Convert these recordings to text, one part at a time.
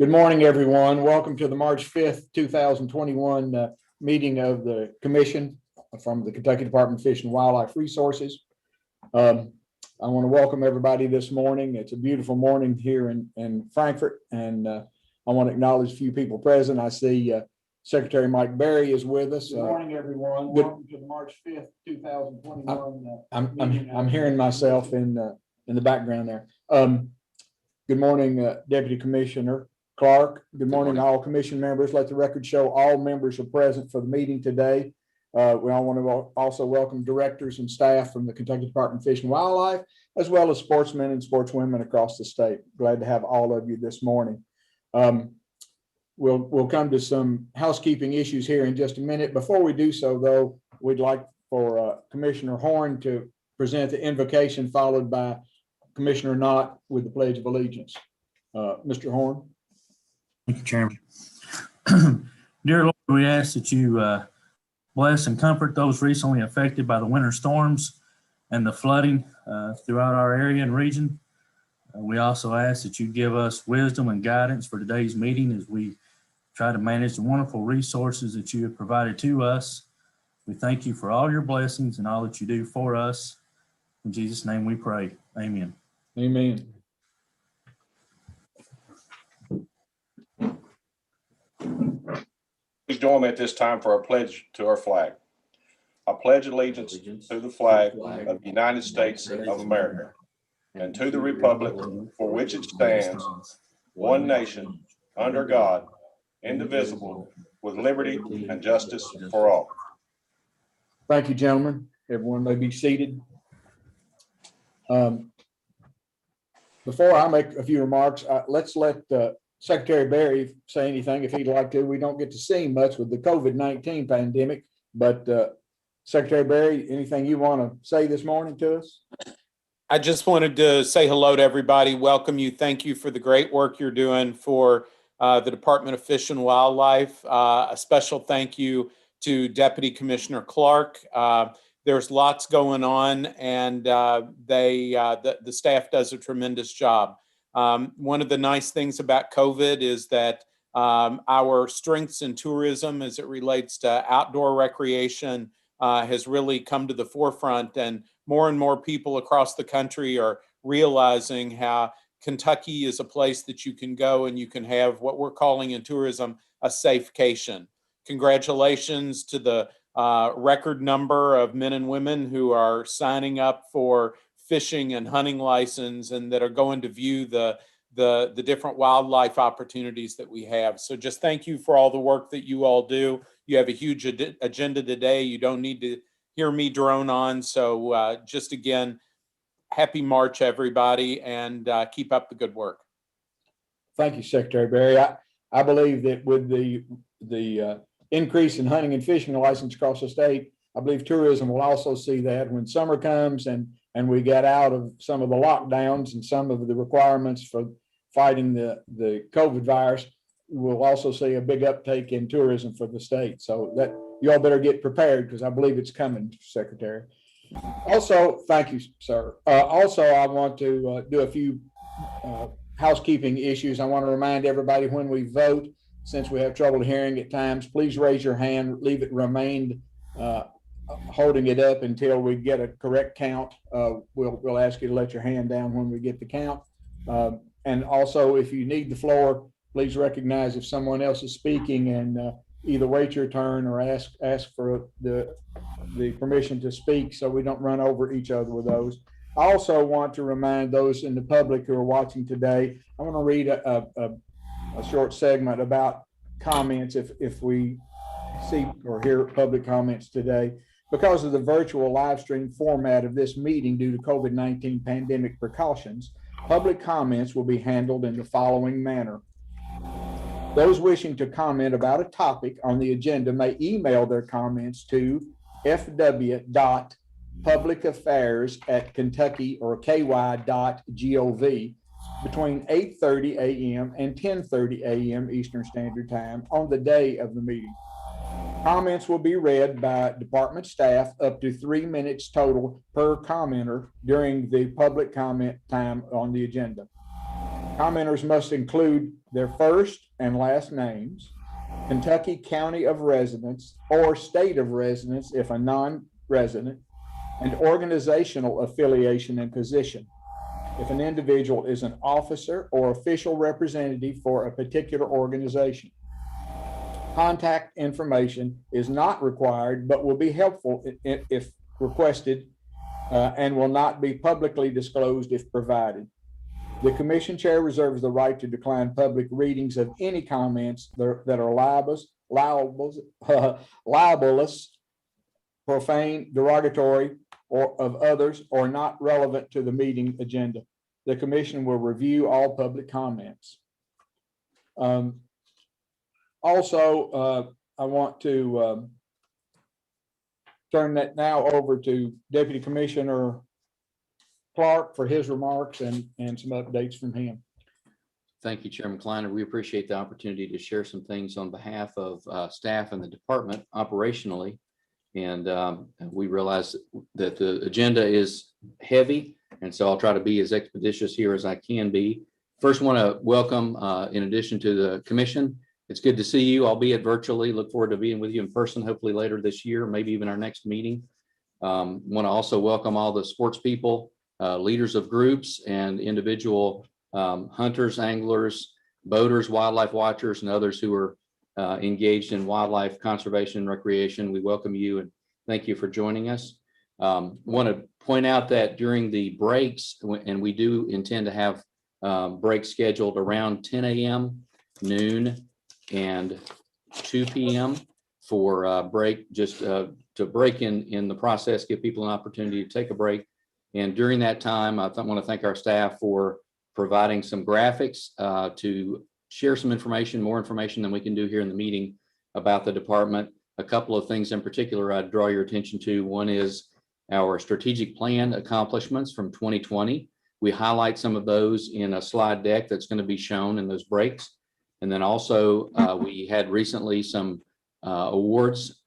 Good morning, everyone. Welcome to the March 5th, 2021 meeting of the Commission from the Kentucky Department of Fish and Wildlife Resources. I want to welcome everybody this morning. It's a beautiful morning here in Frankfort, and I want to acknowledge a few people present. I see Secretary Mike Berry is with us. Good morning, everyone. Welcome to the March 5th, 2021. I'm hearing myself in the background there. Good morning, Deputy Commissioner Clark. Good morning, all commission members. Let the record show all members are present for the meeting today. We all want to also welcome directors and staff from the Kentucky Department of Fish and Wildlife, as well as sportsmen and sportswomen across the state. Glad to have all of you this morning. We'll come to some housekeeping issues here in just a minute. Before we do so, though, we'd like for Commissioner Horn to present the invocation, followed by Commissioner Knott with the Pledge of Allegiance. Mr. Horn. Thank you, Chairman. Dear Lord, we ask that you bless and comfort those recently affected by the winter storms and the flooding throughout our area and region. We also ask that you give us wisdom and guidance for today's meeting as we try to manage the wonderful resources that you have provided to us. We thank you for all your blessings and all that you do for us. In Jesus' name we pray. Amen. Amen. Please join me at this time for our pledge to our flag. I pledge allegiance to the flag of the United States of America and to the republic for which it stands, one nation, under God, indivisible, with liberty and justice for all. Thank you, gentlemen. Everyone may be seated. Before I make a few remarks, let's let Secretary Berry say anything if he'd like to. We don't get to see him much with the COVID-19 pandemic, but Secretary Berry, anything you want to say this morning to us? I just wanted to say hello to everybody, welcome you, thank you for the great work you're doing for the Department of Fish and Wildlife. A special thank you to Deputy Commissioner Clark. There's lots going on, and the staff does a tremendous job. One of the nice things about COVID is that our strengths in tourism as it relates to outdoor recreation has really come to the forefront, and more people across the country are realizing how Kentucky is a place that you can go and you can have what we're calling in tourism a safecation. Congratulations to the record number of men and women who are signing up for fishing and hunting license and that are going to view the different wildlife opportunities that we have. So just thank you for all the work that you all do. You have a huge agenda today. You don't need to hear me drone on. So just again, happy March, everybody, and keep up the good work. Thank you, Secretary Berry. I believe that with the increase in hunting and fishing license across the state, I believe tourism will also see that when summer comes and we get out of some of the lockdowns and some of the requirements for fighting the COVID virus, we'll also see a big uptake in tourism for the state. So that you all better get prepared because I believe it's coming, Secretary. Also, thank you, sir. Also, I want to do a few housekeeping issues. I want to remind everybody when we vote, since we have trouble hearing at times, please raise your hand, leave it remained holding it up until we get a correct count. We'll ask you to let your hand down when we get the count. And also, if you need the floor, please recognize if someone else is speaking and either wait your turn or ask for the permission to speak so we don't run over each other with those. I also want to remind those in the public who are watching today, I want to read a short segment about comments if we see or hear public comments today. Because of the virtual live stream format of this meeting due to COVID-19 pandemic precautions, public comments will be handled in the following manner. Those wishing to comment about a topic on the agenda may email their comments to fw.publicaffairs@kentucky or ky.gov between 8:30 a.m. and 10:30 a.m. Eastern Standard Time on the day of the meeting. Comments will be read by department staff up to 3 minutes total per commenter during the public comment time on the agenda. Commenters must include their first and last names, Kentucky county of residence or state of residence if a non-resident, and organizational affiliation and position if an individual is an officer or official representative for a particular organization. Contact information is not required, but will be helpful if requested, and will not be publicly disclosed if provided. The commission chair reserves the right to decline public readings of any comments that are libelous, profane, derogatory, or of others, or not relevant to the meeting agenda. The commission will review all public comments. Also, I want to turn that now over to Deputy Commissioner Clark for his remarks and some updates from him. Thank you, Chairman Kleiner. We appreciate the opportunity to share some things on behalf of staff and the department operationally. And we realize that the agenda is heavy, and so I'll try to be as expeditious here as I can be. First, want to welcome, in addition to the commission, it's good to see you, albeit virtually. Look forward to being with you in person, hopefully later this year, maybe even our next meeting. Want to also welcome all the sports people, leaders of groups, and individual hunters, anglers, boaters, wildlife watchers, and others who are engaged in wildlife conservation and recreation. We welcome you and thank you for joining us. Want to point out that during the breaks, and we do intend to have breaks scheduled around 10 a.m., noon, and 2 p.m. for break, just to break in the process, give people an opportunity to take a break. And during that time, I want to thank our staff for providing some graphics to share some information, more information than we can do here in the meeting about the department. A couple of things in particular I'd draw your attention to. One is our strategic plan accomplishments from 2020. We highlight some of those in a slide deck that's going to be shown in those breaks. And then also we had recently some awards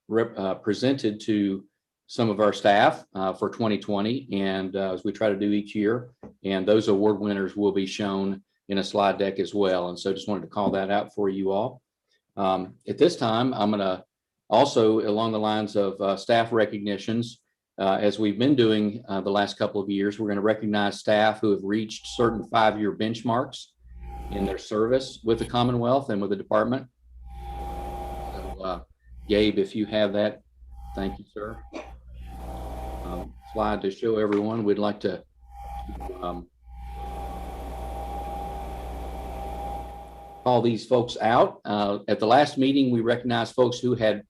presented to some of our staff for 2020, and as we try to do each year, and those award winners will be shown in a slide deck as well. And so just wanted to call that out for you all. At this time, I'm going to also, along the lines of staff recognitions, as we've been doing the last couple of years, we're going to recognize staff who have reached certain 5-year benchmarks in their service with the Commonwealth and with the department. So, Gabe, if you have that, thank you, sir. Slide to show everyone. We'd like to call these folks out. At the last meeting, we recognized folks who had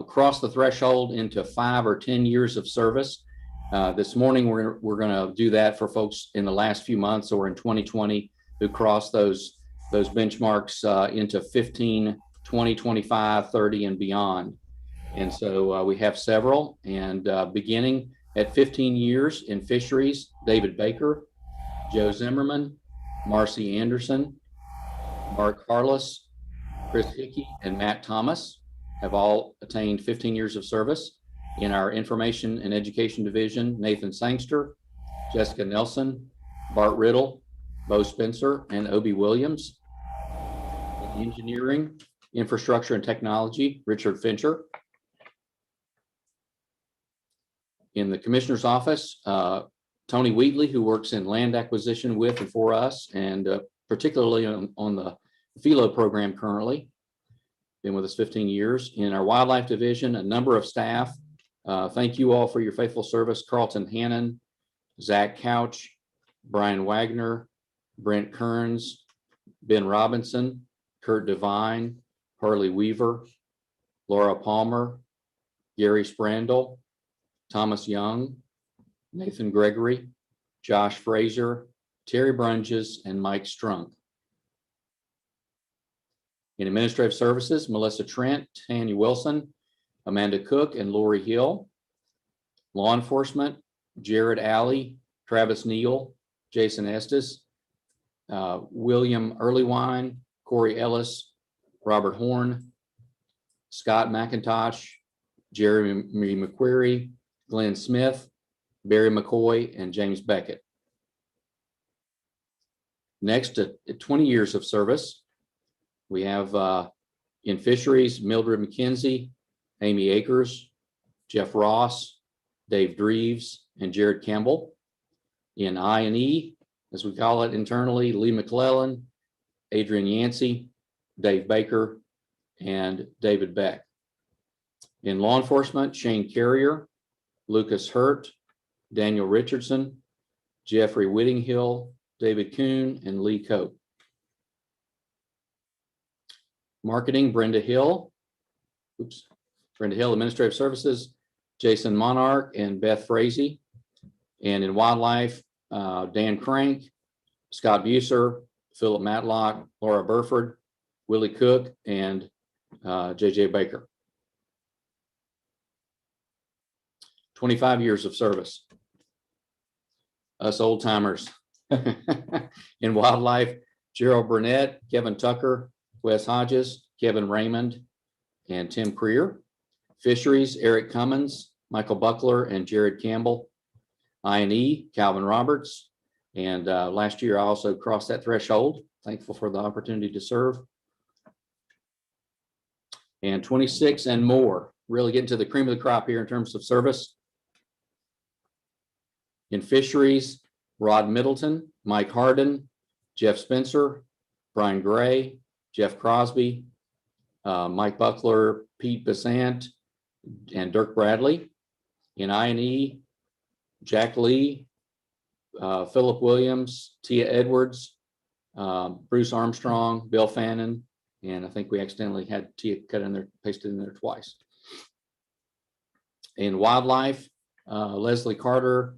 crossed the threshold into 5 or 10 years of service. This morning, we're going to do that for folks in the last few months or in 2020 who crossed those benchmarks into 15, 20, 25, 30, and beyond. And so we have several, and beginning at 15 years in fisheries, David Baker, Joe Zimmerman, Marcy Anderson, Mark Harless, Chris Hickey, and Matt Thomas have all attained 15 years of service. In our information and education division, Nathan Sangster, Jessica Nelson, Bart Riddle, Bo Spencer, and Obie Williams. In engineering, infrastructure, and technology, Richard Fincher. In the commissioner's office, Tony Wheatley, who works in land acquisition with and for us, and particularly on the Philo program currently, been with us 15 years. In our wildlife division, a number of staff. Thank you all for your faithful service. Carlton Hannon, Zach Couch, Brian Wagner, Brent Kearns, Ben Robinson, Kurt Devine, Harley Weaver, Laura Palmer, Gary Sprandel, Thomas Young, Nathan Gregory, Josh Fraser, Terry Brunges, and Mike Strunk. In administrative services, Melissa Trent, Tanya Wilson, Amanda Cook, and Lori Hill. Law enforcement, Jared Alley, Travis Neal, Jason Estes, William Earlywine, Corey Ellis, Robert Horn, Scott McIntosh, Jeremy McQuarrie, Glenn Smith, Barry McCoy, and James Beckett. Next, at 20 years of service, we have in fisheries, Mildred McKenzie, Amy Akers, Jeff Ross, Dave Dreves, and Jared Campbell. In I&E, as we call it internally, Lee McClellan, Adrian Yancey, Dave Baker, and David Beck. In law enforcement, Shane Carrier, Lucas Hurt, Daniel Richardson, Jeffrey Whittinghill, David Kuhn, and Lee Cope. Marketing, Brenda Hill, Administrative Services, Jason Monarch and Beth Frazee. And in wildlife, Dan Crank, Scott Buser, Philip Matlock, Laura Burford, Willie Cook, and JJ Baker. 25 years of service. Us old timers. In wildlife, Gerald Burnett, Kevin Tucker, Wes Hodges, Kevin Raymond, and Tim Creer. Fisheries, Eric Cummins, Michael Buckler, and Jared Campbell. I&E, Calvin Roberts. And last year I also crossed that threshold. Thankful for the opportunity to serve. And 26 and more. Really getting to the cream of the crop here in terms of service. In fisheries, Rod Middleton, Mike Harden, Jeff Spencer, Brian Gray, Jeff Crosby, Mike Buckler, Pete Besant, and Dirk Bradley. In I&E, Jack Lee, Philip Williams, Tia Edwards, Bruce Armstrong, Bill Fannin, and I think we accidentally had Tia cut in there, pasted in there twice. In wildlife, Leslie Carter,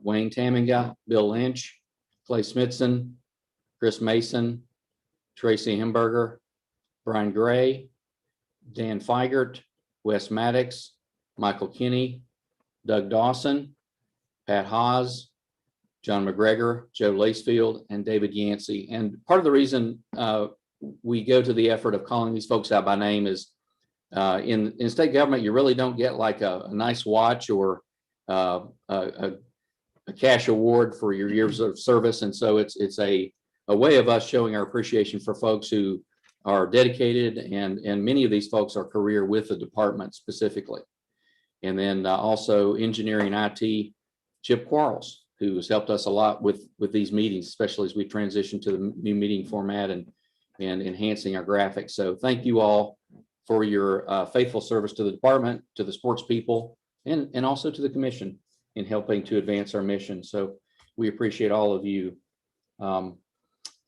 Wayne Taminga, Bill Lynch, Clay Smithson, Chris Mason, Tracy Hemberger, Brian Gray, Dan Feigert, Wes Maddox, Michael Kinney, Doug Dawson, Pat Haas, John McGregor, Joe Lacefield, and David Yancey. And part of the reason we go to the effort of calling these folks out by name is in state government, you really don't get like a nice watch or a cash award for your years of service. And so it's a way of us showing our appreciation for folks who are dedicated, and many of these folks are career with the department specifically. And then also engineering IT, Chip Quarles, who has helped us a lot with these meetings, especially as we transition to the new meeting format and enhancing our graphics. So thank you all for your faithful service to the department, to the sports people, and also to the commission in helping to advance our mission. So we appreciate all of you.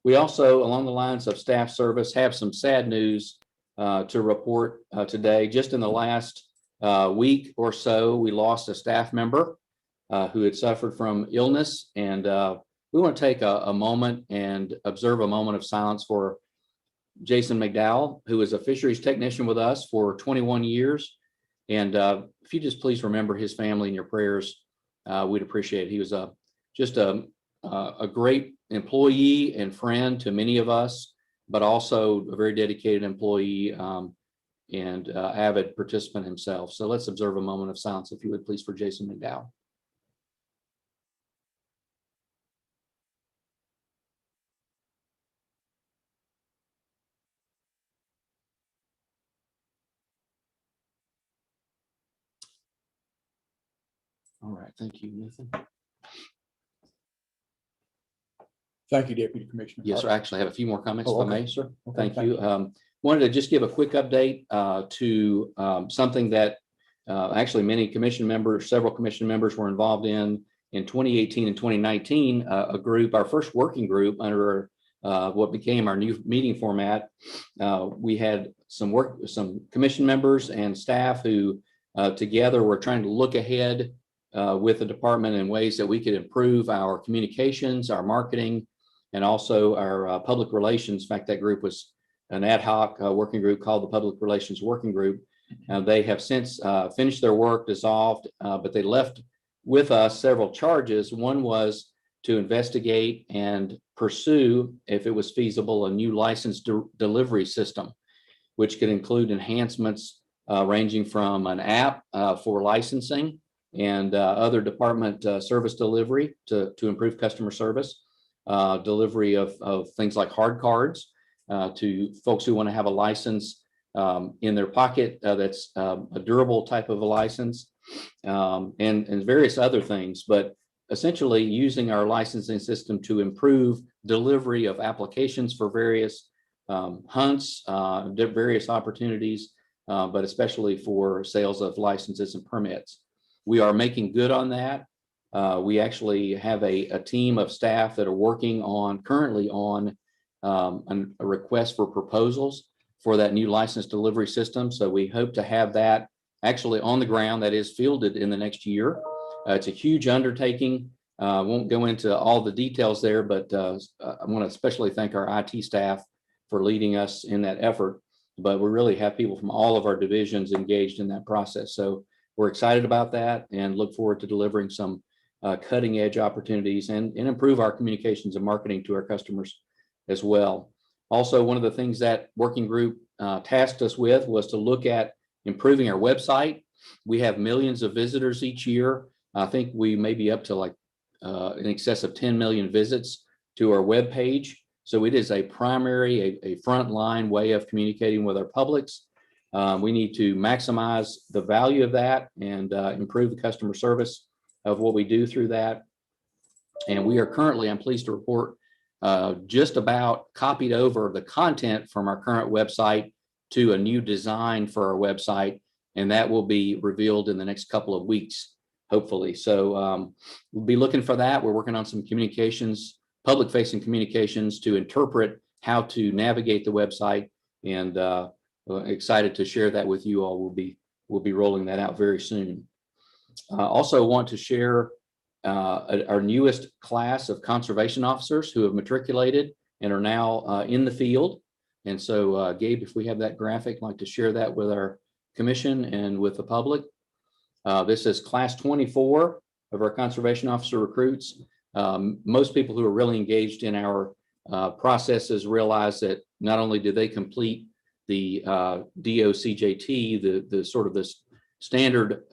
We also, along the lines of staff service, have some sad news to report today. Just in the last week or so, we lost a staff member who had suffered from illness. And we want to take a moment and observe a moment of silence for Jason McDowell, who was a fisheries technician with us for 21 years. And if you just please remember his family in your prayers, we'd appreciate it. He was just a great employee and friend to many of us, but also a very dedicated employee and avid participant himself. So let's observe a moment of silence, if you would please, for Jason McDowell. All right, thank you, Nathan. Thank you, Deputy Commissioner. Yes, sir. I actually have a few more comments, if I may, sir. Okay, Thank you. Wanted to just give a quick update to something that actually many commission members, several commission members were involved in 2018 and 2019, a group, our first working group under what became our new meeting format. We had some commission members and staff who together were trying to look ahead with the department in ways that we could improve our communications, our marketing, and also our public relations. In fact, that group was an ad hoc working group called the Public Relations Working Group. They have since finished their work, dissolved, but they left with us several charges. One was to investigate and pursue, if it was feasible, a new license delivery system, which could include enhancements ranging from an app for licensing and other department service delivery to improve customer service. delivery of things like hard cards to folks who want to have a license in their pocket that's a durable type of a license, and various other things. But essentially using our licensing system to improve delivery of applications for various hunts, various opportunities, but especially for sales of licenses and permits. We are making good on that. We actually have a team of staff that are working currently on a request for proposals for that new license delivery system. So we hope to have that actually on the ground, that is fielded in the next year. It's a huge undertaking. Won't go into all the details there, but I want to especially thank our IT staff for leading us in that effort. But we really have people from all of our divisions engaged in that process. So we're excited about that and look forward to delivering some cutting edge opportunities and improve our communications and marketing to our customers as well. Also, one of the things that working group tasked us with was to look at improving our website. We have millions of visitors each year. I think we may be up to like in excess of 10 million visits to our webpage. So it is a primary, a frontline way of communicating with our publics. We need to maximize the value of that and improve the customer service of what we do through that. And we are currently, I'm pleased to report, just about copied over the content from our current website to a new design for our website. And that will be revealed in the next couple of weeks, hopefully. So we'll be looking for that. We're working on some communications, public facing communications to interpret how to navigate the website, and excited to share that with you all. We'll be rolling that out very soon. Also want to share our newest class of conservation officers who have matriculated and are now in the field. And so Gabe, if we have that graphic, I'd like to share that with our commission and with the public. This is class 24 of our conservation officer recruits. Most people who are really engaged in our processes realize that not only do they complete the DOCJT, the sort of this standard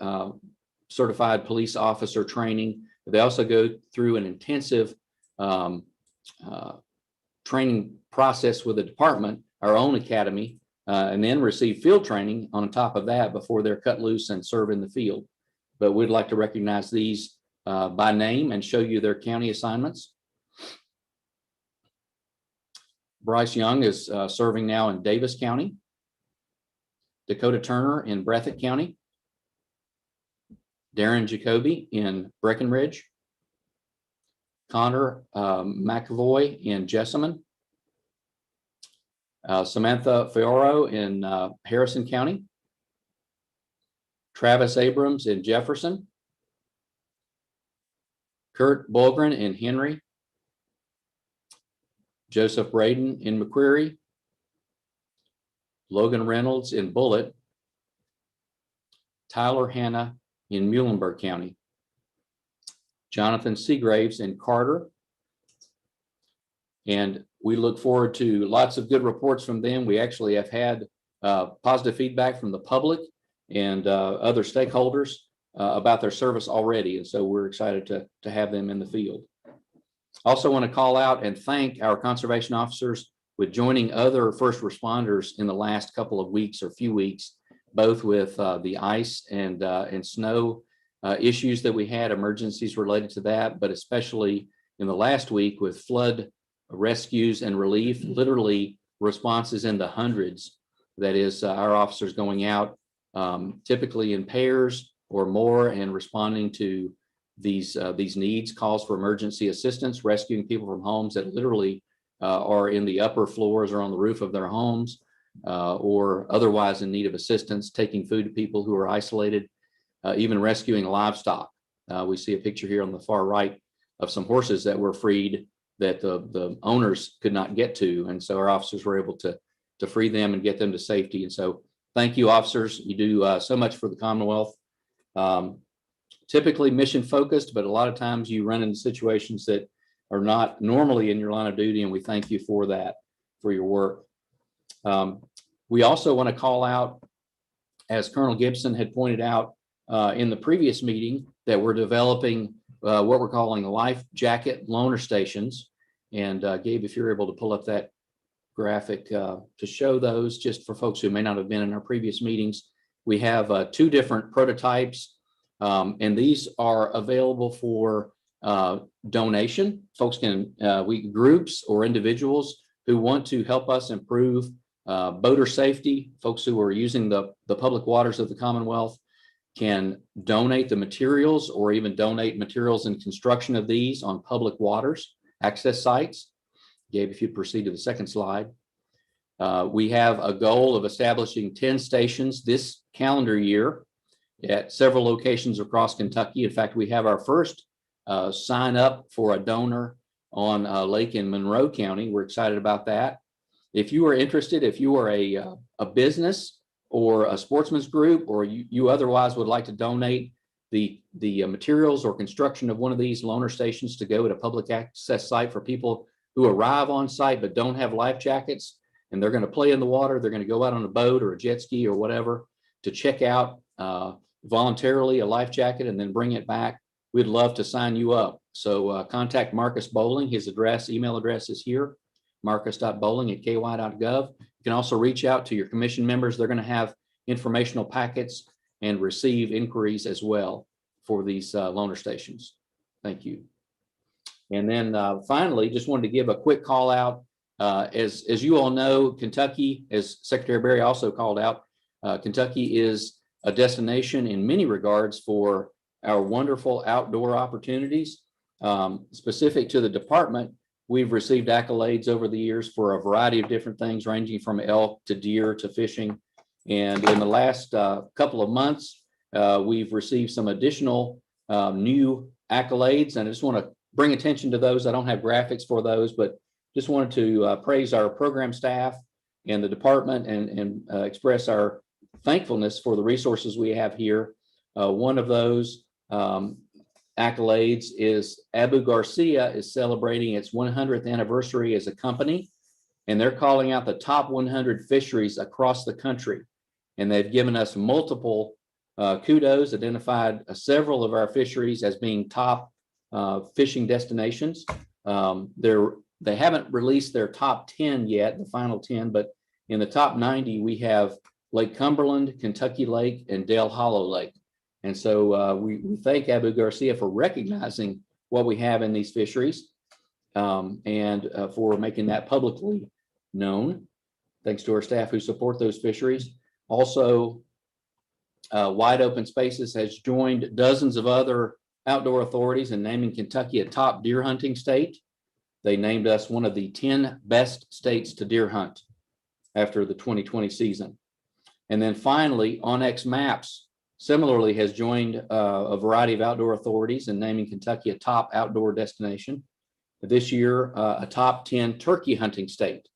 certified police officer training, but they also go through an intensive training process with the department, our own academy, and then receive field training on top of that before they're cut loose and serve in the field. But we'd like to recognize these by name and show you their county assignments. Bryce Young is serving now in Davis County. Dakota Turner in Breathitt County. Darren Jacoby in Breckenridge. Connor McAvoy in Jessamine. Samantha Fioro in Harrison County. Travis Abrams in Jefferson. Kurt Bolgren in Henry. Joseph Braden in McQuarrie. Logan Reynolds in Bullitt. Tyler Hanna in Muhlenberg County. Jonathan Seagraves in Carter. And we look forward to lots of good reports from them. We actually have had positive feedback from the public and other stakeholders about their service already. And so we're excited to have them in the field. Also want to call out and thank our conservation officers with joining other first responders in the last couple of weeks or few weeks, both with the ice and snow issues that we had, emergencies related to that, but especially in the last week with flood rescues and relief, literally responses in the hundreds. That is our officers going out typically in pairs or more and responding to these needs, calls for emergency assistance, rescuing people from homes that literally are in the upper floors or on the roof of their homes or otherwise in need of assistance, taking food to people who are isolated, even rescuing livestock. We see a picture here on the far right of some horses that were freed that the owners could not get to. And so our officers were able to free them and get them to safety. And so thank you, officers. You do so much for the Commonwealth. Typically mission focused, but a lot of times you run into situations that are not normally in your line of duty. And we thank you for that, for your work. We also want to call out, as Colonel Gibson had pointed out in the previous meeting, that we're developing what we're calling life jacket loaner stations. And Gabe, if you're able to pull up that graphic to show those, just for folks who may not have been in our previous meetings, we have 2 different prototypes, and these are available for donation. Folks can, groups or individuals who want to help us improve boater safety, folks who are using the public waters of the Commonwealth can donate the materials or even donate materials in construction of these on public waters access sites. Gabe, if you proceed to the second slide. We have a goal of establishing 10 stations this calendar year at several locations across Kentucky. In fact, we have our first sign up for a donor on a lake in Monroe County. We're excited about that. If you are interested, if you are a business or a sportsman's group, or you otherwise would like to donate the materials or construction of one of these loaner stations to go at a public access site for people who arrive on site but don't have life jackets, and they're going to play in the water, they're going to go out on a boat or a jet ski or whatever to check out voluntarily a life jacket and then bring it back, we'd love to sign you up. So contact Marcus Bowling. His email address is here, marcus.bowling@ky.gov. You can also reach out to your commission members. They're going to have informational packets and receive inquiries as well for these loaner stations. Thank you. And then finally, just wanted to give a quick call out. As you all know, Kentucky, as Secretary Berry also called out, Kentucky is a destination in many regards for our wonderful outdoor opportunities. Specific to the department, we've received accolades over the years for a variety of different things, ranging from elk to deer to fishing. And in the last couple of months, we've received some additional new accolades. And I just want to bring attention to those. I don't have graphics for those, but just wanted to praise our program staff and the department and express our thankfulness for the resources we have here. One of those accolades is Abu Garcia is celebrating its 100th anniversary as a company, and they're calling out the top 100 fisheries across the country. And they've given us multiple kudos, identified several of our fisheries as being top fishing destinations. They haven't released their top 10 yet, the final 10, but in the top 90, we have Lake Cumberland, Kentucky Lake, and Dale Hollow Lake. And so we thank Abu Garcia for recognizing what we have in these fisheries and for making that publicly known. Thanks to our staff who support those fisheries. Also, Wide Open Spaces has joined dozens of other outdoor authorities in naming Kentucky a top deer hunting state. They named us one of the 10 best states to deer hunt after the 2020 season. And then finally, onX Maps similarly has joined a variety of outdoor authorities in naming Kentucky a top outdoor destination. This year, a top 10 turkey hunting state.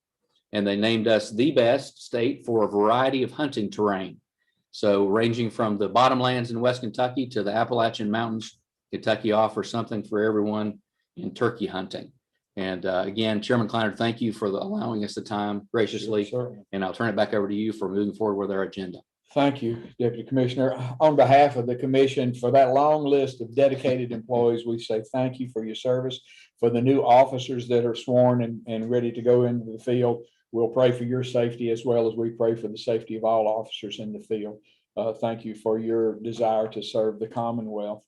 And they named us the best state for a variety of hunting terrain. So ranging from the bottomlands in West Kentucky to the Appalachian Mountains, Kentucky offers something for everyone in turkey hunting. And again, Chairman Kleiner, thank you for allowing us the time graciously. Sure. And I'll turn it back over to you for moving forward with our agenda. Thank you, Deputy Commissioner. On behalf of the commission, for that long list of dedicated employees, we say thank you for your service. For the new officers that are sworn and ready to go into the field, we'll pray for your safety as well as we pray for the safety of all officers in the field. Thank you for your desire to serve the Commonwealth.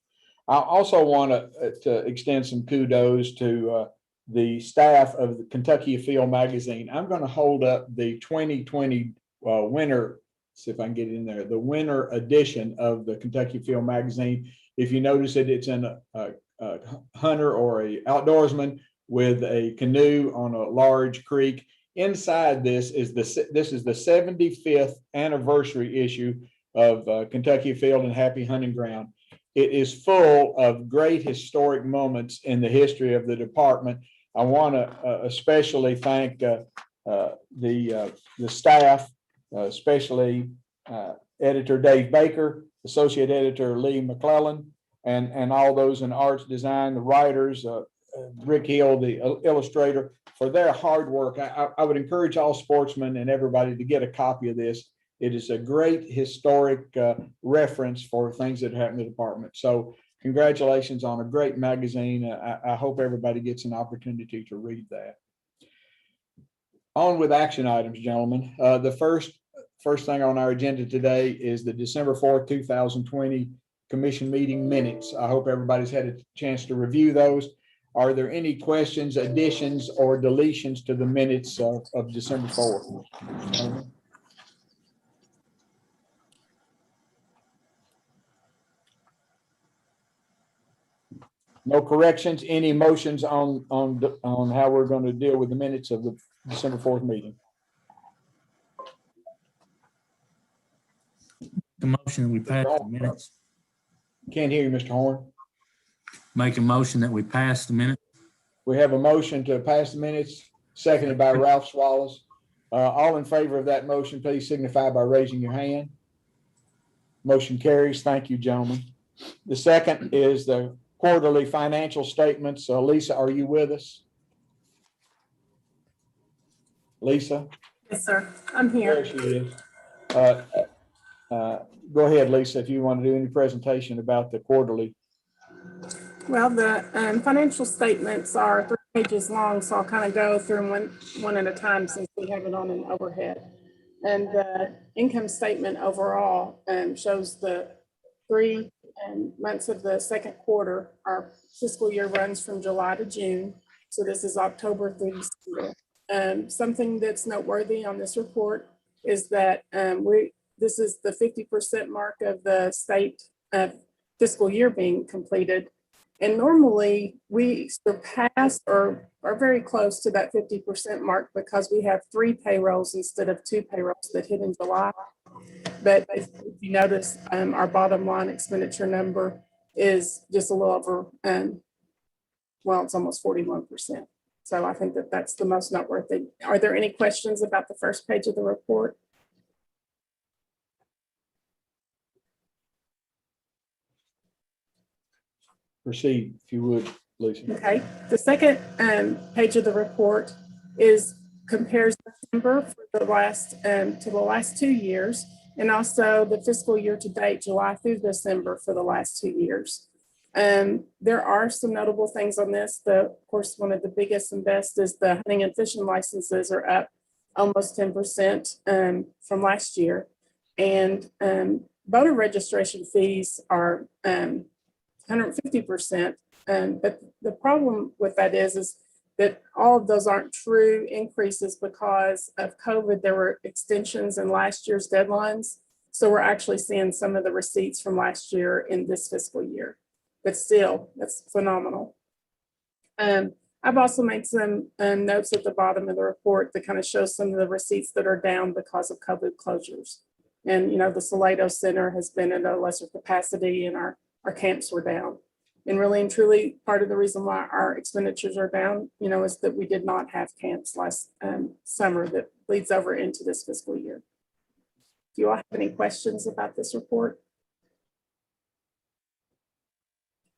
I also want to extend some kudos to the staff of the Kentucky Afield magazine. I'm going to hold up the 2020 winter, see if I can get in there, the winter edition of the Kentucky Afield magazine. If you notice it, it's in a hunter or a outdoorsman with a canoe on a large creek. Inside this is the 75th anniversary issue of Kentucky Afield and Happy Hunting Ground. It is full of great historic moments in the history of the department. I want to especially thank the staff, especially Editor Dave Baker, Associate Editor Lee McClellan, and all those in arts design, the writers, Rick Hill, the illustrator, for their hard work. I would encourage all sportsmen and everybody to get a copy of this. It is a great historic reference for things that happen in the department. So congratulations on a great magazine. I hope everybody gets an opportunity to read that. On with action items, gentlemen. The first thing on our agenda today is the December 4th, 2020 commission meeting minutes. I hope everybody's had a chance to review those. Are there any questions, additions, or deletions to the minutes of December 4th? No corrections, any motions on how we're going to deal with the minutes of the December 4th meeting? The motion that we pass the minutes. Can't hear you, Mr. Horn. Make a motion that we pass the minute. We have a motion to pass the minutes, seconded by Ralph Swallows. All in favor of that motion, please signify by raising your hand. Motion carries. Thank you, gentlemen. The second is the quarterly financial statements. Lisa, are you with us? Lisa? Yes, sir. I'm There here. she is. Go ahead, Lisa, if you want to do any presentation about the quarterly. Well, the financial statements are 3 pages long, so I'll kind of go through them one at a time since we have it on an overhead. And the income statement overall shows the 3 months of the second quarter. Our fiscal year runs from July to June, so this is October through December. Something that's noteworthy on this report is that this is the 50% mark of the state fiscal year being completed. And normally we surpass or are very close to that 50% mark because we have 3 payrolls instead of 2 payrolls that hit in July. But if you notice, our bottom line expenditure number is just a little over, well, it's almost 41%. So I think that that's the most noteworthy. Are there any questions about the first page of the report? Proceed, if you would, Lisa. Okay, the second page of the report compares December for the last to the last 2 years, and also the fiscal year to date, July through December for the last 2 years. There are some notable things on this. Of course, one of the biggest and best is the hunting and fishing licenses are up almost 10% from last year, and voter registration fees are 150%. But the problem with that is that all of those aren't true increases because of COVID. There were extensions in last year's deadlines. So we're actually seeing some of the receipts from last year in this fiscal year. But still, that's phenomenal. I've also made some notes at the bottom of the report that kind of show some of the receipts that are down because of COVID closures. And, the Salado Center has been at a lesser capacity and our camps were down. And really and truly, part of the reason why our expenditures are down, is that we did not have camps last summer that bleeds over into this fiscal year. Do you all have any questions about this report?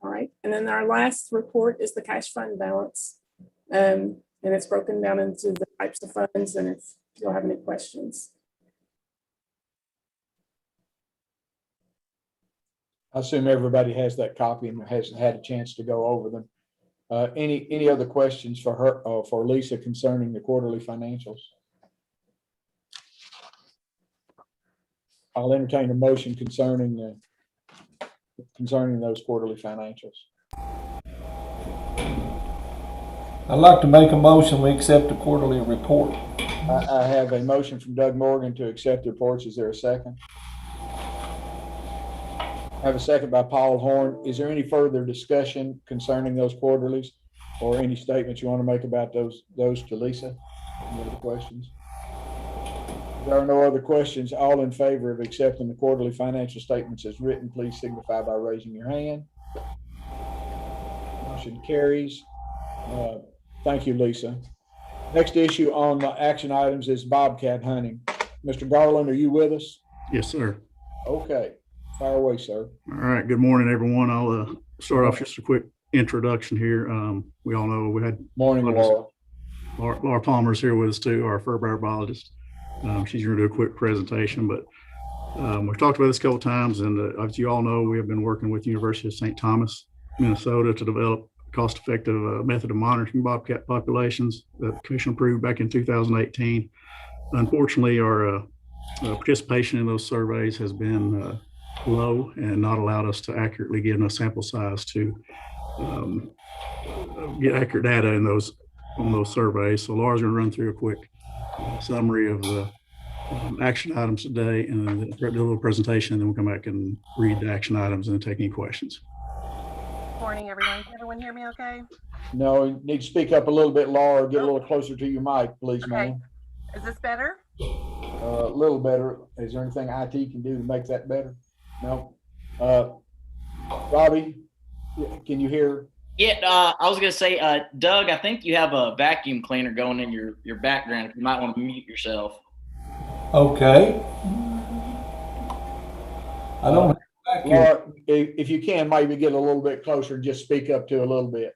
All right, and then our last report is the cash fund balance. And it's broken down into the types of funds, and if you'll have any questions. I assume everybody has that copy and has had a chance to go over them. Any other questions for her, for Lisa concerning the quarterly financials? I'll entertain a motion concerning those quarterly financials. I'd like to make a motion, we accept the quarterly report. I have a motion from Doug Morgan to accept the reports. Is there a second? I have a second by Paul Horn. Is there any further discussion concerning those quarterlies or any statements you want to make about those to Lisa? Any other questions? If there are no other questions, all in favor of accepting the quarterly financial statements as written, please signify by raising your hand. Motion carries. Thank you, Lisa. Next issue on the action items is bobcat hunting. Mr. Garland, are you with us? Yes, sir. Okay, fire away, sir. All right. Good morning, everyone. I'll start off just a quick introduction here. We all know we had Morning, Laura. Laura Palmer's here with us too, our fur bear biologist. She's going to do a quick presentation, but We've talked about this a couple of times, and as you all know, we have been working with University of St. Thomas, Minnesota, to develop a cost-effective method of monitoring bobcat populations that the commission approved back in 2018. Unfortunately, our participation in those surveys has been low and not allowed us to accurately get enough sample size to get accurate data in those on those surveys. So Laura's going to run through a quick summary of the action items today, and then do a little presentation, and then we'll come back and read the action items and take any questions. Morning, everyone. Can everyone hear me okay? No, you need to speak up a little bit, Laura. Get a little closer to your mic, please, Okay. ma'am. Is this better? A little better. Is there anything IT can do to make that better? No. Robbie, can you hear? Yeah, I was gonna say, Doug, I think you have a vacuum cleaner going in your background. You might want to mute yourself. Okay. I don't have a vacuum. Laura, if you can, maybe get a little bit closer and just speak up to a little bit.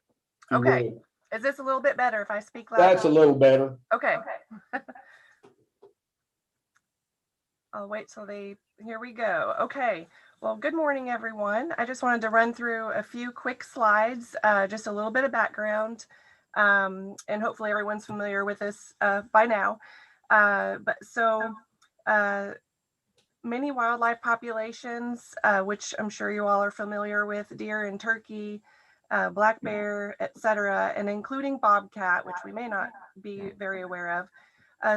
If you Okay. would. Is this a little bit better if I speak loud? That's a little better. Okay. I'll wait till here we go. Okay. Well, good morning, everyone. I just wanted to run through a few quick slides, just a little bit of background, and hopefully everyone's familiar with this by now. Many wildlife populations, which I'm sure you all are familiar with, deer and turkey, black bear, etc., and including bobcat, which we may not be very aware of.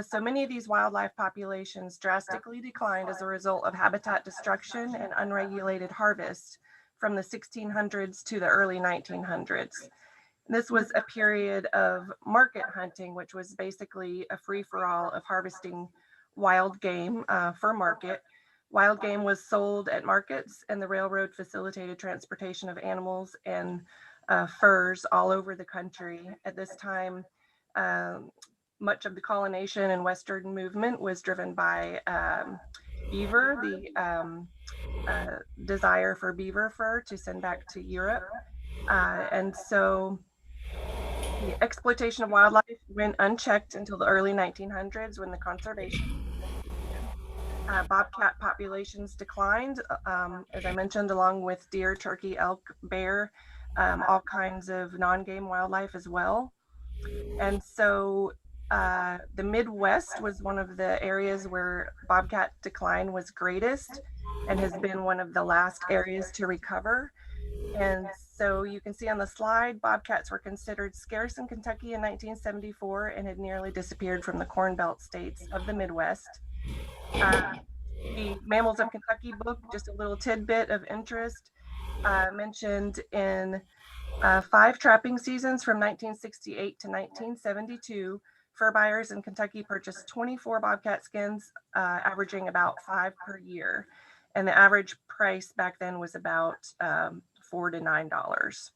So many of these wildlife populations drastically declined as a result of habitat destruction and unregulated harvest from the 1600s to the early 1900s. This was a period of market hunting, which was basically a free-for-all of harvesting wild game for market. Wild game was sold at markets, and the railroad facilitated transportation of animals and furs all over the country. At this time, much of the colonization and Western movement was driven by beaver, the desire for beaver fur to send back to Europe. And so the exploitation of wildlife went unchecked until the early 1900s, when the conservation bobcat populations declined, as I mentioned, along with deer, turkey, elk, bear, all kinds of non-game wildlife as well. And so the Midwest was one of the areas where bobcat decline was greatest and has been one of the last areas to recover. And so you can see on the slide, bobcats were considered scarce in Kentucky in 1974 and had nearly disappeared from the Corn Belt states of the Midwest. The Mammals of Kentucky book, just a little tidbit of interest, mentioned in 5 trapping seasons from 1968 to 1972, fur buyers in Kentucky purchased 24 bobcat skins, averaging about 5 per year. And the average price back then was about $4 to $9.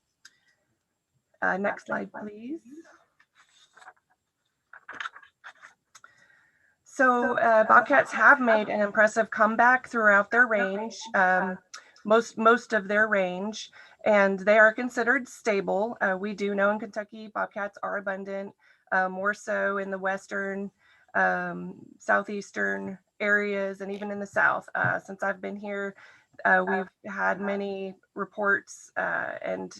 Next slide, please. So bobcats have made an impressive comeback throughout their range, most of their range, and they are considered stable. We do know in Kentucky bobcats are abundant, more so in the western, southeastern areas, and even in the south. Since I've been here, we've had many reports and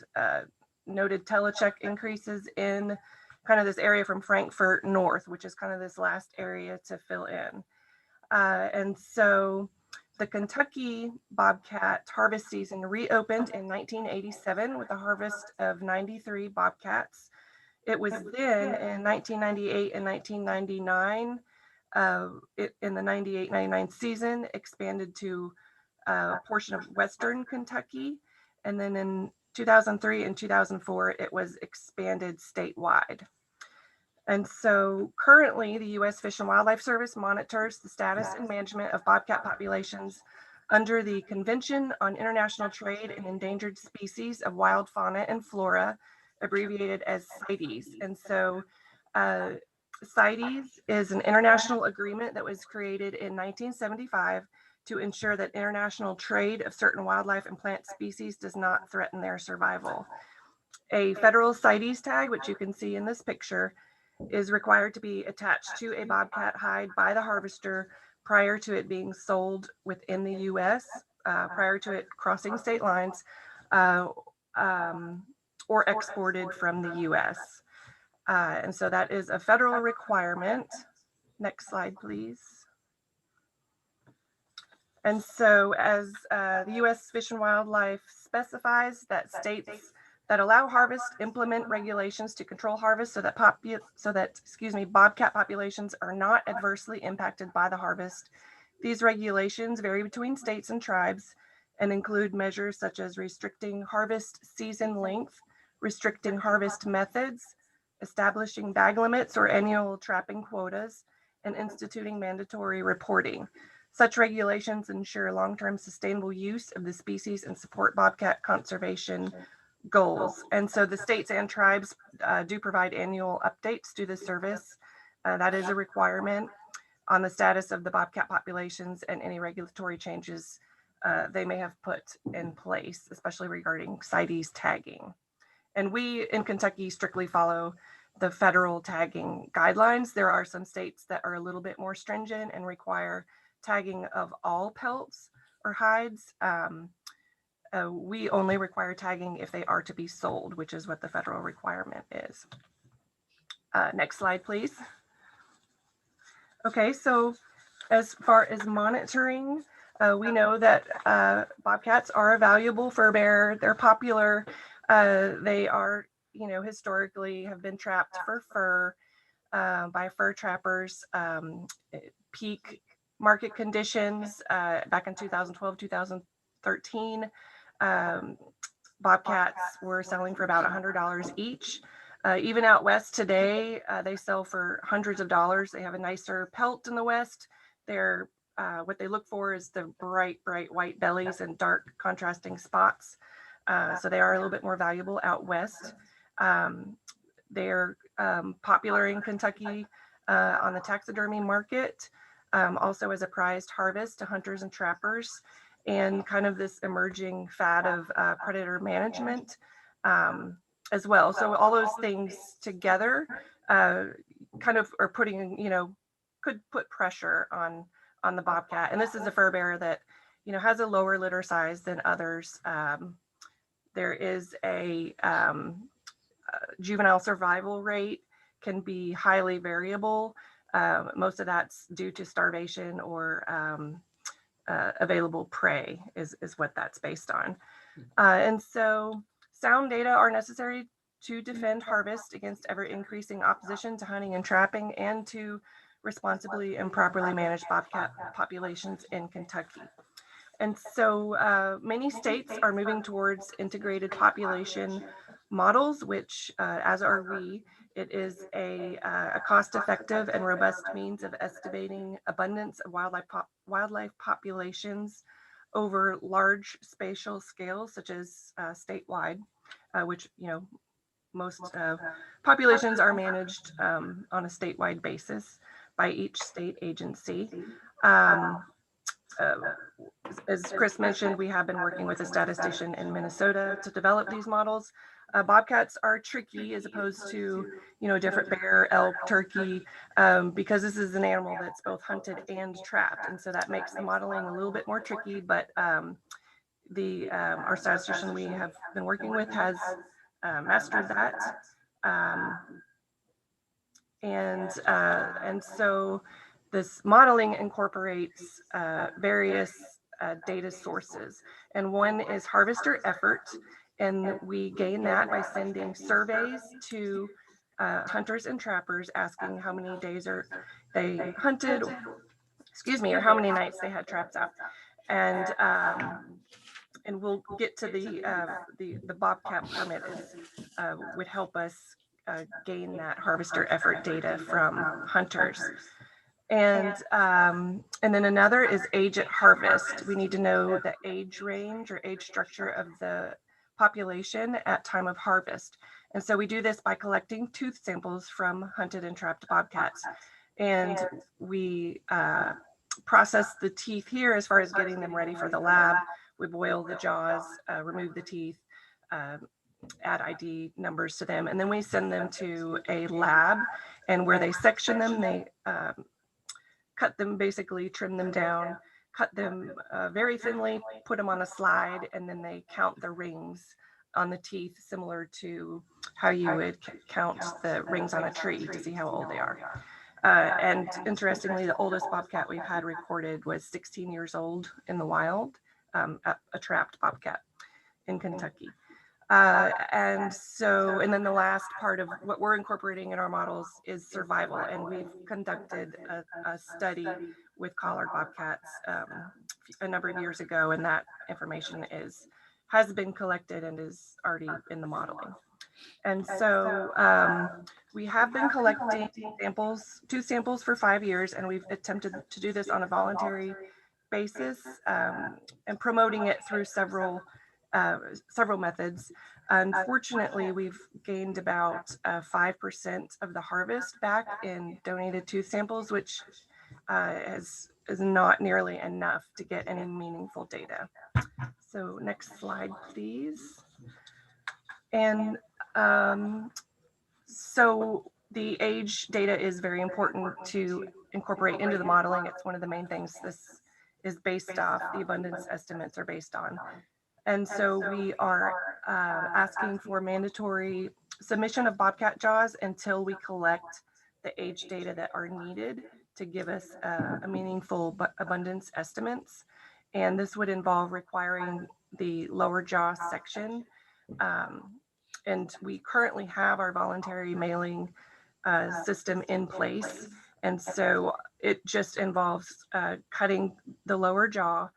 noted telecheck increases in kind of this area from Frankfort north, which is kind of this last area to fill in. And so the Kentucky bobcat harvest season reopened in 1987 with a harvest of 93 bobcats. It was then in 1998 and 1999, in the 98-99 season, expanded to a portion of Western Kentucky. And then in 2003 and 2004, it was expanded statewide. And so currently the U.S. Fish and Wildlife Service monitors the status and management of bobcat populations under the Convention on International Trade in Endangered Species of Wild Fauna and Flora, abbreviated as CITES. And so CITES is an international agreement that was created in 1975 to ensure that international trade of certain wildlife and plant species does not threaten their survival. A federal CITES tag, which you can see in this picture, is required to be attached to a bobcat hide by the harvester prior to it being sold within the US, prior to it crossing state lines, or exported from the US. And so that is a federal requirement. Next slide, please. And so as the US Fish and Wildlife specifies, that states that allow harvest implement regulations to control harvest so that bobcat populations are not adversely impacted by the harvest. These regulations vary between states and tribes and include measures such as restricting harvest season length, restricting harvest methods, establishing bag limits or annual trapping quotas, and instituting mandatory reporting. Such regulations ensure long-term sustainable use of the species and support bobcat conservation goals. And so the states and tribes do provide annual updates to the service. That is a requirement on the status of the bobcat populations and any regulatory changes they may have put in place, especially regarding CITES tagging. And we in Kentucky strictly follow the federal tagging guidelines. There are some states that are a little bit more stringent and require tagging of all pelts or hides. We only require tagging if they are to be sold, which is what the federal requirement is. Next slide, please. Okay, so as far as monitoring, we know that bobcats are a valuable fur bearer. They're popular. They are, historically have been trapped for fur by fur trappers. Peak market conditions back in 2012, 2013, bobcats were selling for about $100 each. Even out west today, they sell for hundreds of dollars. They have a nicer pelt in the west. They're what they look for is the bright white bellies and dark contrasting spots. So they are a little bit more valuable out west. They're popular in Kentucky on the taxidermy market, also as a prized harvest to hunters and trappers, and kind of this emerging fad of predator management as well. So all those things together kind of are putting, could put pressure on the bobcat. And this is a fur bearer that, has a lower litter size than others. There is a juvenile survival rate can be highly variable. Most of that's due to starvation or available prey is what that's based on. And so sound data are necessary to defend harvest against ever increasing opposition to hunting and trapping and to responsibly and properly manage bobcat populations in Kentucky. And so many states are moving towards integrated population models, which, as are we, it is a cost-effective and robust means of estimating abundance of wildlife populations over large spatial scales, such as statewide, which, most populations are managed on a statewide basis by each state agency. As Chris mentioned, we have been working with a statistician in Minnesota to develop these models. Bobcats are tricky as opposed to, different bear, elk, turkey, because this is an animal that's both hunted and trapped. And so that makes the modeling a little bit more tricky, but our statistician we have been working with has mastered that. And so this modeling incorporates various data sources, and one is harvester effort, and we gain that by sending surveys to hunters and trappers asking how many days they hunted, or how many nights they had traps out, and we'll get to the bobcat permit would help us gain that harvester effort data from hunters. And then another is age at harvest. We need to know the age range or age structure of the population at time of harvest. And so we do this by collecting tooth samples from hunted and trapped bobcats. And we process the teeth here as far as getting them ready for the lab. We boil the jaws, remove the teeth, add ID numbers to them, and then we send them to a lab, and where they section them, cut them, basically trim them down, cut them very thinly, put them on a slide, and then they count the rings on the teeth, similar to how you would count the rings on a tree to see how old they are. And interestingly, the oldest bobcat we've had recorded was 16 years old in the wild, a trapped bobcat in Kentucky. And then the last part of what we're incorporating in our models is survival. And we've conducted a study with collared bobcats a number of years ago, and that information has been collected and is already in the modeling. And so we have been collecting tooth samples for 5 years, and we've attempted to do this on a voluntary basis and promoting it through several methods. Unfortunately, we've gained about 5% of the harvest back in donated tooth samples, which is not nearly enough to get any meaningful data. So next slide, please. And so the age data is very important to incorporate into the modeling. It's one of the main things this is based off, the abundance estimates are based on. And so we are asking for mandatory submission of bobcat jaws until we collect the age data that are needed to give us a meaningful abundance estimates. And this would involve requiring the lower jaw section. And we currently have our voluntary mailing system in place. And so it just involves cutting the lower jaw,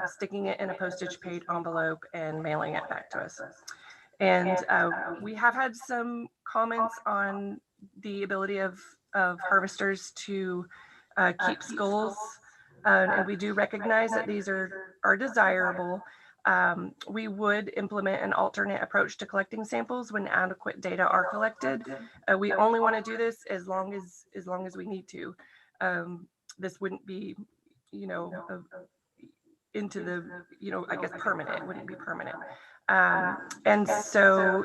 sticking it in a postage paid envelope and mailing it back to us. And we have had some comments on the ability of harvesters to keep skulls. And we do recognize that these are desirable. We would implement an alternate approach to collecting samples when adequate data are collected. We only want to do this as long as we need to. This wouldn't be, into the, I guess permanent, wouldn't be permanent. And so,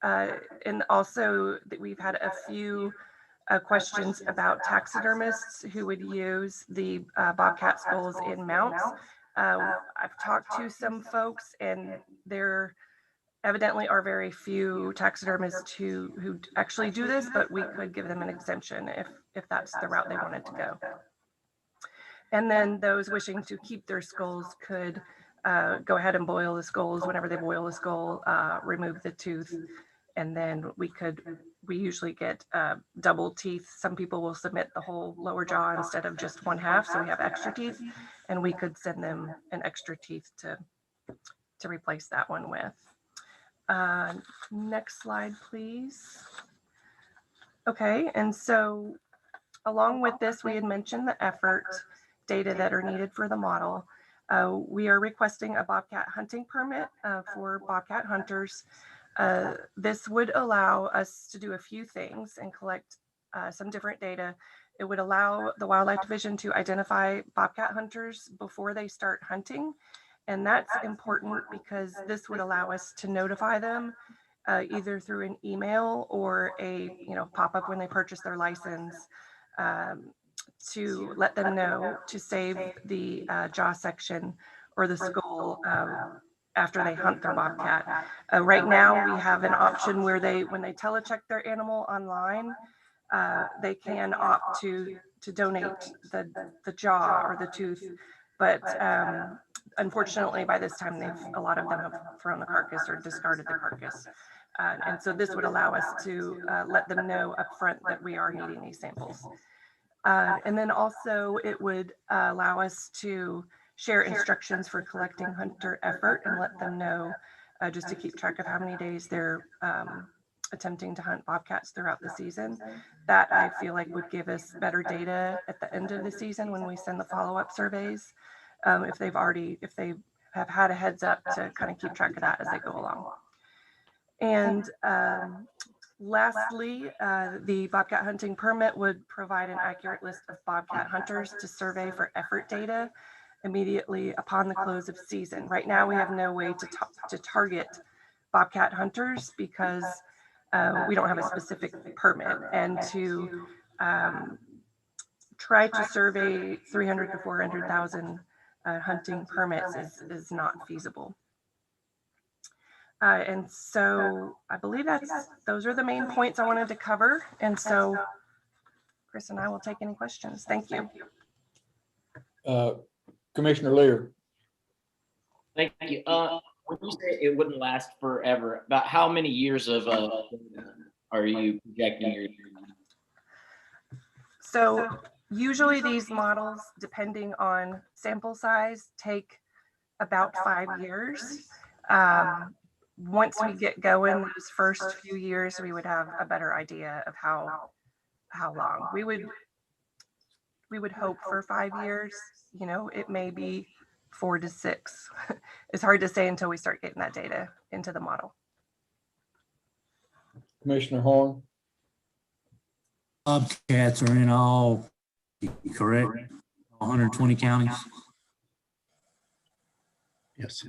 and also that we've had a few questions about taxidermists who would use the bobcat skulls in mounts. I've talked to some folks, and there evidently are very few taxidermists who actually do this, but we could give them an exemption if that's the route they wanted to go. And then those wishing to keep their skulls could go ahead and boil the skulls. Whenever they boil the skull, remove the tooth, and then we usually get double teeth. Some people will submit the whole lower jaw instead of just one half, so we have extra teeth, and we could send them an extra teeth to replace that one with. Next slide, please. Okay, and so along with this, we had mentioned the effort data that are needed for the model. We are requesting a bobcat hunting permit for bobcat hunters. This would allow us to do a few things and collect some different data. It would allow the Wildlife Division to identify bobcat hunters before they start hunting. And that's important because this would allow us to notify them either through an email or a pop-up when they purchase their license, to let them know to save the jaw section or the skull after they hunt their bobcat. Right now, we have an option where when they telecheck their animal online, they can opt to donate the jaw or the tooth, but unfortunately, by this time, a lot of them have thrown the carcass or discarded the carcass. And so this would allow us to let them know upfront that we are needing these samples. And then also it would allow us to share instructions for collecting hunter effort and let them know just to keep track of how many days they're attempting to hunt bobcats throughout the season. That I feel like would give us better data at the end of the season when we send the follow-up surveys, if they have had a heads up to kind of keep track of that as they go along. And lastly, the bobcat hunting permit would provide an accurate list of bobcat hunters to survey for effort data immediately upon the close of season. Right now, we have no way to target bobcat hunters because we don't have a specific permit. And try to survey 300 to 400,000 hunting permits is not feasible. And so I believe those are the main points I wanted to cover. And so Chris and I will take any questions. Thank you. Commissioner Lear. Thank you. When you say it wouldn't last forever, about how many years of are you projecting your? So usually these models, depending on sample size, take about 5 years. Once we get going, those first few years, we would have a better idea of how long. We would hope for 5 years. You know, it may be 4 to 6. It's hard to say until we start getting that data into the model. Commissioner Horn. Bobcats are in all, correct? 120 counties. Yes.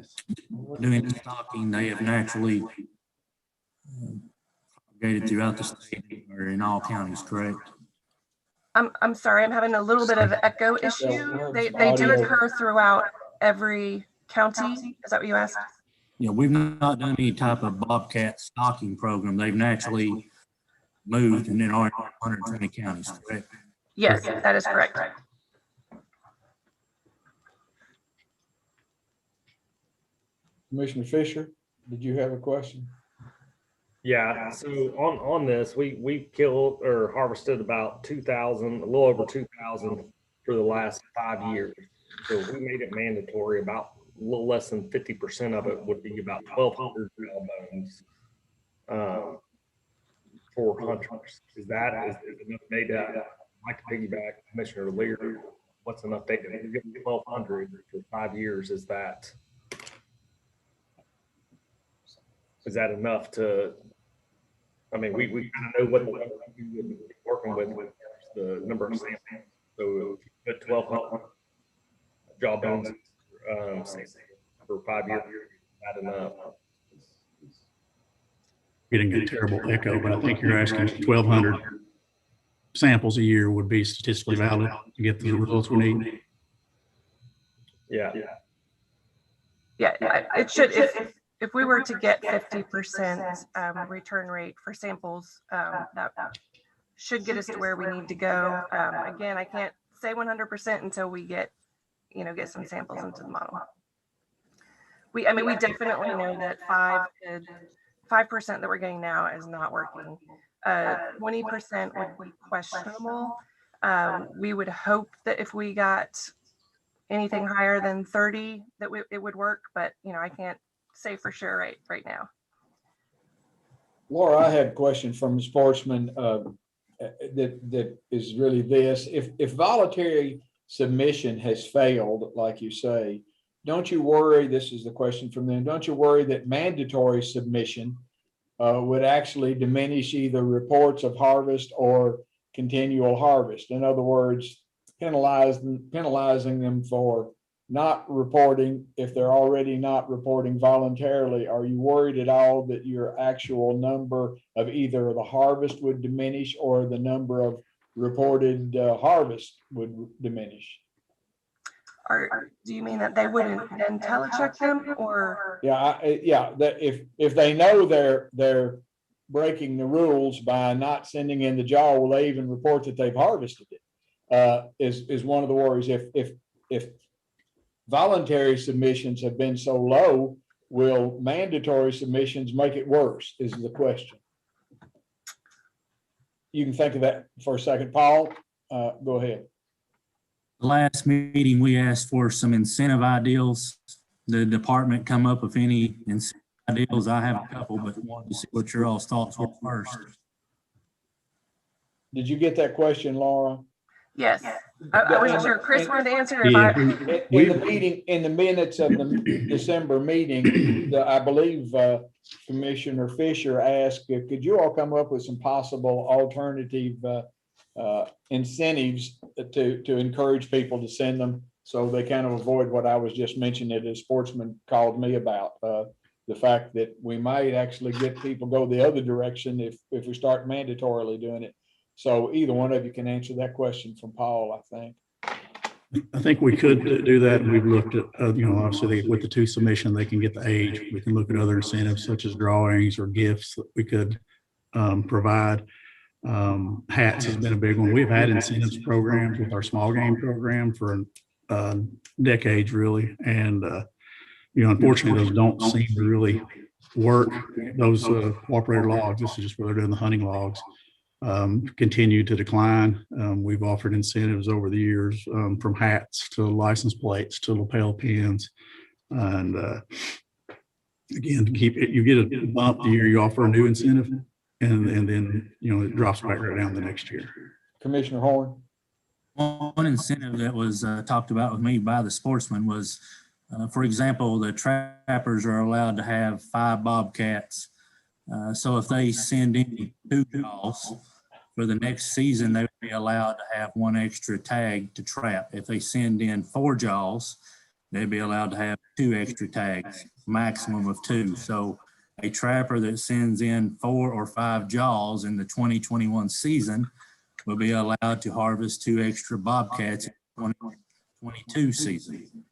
Doing stocking, they have naturally propagated throughout the state or in all counties, correct? I'm sorry, I'm having a little bit of echo issue. They do occur throughout every county. Is that what you asked? Yeah, we've not done any type of bobcat stocking program. They've naturally moved and then are in 120 counties, correct? Yes, that is correct. Commissioner Fisher, did you have a question? Yeah, so on this, we killed or harvested about 2,000, a little over 2,000 for the last 5 years. So we made it mandatory. About a little less than 50% of it would be about 1,200 raw bones for hunters. Is enough data? I'd like to piggyback Commissioner Lear. What's enough data? If you get 1,200 for 5 years, is that enough to? I mean, we kind of know what we would be working with the number of samples. So if you put 1,200 jawbones for 5 years, not enough. Getting a terrible echo, but I think you're asking 1,200 samples a year would be statistically valid to get the results we need. Yeah. Yeah, it should. If we were to get 50% return rate for samples, that should get us to where we need to go. Again, I can't say 100% until we get some samples into the model. We definitely know that 5% that we're getting now is not working. 20% would be questionable. We would hope that if we got anything higher than 30, that it would work, but I can't say for sure right now. Laura, I had a question from a sportsman that is really this. If voluntary submission has failed, like you say, don't you worry, this is the question from them, don't you worry that mandatory submission would actually diminish either reports of harvest or continual harvest? In other words, penalizing them for not reporting if they're already not reporting voluntarily. Are you worried at all that your actual number of either the harvest would diminish or the number of reported harvest would diminish? Do you mean that they wouldn't then telecheck them, or? Yeah, that if they know they're breaking the rules by not sending in the jaw, will they even report that they've harvested it? Is one of the worries. If voluntary submissions have been so low, will mandatory submissions make it worse, is the question. You can think of that for a second. Paul, go ahead. Last meeting, we asked for some incentive ideals. The department come up with any incentive ideals. I have a couple, but wanted to see what your all's thoughts were first. Did you get that question, Laura? Yes. I wasn't sure. Chris wanted to answer. In the minutes of the December meeting, I believe Commissioner Fisher asked, could you all come up with some possible alternative incentives to encourage people to send them, so they kind of avoid what I was just mentioning that a sportsman called me about, the fact that we might actually get people go the other direction if we start mandatorily doing it. So either one of you can answer that question from Paul, I think. I think we could do that. And we've looked at, obviously with the 2 submission, they can get the age. We can look at other incentives such as drawings or gifts that we could provide. Hats has been a big one. We've had incentives programs with our small game program for decades really. And, unfortunately those don't seem to really work. Those cooperator logs, this is just where they're doing the hunting logs, continue to decline. We've offered incentives over the years, from hats to license plates to lapel pins. And again, to keep it, you get a bump the year you offer a new incentive, and then it drops back right down the next year. Commissioner Horn? One incentive that was talked about with me by the sportsman was, for example, the trappers are allowed to have 5 bobcats. So if they send in 2 jaws for the next season, they would be allowed to have 1 extra tag to trap. If they send in 4 jaws, they'd be allowed to have 2 extra tags, maximum of 2. So a trapper that sends in 4 or 5 jaws in the 2021 season will be allowed to harvest 2 extra bobcats in the 2022 season.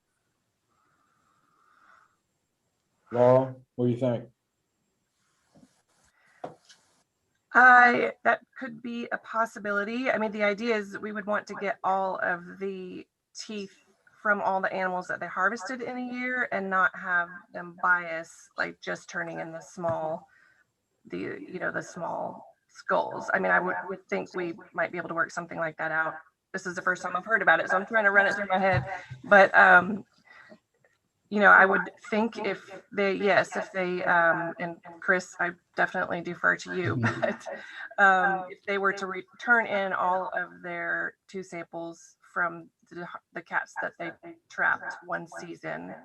Laura, what do you think? That could be a possibility. I mean, the idea is we would want to get all of the teeth from all the animals that they harvested in a year and not have them bias, like just turning in the small skulls. I mean, I would think we might be able to work something like that out. This is the first time I've heard about it, so I'm trying to run it through my head. But I would think if they, and Chris, I definitely defer to you, but if they were to return in all of their 2 samples from the cats that they trapped one season,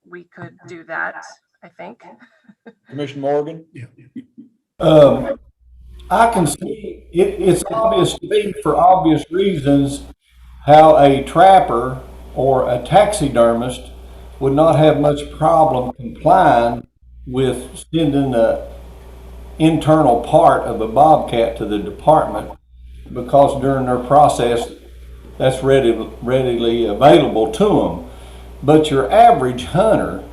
we could do that, I think. Commissioner Morgan? I can see, it's obvious to me for obvious reasons how a trapper or a taxidermist would not have much problem complying with sending the internal part of a bobcat to the department, because during their process, that's readily available to them. But your average hunter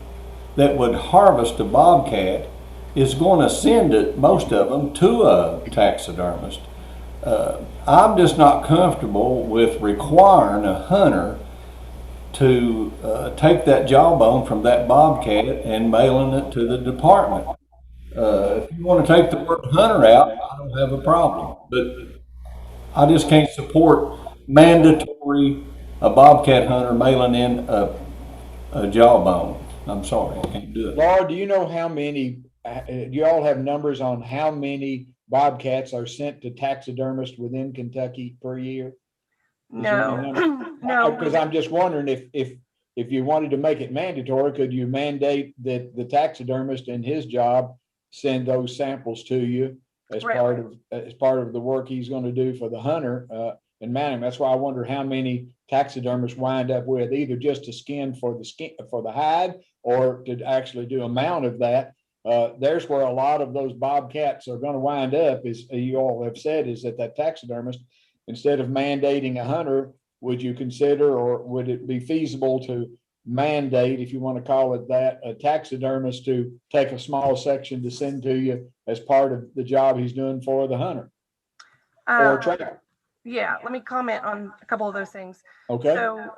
that would harvest a bobcat is going to send it, most of them, to a taxidermist. I'm just not comfortable with requiring a hunter to take that jawbone from that bobcat and mailing it to the department. If you want to take the word hunter out, I don't have a problem, but I just can't support mandatory a bobcat hunter mailing in a jawbone. I'm sorry, I can't do it. Laura, do you know how many, do you all have numbers on how many bobcats are sent to taxidermists within Kentucky per year? No. Because I'm just wondering if you wanted to make it mandatory, could you mandate that the taxidermist in his job send those samples to you as part of the work he's going to do for the hunter and manning? That's why I wonder how many taxidermists wind up with either just to skin for the hide or to actually do a mount of that. There's where a lot of those bobcats are going to wind up, as you all have said, is that taxidermist, instead of mandating a hunter, would you consider, or would it be feasible to mandate, if you want to call it that, a taxidermist to take a small section to send to you as part of the job he's doing for the hunter or a trapper? Yeah, let me comment on a couple of those things. Okay. So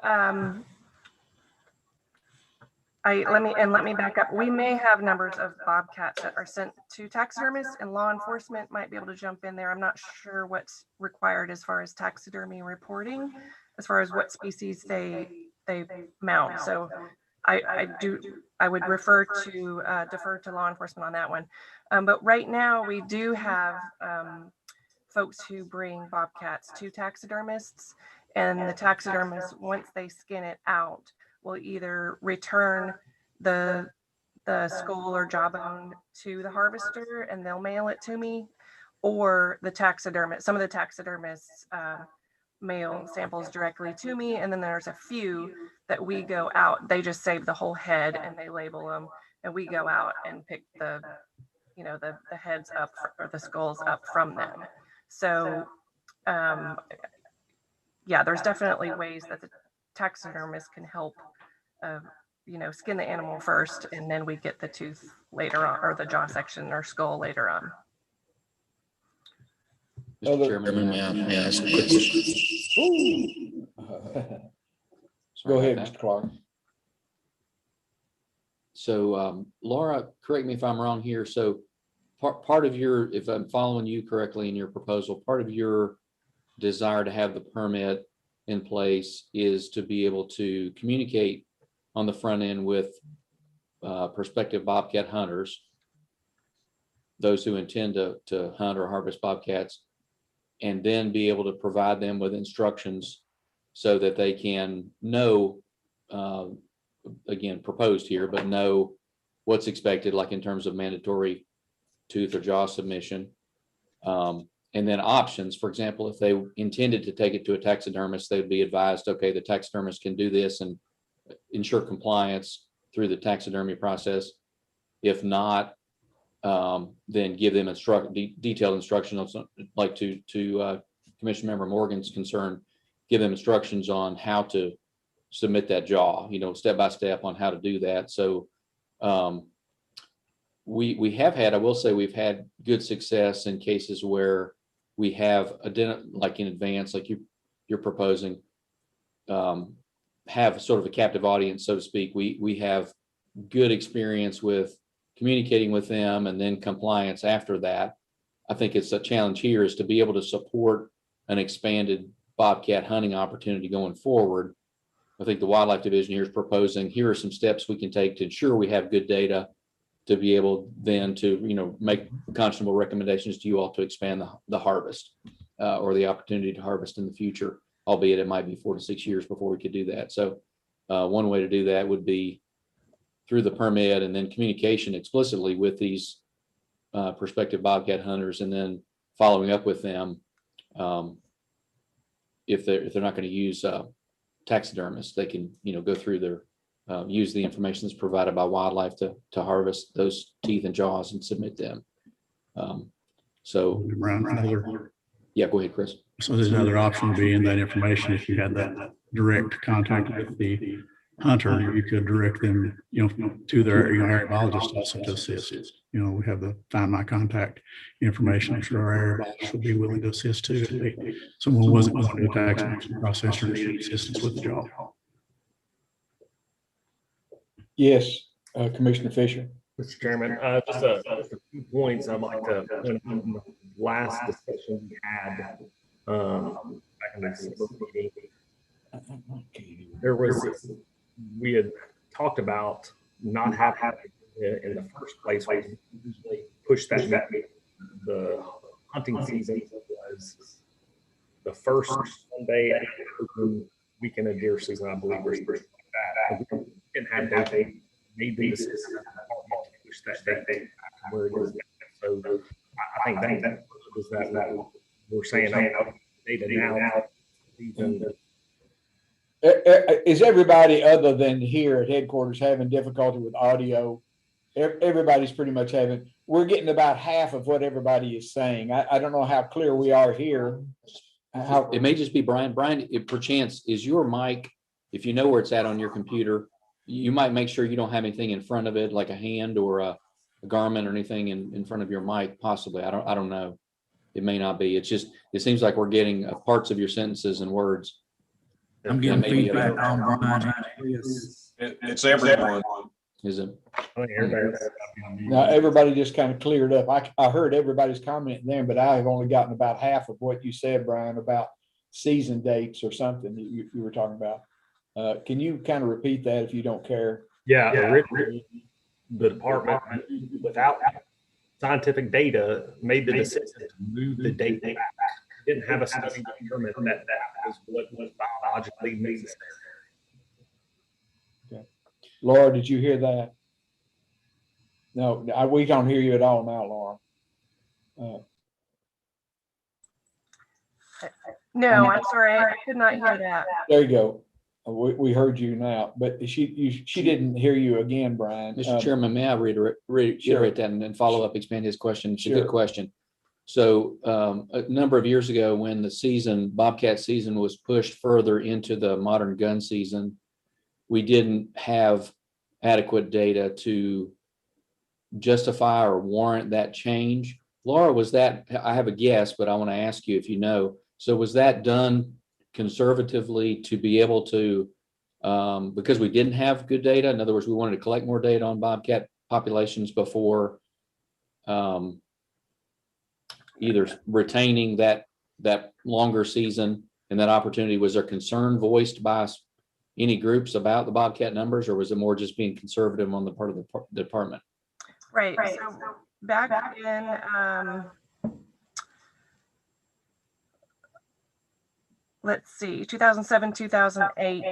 let me back up. We may have numbers of bobcats that are sent to taxidermists, and law enforcement might be able to jump in there. I'm not sure what's required as far as taxidermy reporting, as far as what species they mount. So I would defer to law enforcement on that one. But right now we do have folks who bring bobcats to taxidermists, and the taxidermists, once they skin it out, will either return the skull or jawbone to the harvester and they'll mail it to me, or some of the taxidermists mail samples directly to me, and then there's a few that we go out, they just save the whole head and they label them, and we go out and pick the heads up or the skulls up from them. So, yeah, there's definitely ways that the taxidermist can help, skin the animal first, and then we get the tooth later on, or the jaw section or skull later on. Mr. Chairman, may I ask a quick question? Sorry Go about ahead, that. Mr. Clark. So, Laura, correct me if I'm wrong here. So part of your, if I'm following you correctly in your proposal, part of your desire to have the permit in place is to be able to communicate on the front end with prospective bobcat hunters, those who intend to hunt or harvest bobcats, and then be able to provide them with instructions so that they can know, again, proposed here, but know what's expected, like in terms of mandatory tooth or jaw submission. And then options, for example, if they intended to take it to a taxidermist, they'd be advised, okay, the taxidermist can do this and ensure compliance through the taxidermy process. If not, then give them detailed instructions, like to Commission Member Morgan's concern, give them instructions on how to submit that jaw, step by step on how to do that. So we have had, I will say, we've had good success in cases where we have like in advance, like you're proposing, have sort of a captive audience, so to speak. We have good experience with communicating with them and then compliance after that. I think it's a challenge here is to be able to support an expanded bobcat hunting opportunity going forward. I think the Wildlife Division here is proposing, here are some steps we can take to ensure we have good data to be able then to, make conscionable recommendations to you all to expand the harvest or the opportunity to harvest in the future, albeit it might be 4 to 6 years before we could do that. So one way to do that would be through the permit and then communication explicitly with these prospective bobcat hunters, and then following up with them if they're not going to use taxidermists, they can go through their use the information that's provided by wildlife to harvest those teeth and jaws and submit them. So yeah, go ahead, Chris. So there's another option to be in that information. If you had that direct contact with the hunter, you could direct them, to their area biologist also to assist. We have the Find My Contact information. I'm sure our area biologist would be willing to assist too if someone wasn't going to the taxidermy process or needed assistance with the jaw. Yes, Commissioner Fisher. Mr. Chairman, just a few points I'd like to point out from the last discussion we had back in the December meeting. We had talked about not having in the first place. We usually push that back. The hunting season was the first Sunday weekend of deer season, I believe, or something like that. We didn't have that. They made the decision to push that date where it is now. So I think that was that we're saying data now. Is everybody other than here at headquarters having difficulty with audio? Everybody's pretty much we're getting about half of what everybody is saying. I don't know how clear we are here. It may just be Brian. Brian, if perchance is your mic, if you know where it's at on your computer, you might make sure you don't have anything in front of it, like a hand or a garment or anything in front of your mic, possibly. I don't know. It may not be. It's just, it seems like we're getting parts of your sentences and words. I'm getting feedback on Brian. It's everyone. Is it? Now, everybody just kind of cleared up. I heard everybody's comment then, but I have only gotten about half of what you said, Brian, about season dates or something that you were talking about. Can you kind of repeat that if you don't care? Yeah. Originally, the department, without scientific data, made the decision to move the date back. Didn't have a study to determine that was what was biologically necessary. Okay. Laura, did you hear that? No, we don't hear you at all now, Laura. No, I'm sorry, I could not hear that. There you go. We heard you now, but she didn't hear you again, Brian. Mr. Chairman, may I reiterate that and follow up, expand his question? It's a good question. So a number of years ago, when the season, Bobcat season was pushed further into the modern gun season, we didn't have adequate data to justify or warrant that change. Laura, was that, I have a guess, but I want to ask you if you know. So was that done conservatively to be able to, because we didn't have good data? In other words, we wanted to collect more data on Bobcat populations before either retaining that longer season and that opportunity. Was there concern voiced by any groups about the Bobcat numbers, or was it more just being conservative on the part of the department? Right. So back in, let's see, 2007, 2008,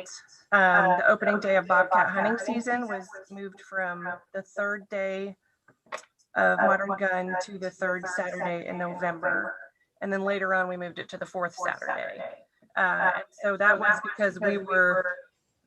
the opening day of Bobcat hunting season was moved from the third day of Modern Gun to the third Saturday in November. And then later on, we moved it to the fourth Saturday. So that was because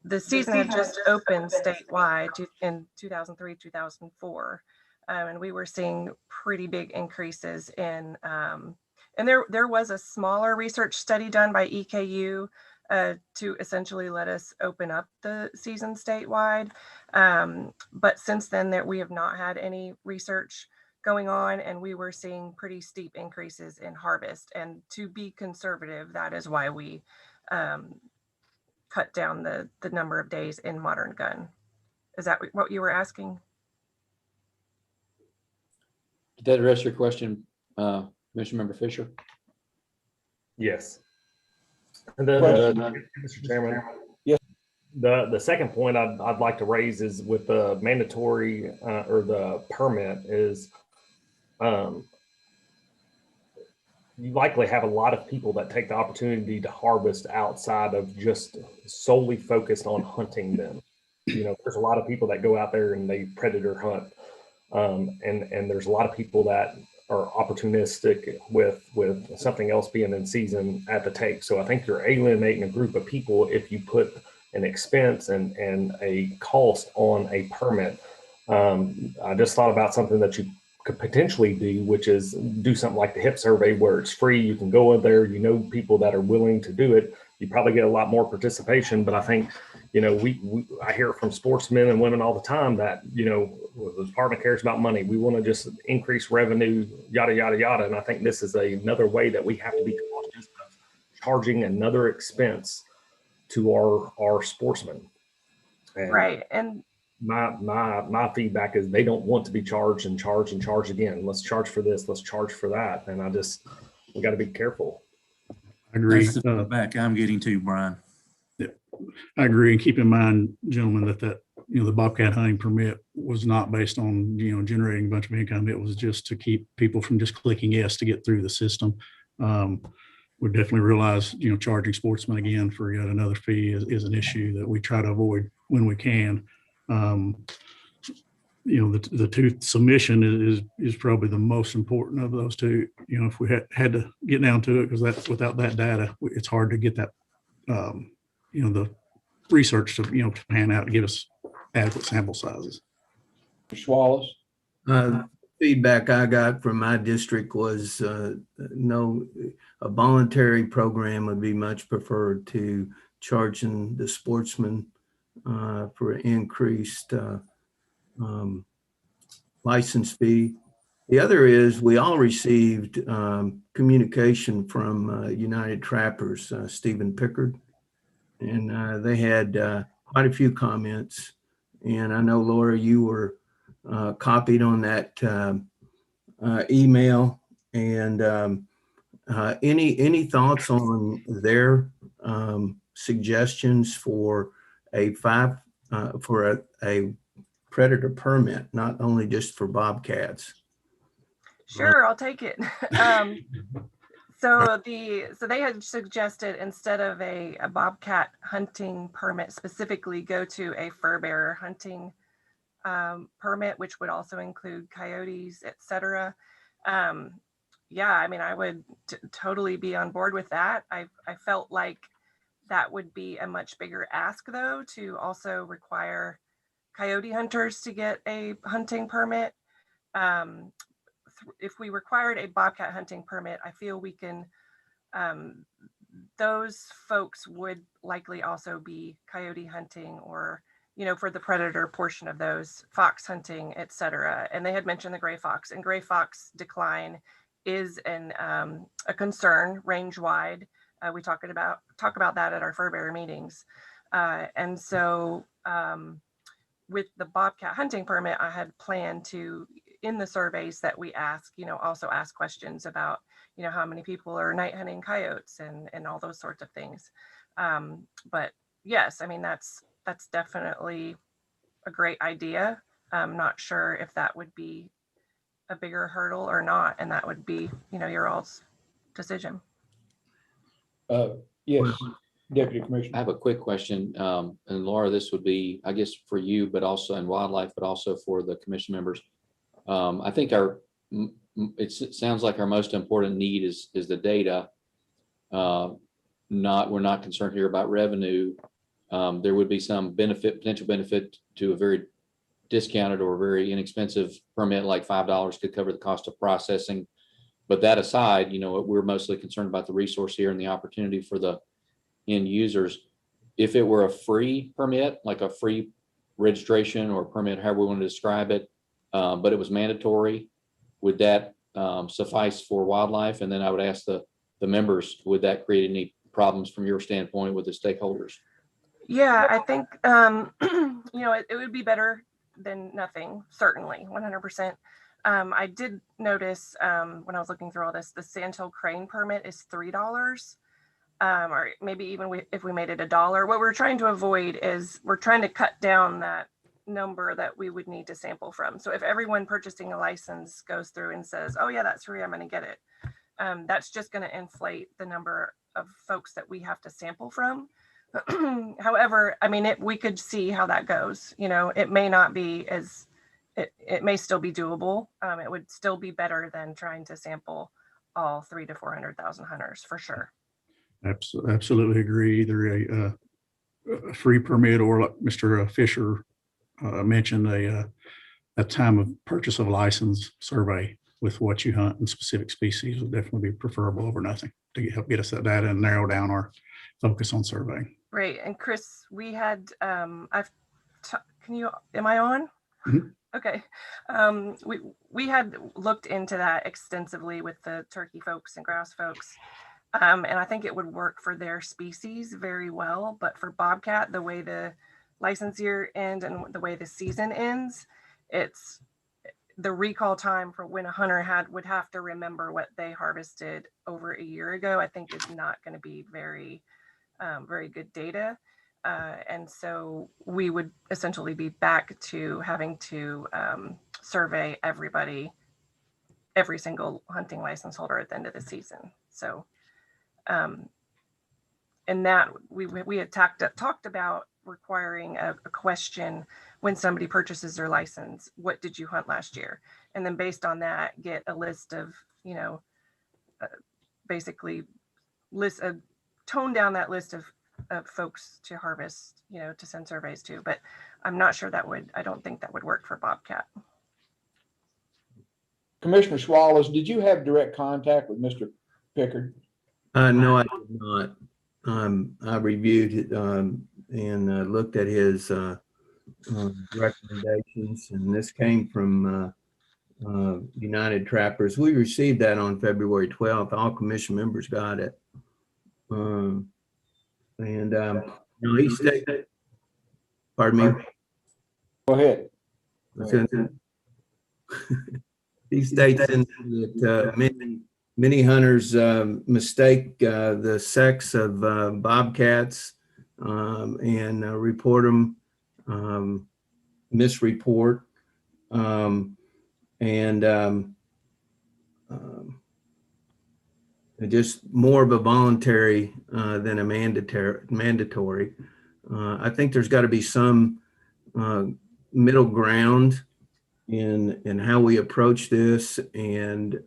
the season had just opened statewide in 2003, 2004. And we were seeing pretty big increases in, and there was a smaller research study done by EKU to essentially let us open up the season statewide. But since then, we have not had any research going on, and we were seeing pretty steep increases in harvest. And to be conservative, that is why we cut down the number of days in Modern Gun. Is that what you were asking? Did that address your question, Commissioner Member Fisher? Yes. And then, Mr. Chairman. Yes. The second point I'd like to raise is with the mandatory or the permit is you likely have a lot of people that take the opportunity to harvest outside of just solely focused on hunting them. You know, there's a lot of people that go out there and they predator hunt. And there's a lot of people that are opportunistic with something else being in season at the take. So I think you're alienating a group of people if you put an expense and a cost on a permit. I just thought about something that you could potentially do, which is do something like the HIP survey where it's free. You can go in there, you know, people that are willing to do it. You probably get a lot more participation, but I think, you know, I hear it from sportsmen and women all the time that, you know, the department cares about money. We want to just increase revenue, yada, yada, yada. And I think this is another way that we have to be cautious of charging another expense to our sportsmen. And right. And my feedback is they don't want to be charged and charge and charge again. Let's charge for this. Let's charge for that. And we got to be careful. I agree. That's the feedback I'm getting too, Brian. Yeah, I agree. And keep in mind, gentlemen, that you know, the Bobcat hunting permit was not based on, you know, generating a bunch of income. It was just to keep people from just clicking yes to get through the system. We definitely realize, you know, charging sportsmen again for yet another fee is an issue that we try to avoid when we can. You know, the tooth submission is probably the most important of those two. You know, if we had to get down to it, because without that data, it's hard to get that, you know, the research to, you know, to pan out to give us adequate sample sizes. Mr. Wallace? Feedback I got from my district was no, a voluntary program would be much preferred to charging the sportsmen for an increased license fee. The other is we all received communication from United Trappers, Stephen Pickard, and they had quite a few comments. And I know, Laura, you were copied on that email. And any thoughts on their suggestions for a predator permit, not only just for bobcats? Sure, I'll take it. So they had suggested instead of a bobcat hunting permit specifically, go to a fur bearer hunting permit, which would also include coyotes, etc. Yeah, I mean, I would totally be on board with that. I felt like that would be a much bigger ask, though, to also require coyote hunters to get a hunting permit if we required a bobcat hunting permit, I feel we can, those folks would likely also be coyote hunting or, for the predator portion of those, fox hunting, et cetera. And they had mentioned the gray fox, and gray fox decline is a concern range wide. We talk about that at our fur bearer meetings. And so with the bobcat hunting permit, I had planned to, in the surveys that we ask, also ask questions about, how many people are night hunting coyotes and all those sorts of things. But yes, I mean, that's definitely a great idea. I'm not sure if that would be a bigger hurdle or not, and that would be, your all's decision. Yes, Deputy I Commissioner. have a quick question. And Laura, this would be, I guess, for you, but also in wildlife, but also for the commission members. I think it sounds like our most important need is the data. We're not concerned here about revenue. There would be some potential benefit to a very discounted or very inexpensive permit, like $5 could cover the cost of processing. But that aside, we're mostly concerned about the resource here and the opportunity for the end users. If it were a free permit, like a free registration or permit, however we want to describe it, but it was mandatory, would that suffice for wildlife? And then I would ask the members, would that create any problems from your standpoint with the stakeholders? Yeah, I think, it would be better than nothing, certainly, 100%. I did notice when I was looking through all this, the sandhill crane permit is $3, or maybe even if we made it $1. What we're trying to avoid is we're trying to cut down that number that we would need to sample from. So if everyone purchasing a license goes through and says, oh yeah, that's free, I'm going to get it, that's just going to inflate the number of folks that we have to sample from. However, I mean, we could see how that goes. It may not be it may still be doable. It would still be better than trying to sample all 300,000 to 400,000 hunters for sure. Absolutely agree. Either a free permit or, like Mr. Fisher mentioned, a time of purchase of license survey with what you hunt and specific species would definitely be preferable over nothing to help get us that data and narrow down our focus on surveying. Right. And Chris, we had, am I on? Mm-hmm. Okay. We had looked into that extensively with the turkey folks and grouse folks. And I think it would work for their species very well, but for bobcat, the way the license year ends and the way the season ends, it's the recall time for when a hunter would have to remember what they harvested over a year ago, I think is not going to be very good data. And so we would essentially be back to having to survey every single hunting license holder at the end of the season. So, and that we had talked about requiring a question when somebody purchases their license, what did you hunt last year? And then based on that, get a list of, basically tone down that list of folks to harvest, to send surveys to. But I'm not sure I don't think that would work for bobcat. Commissioner Swallows, did you have direct contact with Mr. Pickard? No, I did not. I reviewed it and looked at his recommendations, and this came from United Trappers. We received that on February 12th. All commission members got it. He stated, pardon me. Go ahead. He states in that many hunters mistake the sex of bobcats and report them, misreport, just more of a voluntary than a mandatory. I think there's got to be some middle ground in how we approach this, and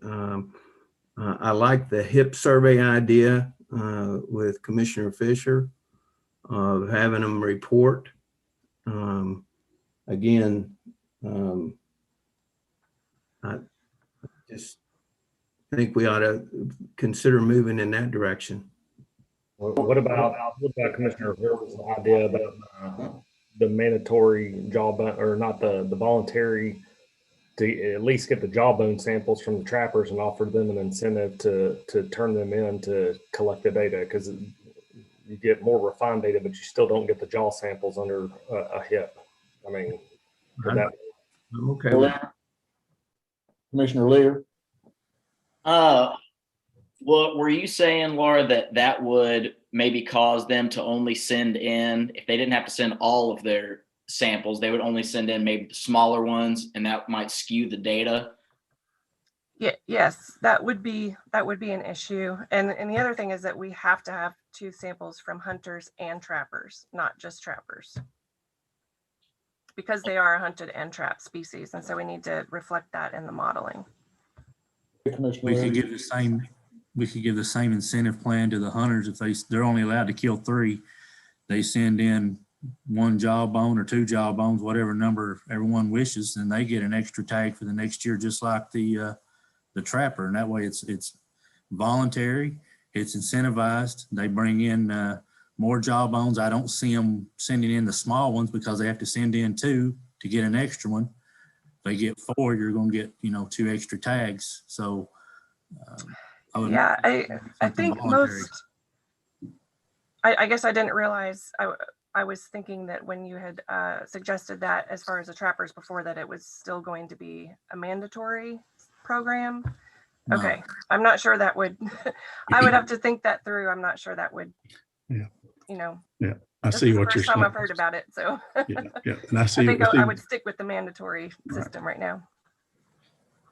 I like the HIP survey idea with Commissioner Fisher of having them report. Again, just think we ought to consider moving in that direction. What about Commissioner Hill's idea about the mandatory jawbone, or not the voluntary, to at least get the jawbone samples from the trappers and offer them an incentive to turn them in to collect the data? Because you get more refined data, but you still don't get the jaw samples under a hip. I mean, would that I'm okay with it. Commissioner Lear? Well, were you saying, Laura, that would maybe cause them to only send in, if they didn't have to send all of their samples, they would only send in maybe the smaller ones, and that might skew the data? Yeah, yes, that would be an issue. And the other thing is that we have to have 2 samples from hunters and trappers, not just trappers, because they are a hunted and trapped species. And so we need to reflect that in the modeling. We could give the same incentive plan to the hunters. If they're only allowed to kill 3, they send in 1 jawbone or 2 jawbones, whatever number everyone wishes, and they get an extra tag for the next year, just like the trapper. And that way it's voluntary, it's incentivized. They bring in more jawbones. I don't see them sending in the small ones because they have to send in 2 to get an extra one. If they get 4, you're going to get, 2 extra tags. So I think voluntary. I guess I didn't realize, I was thinking that when you had suggested that as far as the trappers before, that it was still going to be a mandatory program. No. Okay, I'm not sure that would, I would have to think that through. I'm not sure that would, Yeah. I this see is the what you're first time saying. I've heard about it. So Yeah. And I I see, think I would stick with the mandatory system right now.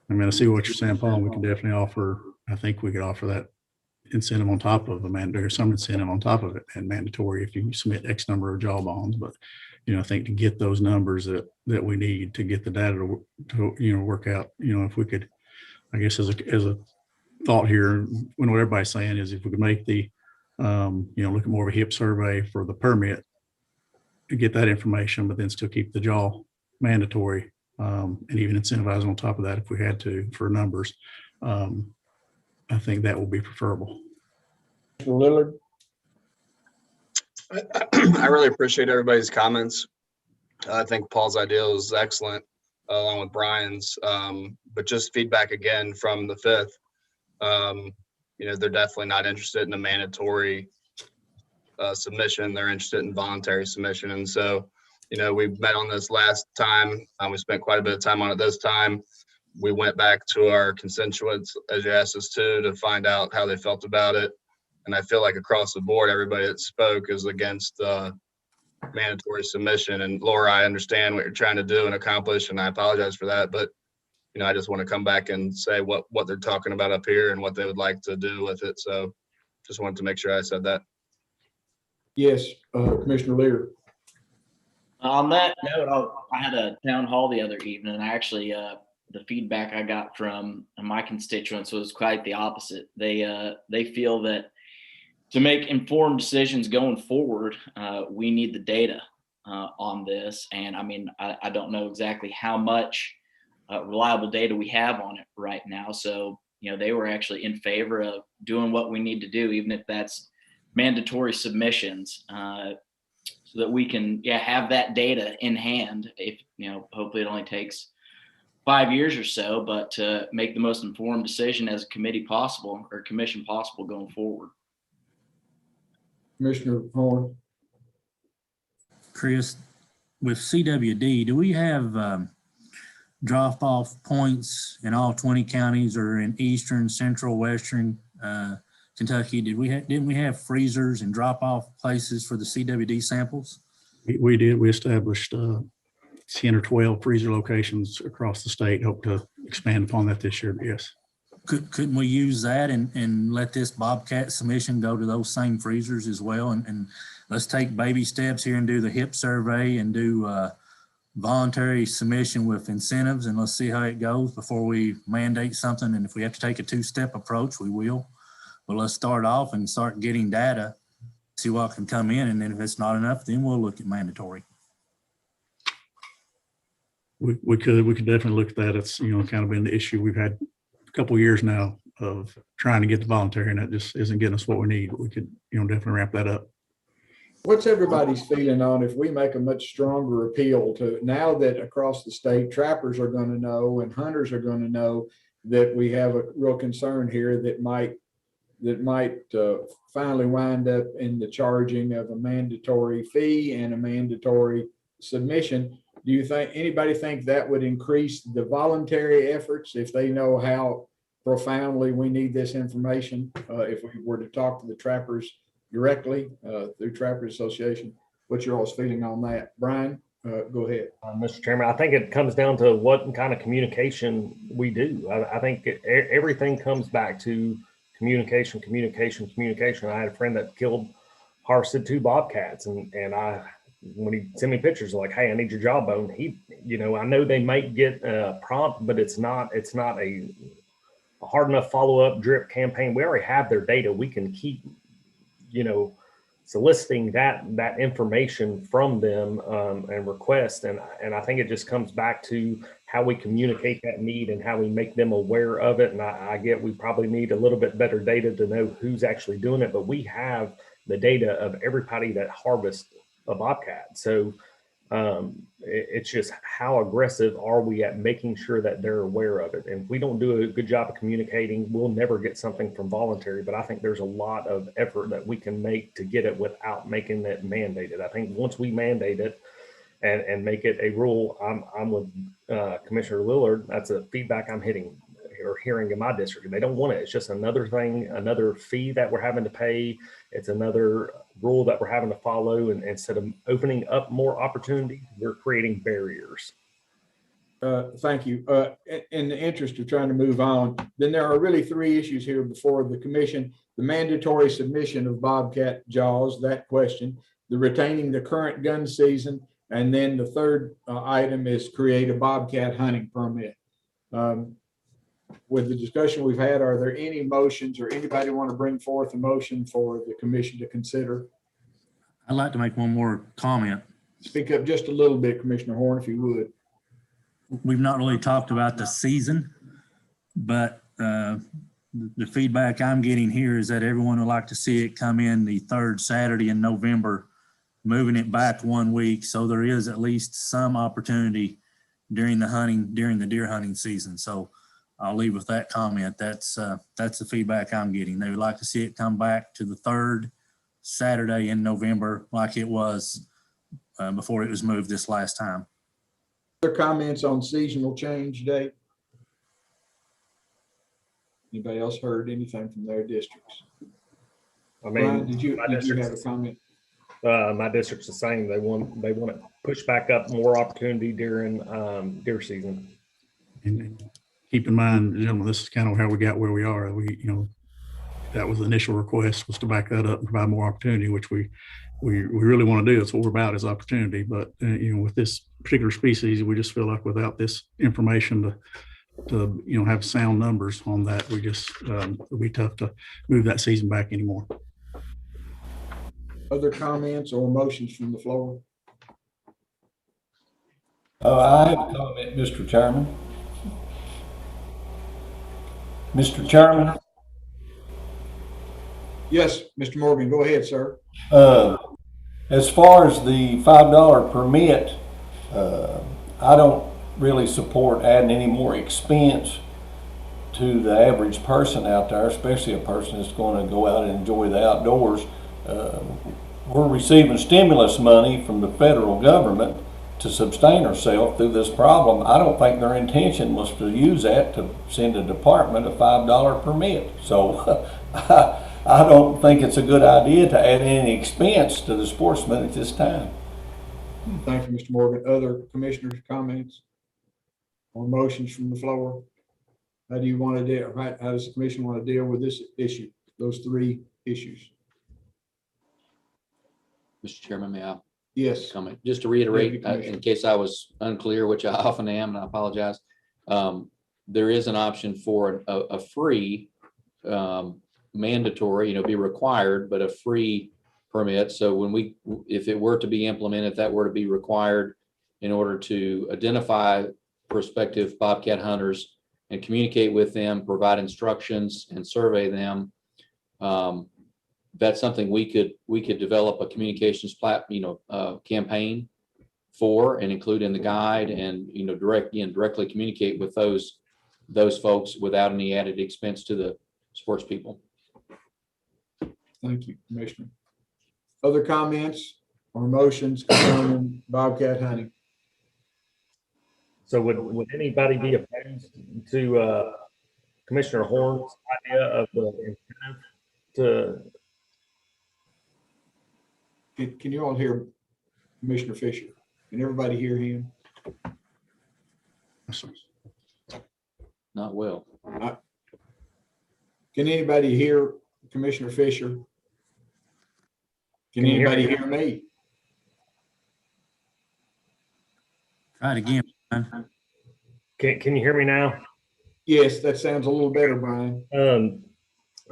I see what you're saying, Paul. We can definitely offer, I think we could offer that incentive on top of a mandatory, some incentive on top of it, and mandatory if you submit X number of jawbones. But, I think to get those numbers that we need to get the data to work out, if we could, I guess as a thought here, when what everybody's saying is if we could make the, look at more of a hip survey for the permit to get that information, but then still keep the jaw mandatory, and even incentivize on top of that if we had to for numbers. I think that will be preferable. Mr. Lillard? I really appreciate everybody's comments. I think Paul's idea was excellent, along with Brian's. But just feedback again from the 5th. They're definitely not interested in a mandatory submission. They're interested in voluntary submission. And so, we met on this last time. We spent quite a bit of time on it this time. We went back to our constituents, as you asked us to find out how they felt about it. And I feel like across the board, everybody that spoke is against mandatory submission. And Laura, I understand what you're trying to do and accomplish, and I apologize for that. But, I just want to come back and say what they're talking about up here and what they would like to do with it. So just wanted to make sure I said that. Yes, Commissioner Lear. On that note, I had a town hall the other evening, and actually, the feedback I got from my constituents was quite the opposite. They feel that to make informed decisions going forward, we need the data on this. And I don't know exactly how much reliable data we have on it right now. So, they were actually in favor of doing what we need to do, even if that's mandatory submissions, so that we can have that data in hand. If, hopefully it only takes 5 years or so, but to make the most informed decision as a committee possible, or commission possible, going forward. Commissioner Horn. Chris, with CWD, do we have drop-off points in all 20 counties or in eastern, central, western Kentucky? Didn't we have freezers and drop-off places for the CWD samples? We did. We established 10 or 12 freezer locations across the state. Hope to expand upon that this year. Yes. Couldn't we use that and let this Bobcat submission go to those same freezers as well? And let's take baby steps here and do the hip survey and do voluntary submission with incentives, and let's see how it goes before we mandate something. And if we have to take a 2-step approach, we will. But let's start off and start getting data, see what can come in. And then if it's not enough, then we'll look at mandatory. We could definitely look at that. It's, kind of been the issue we've had couple of years now of trying to get the voluntary, and that just isn't getting us what we need. We could, definitely ramp that up. What's everybody's feeling on if we make a much stronger appeal to, now that across the state, trappers are going to know and hunters are going to know that we have a real concern here that might finally wind up in the charging of a mandatory fee and a mandatory submission. Do you think, anybody think that would increase the voluntary efforts if they know how profoundly we need this information? If we were to talk to the trappers directly through Trappers Association, what's your all's feeling on that? Brian, go ahead. Mr. Chairman, I think it comes down to what kind of communication we do. I think everything comes back to communication. I had a friend that harvested 2 bobcats, and when he sent me pictures like, hey, I need your jawbone. I know they might get prompt, but it's not a hard enough follow-up drip campaign. We already have their data. We can keep soliciting that information from them and request. And I think it just comes back to how we communicate that need and how we make them aware of it. And I get we probably need a little bit better data to know who's actually doing it, but we have the data of everybody that harvests a bobcat. So it's just how aggressive are we at making sure that they're aware of it. And if we don't do a good job of communicating, we'll never get something from voluntary. But I think there's a lot of effort that we can make to get it without making it mandated. I think once we mandate it and make it a rule, I'm with Commissioner Lillard. That's a feedback I'm hearing in my district. They don't want it. It's just another thing, another fee that we're having to pay. It's another rule that we're having to follow. And instead of opening up more opportunity, we're creating barriers. Thank you. In the interest of trying to move on, then there are really 3 issues here before the commission: the mandatory submission of bobcat jaws, that question, the retaining the current gun season, and then the third item is create a bobcat hunting permit. With the discussion we've had, are there any motions or anybody want to bring forth a motion for the commission to consider? I'd like to make one more comment. Speak up just a little bit, Commissioner Horn, if you would. We've not really talked about the season, but the feedback I'm getting here is that everyone would like to see it come in the 3rd Saturday in November, moving it back 1 week. So there is at least some opportunity during the deer hunting season. So I'll leave with that comment. That's the feedback I'm getting. They would like to see it come back to the 3rd Saturday in November like it was before it was moved this last time. Other comments on seasonal change date? Anybody else heard anything from their districts? Brian, did you have a comment? My district's the same. They want to push back up more opportunity during deer season. And keep in mind, gentlemen, this is kind of how we got where we are. That was the initial request, was to back that up and provide more opportunity, which we really want to do. It's what we're about, is opportunity. But with this particular species, we just feel like without this information to have sound numbers on that, we just it'll be tough to move that season back anymore. Other comments or motions from the floor? I have a comment, Mr. Chairman. Mr. Chairman? Yes, Mr. Morgan, go ahead, sir. As far as the $5 permit, I don't really support adding any more expense to the average person out there, especially a person that's going to go out and enjoy the outdoors. We're receiving stimulus money from the federal government to sustain ourselves through this problem. I don't think their intention was to use that to send a department a $5 permit. So I don't think it's a good idea to add any expense to the sportsman at this time. Thank you, Mr. Morgan. Other commissioners' comments or motions from the floor? How do you want to deal? How does the commission want to deal with this issue? Those 3 issues. Mr. Chairman, may I? Yes. Comment? Just to reiterate, in case I was unclear, which I often am, and I apologize, there is an option for a free mandatory, be required, but a free permit. So if it were to be implemented, if that were to be required in order to identify prospective bobcat hunters and communicate with them, provide instructions and survey them. That's something we could develop a communications campaign for and include in the guide, and directly communicate with those folks without any added expense to the sports people. Thank you, Commissioner. Other comments or motions concerning bobcat hunting? So would anybody be opposed to Commissioner Horn's idea of the incentive to? Can you all hear Commissioner Fisher? Can everybody hear him? Not well. Can anybody hear Commissioner Fisher? Can Can you hear anybody me? hear me? Try it again. Can you hear me now? Yes, that sounds a little better, Brian.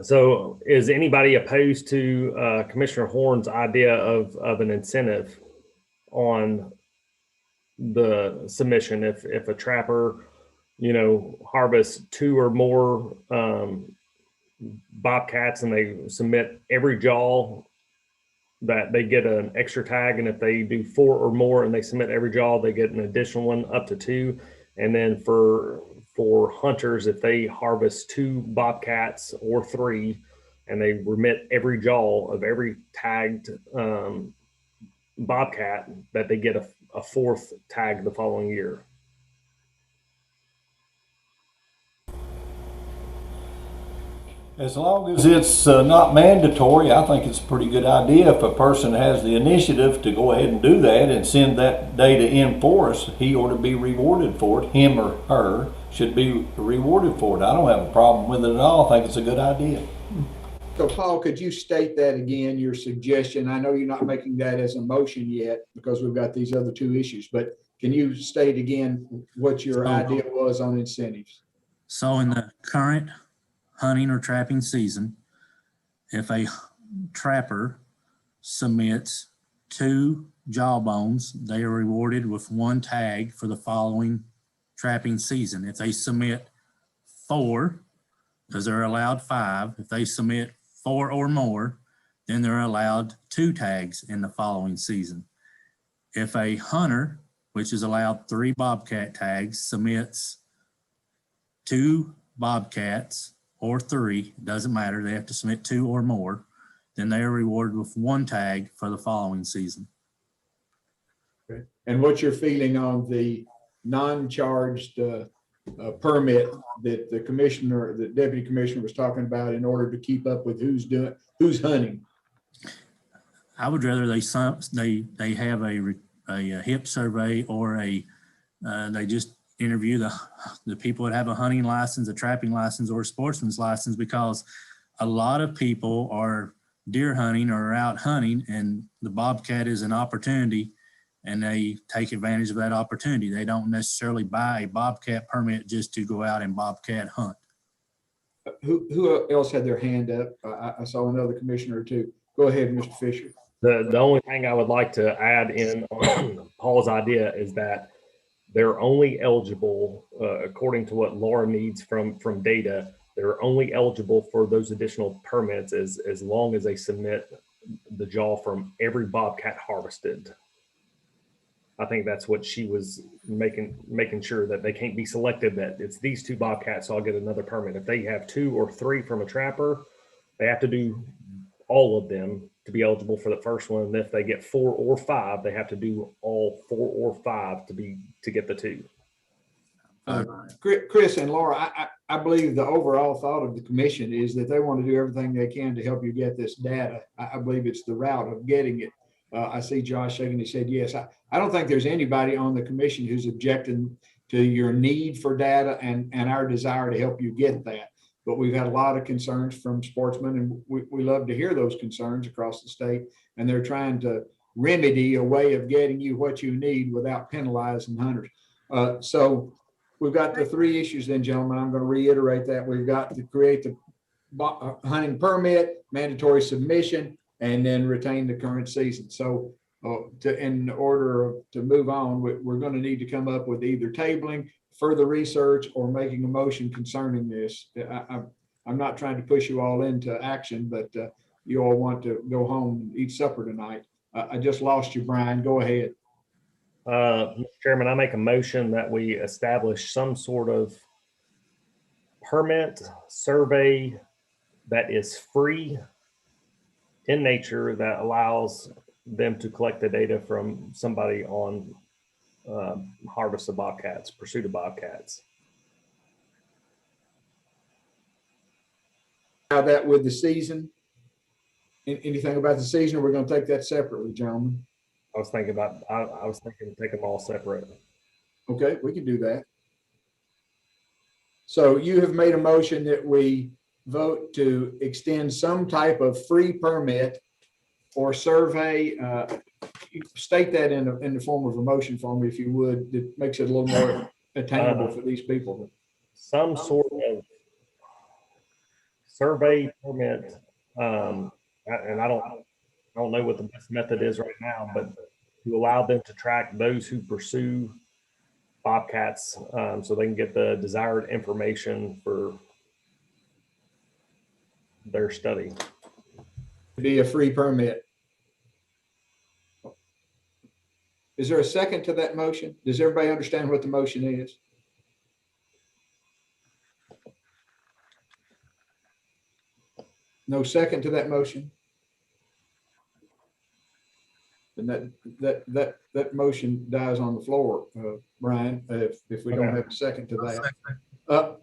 So is anybody opposed to Commissioner Horn's idea of an incentive on the submission if a trapper, harvests 2 or more bobcats and they submit every jaw, that they get an extra tag, and if they do 4 or more and they submit every jaw, they get an additional one up to 2. And then for hunters, if they harvest 2 bobcats or 3 and they remit every jaw of every tagged bobcat, that they get a 4th tag the following year. As long as it's not mandatory, I think it's a pretty good idea. If a person has the initiative to go ahead and do that and send that data in for us, he ought to be rewarded for it. Him or her should be rewarded for it. I don't have a problem with it at all. I think it's a good idea. So Paul, could you state that again, your suggestion? I know you're not making that as a motion yet because we've got these other 2 issues, but can you state again what your idea was on incentives? So in the current hunting or trapping season, if a trapper submits 2 jawbones, they are rewarded with 1 tag for the following trapping season. If they submit 4, because they're allowed 5, if they submit 4 or more, then they're allowed 2 tags in the following season. If a hunter, which is allowed 3 bobcat tags, submits 2 bobcats or 3, doesn't matter, they have to submit 2 or more, then they are rewarded with 1 tag for the following season. Okay. And what's your feeling on the non-charged permit that the deputy commissioner was talking about in order to keep up with who's hunting? I would rather they have a hip survey, or they just interview the people that have a hunting license, a trapping license, or a sportsman's license, because a lot of people are deer hunting or out hunting, and the bobcat is an opportunity, and they take advantage of that opportunity. They don't necessarily buy a bobcat permit just to go out and bobcat hunt. Who else had their hand up? I saw another commissioner or 2. Go ahead, Mr. Fisher. The only thing I would like to add in on Paul's idea is that they're only eligible, according to what Laura needs from data, they're only eligible for those additional permits as long as they submit the jaw from every bobcat harvested. I think that's what she was making sure, that they can't be selected, that it's these 2 bobcats, so I'll get another permit. If they have 2 or 3 from a trapper, they have to do all of them to be eligible for the first one. And if they get 4 or 5, they have to do all 4 or 5 to get the 2. Chris and Laura, I believe the overall thought of the commission is that they want to do everything they can to help you get this data. I believe it's the route of getting it. I see Josh shaking his head yes. I don't think there's anybody on the commission who's objecting to your need for data and our desire to help you get that. But we've had a lot of concerns from sportsmen, and we love to hear those concerns across the state, and they're trying to remedy a way of getting you what you need without penalizing hunters. So we've got the 3 issues then, gentlemen. I'm going to reiterate that. We've got to create the hunting permit, mandatory submission, and then retain the current season. So in order to move on, we're going to need to come up with either tabling, further research or making a motion concerning this. I'm not trying to push you all into action, but you all want to go home and eat supper tonight. I just lost you, Brian. Go ahead. Mr. Chairman, I make a motion that we establish some sort of permit survey that is free in nature, that allows them to collect the data from somebody on harvest of bobcats, pursuit of bobcats. How that with the season? Anything about the season, or we're gonna take that separately, gentlemen? I was thinking take them all separate. Okay, we can do that. So you have made a motion that we vote to extend some type of free permit or survey. State that in the form of a motion for me, if you would. It makes it a little more attainable for these people. Some sort of survey permit, and I don't know what the best method is right now, but to allow them to track those who pursue bobcats, so they can get the desired information for their study. Be a free permit. Is there a second to that motion? Does everybody understand what the motion is? No second to that motion? And that motion dies on the floor, Brian, if we don't have a second to that.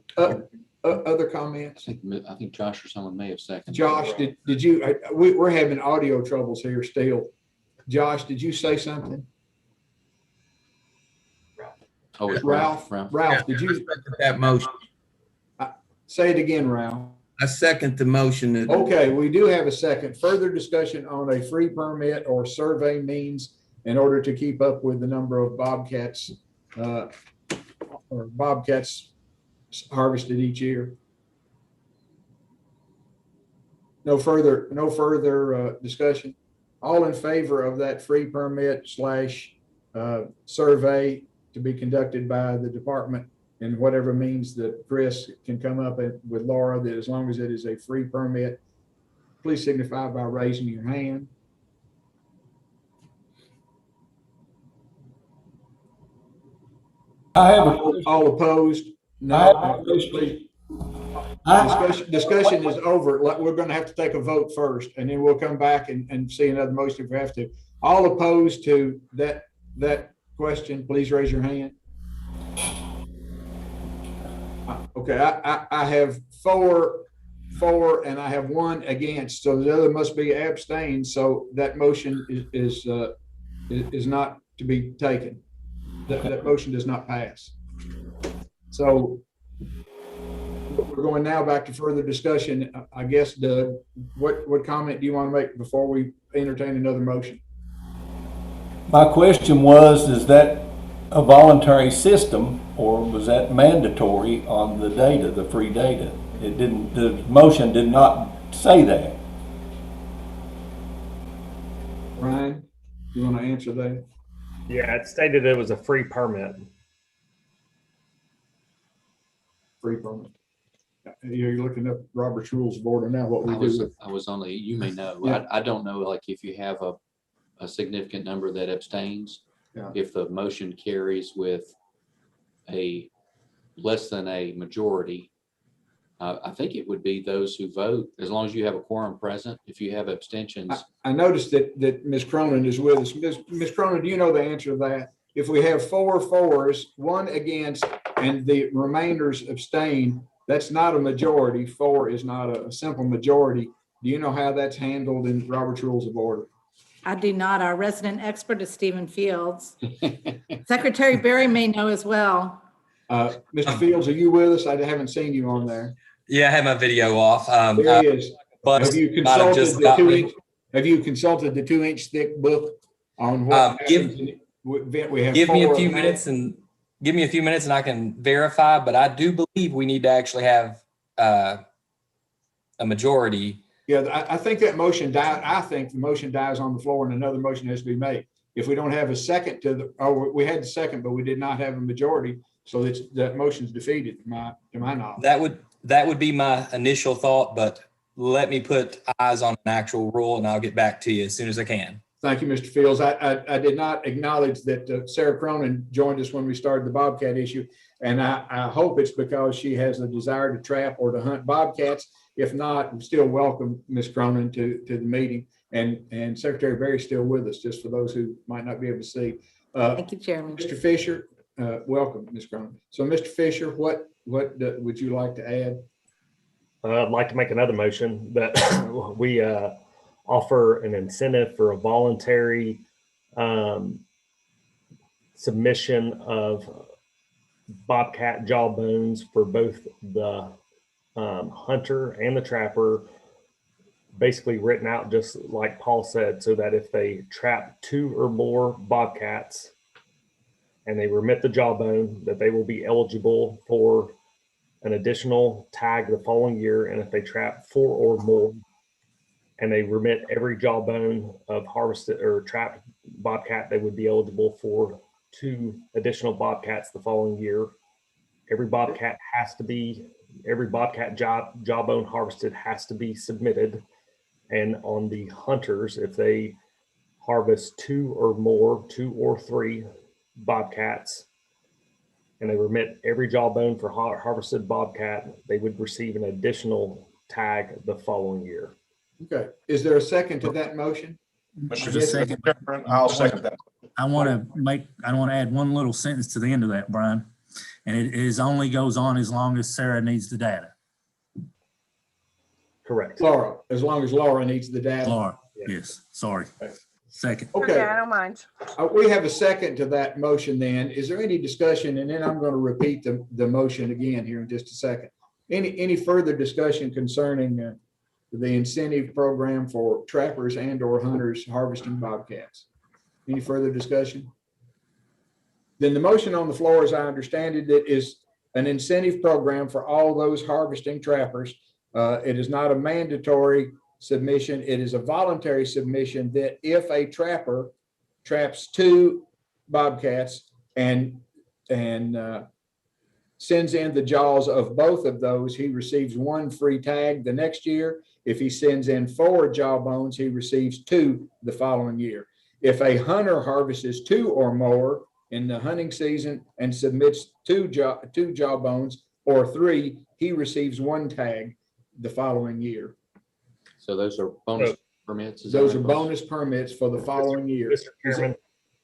Other comments? I think Josh or someone may have seconded. Josh, did you, we're having audio troubles here still. Josh, did you say something? Oh, it's Ralph, did you? That motion. Say it again, Ralph. I second the motion. Okay, we do have a second. Further discussion on a free permit or survey means in order to keep up with the number of bobcats or bobcats harvested each year. No further discussion. All in favor of that free permit / survey to be conducted by the department and whatever means that Chris can come up with Laura, that as long as it is a free permit, please signify by raising your hand. I have all opposed. No. Discussion is over. We're going to have to take a vote first, and then we'll come back and see another motion if we have to. All opposed to that question, please raise your hand. Okay, I have four, and I have one against, so the other must be abstained. So that motion is not to be taken. That motion does not pass. So we're going now back to further discussion. I guess, Doug, what comment do you want to make before we entertain another motion? My question was, is that a voluntary system, or was that mandatory on the data, the free data? It didn't, the motion did not say that. Ryan, you want to answer that? Yeah, it stated it was a free permit. Free permit. You're looking up Robert's Rules of Order now, what we do. I was on the, you may know, Yeah. I don't know, like if you have a significant number that abstains, Yeah. if the motion carries with a less than a majority, I think it would be those who vote, as long as you have a quorum present. If you have abstentions. I noticed that Ms. Cronin is with us. Ms. Cronin, do you know the answer to that? If we have 4 fours, 1 against, and the remainders abstain, that's not a majority. 4 is not a simple majority. Do you know how that's handled in Robert's Rules of Order? I do not. Our resident expert is Stephen Fields. Secretary Barry may know as well. Mr. Fields, are you with us? I haven't seen you on there. Yeah, I have my video off. There he is. But have you consulted the 2-inch thick book on what happens in the event we have? Give me a few minutes and I can verify, but I do believe we need to actually have a majority. Yeah, I think that motion died. I think the motion dies on the floor and another motion has to be made. If we don't have a second to the, we had the second, but we did not have a majority, So that motion's defeated to my knowledge. That would be my initial thought, but let me put eyes on an actual rule and I'll get back to you as soon as I can. Thank you, Mr. Fields. I did not acknowledge that Sarah Cronin joined us when we started the Bobcat issue. And I hope it's because she has a desire to trap or to hunt bobcats. If not, I'm still welcome Ms. Cronin to the meeting. And Secretary Berry's still with us, just for those who might not be able to see. Thank you, Chairman. Mr. Fisher, welcome, Ms. Cronin. So Mr. Fisher, what would you like to add? I'd like to make another motion that we offer an incentive for a voluntary submission of bobcat jawbones for both the hunter and the trapper, basically written out just like Paul said, so that if they trap 2 or more bobcats and they remit the jawbone, that they will be eligible for an additional tag the following year. And if they trap 4 or more and they remit every jawbone of harvested or trapped bobcat, they would be eligible for 2 additional bobcats the following year. Every bobcat jawbone harvested has to be submitted. And on the hunters, if they harvest 2 or 3 bobcats, and they remit every jawbone for harvested bobcat, they would receive an additional tag the following year. Okay. Is there a second to that motion? Mr. Chairman, I'll second that. I want to add one little sentence to the end of that, Brian. And it is only goes on as long as Sarah needs the data. Correct. Laura, as long as Laura needs the data. Laura, yes, sorry. Second. Okay. Yeah, I don't mind. We have a second to that motion then. Is there any discussion? And then I'm going to repeat the motion again here in just a second. Any further discussion concerning the incentive program for trappers and or hunters harvesting bobcats? Any further discussion? Then the motion on the floor, as I understand it, is an incentive program for all those harvesting trappers. It is not a mandatory submission. It is a voluntary submission that if a trapper traps 2 bobcats and sends in the jaws of both of those, he receives 1 free tag the next year. If he sends in 4 jawbones, he receives 2 the following year. If a hunter harvests 2 or more in the hunting season and submits 2 jawbones or 3, he receives 1 tag the following year. So those are bonus permits? Those are bonus permits for the following year. Mr. Chairman.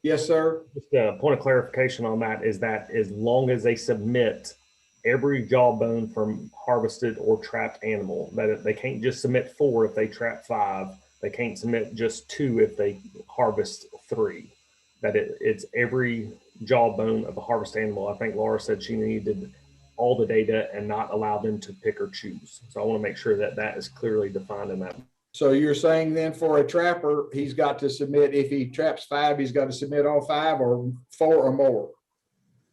Yes, sir. Just a point of clarification on that is that as long as they submit every jawbone from harvested or trapped animal, that they can't just submit 4 if they trap 5. They can't submit just 2 if they harvest 3. That it's every jawbone of a harvest animal. I think Laura said she needed all the data and not allow them to pick or choose. So I want to make sure that that is clearly defined in that. So you're saying then for a trapper, he's got to submit, if he traps 5, he's got to submit all 5 or 4 or more.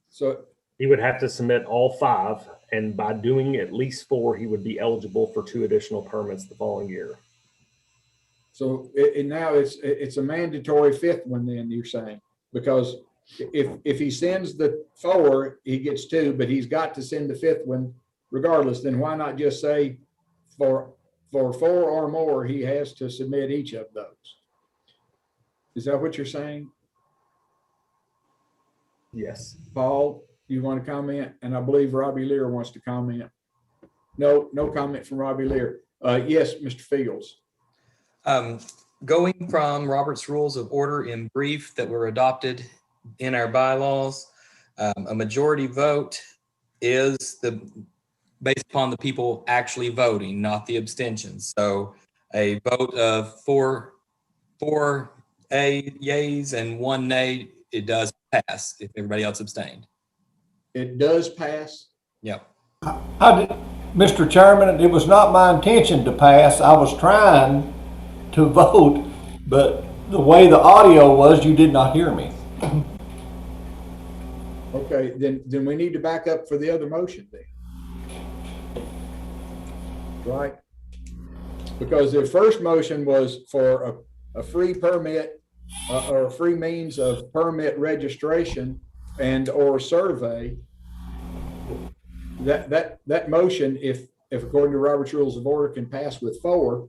So he would have to submit all 5. And by doing at least 4, he would be eligible for 2 additional permits the following year. So now it's a mandatory 5th one then, you're saying, because if he sends the 4, he gets 2, but he's got to send the 5th one regardless. Then why not just say for 4 or more, he has to submit each of those? Is that what you're saying? Yes. Paul, you want to comment? And I believe Robbie Lear wants to comment. No comment from Robbie Lear. Yes, Mr. Fields. Going from Robert's Rules of Order in brief that were adopted in our bylaws, a majority vote is based upon the people actually voting, not the abstentions. So a vote of four yays and 1 nay, it does pass if everybody else abstained. It does pass? Yep. Mr. Chairman, it was not my intention to pass. I was trying to vote, but the way the audio was, you did not hear me. Okay, then we need to back up for the other motion then. Right? Because the first motion was for a free permit or a free means of permit registration and or survey that motion, if according to Robert's Rules of Order can pass with 4,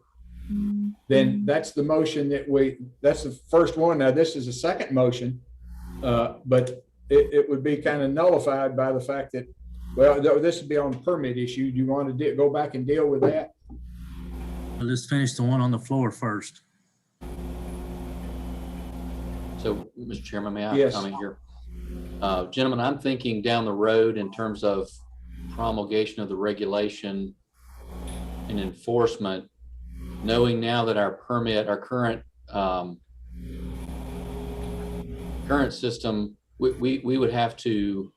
then that's the motion that's the first one. Now, this is a second motion, but it would be kind of nullified by the fact that, well, this would be on the permit issue. Do you want to go back and deal with that? Let's finish the one on the floor first. So, Mr. Chairman, may I Yes. comment here? Gentlemen, I'm thinking down the road in terms of promulgation of the regulation and enforcement, knowing now that our current system, we would have to,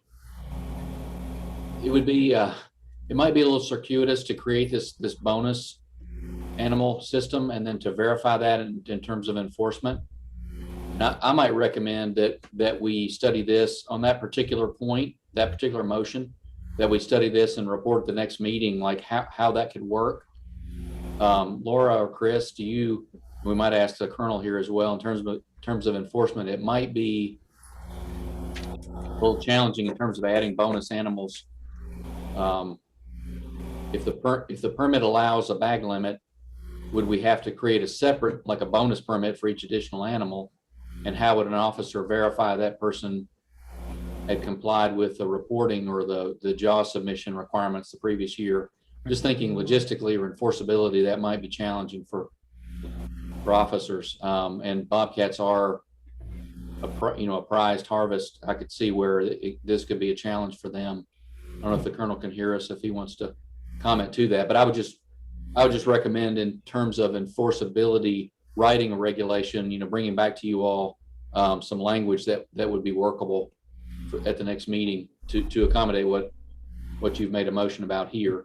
it might be a little circuitous to create this bonus animal system and then to verify that in terms of enforcement. Now, I might recommend that we study this on that particular point, that particular motion, that we study this and report at the next meeting, like how that could work. Laura or Chris, we might ask the Colonel here as well, in terms of enforcement, it might be a little challenging in terms of adding bonus animals. If the permit allows a bag limit, would we have to create a separate, like a bonus permit for each additional animal? And how would an officer verify that person had complied with the reporting or the JAWS submission requirements the previous year? Just thinking logistically or enforceability, that might be challenging for officers. And bobcats are a prized harvest. I could see where this could be a challenge for them. I don't know if the Colonel can hear us, if he wants to comment to that, but I would just recommend in terms of enforceability, writing a regulation, bringing back to you all some language that would be workable at the next meeting to accommodate what you've made a motion about here.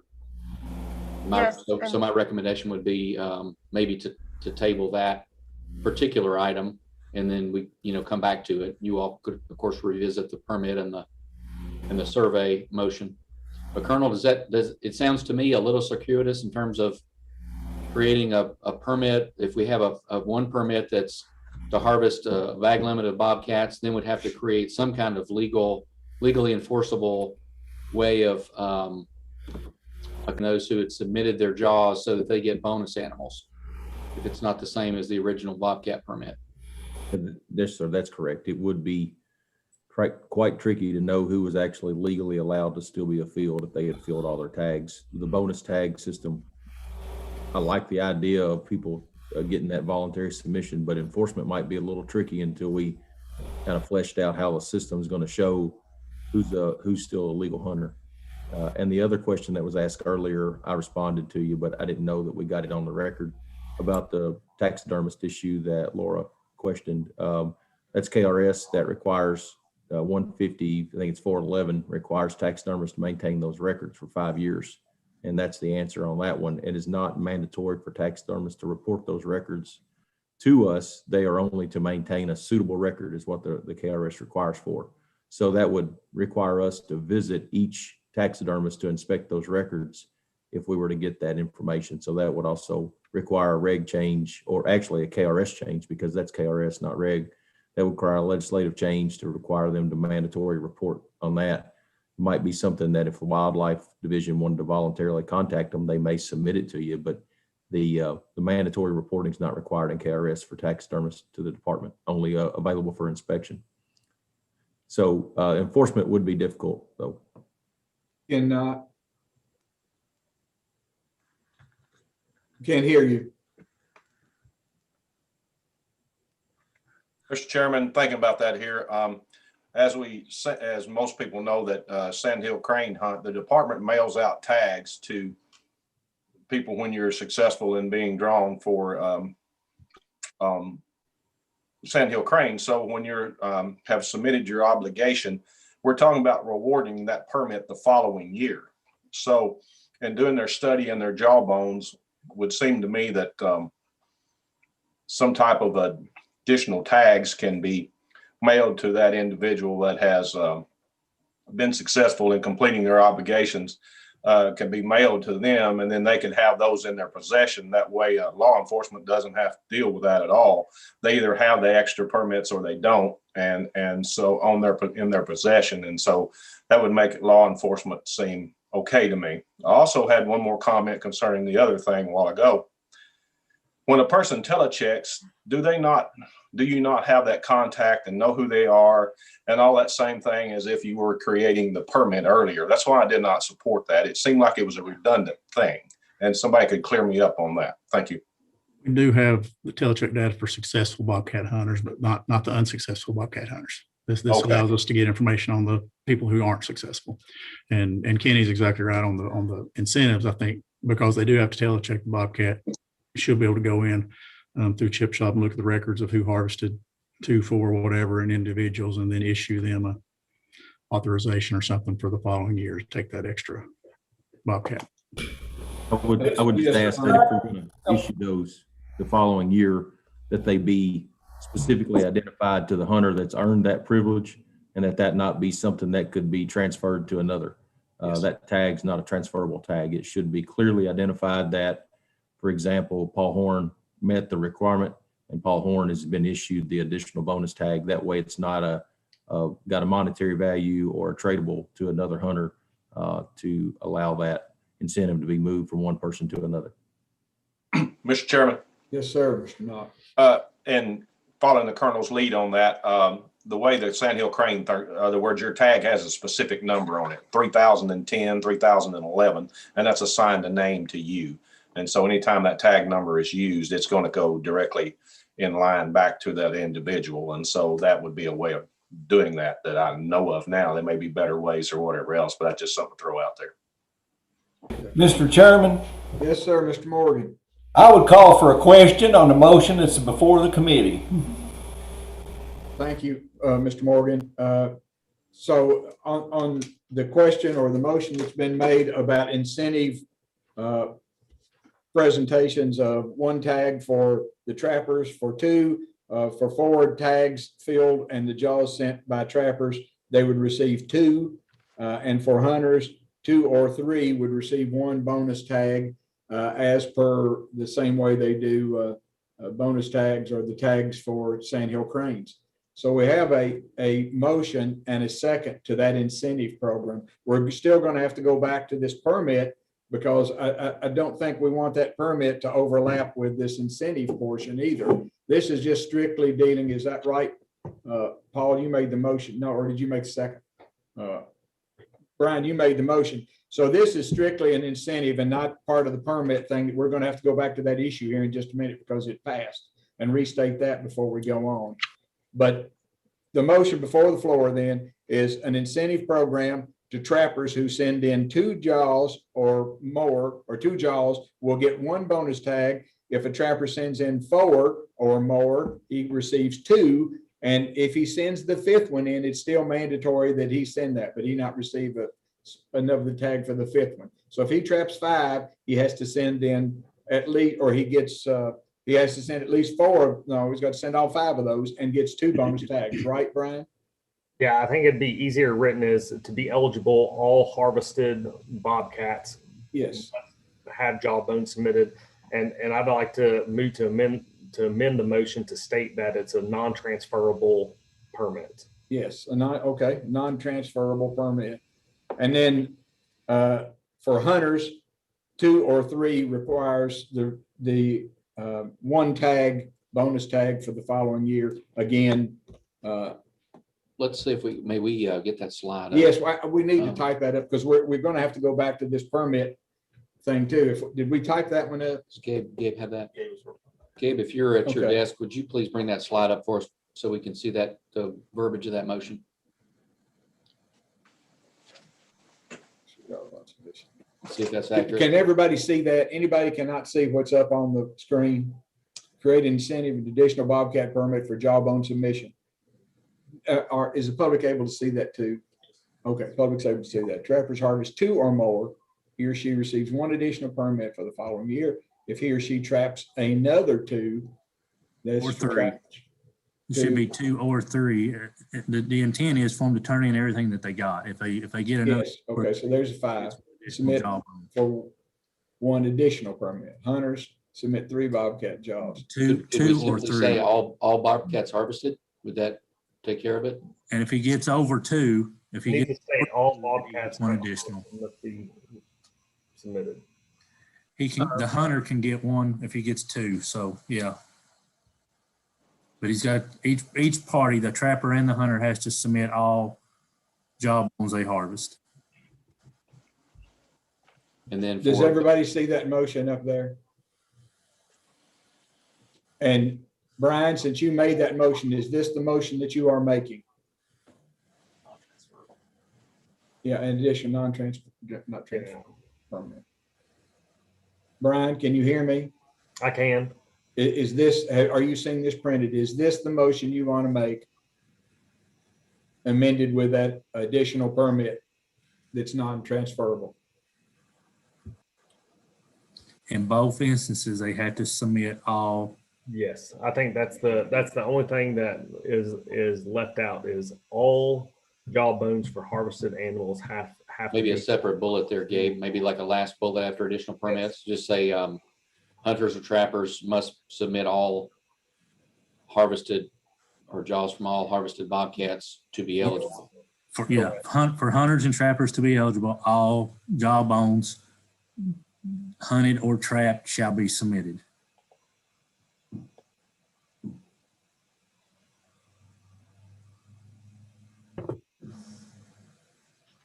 So my recommendation would be maybe to table that particular item, and then we come back to it. You all could of course revisit the permit and the survey motion. But Colonel, does it sounds to me a little circuitous in terms of creating a permit. If we have a one permit that's to harvest a bag limit of bobcats, then we'd have to create some kind of legally enforceable way of those who had submitted their JAWS so that they get bonus animals, if it's not the same as the original bobcat permit. Yes, sir, that's correct. It would be quite tricky to know who was actually legally allowed to still be afield if they had filled all their tags. The bonus tag system, I like the idea of people getting that voluntary submission, but enforcement might be a little tricky until we kind of fleshed out how the system is going to show who's still a legal hunter. And the other question that was asked earlier, I responded to you, but I didn't know that we got it on the record about the taxidermist issue that Laura questioned. That's KRS that requires 150, I think it's 411, requires taxidermists to maintain those records for 5 years. And that's the answer on that one. It is not mandatory for taxidermists to report those records to us. They are only to maintain a suitable record is what the KRS requires for. So that would require us to visit each taxidermist to inspect those records if we were to get that information. So that would also require a reg change, or actually a KRS change, because that's KRS, not reg. That would require a legislative change to require them to mandatory report on that. It might be something that if the Wildlife Division wanted to voluntarily contact them, they may submit it to you, but the mandatory reporting is not required in KRS for taxidermists to the department, only available for inspection. So enforcement would be difficult, though. Can't hear you. Mr. Chairman, thinking about that here, as most people know that Sandhill Crane Hunt, the department mails out tags to people when you're successful in being drawn for Sandhill Crane. So when you're have submitted your obligation, we're talking about rewarding that permit the following year. So in doing their study and their jawbones, would seem to me that some type of additional tags can be mailed to that individual that has been successful in completing their obligations, can be mailed to them, and then they can have those in their possession. That way law enforcement doesn't have to deal with that at all. They either have the extra permits or they don't, and so in their possession. And so that would make law enforcement seem okay to me. I also had one more comment concerning the other thing a while ago. When a person telechecks, do you not have that contact and know who they are and all that same thing as if you were creating the permit earlier? That's why I did not support that. It seemed like it was a redundant thing, and somebody could clear me up on that. Thank you. We do have the telecheck data for successful bobcat hunters, but not the unsuccessful bobcat hunters. This Okay. allows us to get information on the people who aren't successful. And Kenny's exactly right on the incentives. I think because they do have to telecheck the bobcat, you should be able to go in through Chip Shop and look at the records of who harvested 2, 4, whatever, and individuals, and then issue them a authorization or something for the following year to take that extra bobcat. I would just ask that if we're going to issue those the following year, that they be specifically identified to the hunter that's earned that privilege, and that not be something that could be transferred to another. That tag's not a transferable tag. It should be clearly identified that, for example, Paul Horn met the requirement and Paul Horn has been issued the additional bonus tag. That way it's not got a monetary value or tradable to another hunter to allow that incentive to be moved from one person to another. Mr. Chairman. Yes, sir, Mr. Knox. And following the colonel's lead on that, the way that Sandhill Crane, in other words, your tag has a specific number on it, 3010, 3011, and that's assigned a name to you. And so anytime that tag number is used, it's going to go directly in line back to that individual. And so that would be a way of doing that I know of now. There may be better ways or whatever else, but that's just something to throw out there. Mr. Chairman, Yes, sir, Mr. Morgan. I would call for a question on the motion that's before the committee. Thank you, Mr. Morgan. So on the question or the motion that's been made about incentive presentations of 1 tag for the trappers, for 2 for forward tags filled and the jaws sent by trappers, they would receive 2, and for hunters, 2 or 3 would receive 1 bonus tag, as per the same way they do bonus tags or the tags for Sandhill Cranes. So we have a motion and a second to that incentive program. We're still going to have to go back to this permit because I don't think we want that permit to overlap with this incentive portion either. This is just strictly dealing, is that right? Paul, you made the motion. No, or did you make the second? Brian, you made the motion. So this is strictly an incentive and not part of the permit thing. We're going to have to go back to that issue here in just a minute because it passed, and restate that before we go on. But the motion before the floor then is an incentive program to trappers who send in 2 jaws or more, or 2 jaws will get 1 bonus tag. If a trapper sends in 4 or more, he receives 2. And if he sends the 5th one in, it's still mandatory that he send that, but he not receive another tag for the 5th one. So if he traps 5, he has to send in at least, or he has to send at least 4. No, he's got to send all 5 of those and gets 2 bonus tags, right, Brian? Yeah, I think it'd be easier written as to be eligible, all harvested bobcats. Yes. Have jawbone submitted. And I'd like to move to amend the motion to state that it's a non-transferable permit. Yes, non-transferable permit. And then for hunters, 2 or 3 requires the 1 tag, bonus tag for the following year. Again, Let's see if we get that slide up. yes, we need to type that up because we're going to have to go back to this permit thing too. Did we type that one up? Gabe have that? Gabe, if you're at your Okay. desk, would you please bring that slide up for us so we can see that, the verbiage of that motion? See if that's accurate. Can everybody see that? Anybody cannot see what's up on the screen? Create an incentive and additional bobcat permit for jawbone submission. Or is the public able to see that too? Okay, public's able to see that. Trappers harvest 2 or more, he or she receives 1 additional permit for the following year. If he or she traps another 2, that's Or for 3. trappers. It should be 2 or 3. The intent is for them to turn in everything that they got. If they get another. Yes, okay, so there's a 5. Submit for 1 additional permit. Hunters submit 3 bobcat jaws. Could we simply say all bobcats harvested? Would that take care of it? And if he gets over 2, If he Need to gets state all Bobcats one additional, must be submitted. the hunter can get one if he gets two. So yeah. But he's got each party, the trapper and the hunter, has to submit all jawbones they harvest. And then Does for, everybody see that motion up there? And Brian, since you made that motion, is this the motion that you are making? Yeah, in addition, non-transfer, not transfer. Permanent. Brian, can you hear me? I can. Is this, are you seeing this printed? Is this the motion you want to make? Amended with that additional permit that's non-transferable? In both instances, they had to submit all. Yes, I think that's the only thing that is left out is all jawbones for harvested animals have maybe to a be. separate bullet there, Gabe, maybe like a last bullet after additional permits, just say, hunters or trappers must submit all harvested or jaws from all harvested bobcats to be eligible. For hunters and trappers to be eligible, all jawbones hunted or trapped shall be submitted.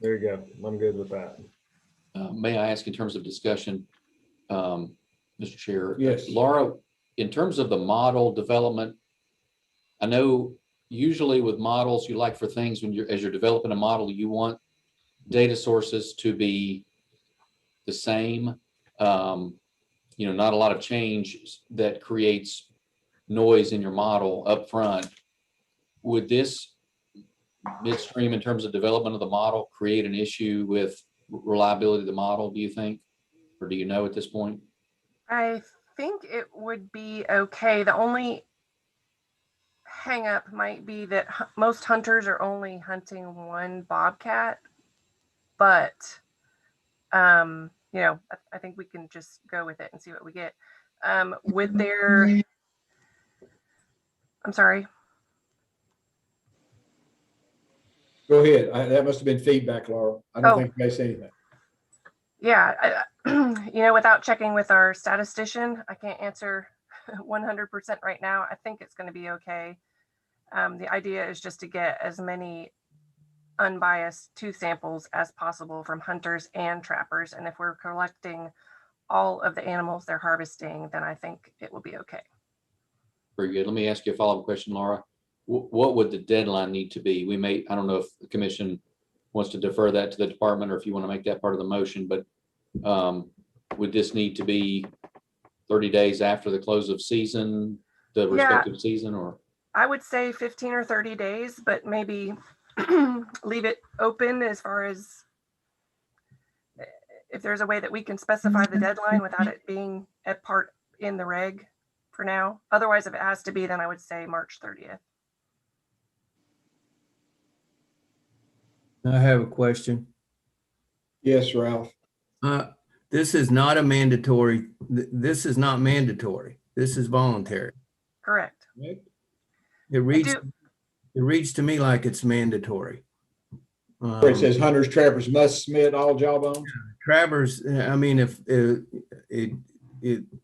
There you go. I'm good with that. May I ask in terms of discussion, Mr. Chair? Yes. Laura, in terms of the model development, I know usually with models, you like for things when as you're developing a model, you want data sources to be the same. Not a lot of change that creates noise in your model up front. Would this midstream in terms of development of the model create an issue with reliability of the model, do you think? Or do you know at this point? I think it would be okay. The only hang up might be that most hunters are only hunting one bobcat, but I think we can just go with it and see what we get. With their, I'm sorry. Go ahead. That must have been feedback, Laura. I don't think they say anything. Yeah, without checking with our statistician, I can't answer 100% right now. I think it's going to be okay. The idea is just to get as many unbiased tooth samples as possible from hunters and trappers. And if we're collecting all of the animals they're harvesting, then I think it will be okay. Very good. Let me ask you a follow-up question, Laura. What would the deadline need to be? I don't know if the commission wants to defer that to the department or if you want to make that part of the motion, but would this need to be 30 days after the close of season, the respective season, or? I would say 15 or 30 days, but maybe leave it open as far as if there's a way that we can specify the deadline without it being a part in the reg for now. Otherwise, if it has to be, then I would say March 30th. I have a question. Yes, Ralph. This is not a mandatory. This is not mandatory. This is voluntary. Correct. It reads to me like it's mandatory. Where it says hunters, trappers must submit all jawbones. Trappers, I mean, if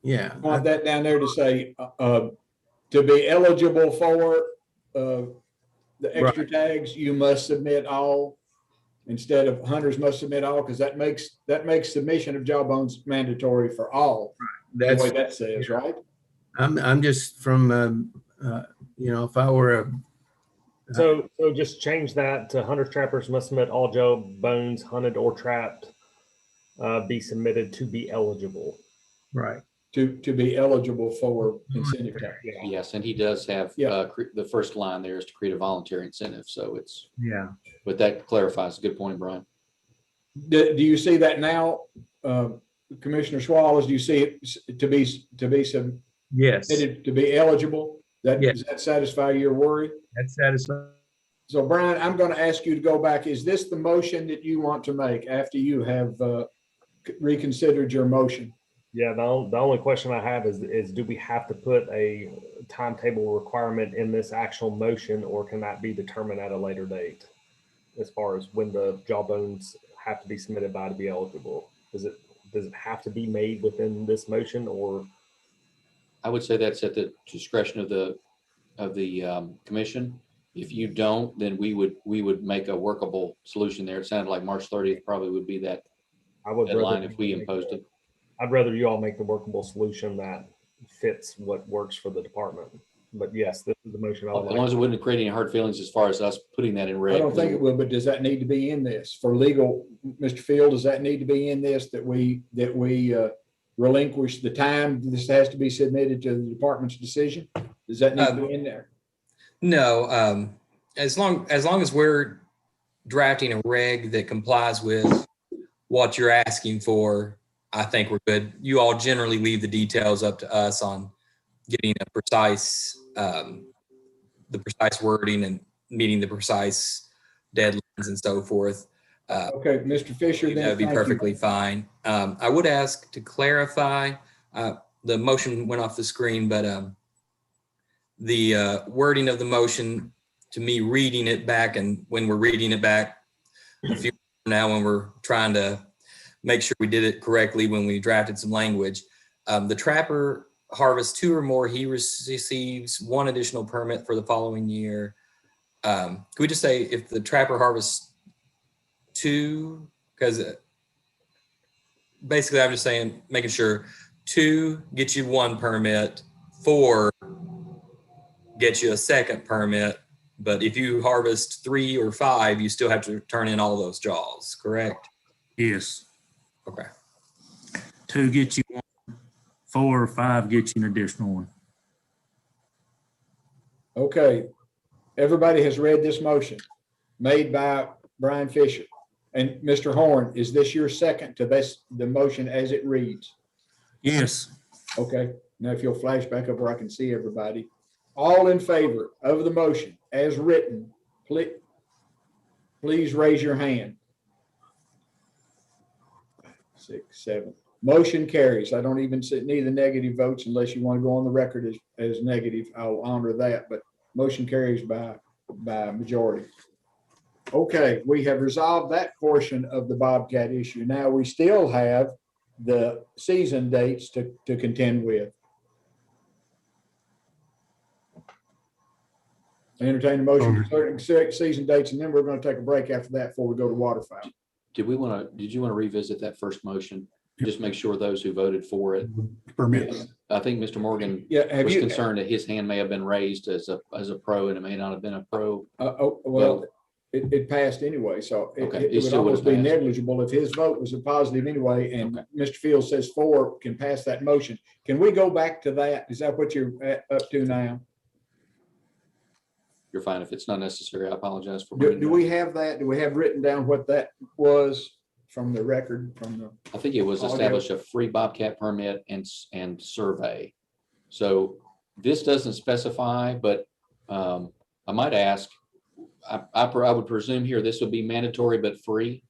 yeah. I want that down there to say, to be eligible for the extra tags, you must submit all instead of hunters must submit all, because that makes submission of jawbones mandatory for all. That's the way that says, right? I'm just from if I were So just change that to hunters, trappers must submit all jawbones hunted or trapped be submitted to be eligible. Right. To be eligible for incentive tax. Yes, and he does have the first line there is to create a voluntary incentive. So it's but that clarifies. Good point, Brian. Do you see that now, Commissioner Swallows? Do you see it to be submitted to be eligible? Does that satisfy your worry? That satisfies. So Brian, I'm going to ask you to go back. Is this the motion that you want to make after you have reconsidered your motion? Yeah, the only question I have is do we have to put a timetable requirement in this actual motion, or can that be determined at a later date? as far as when the jawbones have to be submitted by to be eligible? Does it have to be made within this motion, or? I would say that's at the discretion of the commission. If you don't, then we would make a workable solution there. It sounded like March 30th probably would be that I would deadline rather if we imposed it. I'd rather you all make the workable solution that fits what works for the department. But yes, this is the motion. As long as it wouldn't create any hard feelings as far as us putting that in red. I don't think it will, but does that need to be in this for legal, Mr. Field? Does that need to be in this, that we relinquish the time this has to be submitted to the department's decision? Does that need to be in there? No, as long as we're drafting a reg that complies with what you're asking for, I think we're good. You all generally leave the details up to us on getting a precise, the precise wording and meeting the precise deadlines and so forth. Okay, Mr. Fisher, then That would be thank you. perfectly fine. I would ask to clarify, the motion went off the screen, but the wording of the motion, to me, reading it back, and when we're reading it back a few now, when we're trying to make sure we did it correctly when we drafted some language, the trapper harvests 2 or more, he receives 1 additional permit for the following year. Could we just say if the trapper harvests 2, because basically I'm just saying, making sure 2 gets you 1 permit, 4 gets you a second permit, but if you harvest 3 or 5, you still have to turn in all those jaws, correct? Yes. Okay. 2 get you 1, 4 or 5 get you an additional 1. Okay, everybody has read this motion made by Brian Fisher. And Mr. Horn, is this your second to this, the motion as it reads? Yes. Okay, now if you'll flash back up where I can see everybody. All in favor of the motion as written, please raise your hand. 6, 7. Motion carries. I don't even need the negative votes unless you want to go on the record as negative. I'll honor that, but motion carries by majority. Okay, we have resolved that portion of the Bobcat issue. Now we still have the season dates to contend with. Entertain a motion for certain season dates, and then we're going to take a break after that before we go to waterfowl. Did you want to revisit that first motion? Just make sure those who voted for it. Permits. I think Mr. Morgan was concerned that his hand may have been raised as a pro, and it may not have been a pro. Well, it passed anyway, so Okay, it would still almost would've be passed. negligible if his vote was a positive anyway, and Mr. Fields says 4 can pass that motion. Can we go back to that? Is that what you're up to now? You're fine. If it's not necessary, I apologize for. Do we have that? Do we have written down what that was from the record, from the? I think it was audio? establish a free Bobcat permit and survey. So this doesn't specify, but I might ask, I would presume here this would be mandatory but free.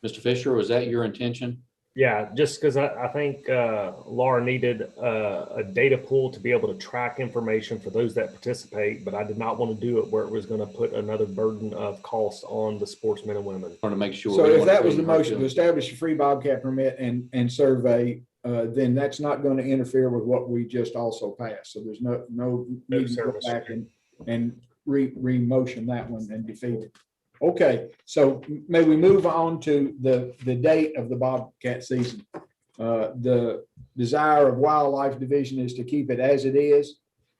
Mr. Fisher, was that your intention? Yeah, just because I think Laura needed a data pool to be able to track information for those that participate, but I did not want to do it where it was going to put another burden of cost on the sportsmen and women. Want to make sure. So if that was the motion, to establish a free Bobcat permit and survey, then that's not going to interfere with what we just also passed. So there's no need to go back and re-motion that one and defeat it. Okay, so may we move on to the date of the Bobcat season? The desire of Wildlife Division is to keep it as it is.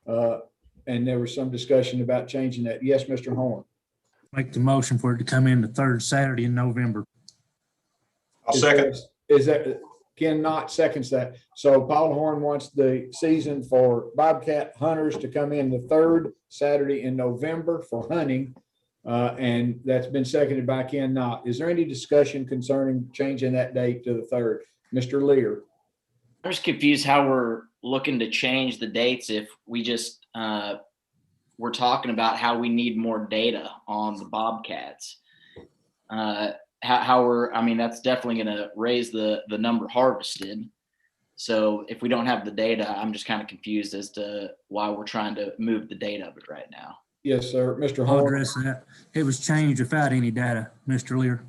And there was some discussion about changing that. Yes, Mr. Horn. Make the motion for it to come in the 3rd Saturday in November. I'll second. Is that Ken Knott seconds that? So Paul Horn wants the season for Bobcat hunters to come in the 3rd Saturday in November for hunting. And that's been seconded by Ken Knott. Is there any discussion concerning changing that date to the 3rd? Mr. Lear. I'm just confused how we're looking to change the dates if we just we're talking about how we need more data on the Bobcats. I mean, that's definitely going to raise the number harvested. So if we don't have the data, I'm just kind of confused as to why we're trying to move the date of it right now. Yes, sir. Mr. I'll Horn. address that. It was changed without any data, Mr. Lear.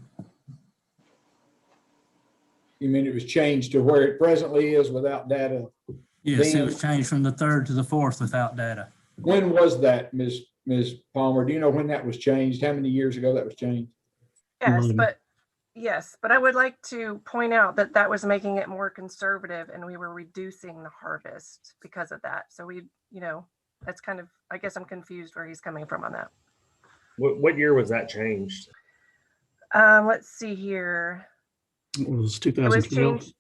You mean it was changed to where it presently is without data? Yes, it Then- was changed from the 3rd to the 4th without data. When was that, Ms. Palmer? Do you know when that was changed? How many years ago that was changed? Yes, but I would like to point out that that was making it more conservative and we were reducing the harvest because of that. So we, that's kind of, I guess I'm confused where he's coming from on that. What year was that changed? Let's see here. It was It was 2012. changed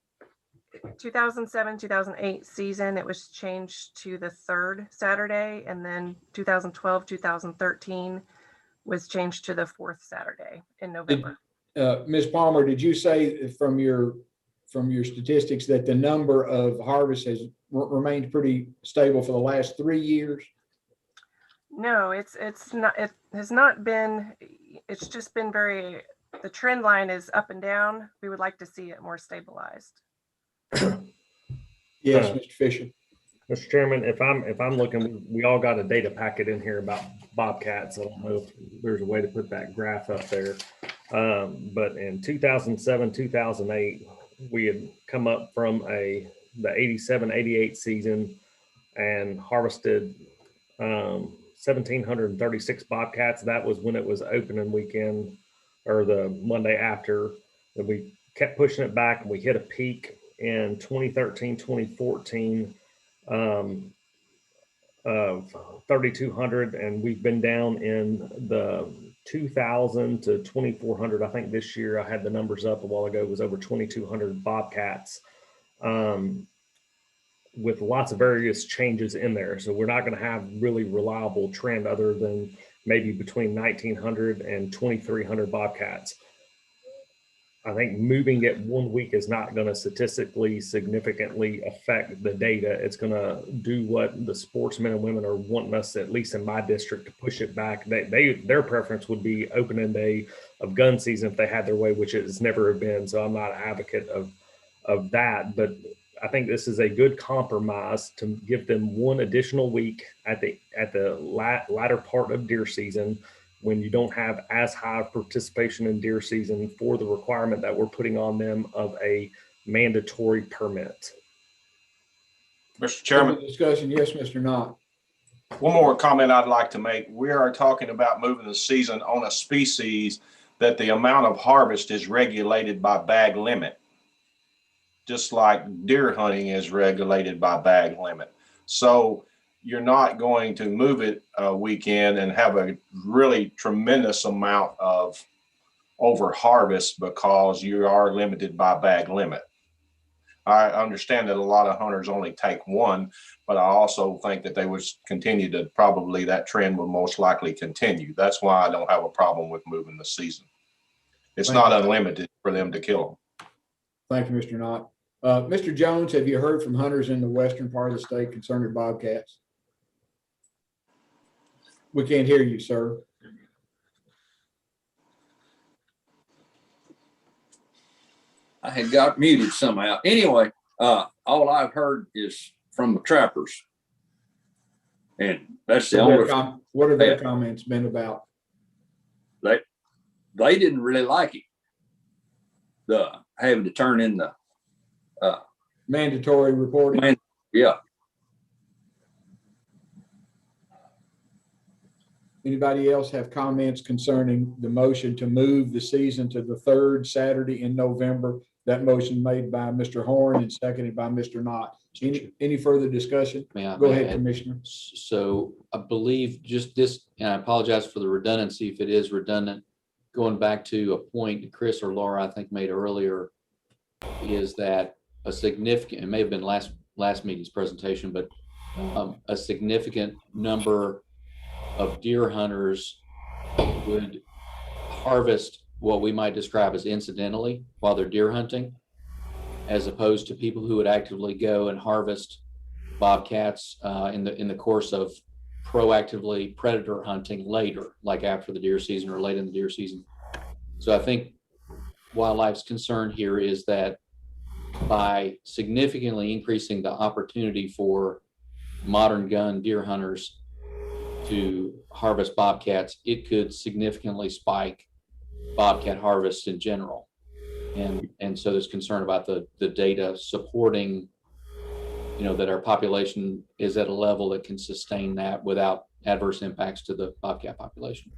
2007, 2008 season. It was changed to the 3rd Saturday, and then 2012, 2013 was changed to the 4th Saturday in November. Ms. Palmer, did you say from your statistics that the number of harvests has remained pretty stable for the last 3 years? No, it's not. It has not been. It's just been the trend line is up and down. We would like to see it more stabilized. Yes, Mr. Fisher. Mr. Chairman, if I'm looking, we all got a data packet in here about bobcats. I don't know if there's a way to put that graph up there. But in 2007, 2008, we had come up from the 87, 88 season and harvested 1,736 bobcats. That was when it was opening weekend or the Monday after. And we kept pushing it back and we hit a peak in 2013, 2014 of 3,200, and we've been down in the 2,000 to 2,400. I think this year, I had the numbers up a while ago, it was over 2,200 bobcats with lots of various changes in there. So we're not going to have really reliable trend other than maybe between 1,900 and 2,300 bobcats. I think moving it 1 week is not going to statistically significantly affect the data. It's going to do what the sportsmen and women are wanting us, at least in my district, to push it back. Their preference would be opening day of gun season if they had their way, which it has never been. So I'm not an advocate of that, but I think this is a good compromise to give them one additional week at the latter part of deer season, when you don't have as high participation in deer season for the requirement that we're putting on them of a mandatory permit. Mr. Chairman. Discussion, yes, Mr. Knott. One more comment I'd like to make. We are talking about moving the season on a species that the amount of harvest is regulated by bag limit, just like deer hunting is regulated by bag limit. So you're not going to move it a weekend and have a really tremendous amount of over harvest because you are limited by bag limit. I understand that a lot of hunters only take one, but I also think that they would continue to probably that trend will most likely continue. That's why I don't have a problem with moving the season. It's not unlimited for them to kill them. Thank you, Mr. Knott. Mr. Jones, have you heard from hunters in the western part of the state concerning bobcats? We can't hear you, sir. I had got muted somehow. Anyway, all I've heard is from the trappers. And that's the only. What have their comments been about? They didn't really like it. The having to turn in the mandatory reporting. Yeah. Anybody else have comments concerning the motion to move the season to the 3rd Saturday in November? That motion made by Mr. Horn and seconded by Mr. Knott. Any further discussion? Go ahead, Commissioner. So I believe just this, and I apologize for the redundancy if it is redundant, going back to a point Chris or Laura, I think, made earlier, is that a significant, it may have been last meeting's presentation, but a significant number of deer hunters would harvest what we might describe as incidentally while they're deer hunting, as opposed to people who would actively go and harvest bobcats in the course of proactively predator hunting later, like after the deer season or late in the deer season. So I think wildlife's concern here is that by significantly increasing the opportunity for modern gun deer hunters to harvest bobcats, it could significantly spike bobcat harvest in general. And so there's concern about the data supporting, that our population is at a level that can sustain that without adverse impacts to the bobcat population.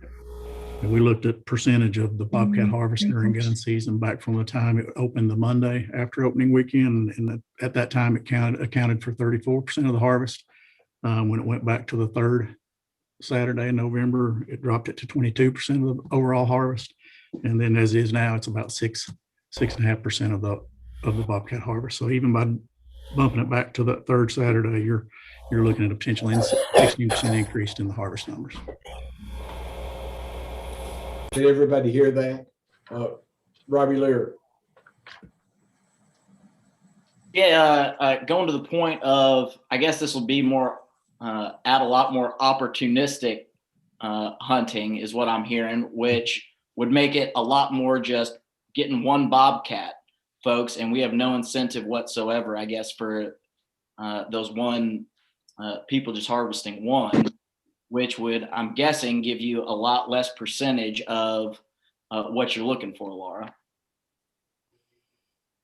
And we looked at percentage of the bobcat harvest during gun season back from the time it opened the Monday after opening weekend. And at that time, it accounted for 34% of the harvest. When it went back to the third Saturday in November, it dropped it to 22% of the overall harvest. And then as is now, it's about 6.5% of the bobcat harvest. So even by bumping it back to the third Saturday, you're looking at a potential 16% increase in the harvest numbers. Did everybody hear that? Robbie Lear. Yeah, going to the point of, I guess this will be more, add a lot more opportunistic hunting is what I'm hearing, which would make it a lot more just getting one bobcat, folks, and we have no incentive whatsoever, I guess, for those people just harvesting one, which would, I'm guessing, give you a lot less percentage of what you're looking for, Laura.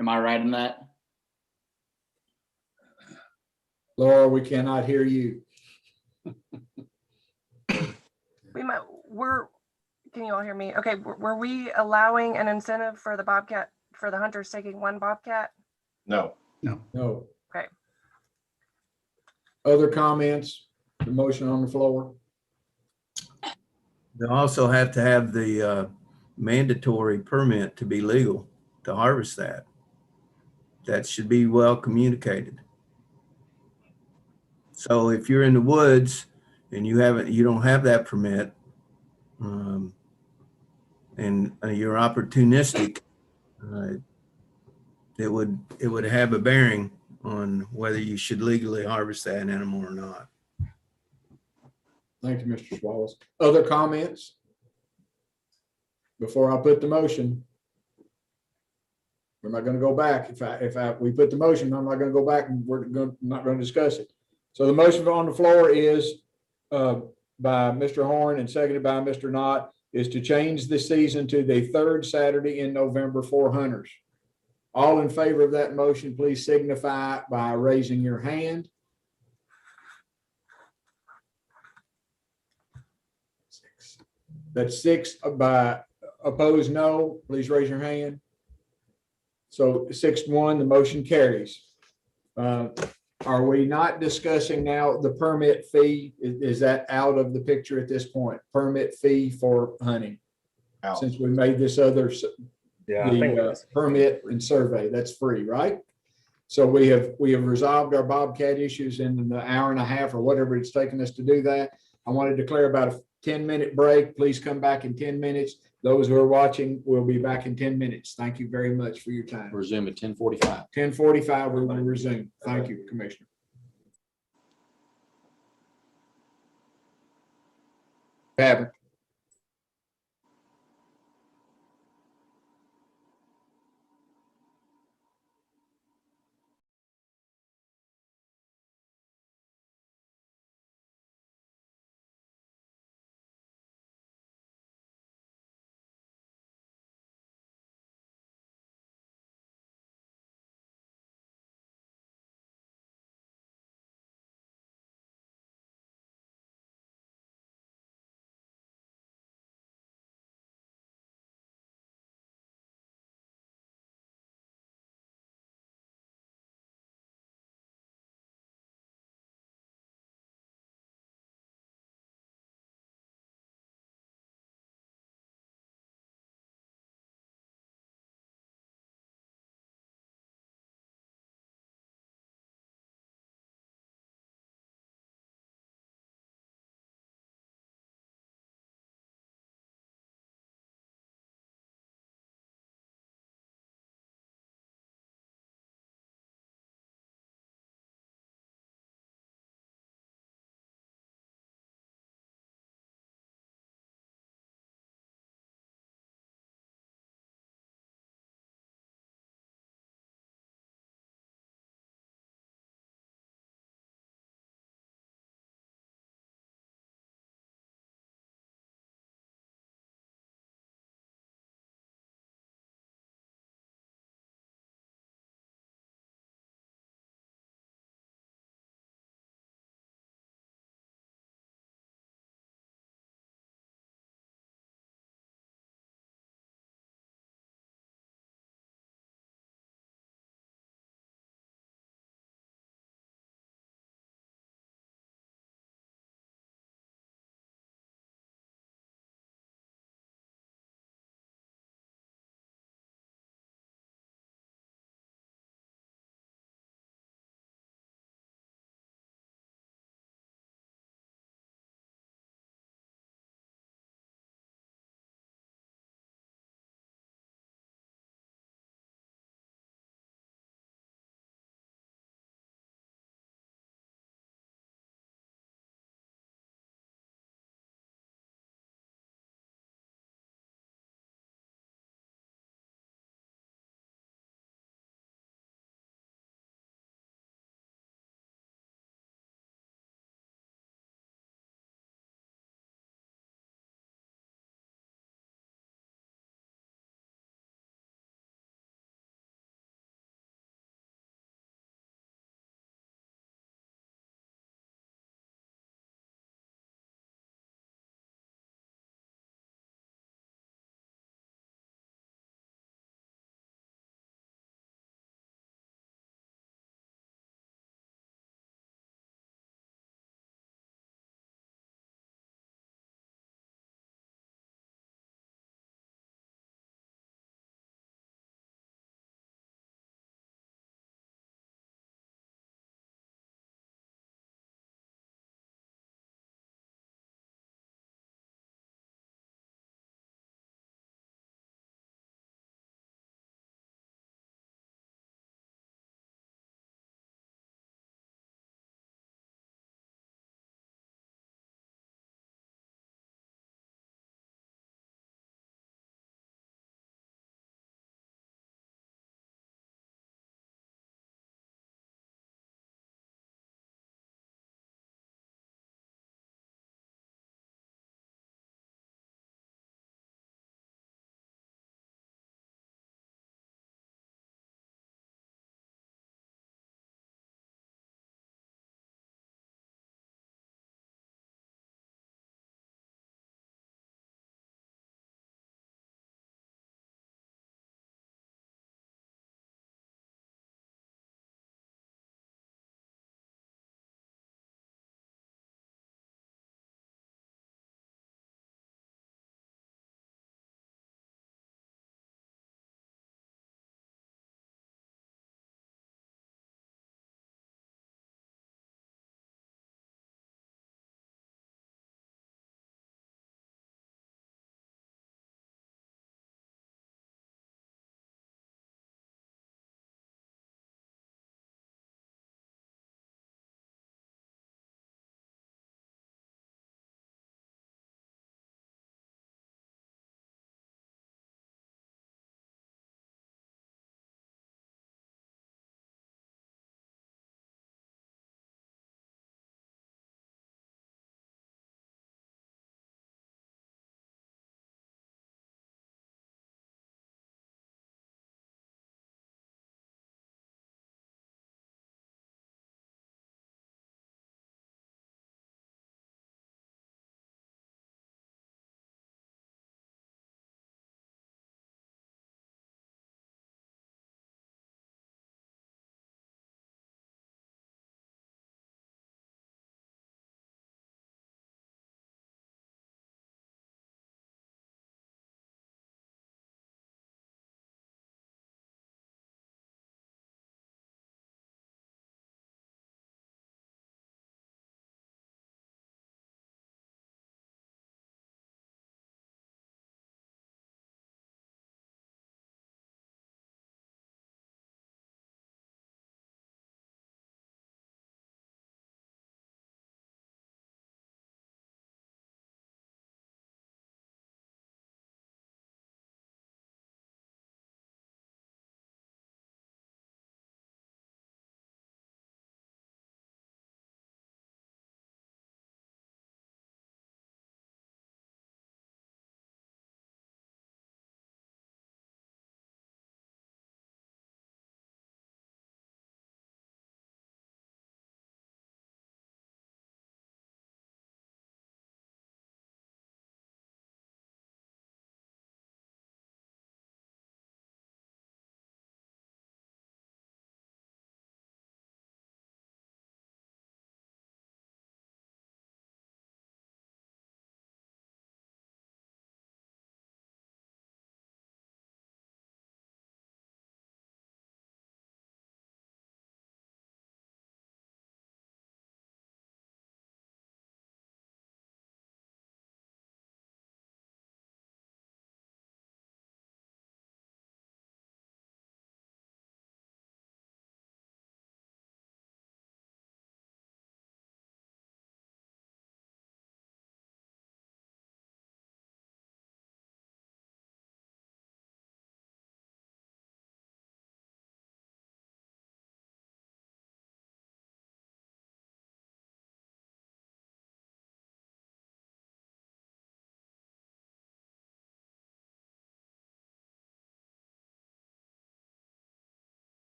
Am I right in that? Laura, we cannot hear you. Can you all hear me? Okay, were we allowing an incentive for the bobcat, for the hunters taking one bobcat? No. No. Okay. Other comments? The motion on the floor? They also have to have the mandatory permit to be legal to harvest that. That should be well communicated. So if you're in the woods and you don't have that permit, and you're opportunistic, it would have a bearing on whether you should legally harvest that animal or not. Thank you, Mr. Swallows. Other comments? Before I put the motion. We're not going to go back. If we put the motion, I'm not going to go back and not going to discuss it. So the motion on the floor is by Mr. Horn and seconded by Mr. Knott, is to change the season to the third Saturday in November for hunters. All in favor of that motion, please signify by raising your hand. That's 6. By opposed, no. Please raise your hand. So 6-1, the motion carries. Are we not discussing now the permit fee? Is that out of the picture at this point? Permit fee for hunting? Out. Since we made this other, permit and survey, that's free, right? So we have resolved our bobcat issues in the hour and a half or whatever it's taken us to do that. I want to declare about a 10-minute break. Please come back in 10 minutes. Those who are watching will be back in 10 minutes. Thank you very much for your time. Resume at 10:45. 10:45, we will resume. Thank you, Commissioner. Pavitt.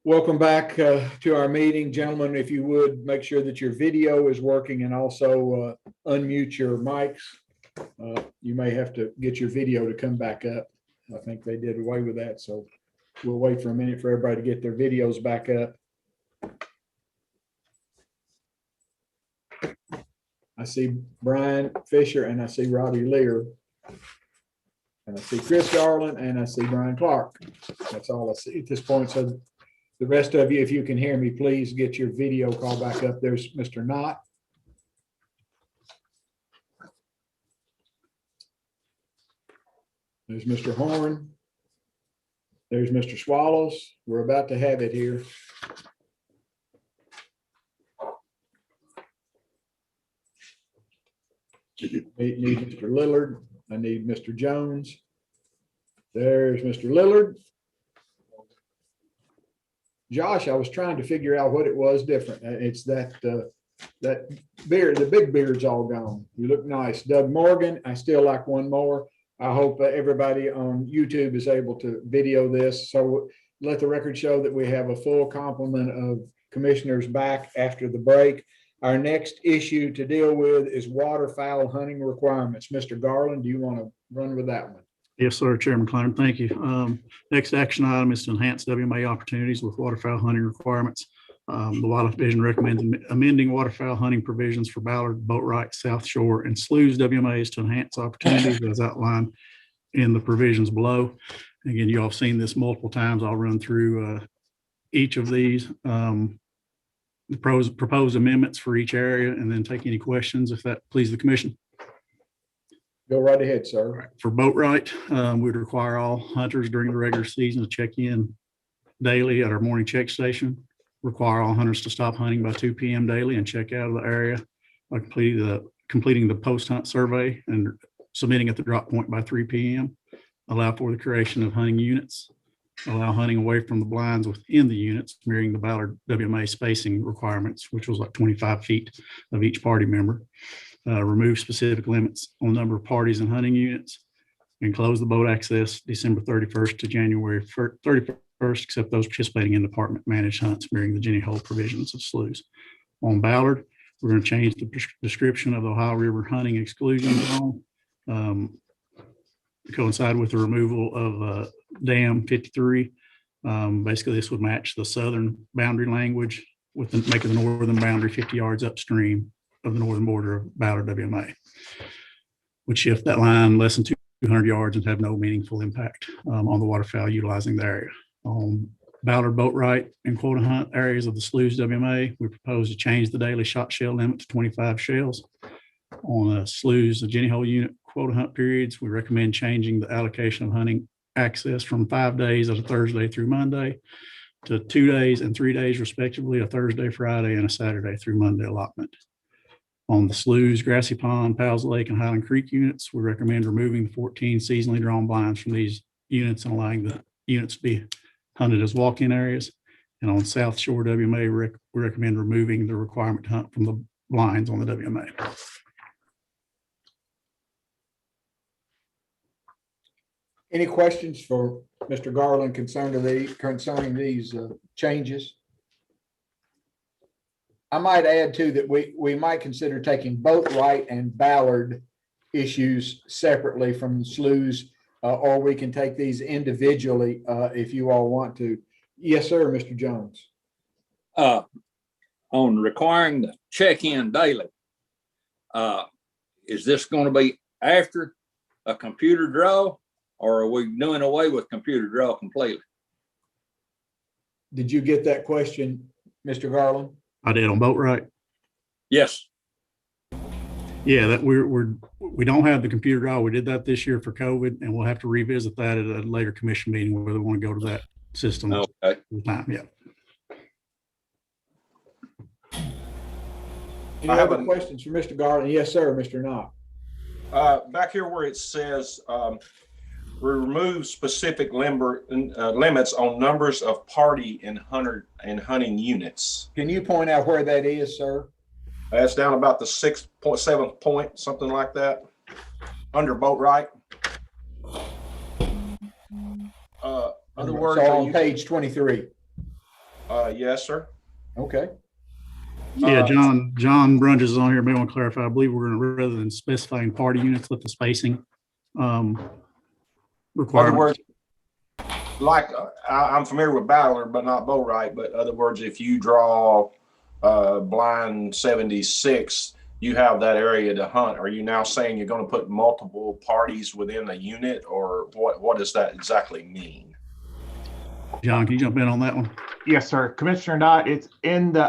Welcome back to our meeting. Gentlemen, if you would, make sure that your video is working and also unmute your mics. You may have to get your video to come back up. I think they did away with that, so we'll wait for a minute for everybody to get their videos back up. I see Brian Fisher and I see Robbie Lear. And I see Chris Garland and I see Brian Clark. That's all I see at this point. So the rest of you, if you can hear me, please get your video call back up. There's Mr. Knott. There's Mr. Horn. There's Mr. Swallows. We're about to have it here. Need Mr. Lillard. I need Mr. Jones. There's Mr. Lillard. Josh, I was trying to figure out what it was different. It's that beard, the big beard's all gone. You look nice. Doug Morgan, I still like one more. I hope everybody on YouTube is able to video this. So let the record show that we have a full complement of commissioners back after the break. Our next issue to deal with is waterfowl hunting requirements. Mr. Garland, do you want to run with that one? Yes, sir, Chairman Kleiner, thank you. Next action item is to enhance WMA opportunities with waterfowl hunting requirements. The Wildlife Division recommends amending waterfowl hunting provisions for Ballard, Boatwright, South Shore, and Sloughs WMAs to enhance opportunities as outlined in the provisions below. Again, you all have seen this multiple times. I'll run through each of these. The proposed amendments for each area and then take any questions if that pleases the commission. Go right ahead, sir. For Boatwright, we'd require all hunters during the regular season to check in daily at our morning check station. Require all hunters to stop hunting by 2 p.m. daily and check out of the area by completing the post-hunt survey and submitting at the drop point by 3 p.m. Allow for the creation of hunting units. Allow hunting away from the blinds within the units, mirroring the Ballard WMA spacing requirements, which was like 25 feet of each party member. Remove specific limits on number of parties and hunting units, and close the boat access December 31st to January 31st, except those participating in department managed hunts mirroring the Jenny Hole provisions of sloughs. On Ballard, we're going to change the description of the Ohio River hunting exclusion zone, coincide with the removal of Dam 53. Basically, this would match the southern boundary language with making the northern boundary 50 yards upstream of the northern border of Ballard WMA. Would shift that line less than 200 yards and have no meaningful impact on the waterfowl utilizing the area. On Ballard, Boatwright, and quota hunt areas of the Sloughs WMA, we propose to change the daily shot shell limit to 25 shells. On Sloughs, the Jenny Hole unit quota hunt periods, we recommend changing the allocation of hunting access from 5 days of a Thursday through Monday to 2 days and 3 days respectively, a Thursday, Friday, and a Saturday through Monday allotment. On the Sloughs, Grassy Pond, Powell's Lake, and Highland Creek units, we recommend removing the 14 seasonally drawn blinds from these units and allowing the units to be hunted as walk-in areas. And on South Shore WMA, we recommend removing the requirement to hunt from the blinds on the WMA. Any questions for Mr. Garland concerning these changes? I might add too that we might consider taking Boatwright and Ballard issues separately from the Sloughs, or we can take these individually if you all want to. Yes, sir, Mr. Jones. On requiring the check-in daily, is this going to be after a computer draw, or are we doing away with computer draw completely? Did you get that question, Mr. Garland? I did on Boatwright. Yes. Yeah, that we don't have the computer draw. We did that this year for COVID, and we'll have to revisit that at a later commission meeting whether we want to go to that system. Okay. Time. Yeah. Any other questions for Mr. Garland? Yes, sir, Mr. Knott. Back here where it says we remove specific limits on numbers of party and hunting units. Can you point out where that is, sir? That's down about the 6.7 point, something like that, under Boatwright. Other words, So are on you, page 23. Yes, sir. Okay. Yeah, John Brunges is on here. May want to clarify. I believe we're going to, rather than specifying party units, let the spacing Other requirement. words, like I'm familiar with Ballard, but not Boatwright. But other words, if you draw blind 76, you have that area to hunt. Are you now saying you're going to put multiple parties within a unit, or what does that exactly mean? John, can you jump in on that one? Yes, sir. Commissioner Knott, it's in the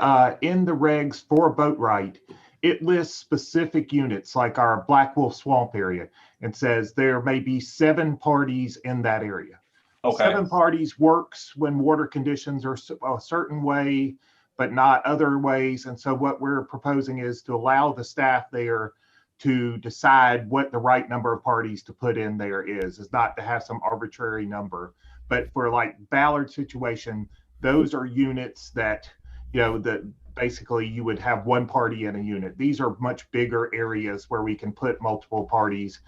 regs for Boatwright. It lists specific units like our Black Wolf Swamp area and says there may be 7 parties in that area. Okay. 7 parties works when water conditions are a certain way, but not other ways. And so what we're proposing is to allow the staff there to decide what the right number of parties to put in there is not to have some arbitrary number. But for like Ballard situation, those are units that, that basically you would have 1 party in a unit. These are much bigger areas where we can put multiple parties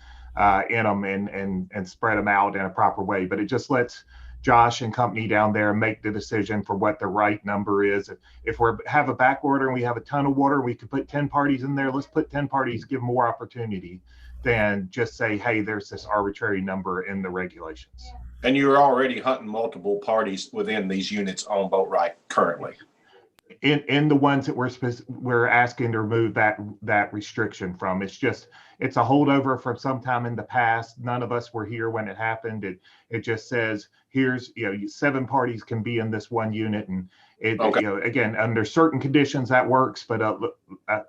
in them and spread them out in a proper way. But it just lets Josh and company down there make the decision for what the right number is. If we have a back order and we have a ton of water, we could put 10 parties in there. Let's put 10 parties, give more opportunity than just say, hey, there's this arbitrary number in the regulations. And you're already hunting multiple parties within these units on Boatwright currently. In the ones that we're asking to remove that restriction from. It's a holdover from sometime in the past. None of us were here when it happened. It just says here's 7 parties can be in this one unit, and Okay. Again, under certain conditions that works, but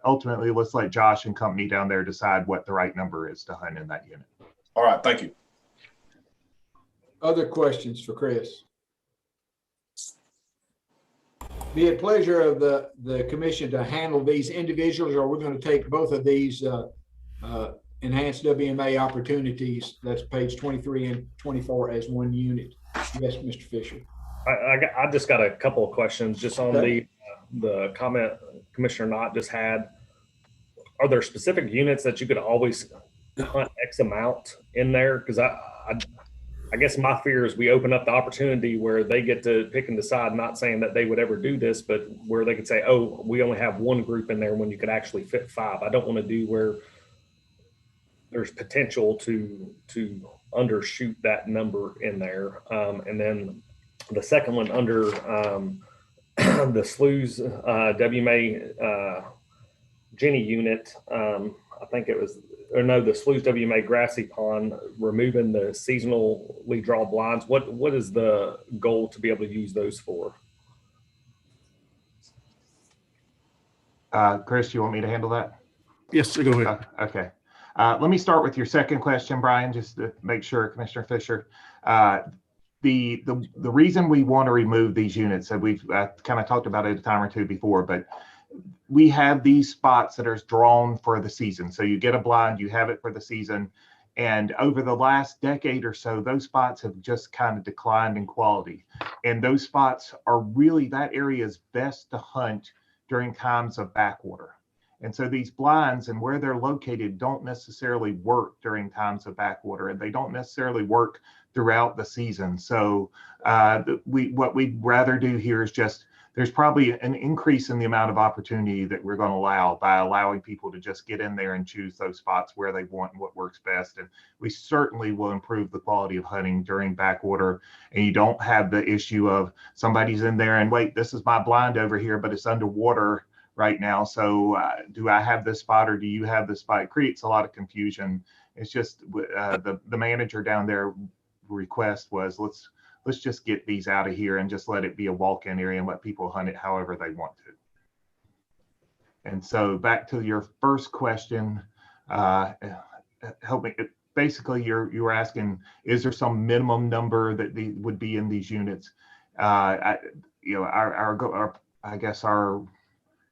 ultimately let's let Josh and company down there decide what the right number is to hunt in that unit. All right, thank you. Other questions for Chris? Be it pleasure of the commission to handle these individuals, or we're going to take both of these enhanced WMA opportunities, that's page 23 and 24, as one unit. Yes, Mr. Fisher. I just got a couple of questions just on the comment Commissioner Knott just had. Are there specific units that you could always hunt X amount in there? Because I guess my fear is we open up the opportunity where they get to pick and decide, not saying that they would ever do this, but where they could say, oh, we only have 1 group in there when you could actually fit 5. I don't want to do where there's potential to undershoot that number in there. And then the second one under the Sloughs WMA Jenny unit, I think it was, or no, the Sloughs WMA Grassy Pond, removing the seasonally draw blinds. What is the goal to be able to use those for? Chris, you want me to handle that? Yes, sir, go ahead. Okay. Let me start with your second question, Brian, just to make sure, Commissioner Fisher. The reason we want to remove these units, and we've kind of talked about it a time or two before, but we have these spots that are drawn for the season. So you get a blind, you have it for the season. And over the last decade or so, those spots have just kind of declined in quality. And those spots are really, that area is best to hunt during times of backwater. And so these blinds and where they're located don't necessarily work during times of backwater, and they don't necessarily work throughout the season. So what we'd rather do here is just, there's probably an increase in the amount of opportunity that we're going to allow by allowing people to just get in there and choose those spots where they want and what works best. And we certainly will improve the quality of hunting during backwater. And you don't have the issue of somebody's in there and wait, this is my blind over here, but it's underwater right now. So do I have this spot or do you have this spot? It creates a lot of confusion. It's just the manager down there request was let's just get these out of here and just let it be a walk-in area and let people hunt it however they want to. And so back to your first question, help me. Basically, you were asking, is there some minimum number that would be in these units? I guess our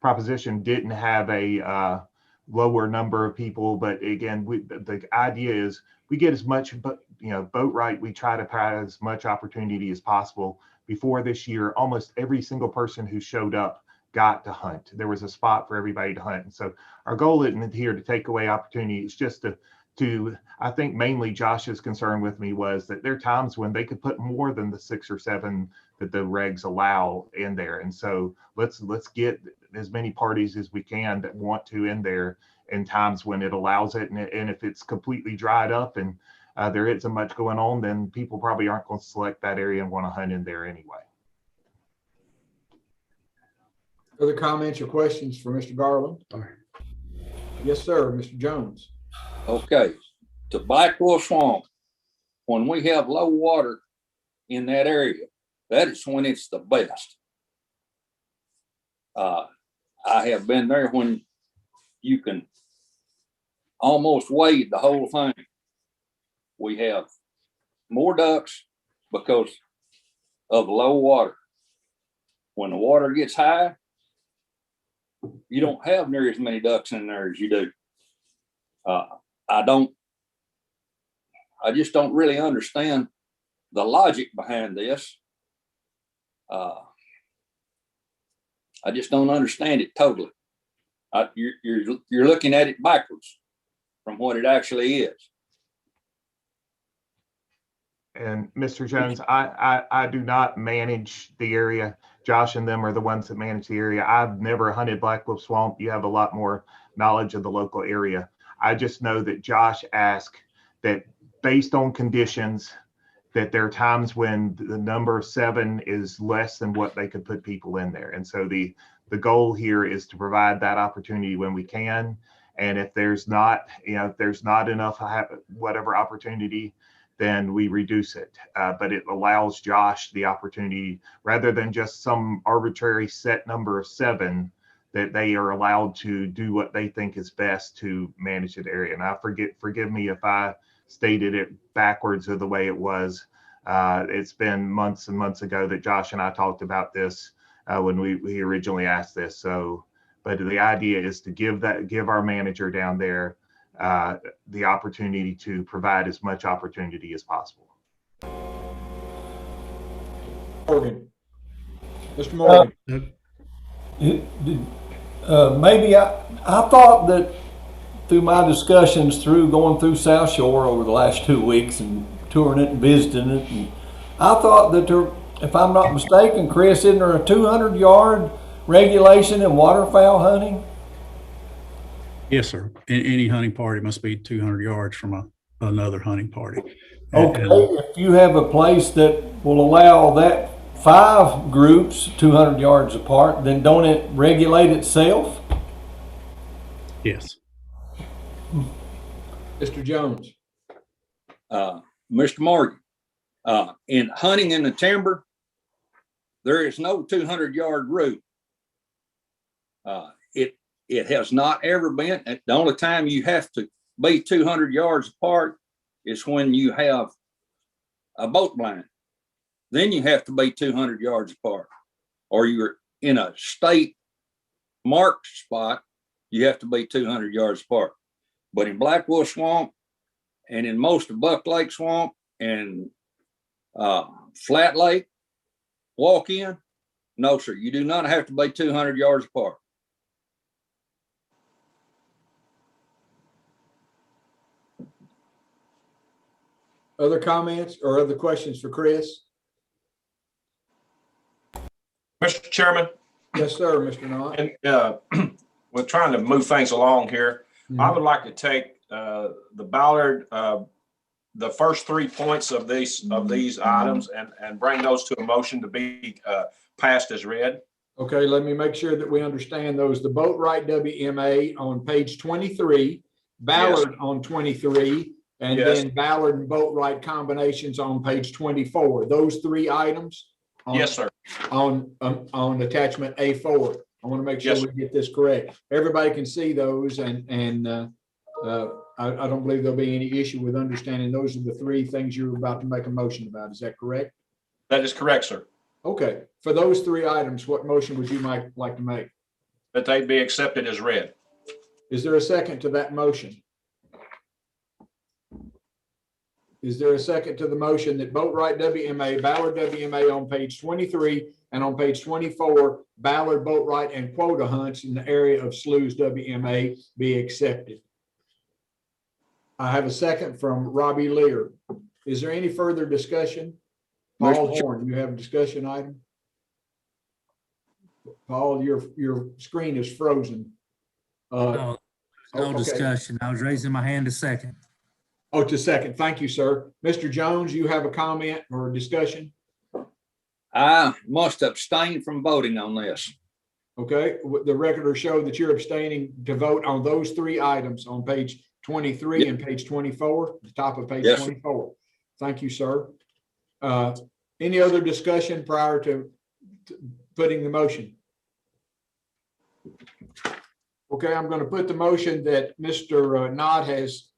proposition didn't have a lower number of people, but again, the idea is we get as much, Boatwright, we try to provide as much opportunity as possible. Before this year, almost every single person who showed up got to hunt. There was a spot for everybody to hunt. And so our goal isn't here to take away opportunity. It's just I think mainly Josh's concern with me was that there are times when they could put more than the 6 or 7 that the regs allow in there. And so let's get as many parties as we can that want to in there in times when it allows it. And if it's completely dried up and there isn't much going on, then people probably aren't going to select that area and want to hunt in there anyway. Other comments or questions for Mr. Garland? Yes, sir, Mr. Jones. Okay, to Black Wolf Swamp, when we have low water in that area, that is when it's the best. I have been there when you can almost wade the whole thing. We have more ducks because of low water. When the water gets high, you don't have near as many ducks in there as you do. I just don't really understand the logic behind this. I just don't understand it totally. You're looking at it backwards from what it actually is. And Mr. Jones, I do not manage the area. Josh and them are the ones that manage the area. I've never hunted Black Wolf Swamp. You have a lot more knowledge of the local area. I just know that Josh asked that based on conditions, that there are times when the number 7 is less than what they could put people in there. And so the goal here is to provide that opportunity when we can. And if there's not, if there's not enough, whatever opportunity, then we reduce it. But it allows Josh the opportunity, rather than just some arbitrary set number of 7, that they are allowed to do what they think is best to manage that area. And forgive me if I stated it backwards of the way it was. It's been months and months ago that Josh and I talked about this when we originally asked this. So, but the idea is to give our manager down there the opportunity to provide as much opportunity as possible. Morgan. Mr. Morgan. Maybe I thought that through my discussions going through South Shore over the last 2 weeks and touring it and visiting it, and I thought that there, if I'm not mistaken, Chris, isn't there a 200-yard regulation in waterfowl hunting? Yes, sir. Any hunting party must be 200 yards from another hunting party. Okay, if you have a place that will allow that 5 groups 200 yards apart, then don't it regulate itself? Yes. Mr. Jones. Mr. Morgan, in hunting in the timber, there is no 200-yard route. It has not ever been. The only time you have to be 200 yards apart is when you have a boat blind. Then you have to be 200 yards apart, or you're in a state marked spot. You have to be 200 yards apart. But in Black Wolf Swamp and in most of Buck Lake Swamp and Flat Lake walk-in, no, sir, you do not have to be 200 yards apart. Other comments or other questions for Chris? Mr. Chairman. Yes, sir, Mr. Knott. And we're trying to move things along here. I would like to take the Ballard, the first 3 points of these items and bring those to a motion to be passed as read. Okay, let me make sure that we understand those. The Boatwright WMA on page 23, Ballard on 23, and then Ballard and Boatwright combinations on page 24. Those 3 items? Yes, sir. On attachment A4. I want to make sure we get this correct. Everybody can see those, and I don't believe there'll be any issue with understanding those are the 3 things you're about to make a motion about. Is that correct? That is correct, sir. Okay. For those 3 items, what motion would you like to make? That they be accepted as read. Is there a second to that motion? Is there a second to the motion that Boatwright WMA, Ballard WMA on page 23 and on page 24, Ballard, Boatwright, and quota hunts in the area of Sloughs WMA be accepted? I have a second from Robbie Lear. Is there any further discussion? Paul Mr. Chair- Horn, you have a discussion item? Paul, your screen is frozen. No okay. discussion. I was raising my hand a second. Oh, to second. Thank you, sir. Mr. Jones, you have a comment or a discussion? I must abstain from voting on this. Okay, the record will show that you're abstaining to vote on those three items on page 23 and page 24, the top of page Yes, sir. 24. Thank you, sir. Any other discussion prior to putting the motion? Okay, I'm going to put the motion that Mr. Nod has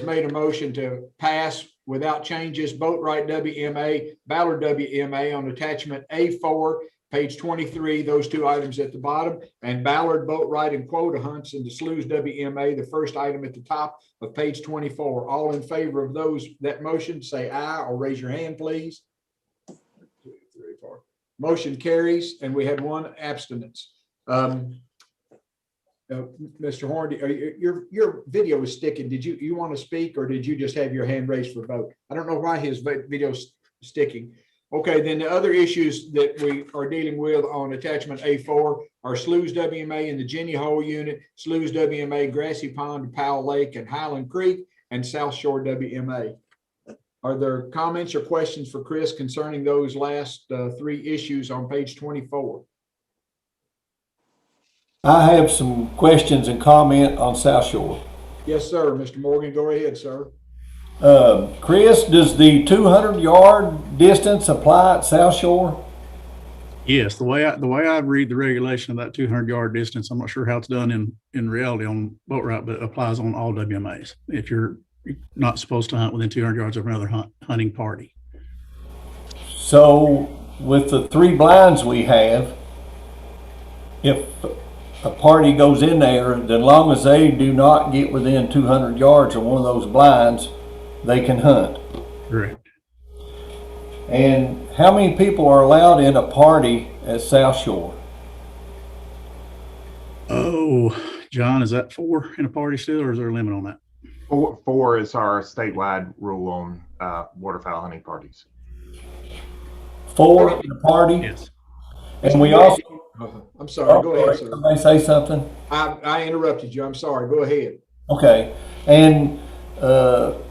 made a motion to pass without changes, Boatwright WMA, Ballard WMA on attachment A4, page 23, those two items at the bottom, and Ballard, Boatwright, and Quota Hunts in the Sloughs WMA, the first item at the top of page 24. All in favor of that motion, say aye or raise your hand, please. 1, 2, 3, 4. Motion carries, and we had one abstinence. Mr. Horn, your video is sticking. Did you want to speak, or did you just have your hand raised for vote? I don't know why his video's sticking. Okay, then the other issues that we are dealing with on attachment A4 are Sloughs WMA in the Jenny Hole unit, Sloughs WMA, Grassy Pond, Powell Lake, and Highland Creek, and South Shore WMA. Are there comments or questions for Chris concerning those last three issues on page 24? I have some questions and comment on South Shore. Yes, sir. Mr. Morgan, go ahead, sir. Chris, does the 200-yard distance apply at South Shore? Yes, the way I read the regulation of that 200-yard distance, I'm not sure how it's done in reality on Boatwright, but it applies on all WMAs. If you're not supposed to hunt within 200 yards of another hunting party. So with the 3 blinds we have, if a party goes in there, as long as they do not get within 200 yards of one of those blinds, they can hunt. Correct. And how many people are allowed in a party at South Shore? Oh, John, is that 4 in a party still, or is there a limit on that? 4 is our statewide rule on waterfowl hunting parties. 4 in a party? Yes. And we also... I'm sorry, go ahead, sir. Somebody say something? I interrupted you. I'm sorry. Go ahead. Okay. And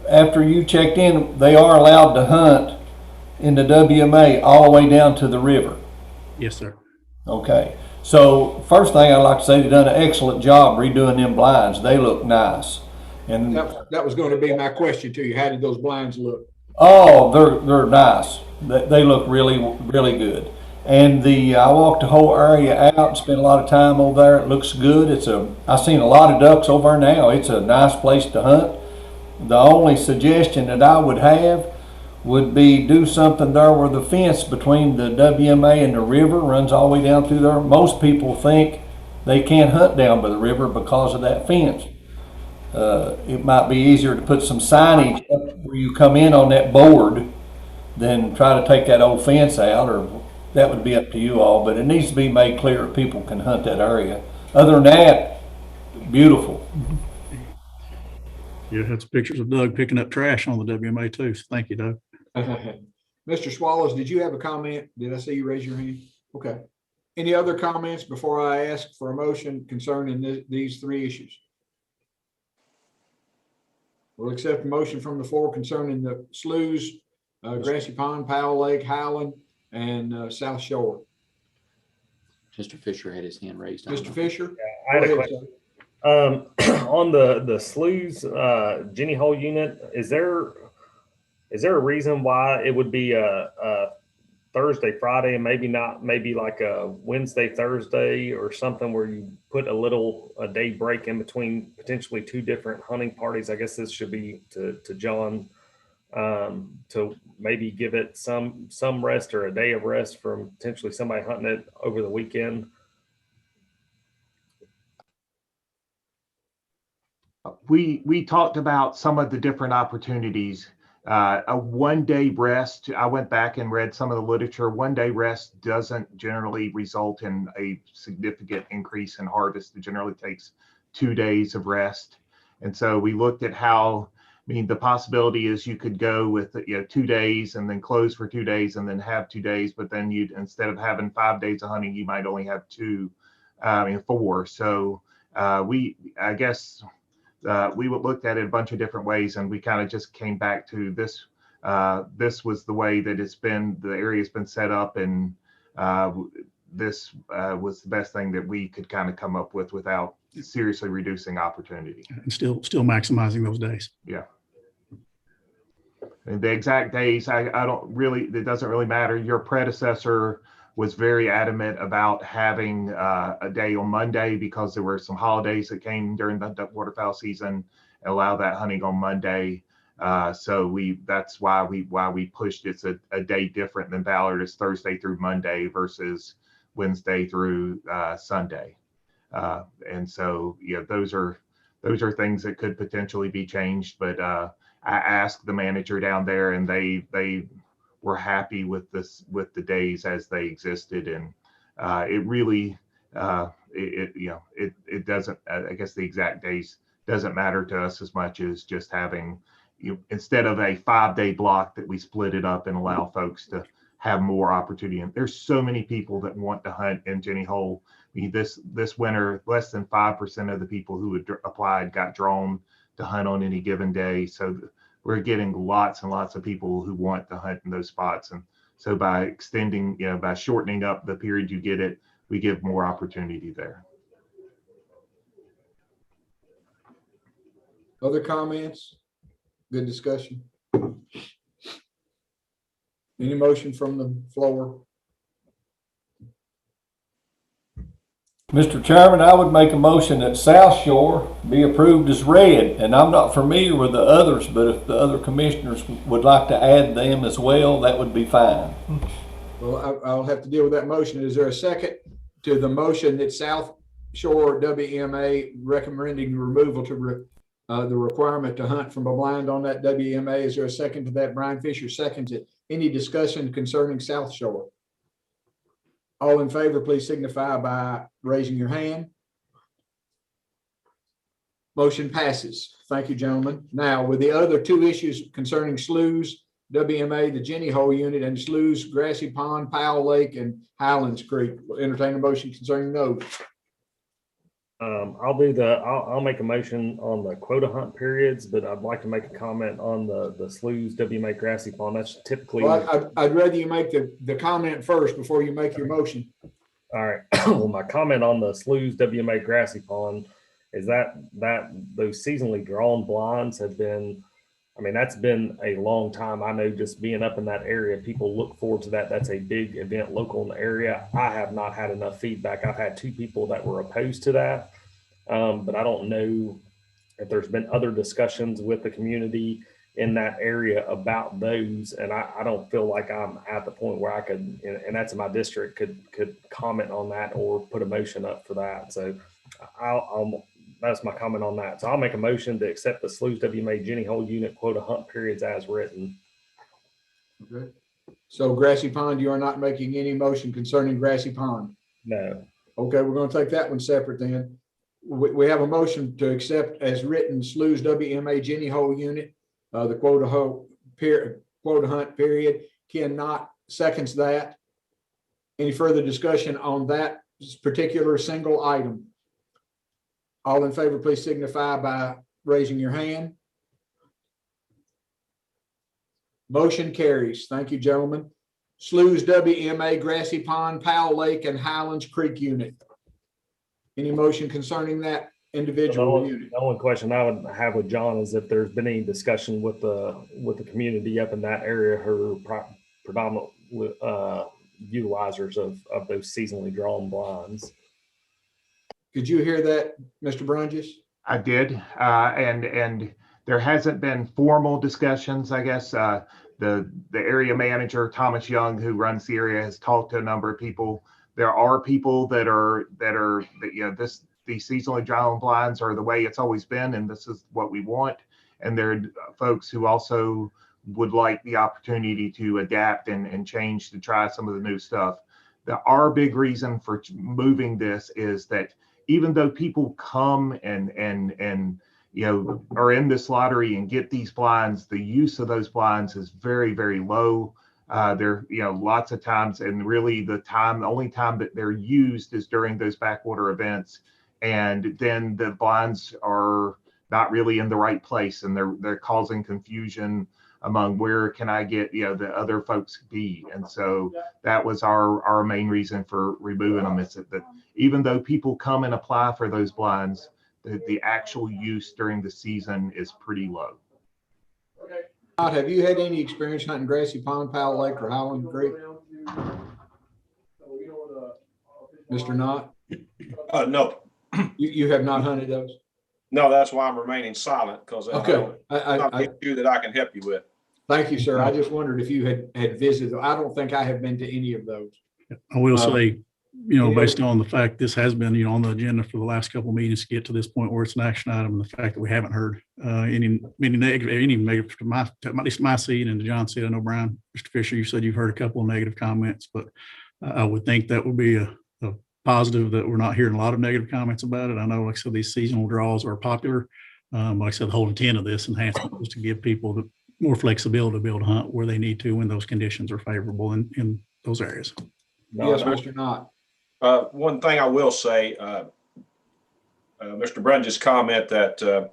after you checked in, they are allowed to hunt in the WMA all the way down to the river. Yes, sir. Okay. So first thing I'd like to say, they've done an excellent job redoing them blinds. They look nice. And that was going to be my question to you. How did those blinds look? oh, they're nice. They look really, really good. And I walked the whole area out and spent a lot of time over there. It looks good. I've seen a lot of ducks over there now. It's a nice place to hunt. The only suggestion that I would have would be do something there where the fence between the WMA and the river runs all the way down through there. Most people think they can't hunt down by the river because of that fence. It might be easier to put some signage up where you come in on that board than try to take that old fence out, or that would be up to you all, but it needs to be made clear that people can hunt that area. Other than that, beautiful. You had some pictures of Doug picking up trash on the WMA too, so thank you, Doug. Mr. Swallows, did you have a comment? Did I see you raise your hand? Okay. Any other comments before I ask for a motion concerning these 3 issues? We'll accept a motion from the floor concerning the Sloughs, Grassy Pond, Powell Lake, Highland, and South Shore. Mr. Fisher had his hand raised. Mr. Fisher? I had a question. On the Sloughs Jenny Hole unit, is there a reason why it would be a Thursday, Friday, and maybe like a Wednesday, Thursday, or something where you put a day break in between potentially 2 different hunting parties? I guess this should be to John, to maybe give it some rest or a day of rest from potentially somebody hunting it over the weekend. We talked about some of the different opportunities. A 1-day rest, I went back and read some of the literature. 1-day rest doesn't generally result in a significant increase in harvest. It generally takes 2 days of rest. And so we looked at how mean, the possibility is you could go with, 2 days and then close for 2 days and then have 2 days, but then you'd, instead of having 5 days of hunting, you might only have 4. So we looked at it a bunch of different ways, and we kind of just came back to this. This was the way that the area's been set up, and this was the best thing that we could kind of come up with without seriously reducing opportunity. And still maximizing those days. Yeah. And the exact days, it doesn't really matter. Your predecessor was very adamant about having a day on Monday because there were some holidays that came during the waterfowl season, allow that hunting on Monday. So that's why we pushed it's a day different than Ballard. It's Thursday through Monday versus Wednesday through Sunday. And so, those are things that could potentially be changed. But I asked the manager down there, and they were happy with the days as they existed. And it really, it doesn't, I guess the exact days doesn't matter to us as much as just having, instead of a 5-day block, that we split it up and allow folks to have more opportunity. And there's so many people that want to hunt in Jenny Hole. I mean, this winter, less than 5% of the people who had applied got drawn to hunt on any given day. So we're getting lots and lots of people who want to hunt in those spots. And so by extending, by shortening up the period you get it, we give more opportunity there. Other comments? Good discussion. Any motion from the floor? Mr. Chairman, I would make a motion that South Shore be approved as read, and I'm not familiar with the others, but if the other commissioners would like to add them as well, that would be fine. Well, I'll have to deal with that motion. Is there a second to the motion that South Shore WMA recommending removal to the requirement to hunt from a blind on that WMA? Is there a second to that? Brian Fisher seconds it. Any discussion concerning South Shore? All in favor, please signify by raising your hand. Motion passes. Thank you, gentlemen. Now, with the other two issues concerning sloughs, WMA, the Jenny Hole unit, and sloughs, Grassy Pond, Powell Lake, and Highlands Creek, we'll entertain a motion concerning those. I'll make a motion on the quota hunt periods, but I'd like to make a comment on the sloughs, WMA, Grassy Pond. That's typically. Well, I'd rather you make the comment first before you make your motion. All right. Well, my comment on the sloughs, WMA, Grassy Pond is that those seasonally drawn blinds have been, I mean, that's been a long time. I know just being up in that area, people look forward to that. That's a big event local in the area. I have not had enough feedback. I've had 2 people that were opposed to that. But I don't know if there's been other discussions with the community in that area about those. And I don't feel like I'm at the point where I could, and that's in my district, could comment on that or put a motion up for that. So that's my comment on that. So I'll make a motion to accept the sloughs WMA Jenny Hole unit quota hunt periods as written. Okay. So Grassy Pond, you are not making any motion concerning Grassy Pond? No. Okay, we're going to take that one separate then. We have a motion to accept as written sloughs WMA Jenny Hole unit, the quota hunt period. Ken Knott seconds that. Any further discussion on that particular single item? All in favor, please signify by raising your hand. Motion carries. Thank you, gentlemen. Sloughs WMA Grassy Pond, Powell Lake, and Highlands Creek unit. Any motion concerning that individual unit? The only question I would have with John is if there's been any discussion with the community up in that area who are predominant utilizers of those seasonally drawn blinds. Could you hear that, Mr. Brunges? I did, and there hasn't been formal discussions. I guess the area manager, Thomas Young, who runs the area, has talked to a number of people. There are people that these seasonally drawn blinds are the way it's always been, and this is what we want. And there are folks who also would like the opportunity to adapt and change to try some of the new stuff. Our big reason for moving this is that even though people come and are in this lottery and get these blinds, the use of those blinds is very, very low. There, lots of times, and really the only time that they're used is during those backwater events. And then the blinds are not really in the right place, and they're causing confusion among where can I get, the other folks be. And so that was our main reason for removing them, is that even though people come and apply for those blinds, the actual use during the season is pretty low. Have you had any experience hunting Grassy Pond, Powell Lake, or Highland Creek? Mr. Knott? No. You have not hunted those? No, that's why I'm remaining silent, because Okay. it's not an issue that I can help you with. Thank you, sir. I just wondered if you had visited. I don't think I have been to any of those. I will say, based on the fact this has been, on the agenda for the last couple of meetings to get to this point where it's an action item, and the fact that we haven't heard any negative to at least my seat and to John's seat. I know, Brian, Mr. Fisher, you said you've heard a couple of negative comments, but I would think that would be a positive, that we're not hearing a lot of negative comments about it. I know, like I said, these seasonal draws are popular. Like I said, the whole intent of this enhancement was to give people more flexibility to be able to hunt where they need to when those conditions are favorable in those areas. Yes, Mr. Knott. One thing I will say, Mr. Brunge's comment that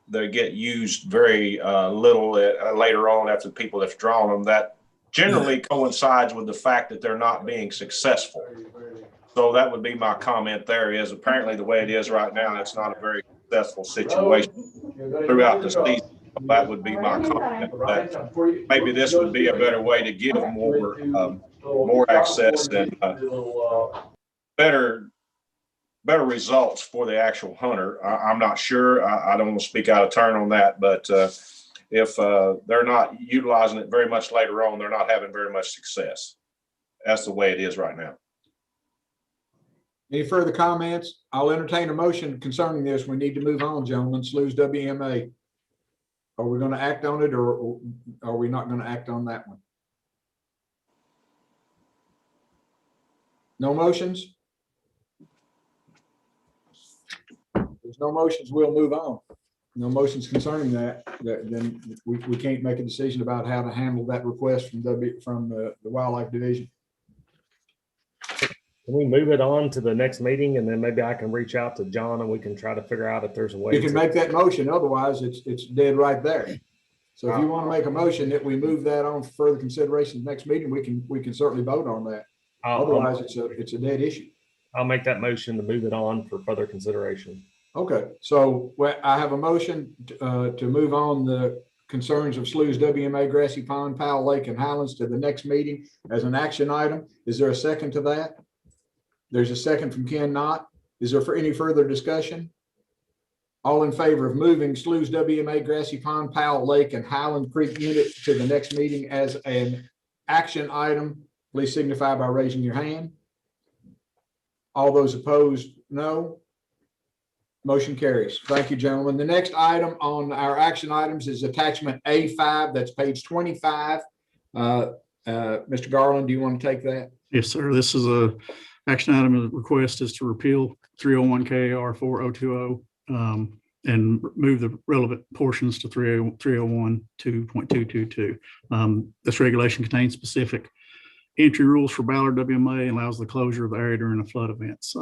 they get used very little later on after the people have drawn them, that generally coincides with the fact that they're not being successful. So that would be my comment there, is apparently the way it is right now, it's not a very successful situation throughout the season. That would be my comment, that maybe this would be a better way to give more access and better results for the actual hunter. I'm not sure. I don't want to speak out of turn on that, but if they're not utilizing it very much later on, they're not having very much success. That's the way it is right now. Any further comments? I'll entertain a motion concerning this. We need to move on, gentlemen. SLU's WMA. Are we going to act on it, or are we not going to act on that one? No motions? There's no motions, we'll move on. No motions concerning that, then we can't make a decision about how to handle that request from the Wildlife Division. Can we move it on to the next meeting, and then maybe I can reach out to John and we can try to figure out if there's a way. You can make that motion, otherwise it's dead right there. So if you want to make a motion that we move that on for further consideration next meeting, we can certainly vote on that. Otherwise, it's a dead issue. I'll make that motion to move it on for further consideration. Okay, so I have a motion to move on the concerns of SLU's WMA, Grassy Pond, Powell Lake, and Highlands to the next meeting as an action item. Is there a second to that? There's a second from Ken Knott. Is there any further discussion? All in favor of moving SLU's WMA, Grassy Pond, Powell Lake, and Highland Creek unit to the next meeting as an action item, please signify by raising your hand. All those opposed, no. Motion carries. Thank you, gentlemen. The next item on our action items is attachment A5. That's page 25. Mr. Garland, do you want to take that? Yes, sir. This is a action item. The request is to repeal 301 KAR 4020 and move the relevant portions to 301 2.222. This regulation contains specific entry rules for Ballard WMA and allows the closure of the area during the flood events.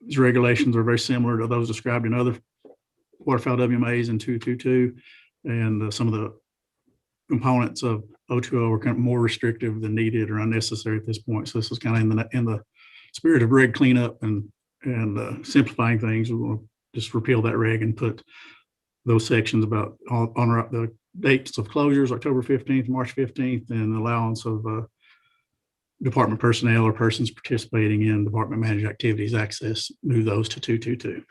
These regulations are very similar to those described in other waterfowl WMAs in 222, and some of the components of 020 are kind of more restrictive than needed or unnecessary at this point. So this is kind of in the spirit of reg cleanup and simplifying things. We'll just repeal that reg and put those sections about on the dates of closures, October 15th, March 15th, and allowance of department personnel or persons participating in department managed activities access, move those to 222.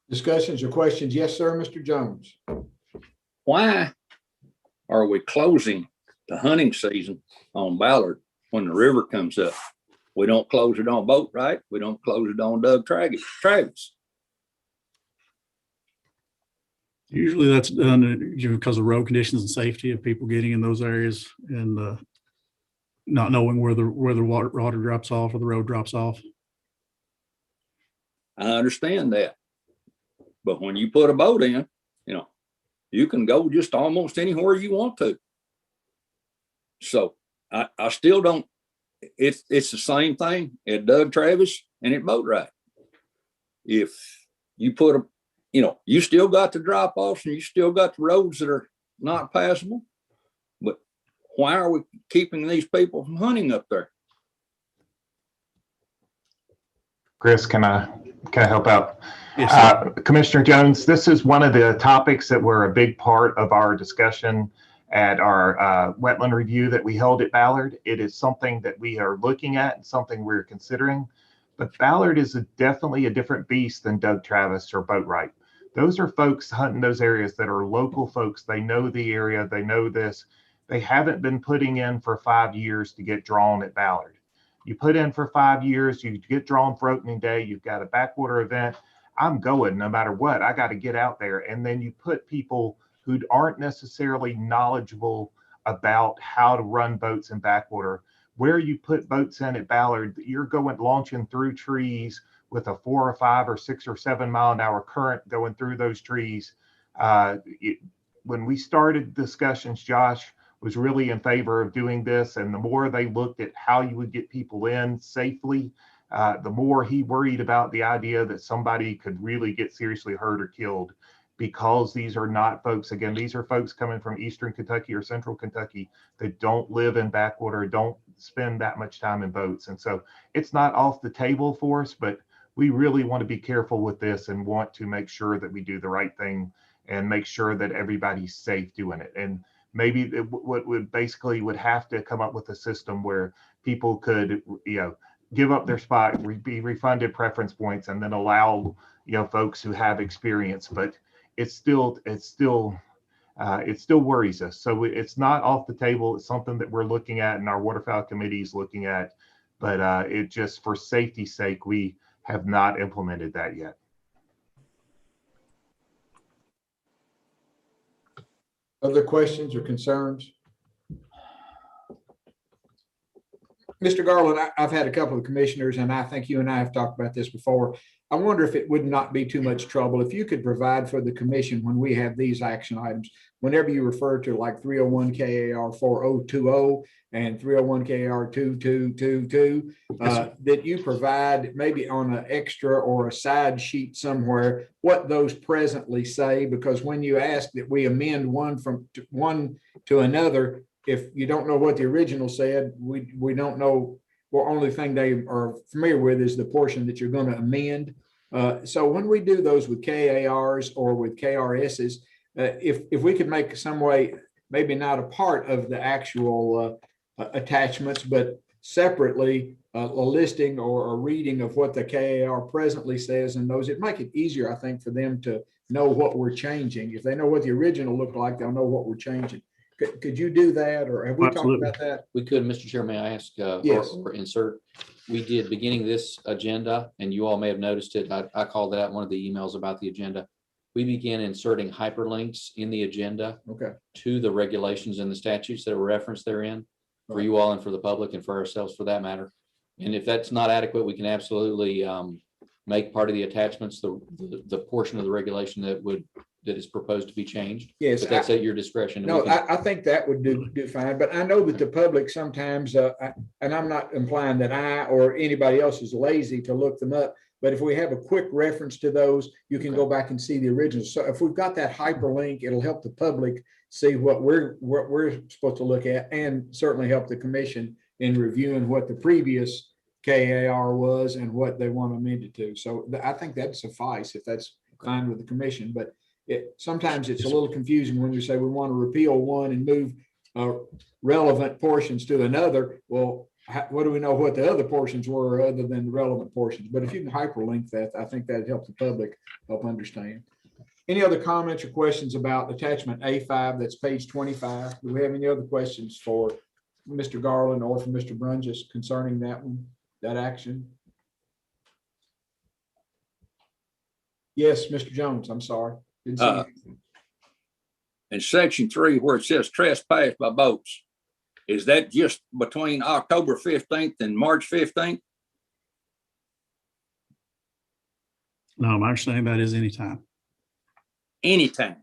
Discussions or questions? Yes, sir, Mr. Jones. Why are we closing the hunting season on Ballard when the river comes up? We don't close it on Boat Right. We don't close it on Doug Travis. Usually that's done because of road conditions and safety of people getting in those areas and not knowing where the water drops off or the road drops off. I understand that. But when you put a boat in, you know, you can go just almost anywhere you want to. So I still don't, it's the same thing at Doug Travis and at Boat Ride. If you put a, you know, you still got the drop offs and you still got the roads that are not passable. But why are we keeping these people from hunting up there? Chris, can I help out? Yes, sir. Commissioner Jones, this is one of the topics that were a big part of our discussion at our wetland review that we held at Ballard. It is something that we are looking at and something we're considering. But Ballard is definitely a different beast than Doug Travis or Boatwright. Those are folks hunting those areas that are local folks. They know the area. They know this. They haven't been putting in for 5 years to get drawn at Ballard. You put in for 5 years, you get drawn for opening day, you've got a backwater event. I'm going no matter what. I got to get out there. And then you put people who aren't necessarily knowledgeable about how to run boats in backwater. Where you put boats in at Ballard, you're going launching through trees with a 4 or 5 or 6 or 7 mile an hour current going through those trees. When we started discussions, Josh was really in favor of doing this. And the more they looked at how you would get people in safely, the more he worried about the idea that somebody could really get seriously hurt or killed, because these are not folks, again, these are folks coming from Eastern Kentucky or Central Kentucky that don't live in backwater, don't spend that much time in boats. And so it's not off the table for us, but we really want to be careful with this and want to make sure that we do the right thing and make sure that everybody's safe doing it. And maybe what would basically would have to come up with a system where people could, you know, give up their spot, be refunded preference points, and then allow, you know, folks who have experience. But it still worries us. So it's not off the table. It's something that we're looking at and our waterfowl committee is looking at, but it just, for safety's sake, we have not implemented that yet. Other questions or concerns? Mr. Garland, I've had a couple of commissioners, and I think you and I have talked about this before. I wonder if it would not be too much trouble if you could provide for the commission when we have these action items, whenever you refer to like 301 KAR 4020 and 301 KAR 2222, that you provide maybe on an extra or a side sheet somewhere what those presently say, because when you ask that we amend one from one to another, if you don't know what the original said, we don't know. Well, only thing they are familiar with is the portion that you're going to amend. So when we do those with KARs or with KRSs, if we could make some way, maybe not a part of the actual attachments, but separately a listing or a reading of what the KAR presently says and those, it make it easier, I think, for them to know what we're changing. If they know what the original looked like, they'll know what we're changing. Could you do that, or have we Absolutely. talked about that? We could, Mr. Chair, may I ask Yes. or insert? We did beginning this agenda, and you all may have noticed it. I called that one of the emails about the agenda. We began inserting hyperlinks in the agenda to the regulations and the statutes that were referenced therein for you all and for the public and for ourselves for that matter. And if that's not adequate, we can absolutely make part of the attachments the portion of the regulation that is proposed to be changed. Yes, but that's at your discretion. No, I think that would do fine, but I know that the public sometimes, and I'm not implying that I or anybody else is lazy to look them up, but if we have a quick reference to those, you can go back and see the originals. So if we've got that hyperlink, it'll help the public see what we're supposed to look at, and certainly help the commission in reviewing what the previous KAR was and what they want to amend it to. So I think that'd suffice if that's fine with the commission, but sometimes it's a little confusing when we say we want to repeal one and move relevant portions to another. Well, what do we know what the other portions were other than the relevant portions? But if you can hyperlink that, I think that'd help the public help understand. Any other comments or questions about attachment A5? That's page 25. Do we have any other questions for Mr. Garland or for Mr. Brunges concerning that one, that action? Yes, Mr. Jones, I'm sorry. In section 3, where it says trespass by boats, is that just between October 15th and March 15th? No, my understanding that is anytime. anytime.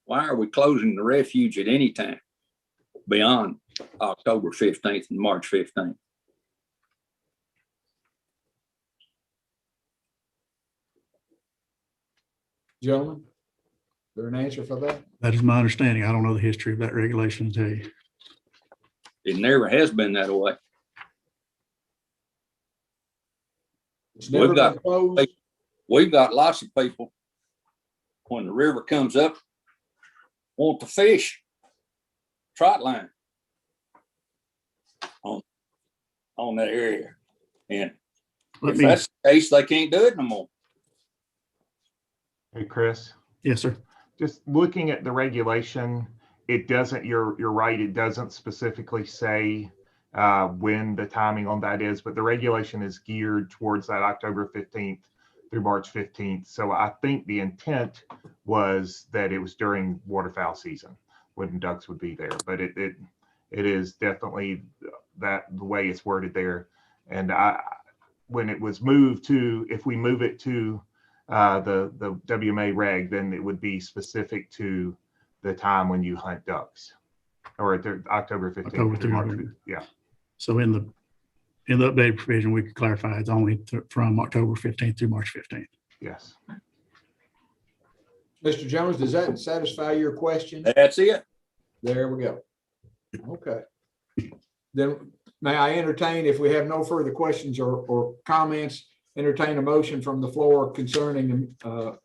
Why are we closing the refuge at any time beyond October 15th and March 15th? Gentlemen, is there an answer for that? That is my understanding. I don't know the history of that regulation to tell you. It never has been that way. It's never We've got, been closed. we've got lots of people, when the river comes up, want to fish trot line on that area. And if that's the case, they can't do it no more. Hey, Chris. Yes, sir. Just looking at the regulation, it doesn't, you're right, it doesn't specifically say when the timing on that is, but the regulation is geared towards that October 15th through March 15th. So I think the intent was that it was during waterfowl season when ducks would be there, but it is definitely that the way it's worded there. And when it was moved to, if we move it to the WMA reg, then it would be specific to the time when you hunt ducks, or the October 15th. October through March through 15th. Yeah. So in the updated provision, we could clarify it's only from October 15th through March 15th. Yes. Mr. Jones, does that satisfy your question? That's it. There we go. Okay. Then may I entertain, if we have no further questions or comments, entertain a motion from the floor concerning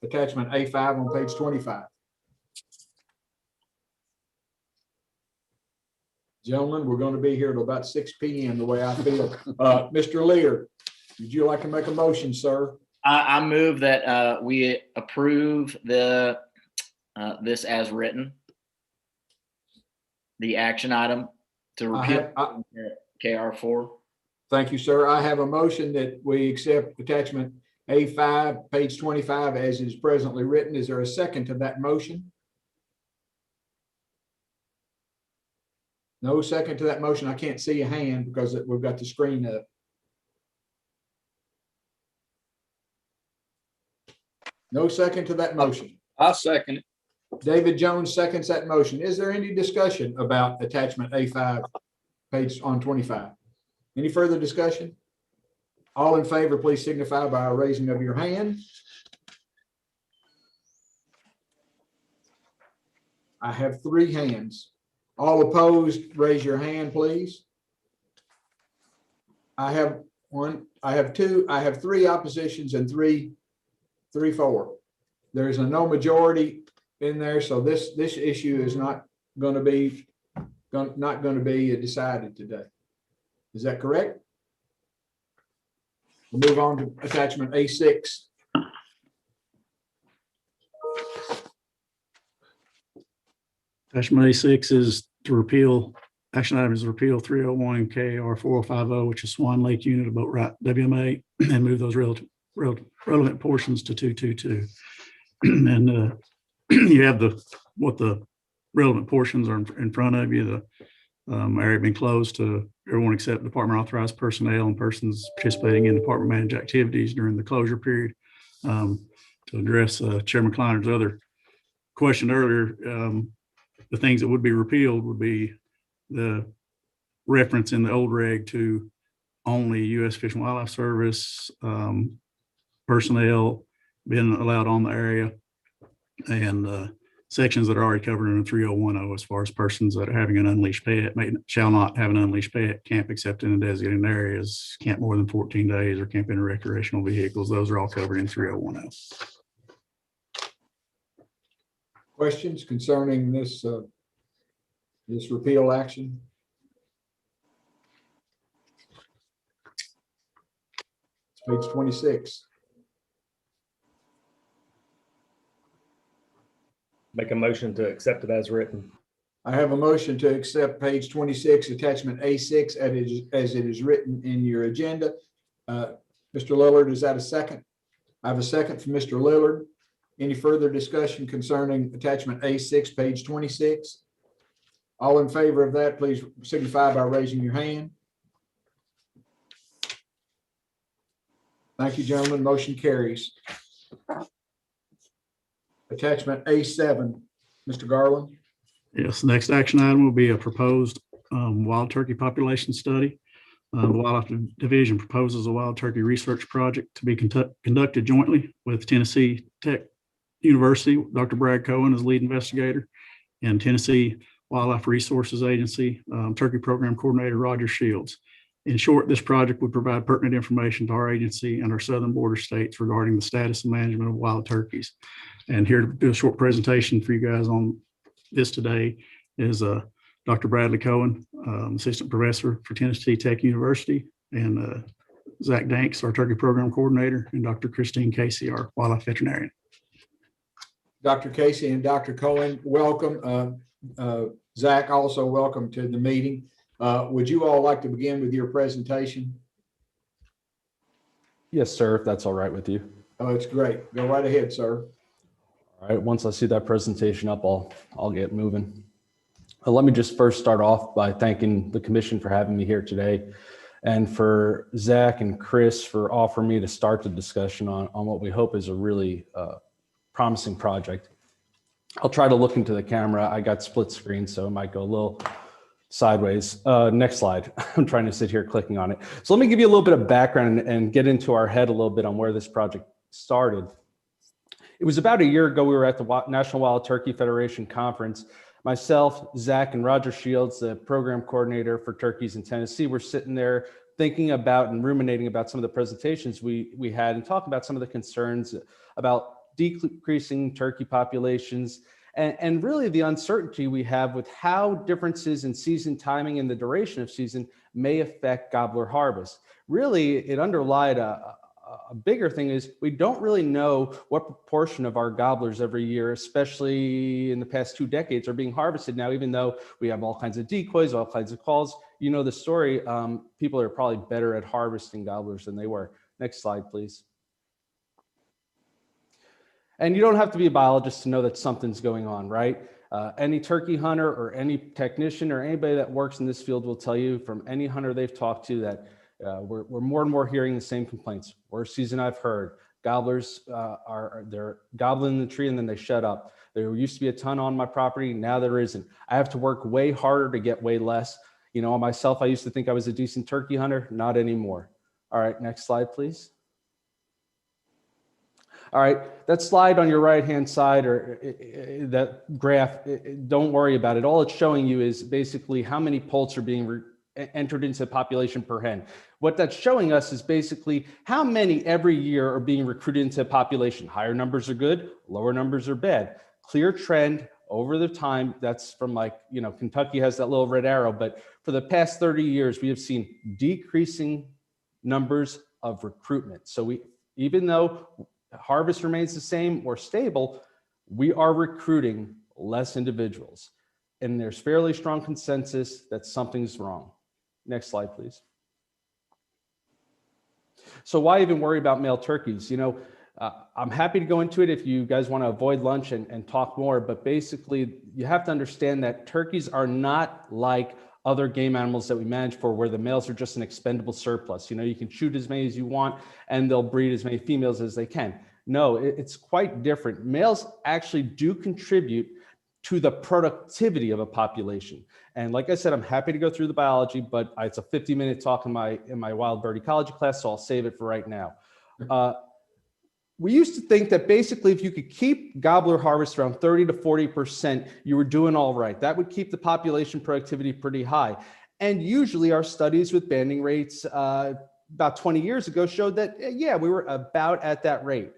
attachment A5 on page 25. Gentlemen, we're going to be here till about 6 p.m. the way I feel. Mr. Lear, would you like to make a motion, sir? I move that we approve the this as written. The action item to repeal KR4. Thank you, sir. I have a motion that we accept attachment A5, page 25, as is presently written. Is there a second to that motion? No second to that motion. I can't see a hand because we've got the screen up. No second to that motion. I'll second it. David Jones seconds that motion. Is there any discussion about attachment A5, page on 25? Any further discussion? All in favor, please signify by a raising of your hand. I have 3 hands. All opposed, raise your hand, please. I have 1, I have 2, I have 3 oppositions and 3 for. There's a no majority in there, so this issue is not going to be decided today. Is that correct? We'll move on to attachment A6. Attachment A6 is to repeal, action item is to repeal 301 KR 4050, which is Swan Lake Unit of Boat Right WMA, and move those relevant portions to 222. And you have what the relevant portions are in front of you. The area been closed to everyone except department authorized personnel and persons participating in department managed activities during the closure period. To address Chairman Kleiner's other question earlier, the things that would be repealed would be the reference in the old reg to only U.S. Fish and Wildlife Service personnel being allowed on the area, and sections that are already covered in 3010 as far as persons that are having an unleashed pet shall not have an unleashed pet, camp except in the designated areas, camp more than 14 days, or camp in recreational vehicles. Those are all covered in 3010. Questions concerning this this repeal action? It's page 26. Make a motion to accept it as written. I have a motion to accept page 26, attachment A6 as it is written in your agenda. Mr. Lillard, is that a second? I have a second from Mr. Lillard. Any further discussion concerning attachment A6, page 26? All in favor of that, please signify by raising your hand. Thank you, gentlemen. Motion carries. Attachment A7, Mr. Garland. Yes, the next action item will be a proposed wild turkey population study. The Wildlife Division proposes a wild turkey research project to be conducted jointly with Tennessee Tech University. Dr. Brad Cohen is lead investigator, and Tennessee Wildlife Resources Agency Turkey Program Coordinator Roger Shields. In short, this project would provide pertinent information to our agency and our southern border states regarding the status and management of wild turkeys. And here to do a short presentation for you guys on this today is Dr. Bradley Cohen, Assistant Professor for Tennessee Tech University, and Zach Danks, our Turkey Program Coordinator, and Dr. Christine Casey, our Wildlife Veterinarian. Dr. Casey and Dr. Cohen, welcome. Zach, also welcome to the meeting. Would you all like to begin with your presentation? Yes, sir, if that's all right with you. Oh, it's great. Go right ahead, sir. All right, once I see that presentation up, I'll get moving. Let me just first start off by thanking the commission for having me here today, and for Zach and Chris for offering me to start the discussion on what we hope is a really promising project. I'll try to look into the camera. I got split screen, so it might go a little sideways. Next slide. I'm trying to sit here clicking on it. So let me give you a little bit of background and get into our head a little bit on where this project started. It was about a year ago. We were at the National Wild Turkey Federation conference. Myself, Zach, and Roger Shields, the program coordinator for turkeys in Tennessee, were sitting there thinking about and ruminating about some of the presentations we had and talking about some of the concerns about decreasing turkey populations and really the uncertainty we have with how differences in season timing and the duration of season may affect gobbler harvest. Really, it underlied a bigger thing is we don't really know what proportion of our gobblers every year, especially in the past 2 decades, are being harvested now, even though we have all kinds of decoys, all kinds of calls. You know the story. People are probably better at harvesting gobblers than they were. Next slide, please. And you don't have to be a biologist to know that something's going on, right? Any turkey hunter or any technician or anybody that works in this field will tell you from any hunter they've talked to that we're more and more hearing the same complaints. Worst season I've heard. Gobblers they're gobbling in the tree and then they shut up. There used to be a ton on my property. Now there isn't. I have to work way harder to get way less. You know, myself, I used to think I was a decent turkey hunter. Not anymore. All right, next slide, please. All right, that slide on your right-hand side or that graph, don't worry about it. All it's showing you is basically how many poults are being entered into the population per hen. What that's showing us is basically how many every year are being recruited into the population. Higher numbers are good, lower numbers are bad. Clear trend over the time. That's from like, you know, Kentucky has that little red arrow, but for the past 30 years, we have seen decreasing numbers of recruitment. So even though harvest remains the same or stable, we are recruiting less individuals. And there's fairly strong consensus that something's wrong. Next slide, please. So why even worry about male turkeys? You know, I'm happy to go into it if you guys want to avoid lunch and talk more, but basically you have to understand that turkeys are not like other game animals that we manage for where the males are just an expendable surplus. You know, you can shoot as many as you want and they'll breed as many females as they can. No, it's quite different. Males actually do contribute to the productivity of a population. And like I said, I'm happy to go through the biology, but it's a 50-minute talk in my wild bird ecology class, so I'll save it for right now. We used to think that basically if you could keep gobbler harvest around 30 to 40%, you were doing all right. That would keep the population productivity pretty high. And usually our studies with banding rates about 20 years ago showed that, yeah, we were about at that rate.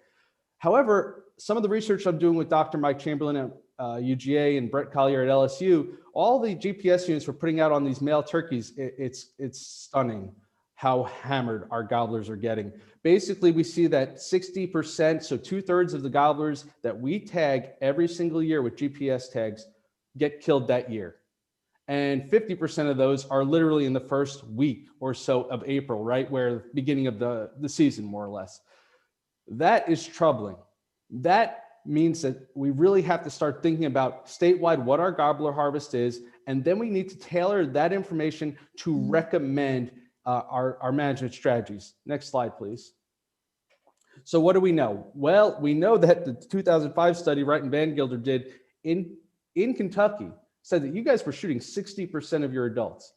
However, some of the research I'm doing with Dr. Mike Chamberlain at UGA and Brett Collier at LSU, all the GPS units we're putting out on these male turkeys, it's stunning how hammered our gobblers are getting. Basically, we see that 60%, so 2/3 of the gobblers that we tag every single year with GPS tags get killed that year. And 50% of those are literally in the first week or so of April, right? Where beginning of the season, more or less. That is troubling. That means that we really have to start thinking about statewide what our gobbler harvest is, and then we need to tailor that information to recommend our management strategies. Next slide, please. So what do we know? Well, we know that the 2005 study Wright and Van Gilder did in Kentucky said that you guys were shooting 60% of your adults.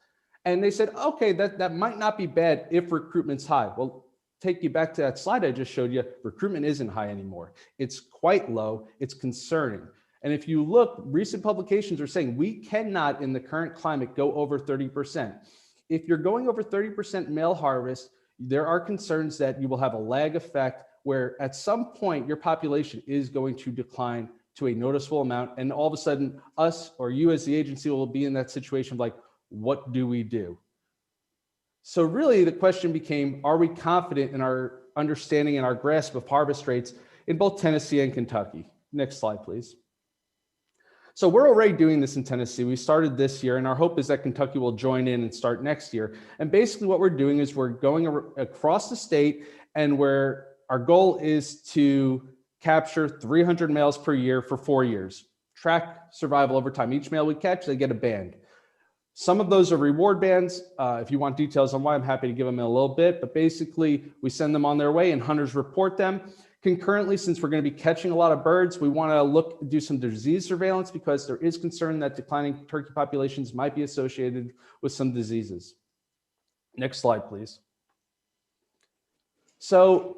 And they said, okay, that might not be bad if recruitment's high. Well, take you back to that slide I just showed you. Recruitment isn't high anymore. It's quite low. It's concerning. And if you look, recent publications are saying we cannot in the current climate go over 30%. If you're going over 30% male harvest, there are concerns that you will have a lag effect where at some point your population is going to decline to a noticeable amount. And all of a sudden us or you as the agency will be in that situation of like, what do we do? So really the question became, are we confident in our understanding and our grasp of harvest rates in both Tennessee and Kentucky? Next slide, please. So we're already doing this in Tennessee. We started this year, and our hope is that Kentucky will join in and start next year. And basically what we're doing is we're going across the state, and where our goal is to capture 300 males per year for 4 years. Track survival over time. Each male we catch, they get a band. Some of those are reward bands. If you want details on why, I'm happy to give them in a little bit, but basically we send them on their way and hunters report them. Concurrently, since we're going to be catching a lot of birds, we want to do some disease surveillance because there is concern that declining turkey populations might be associated with some diseases. Next slide, please. So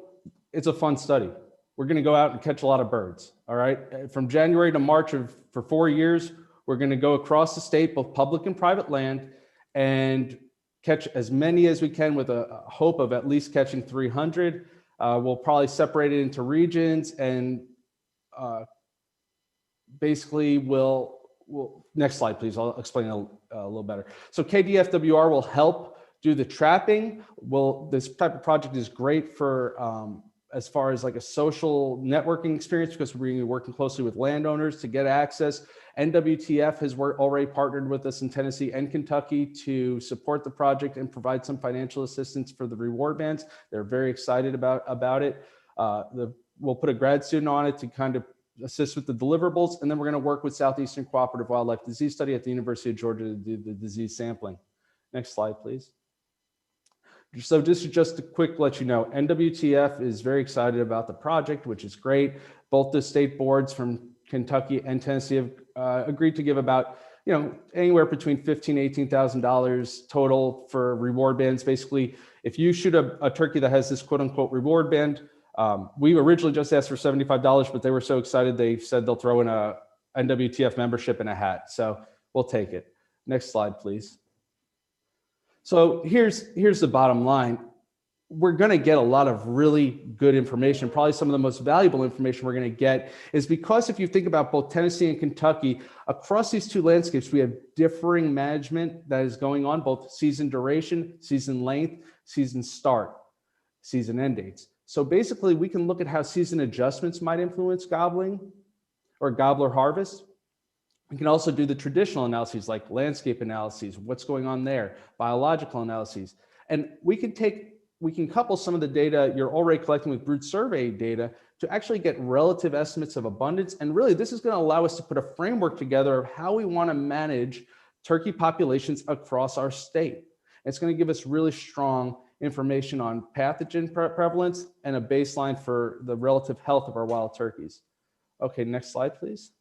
it's a fun study. We're going to go out and catch a lot of birds. All right. From January to March for 4 years, we're going to go across the state, both public and private land, and catch as many as we can with a hope of at least catching 300. We'll probably separate it into regions, and basically we'll next slide, please. I'll explain it a little better. So KDFWR will help do the trapping. This type of project is great for as far as like a social networking experience because we're going to be working closely with landowners to get access. NWTF has already partnered with us in Tennessee and Kentucky to support the project and provide some financial assistance for the reward bands. They're very excited about it. We'll put a grad student on it to kind of assist with the deliverables, and then we're going to work with Southeastern Cooperative Wildlife Disease Study at the University of Georgia to do the disease sampling. Next slide, please. So this is just a quick let you know, NWTF is very excited about the project, which is great. Both the state boards from Kentucky and Tennessee have agreed to give about, anywhere between $15,000 and $18,000 total for reward bands. Basically, if you shoot a turkey that has this quote unquote reward band, we originally just asked for $75, but they were so excited they said they'll throw in a NWTF membership and a hat. So we'll take it. Next slide, please. So here's the bottom line. We're going to get a lot of really good information. Probably some of the most valuable information we're going to get is because if you think about both Tennessee and Kentucky, across these two landscapes, we have differing management that is going on, both season duration, season length, season start, season end dates. So basically we can look at how season adjustments might influence gobbling or gobbler harvest. We can also do the traditional analyses like landscape analyses, what's going on there, biological analyses. And we can couple some of the data you're already collecting with Brood survey data to actually get relative estimates of abundance. And really, this is going to allow us to put a framework together of how we want to manage turkey populations across our state. It's going to give us really strong information on pathogen prevalence and a baseline for the relative health of our wild turkeys. Okay, next slide, please.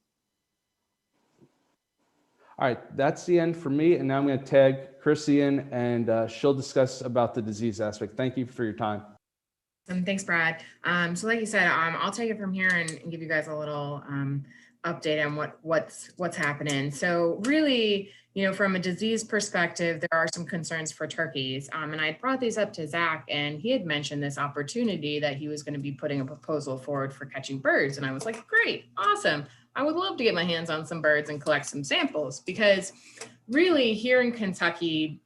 All right, that's the end for me. And now I'm going to tag Chrissy in, and she'll discuss about the disease aspect. Thank you for your time. Thanks, Brad. So like you said, I'll take it from here and give you guys a little update on what's happening. So really, from a disease perspective, there are some concerns for turkeys. And I brought these up to Zach, and he had mentioned this opportunity that he was going to be putting a proposal forward for catching birds. And I was like, great, awesome. I would love to get my hands on some birds and collect some samples, because really here in Kentucky,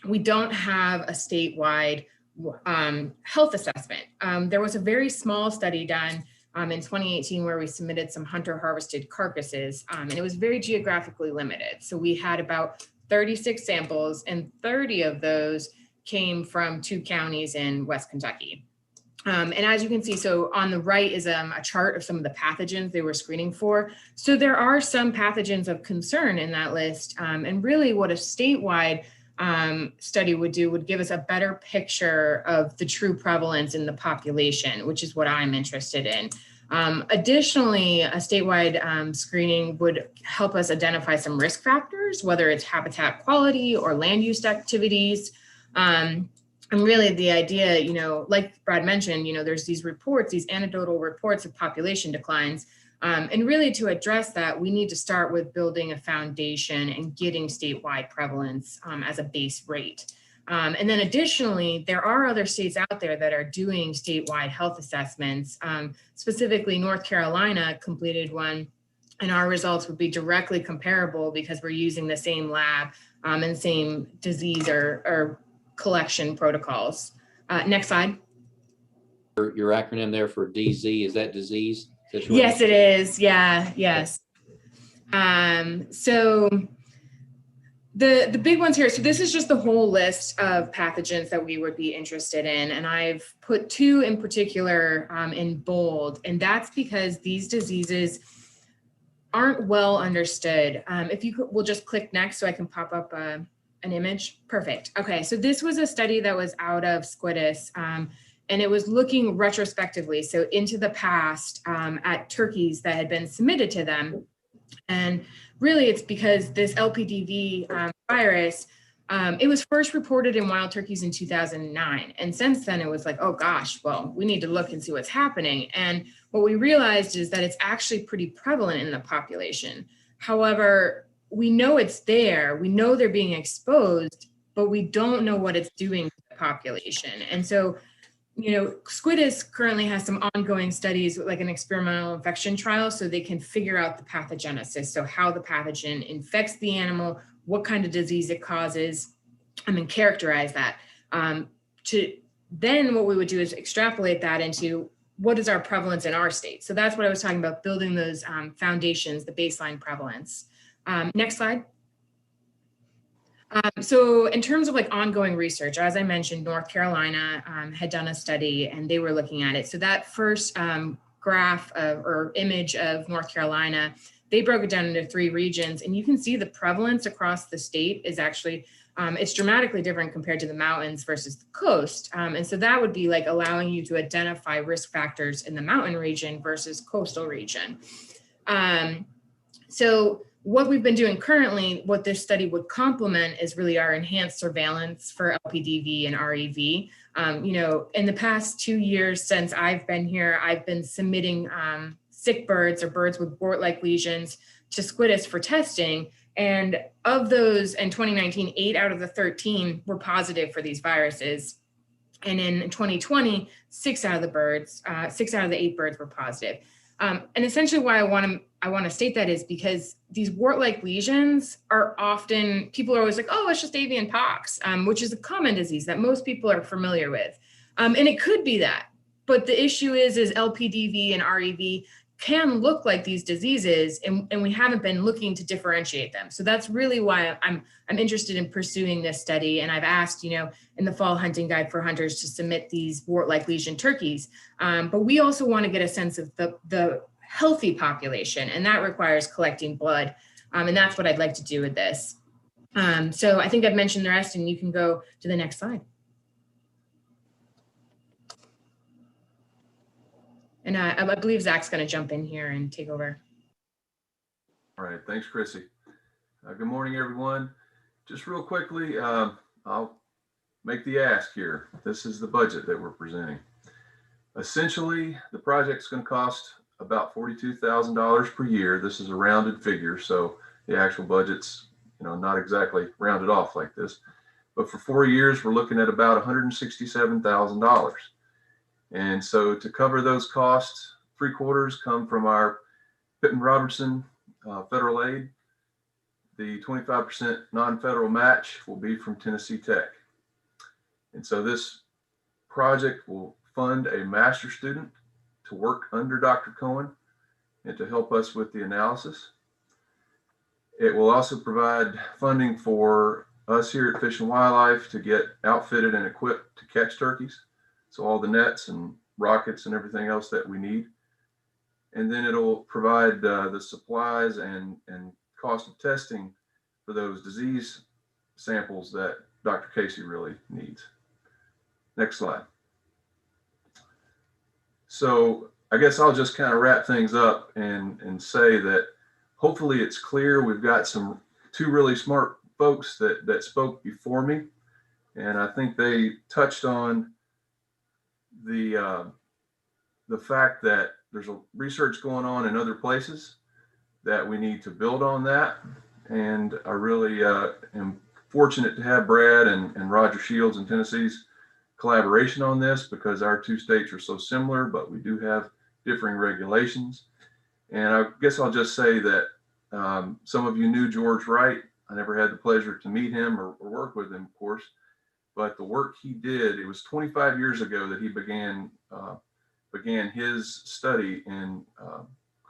we don't have a statewide health assessment. There was a very small study done in 2018 where we submitted some hunter harvested carcasses, and it was very geographically limited. So we had about 36 samples, and 30 of those came from 2 counties in West Kentucky. And as you can see, so on the right is a chart of some of the pathogens they were screening for. So there are some pathogens of concern in that list. And really what a statewide study would do would give us a better picture of the true prevalence in the population, which is what I'm interested in. Additionally, a statewide screening would help us identify some risk factors, whether it's habitat quality or land use activities. And really the idea, you know, like Brad mentioned, you know, there's these reports, these anecdotal reports of population declines. And really to address that, we need to start with building a foundation and getting statewide prevalence as a base rate. And then additionally, there are other states out there that are doing statewide health assessments. Specifically, North Carolina completed one, and our results would be directly comparable because we're using the same lab and same disease or collection protocols. Next slide. Your acronym there for DZ, is that disease? Yes, it is. Yeah, yes. So the big ones here, so this is just the whole list of pathogens that we would be interested in. And I've put two in particular in bold, and that's because these diseases aren't well understood. If you could, we'll just click next so I can pop up an image. Perfect. Okay, so this was a study that was out of SCOTUS. And it was looking retrospectively, so into the past at turkeys that had been submitted to them. And really it's because this LPDV virus, it was first reported in wild turkeys in 2009. And since then it was like, oh gosh, well, we need to look and see what's happening. And what we realized is that it's actually pretty prevalent in the population. However, we know it's there, we know they're being exposed, but we don't know what it's doing to the population. And so, you know, SCOTUS currently has some ongoing studies like an experimental infection trial so they can figure out the pathogenesis. So how the pathogen infects the animal, what kind of disease it causes, and characterize that. Then what we would do is extrapolate that into what is our prevalence in our state. So that's what I was talking about, building those foundations, the baseline prevalence. Next slide. So in terms of like ongoing research, as I mentioned, North Carolina had done a study and they were looking at it. So that first graph or image of North Carolina, they broke it down into 3 regions, and you can see the prevalence across the state is actually, it's dramatically different compared to the mountains versus the coast. And so that would be like allowing you to identify risk factors in the mountain region versus coastal region. So what we've been doing currently, what this study would complement is really our enhanced surveillance for LPDV and REV. You know, in the past 2 years since I've been here, I've been submitting sick birds or birds with wart-like lesions to SCOTUS for testing. And of those in 2019, 8 out of the 13 were positive for these viruses. And in 2020, 6 out of the 8 birds were positive. And essentially why I want to state that is because these wart-like lesions are often, people are always like, oh, it's just avian pox, which is a common disease that most people are familiar with. And it could be that, but the issue is LPDV and REV can look like these diseases, and we haven't been looking to differentiate them. So that's really why I'm interested in pursuing this study. And I've asked, you know, in the Fall Hunting Guide for Hunters to submit these wart-like lesion turkeys. But we also want to get a sense of the healthy population, and that requires collecting blood. And that's what I'd like to do with this. So I think I've mentioned the rest, and you can go to the next slide. And I believe Zach's going to jump in here and take over. All right, thanks, Chrissy. Good morning, everyone. Just real quickly, I'll make the ask here. This is the budget that we're presenting. Essentially, the project's going to cost about $42,000 per year. This is a rounded figure, so the actual budget's, you know, not exactly rounded off like this. But for 4 years, we're looking at about $167,000. And so to cover those costs, 3/4 come from our Pittman Robertson federal aid. The 25% non-federal match will be from Tennessee Tech. And so this project will fund a master student to work under Dr. Cohen and to help us with the analysis. It will also provide funding for us here at Fish and Wildlife to get outfitted and equipped to catch turkeys. So all the nets and rockets and everything else that we need. And then it'll provide the supplies and cost of testing for those disease samples that Dr. Casey really needs. Next slide. So I guess I'll just kind of wrap things up and say that hopefully it's clear. We've got two really smart folks that spoke before me, and I think they touched on the fact that there's a research going on in other places that we need to build on that. And I really am fortunate to have Brad and Roger Shields in Tennessee's collaboration on this, because our two states are so similar, but we do have differing regulations. And I guess I'll just say that some of you knew George Wright. I never had the pleasure to meet him or work with him, of course, but the work he did, it was 25 years ago that he began his study in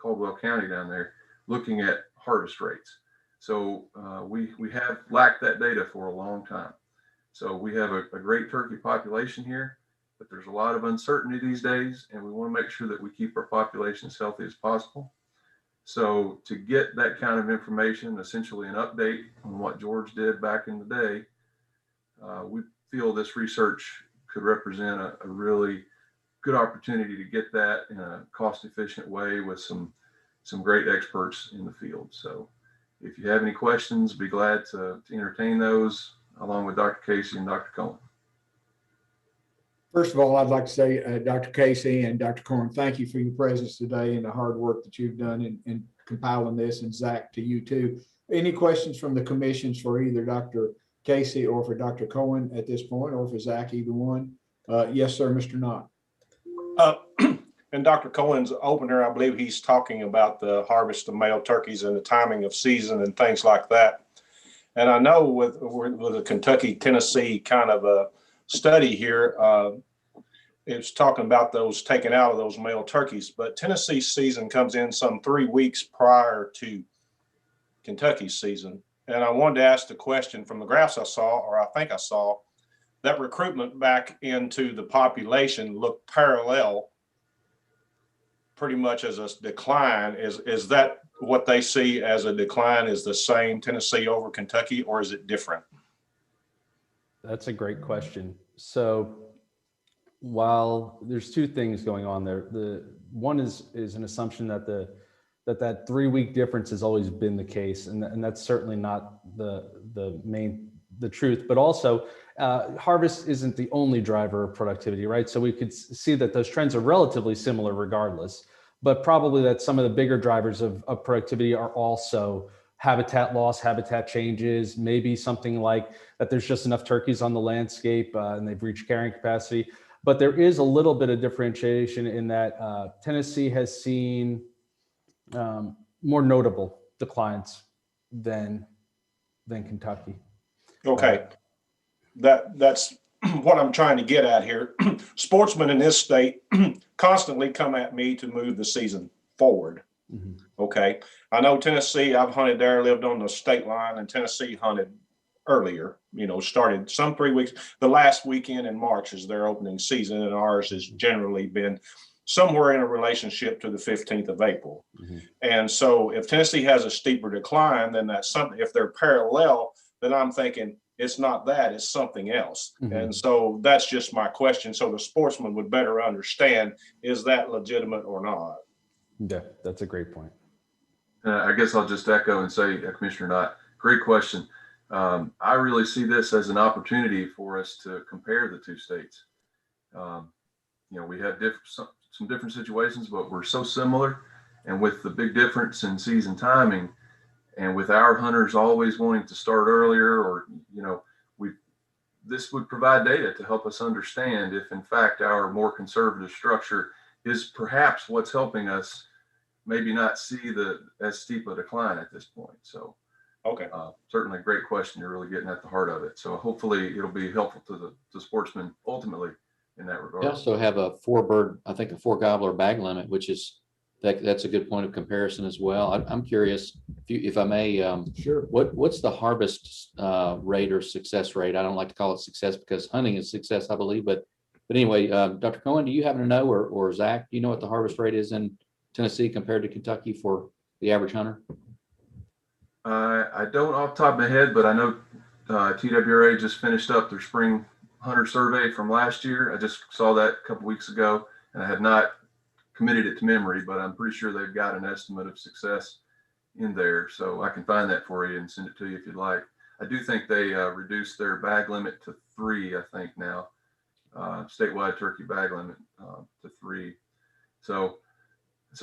Caldwell County down there, looking at harvest rates. So we have lacked that data for a long time. So we have a great turkey population here, but there's a lot of uncertainty these days, and we want to make sure that we keep our population as healthy as possible. So to get that kind of information, essentially an update on what George did back in the day, we feel this research could represent a really good opportunity to get that in a cost-efficient way with some great experts in the field. So if you have any questions, be glad to entertain those, along with Dr. Casey and Dr. Cohen. First of all, I'd like to say, Dr. Casey and Dr. Cohen, thank you for your presence today and the hard work that you've done in compiling this, and Zach, to you too. Any questions from the commissions for either Dr. Casey or for Dr. Cohen at this point, or for Zach, either one? Yes, sir, Mr. Knott. In Dr. Cohen's opener, I believe he's talking about the harvest of male turkeys and the timing of season and things like that. And I know with a Kentucky-Tennessee kind of a study here, it's talking about those taken out of those male turkeys, but Tennessee's season comes in some 3 weeks prior to Kentucky's season. And I wanted to ask the question from the graphs I saw, or I think I saw, that recruitment back into the population looked parallel pretty much as a decline. Is that what they see as a decline, is the same Tennessee over Kentucky, or is it different? That's a great question. So while there's two things going on there, the one is an assumption that that 3 week difference has always been the case, and that's certainly not the truth. But also, harvest isn't the only driver of productivity, right? So we could see that those trends are relatively similar regardless, but probably that some of the bigger drivers of productivity are also habitat loss, habitat changes, maybe something like that there's just enough turkeys on the landscape and they've reached carrying capacity. But there is a little bit of differentiation in that Tennessee has seen more notable declines than Kentucky. Okay, that's what I'm trying to get at here. Sportsmen in this state constantly come at me to move the season forward. Mm-hmm. Okay, I know Tennessee, I've hunted there, lived on the state line, and Tennessee hunted earlier, started some 3 weeks. The last weekend in March is their opening season, and ours has generally been somewhere in a relationship to the 15th of April. Mm-hmm. And so if Tennessee has a steeper decline, then that's something. If they're parallel, then I'm thinking it's not that, it's something else. Mm-hmm. And so that's just my question. So the sportsman would better understand, is that legitimate or not? Yeah, that's a great point. I guess I'll just echo and say, Commissioner Knott, great question. I really see this as an opportunity for us to compare the two states. We have some different situations, but we're so similar. And with the big difference in season timing, and with our hunters always wanting to start earlier, or, this would provide data to help us understand if in fact our more conservative structure is perhaps what's helping us maybe not see as steep a decline at this point. So, okay, certainly a great question. You're really getting at the heart of it. So hopefully it'll be helpful to the sportsmen ultimately in that regard. We also have a four gobbler bag limit, which is that's a good point of comparison as well. I'm curious, if I may, sure. What's the harvest rate or success rate? I don't like to call it success because hunting is success, I believe. But anyway, Dr. Cohen, do you happen to know, or Zach, do you know what the harvest rate is in Tennessee compared to Kentucky for the average hunter? I don't off the top of my head, but I know TWRA just finished up their spring hunter survey from last year. I just saw that a couple weeks ago, and I had not committed it to memory, but I'm pretty sure they've got an estimate of success in there. So I can find that for you and send it to you if you'd like. I do think they reduced their bag limit to 3, I think now, statewide turkey bag limit to 3. So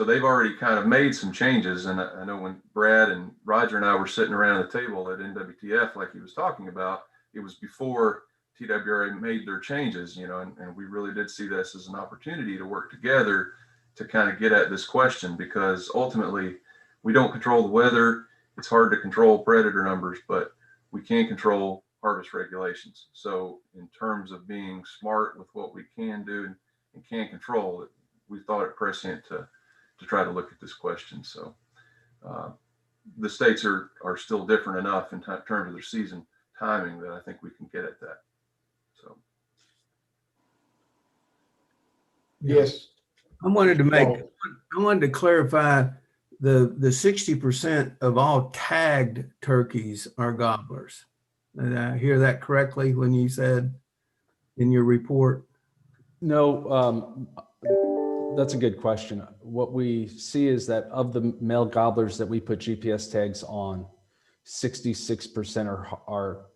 they've already kind of made some changes. And I know when Brad and Roger and I were sitting around the table at NWTF, like he was talking about, it was before TWRA made their changes, you know, and we really did see this as an opportunity to work together to kind of get at this question, because ultimately we don't control the weather. It's hard to control predator numbers, but we can control harvest regulations. So in terms of being smart with what we can do and can control, we thought it prescient to try to look at this question. So the states are still different enough in terms of their season timing that I think we can get at that. So. Yes. I wanted to clarify the 60% of all tagged turkeys are gobblers. Did I hear that correctly when you said in your report? No, that's a good question. What we see is that of the male gobblers that we put GPS tags on, 66% are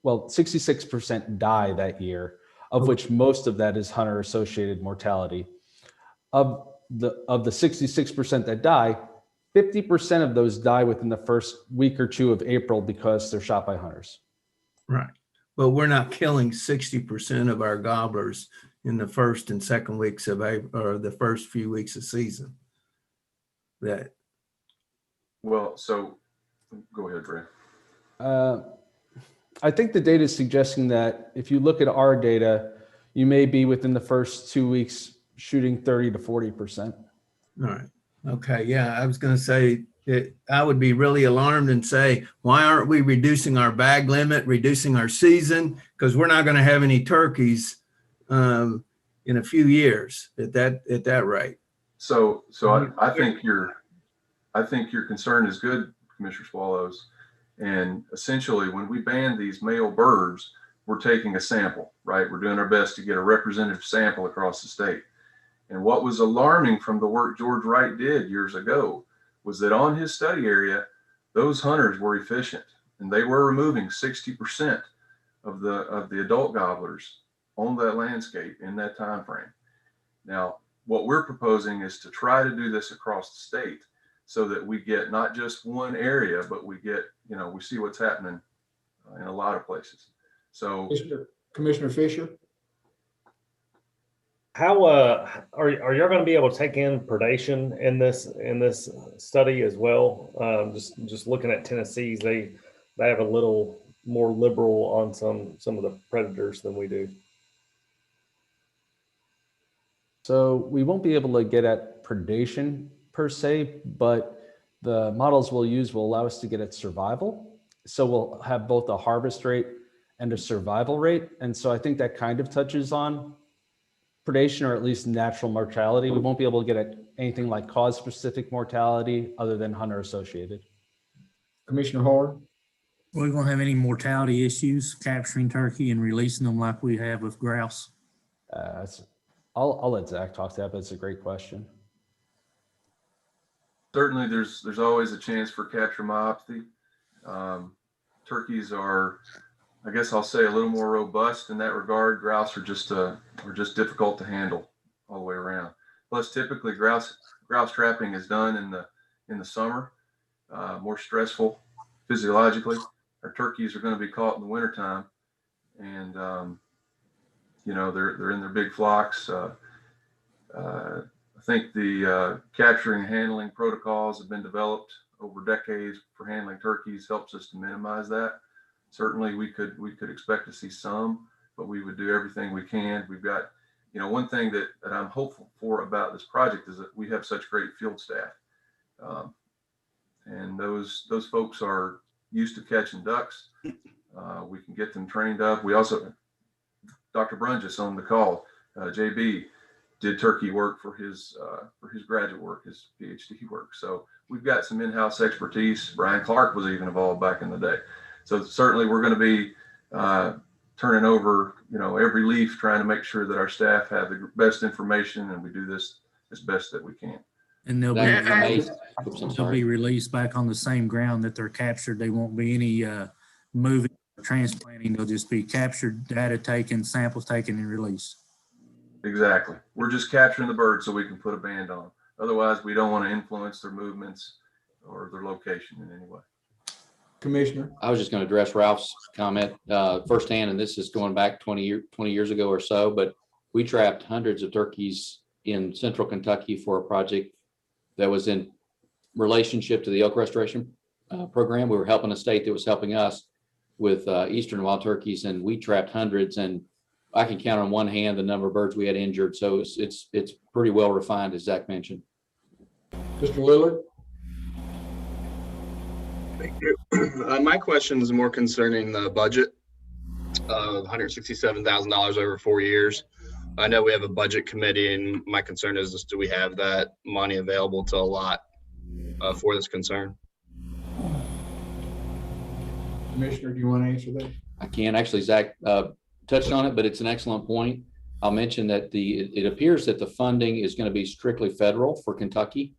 66% die that year, of which most of that is hunter associated mortality. Of the 66% that die, 50% of those die within the first week or two of April because they're shot by hunters. Right. But we're not killing 60% of our gobblers in the first and second weeks of April, or the first few weeks of season. Well, so go ahead, Ray. I think the data is suggesting that if you look at our data, you may be within the first 2 weeks shooting 30 to 40%. All right. Okay. Yeah. I was going to say I would be really alarmed and say, why aren't we reducing our bag limit, reducing our season? Because we're not going to have any turkeys in a few years at that rate. So I think your concern is good, Commissioner Swallows. And essentially, when we ban these male birds, we're taking a sample, right? We're doing our best to get a representative sample across the state. And what was alarming from the work George Wright did years ago was that on his study area, those hunters were efficient, and they were removing 60% of the adult gobblers on that landscape in that time frame. Now, what we're proposing is to try to do this across the state so that we get not just one area, but we get, we see what's happening in a lot of places. So, Commissioner Fisher? How are y'all going to be able to take in predation in this study as well? Just looking at Tennessee's, they have a little more liberal on some of the predators than we do. So we won't be able to get at predation per se, but the models we'll use will allow us to get at survival. So we'll have both a harvest rate and a survival rate. And so I think that kind of touches on predation, or at least natural mortality. We won't be able to get at anything like cause-specific mortality other than hunter-associated. Commissioner Hard? We're going to have any mortality issues capturing turkey and releasing them like we have with grouse? I'll let Zach talk to that, but it's a great question. certainly there's always a chance for capture myopathy. Turkeys are, I guess I'll say, a little more robust in that regard. Grouse are just difficult to handle all the way around. Plus, typically grouse trapping is done in the summer, more stressful physiologically. Our turkeys are going to be caught in the wintertime, and they're in their big flocks. I think the capturing and handling protocols have been developed over decades for handling turkeys, helps us to minimize that. Certainly we could expect to see some, but we would do everything we can. We've got, one thing that I'm hopeful for about this project is that we have such great field staff. And those folks are used to catching ducks. We can get them trained up. We also, Dr. Brunges on the call, JB did turkey work for his graduate work, his PhD work. So we've got some in-house expertise. Brian Clark was even involved back in the day. So certainly we're going to be turning over, every leaf, trying to make sure that our staff have the best information and we do this as best that we can. And they'll That is be, amazing. Oops, I'm they'll sorry. be released back on the same ground that they're captured. They won't be any moving or transplanting. They'll just be captured, data taken, samples taken, and released. Exactly. We're just capturing the birds so we can put a band on them. Otherwise, we don't want to influence their movements or their location in any way. Commissioner? I was just going to address Ralph's comment firsthand, and this is going back 20 years ago or so, but we trapped hundreds of turkeys in central Kentucky for a project that was in relationship to the elk restoration program. We were helping a state that was helping us with eastern wild turkeys, and we trapped hundreds, and I can count on one hand the number of birds we had injured. So it's pretty well refined, as Zach mentioned. Mr. Lillard? Thank you. My question is more concerning the budget of $167,000 over 4 years. I know we have a budget committee, and my concern is, do we have that money available to allot for this concern? Commissioner, do you want to answer that? I can. Actually, Zach touched on it, but it's an excellent point. I'll mention that it appears that the funding is going to be strictly federal for Kentucky.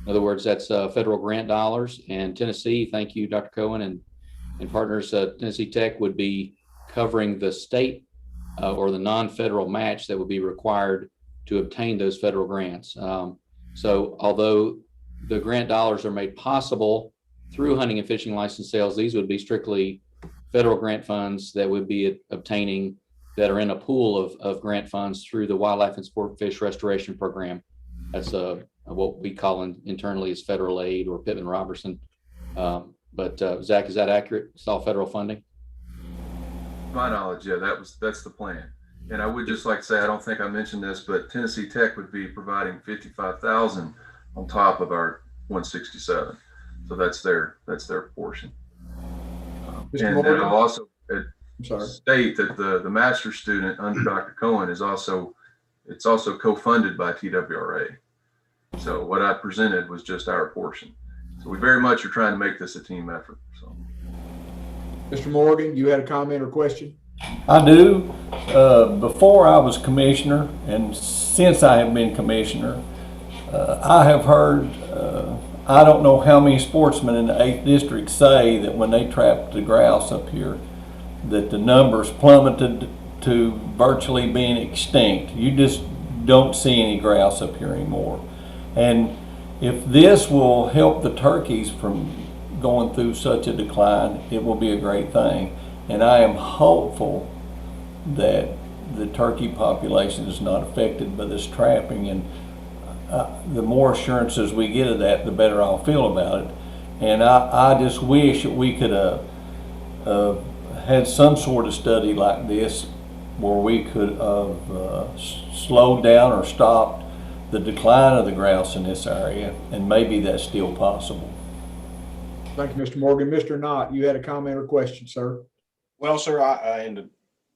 In other words, that's federal grant dollars, and Tennessee, thank you, Dr. Cohen and partners, Tennessee Tech would be covering the state or the non-federal match that would be required to obtain those federal grants. So although the grant dollars are made possible through hunting and fishing license sales, these would be strictly federal grant funds that would be obtaining that are in a pool of grant funds through the Wildlife and Sport Fish Restoration Program. That's what we call internally as federal aid or Pittman Robertson. But Zach, is that accurate? It's all federal funding? To my knowledge, yeah, that's the plan. And I would just like to say, I don't think I mentioned this, but Tennessee Tech would be providing $55,000 on top of our 167. So that's their portion. And Morgan? I'll also state that the master's student under Dr. Cohen is also co-funded by TWRA. So what I presented was just our portion. So we very much are trying to make this a team effort. So, Mr. Morgan, you had a comment or question? I do. Before I was commissioner, and since I have been commissioner, I have heard, I don't know how many sportsmen in the 8th district say that when they trapped the grouse up here, that the numbers plummeted to virtually being extinct. You just don't see any grouse up here anymore. And if this will help the turkeys from going through such a decline, it will be a great thing. And I am hopeful that the turkey population is not affected by this trapping. And the more assurances we get of that, the better I'll feel about it. And I just wish that we could have had some sort of study like this where we could have slowed down or stopped the decline of the grouse in this area, and maybe that's still possible. Thank you, Mr. Morgan. Mr. Knott, you had a comment or question, sir? Well, sir,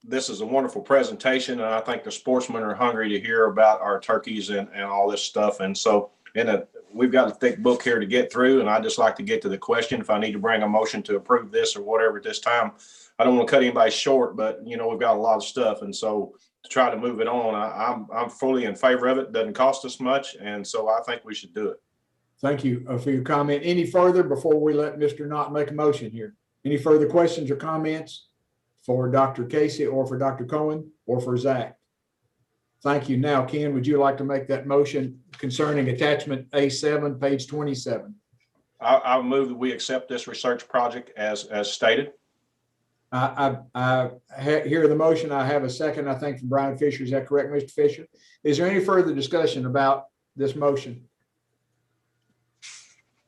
this is a wonderful presentation, and I think the sportsmen are hungry to hear about our turkeys and all this stuff. And so we've got a thick book here to get through, and I'd just like to get to the question. If I need to bring a motion to approve this or whatever at this time, I don't want to cut anybody short, but we've got a lot of stuff. And so to try to move it on, I'm fully in favor of it. It doesn't cost us much. And so I think we should do it. Thank you for your comment. Any further before we let Mr. Knott make a motion here? Any further questions or comments for Dr. Casey or for Dr. Cohen or for Zach? Thank you. Now, Ken, would you like to make that motion concerning attachment A7, page 27? I'll move that we accept this research project as stated. I hear the motion. I have a second, I think, from Brian Fisher. Is that correct, Mr. Fisher? Is there any further discussion about this motion?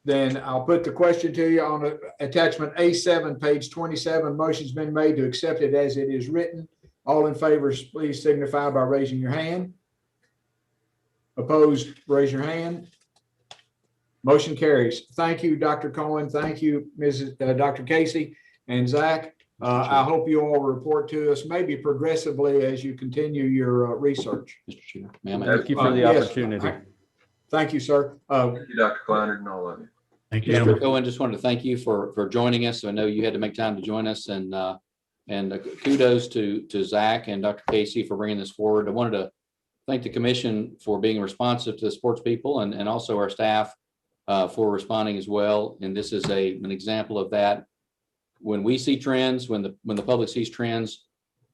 Then I'll put the question to you on attachment A7, page 27. Motion's been made to accept it as it is written. All in favor, please signify by raising your hand. Opposed, raise your hand. Motion carries. Thank you, Dr. Cohen. Thank you, Dr. Casey and Zach. I hope you all report to us maybe progressively as you continue your research. Mr. Chair, thank you for the opportunity. Thank you, sir. Thank you, Dr. Kleiner, and all of you. Thank you. Mr. Cohen, just wanted to thank you for joining us. I know you had to make time to join us, and kudos to Zach and Dr. Casey for bringing this forward. I wanted to thank the commission for being responsive to the sports people, and also our staff for responding as well. And this is an example of that. When we see trends, when the public sees trends,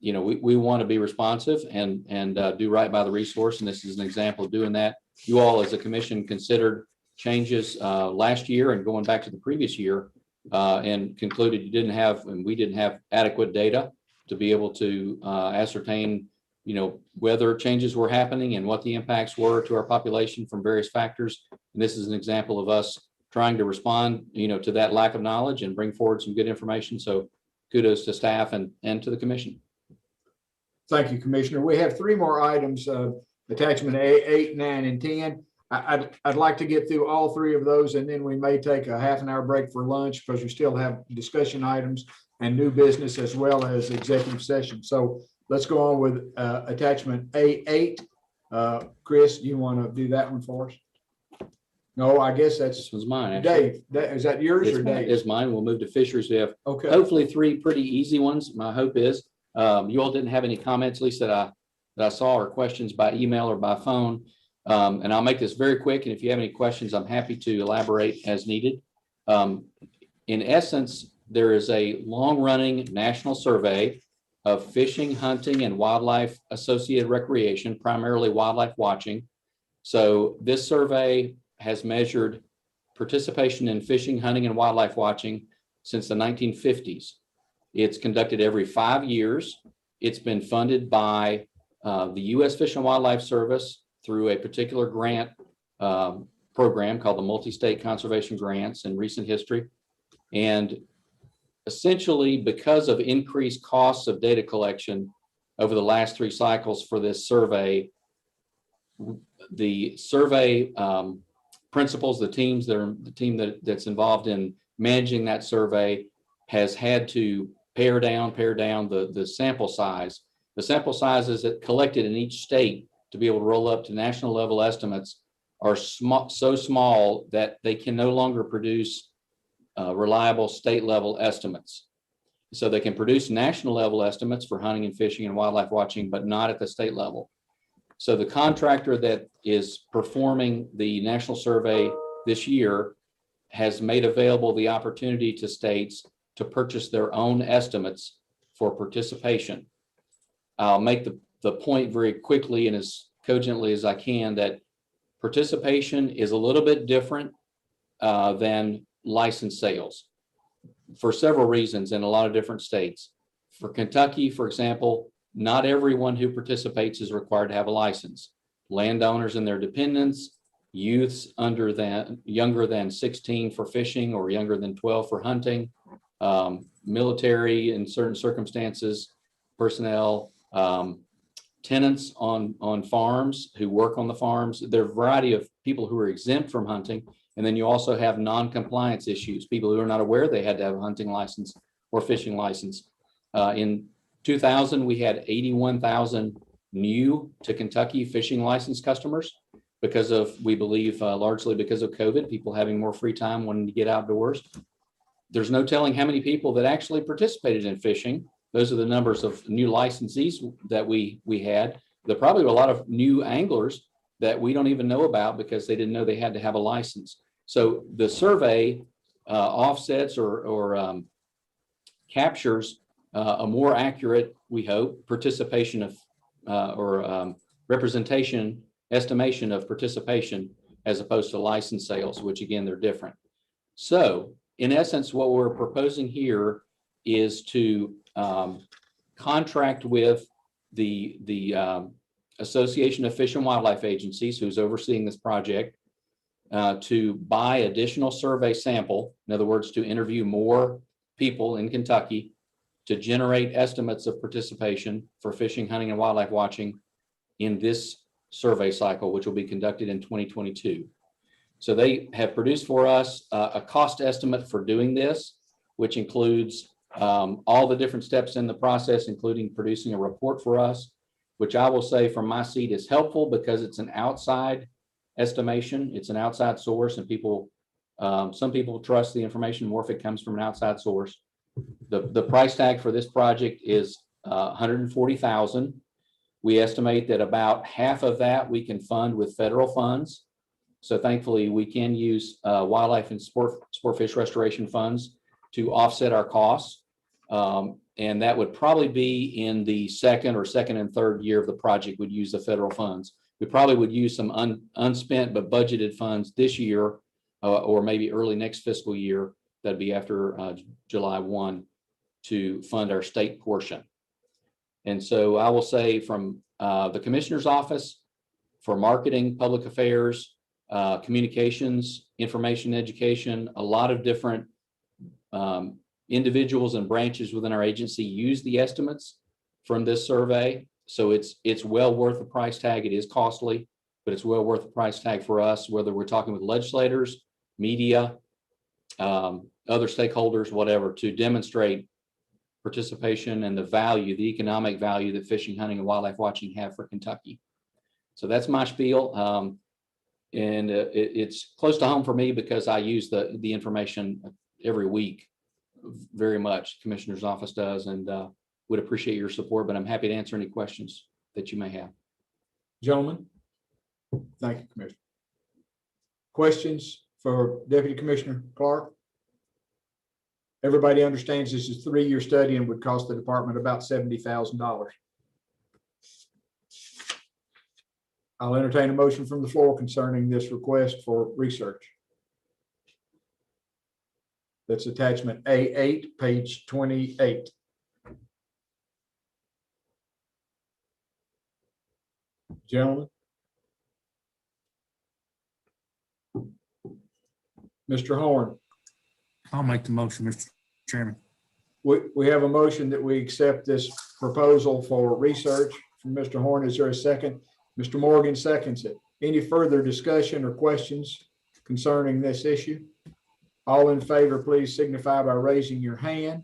we want to be responsive and do right by the resource. And this is an example of doing that. You all as a commission considered changes last year and going back to the previous year and concluded we didn't have adequate data to be able to ascertain, whether changes were happening and what the impacts were to our population from various factors. And this is an example of us trying to respond, to that lack of knowledge and bring forward some good information. So kudos to staff and to the commission. Thank you, Commissioner. We have three more items, attachment A, 8, 9, and 10. I'd like to get through all three of those, and then we may take a half-an-hour break for lunch because we still have discussion items and new business as well as executive session. So let's go on with attachment A8. Chris, you want to do that one for us? No, I guess This was mine. Actually. Dave. Is that yours or Dave? It's mine. We'll move to fisheries. We have Okay. hopefully three pretty easy ones. My hope is you all didn't have any comments, at least that I saw, or questions by email or by phone. And I'll make this very quick. And if you have any questions, I'm happy to elaborate as needed. In essence, there is a long-running national survey of fishing, hunting, and wildlife associated recreation, primarily wildlife watching. So this survey has measured participation in fishing, hunting, and wildlife watching since the 1950s. It's conducted every 5 years. It's been funded by the U.S. Fish and Wildlife Service through a particular grant program called the Multi-State Conservation Grants in recent history. And essentially, because of increased costs of data collection over the last 3 cycles for this survey, the survey principals, the team that's involved in managing that survey has had to pare down the sample size. The sample sizes that collected in each state to be able to roll up to national level estimates are so small that they can no longer produce reliable state level estimates. So they can produce national level estimates for hunting and fishing and wildlife watching, but not at the state level. So the contractor that is performing the national survey this year has made available the opportunity to states to purchase their own estimates for participation. I'll make the point very quickly and as cogently as I can that participation is a little bit different than license sales for several reasons in a lot of different states. For Kentucky, for example, not everyone who participates is required to have a license. Landowners and their dependents, youths younger than 16 for fishing or younger than 12 for hunting, military in certain circumstances, personnel, tenants on farms who work on the farms. There are a variety of people who are exempt from hunting. And then you also have non-compliance issues, people who are not aware they had to have a hunting license or fishing license. In 2000, we had 81,000 new to Kentucky fishing license customers because of, we believe, largely because of COVID, people having more free time wanting to get outdoors. There's no telling how many people that actually participated in fishing. Those are the numbers of new licensees that we had. There probably were a lot of new anglers that we don't even know about because they didn't know they had to have a license. So the survey offsets or captures a more accurate, we hope, participation of estimation of participation as opposed to license sales, which again, they're different. So in essence, what we're proposing here is to contract with the Association of Fish and Wildlife Agencies, who's overseeing this project, to buy additional survey sample, in other words, to interview more people in Kentucky to generate estimates of participation for fishing, hunting, and wildlife watching in this survey cycle, which will be conducted in 2022. So they have produced for us a cost estimate for doing this, which includes all the different steps in the process, including producing a report for us, which I will say from my seat is helpful because it's an outside estimation. It's an outside source and people Some people trust the information more if it comes from an outside source. The price tag for this project is $140,000. We estimate that about half of that we can fund with federal funds. So thankfully, we can use wildlife and sport fish restoration funds to offset our costs. And that would probably be in the second and third year of the project would use the federal funds. We probably would use some unspent but budgeted funds this year or maybe early next fiscal year. That'd be after July 1 to fund our state portion. And so I will say from the commissioner's office for marketing, public affairs, communications, information, education, a lot of different individuals and branches within our agency use the estimates from this survey. So it's well worth the price tag. It is costly, but it's well worth the price tag for us, whether we're talking with legislators, media, other stakeholders, whatever, to demonstrate participation and the value, the economic value that fishing, hunting, and wildlife watching have for Kentucky. So that's my spiel. And it's close to home for me because I use the information every week very much. Commissioner's office does, and would appreciate your support, but I'm happy to answer any questions that you may have. Gentlemen, thank you, Commissioner. Questions for Deputy Commissioner Clark? Everybody understands this is a 3-year study and would cost the department about $70,000. I'll entertain a motion from the floor concerning this request for research. That's attachment A8, page 28. Gentlemen. Mr. Horn. I'll make the motion, Mr. Chairman. We have a motion that we accept this proposal for research from Mr. Horn. Is there a second? Mr. Morgan seconds it. Any further discussion or questions concerning this issue? All in favor, please signify by raising your hand.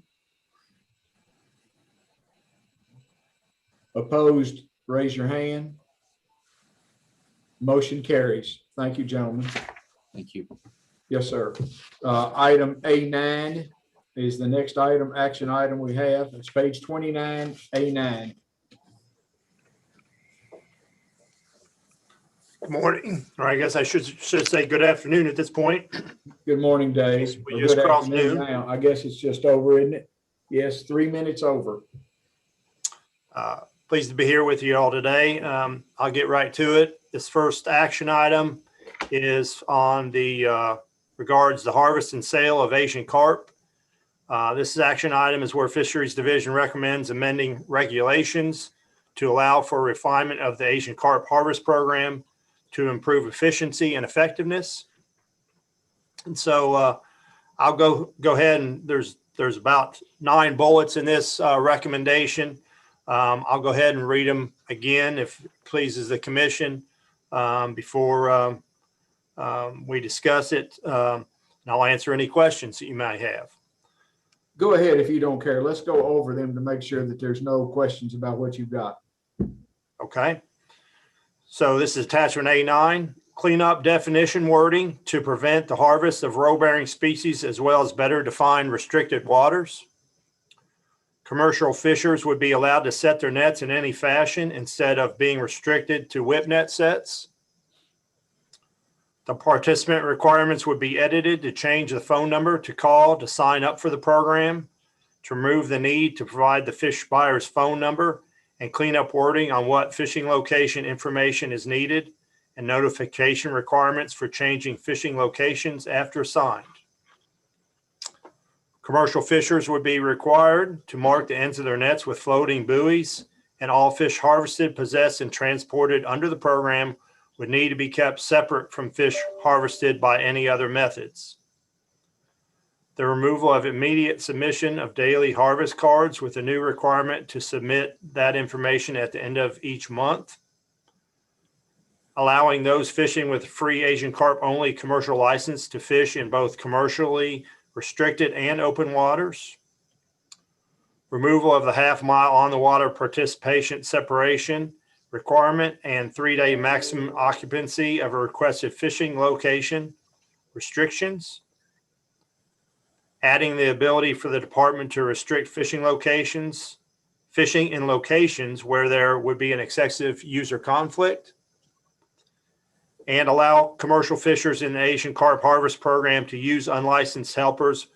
Opposed, raise your hand. Motion carries. Thank you, gentlemen. Thank you. Yes, sir. Item A9 is the next item, action item we have. It's page 29, A9. Good morning, or I guess I should say good afternoon at this point. Good morning, Dave. We just Good crossed afternoon noon. now. I guess it's just over, isn't it? Yes, 3 minutes over. Pleased to be here with you all today. I'll get right to it. This first action item is on the regards the harvest and sale of Asian carp. This action item is where Fisheries Division recommends amending regulations to allow for refinement of the Asian carp harvest program to improve efficiency and effectiveness. And so I'll go ahead, and there's about 9 bullets in this recommendation. I'll go ahead and read them again if it pleases the commission before we discuss it. And I'll answer any questions that you may have. Go ahead if you don't care. Let's go over them to make sure that there's no questions about what you've got. Okay. So this is attachment A9, clean up definition wording to prevent the harvest of roe-bearing species as well as better define restricted waters. Commercial fishers would be allowed to set their nets in any fashion instead of being restricted to whip net sets. The participant requirements would be edited to change the phone number to call to sign up for the program, to remove the need to provide the fish buyer's phone number, and clean up wording on what fishing location information is needed and notification requirements for changing fishing locations after assigned. Commercial fishers would be required to mark the ends of their nets with floating buoys, and all fish harvested, possessed, and transported under the program would need to be kept separate from fish harvested by any other methods. The removal of immediate submission of daily harvest cards with a new requirement to submit that information at the end of each month. Allowing those fishing with free Asian carp only commercial license to fish in both commercially restricted and open waters. Removal of the half-mile on the water participation separation requirement and 3-day maximum occupancy of a requested fishing location, restrictions, adding the ability for the department to restrict fishing in locations where there would be an excessive user conflict, and allow commercial fishers in the Asian carp harvest program to use unlicensed helpers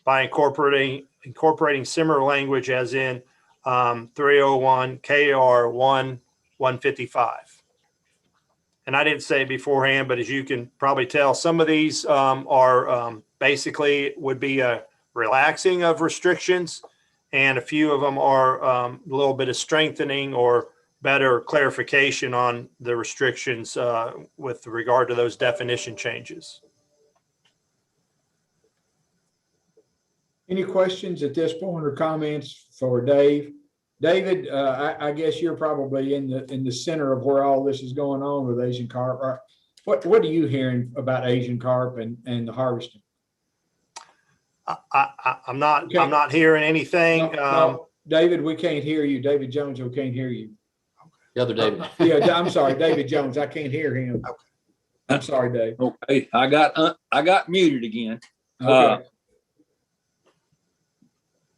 by incorporating similar language as in 301 KR 155. And I didn't say it beforehand, but as you can probably tell, some of these are basically would be a relaxing of restrictions, and a few of them are a little bit of strengthening or better clarification on the restrictions with regard to those definition changes. Any questions at this point or comments for Dave? David, I guess you're probably in the center of where all this is going on with Asian carp. What are you hearing about Asian carp and the harvesting? I'm not hearing anything. No, David, we can't hear you. David Jones, we can't hear you. The other David. Yeah, I'm sorry, David Jones. I can't hear him. I'm sorry, Dave. Okay, I got muted again. Okay.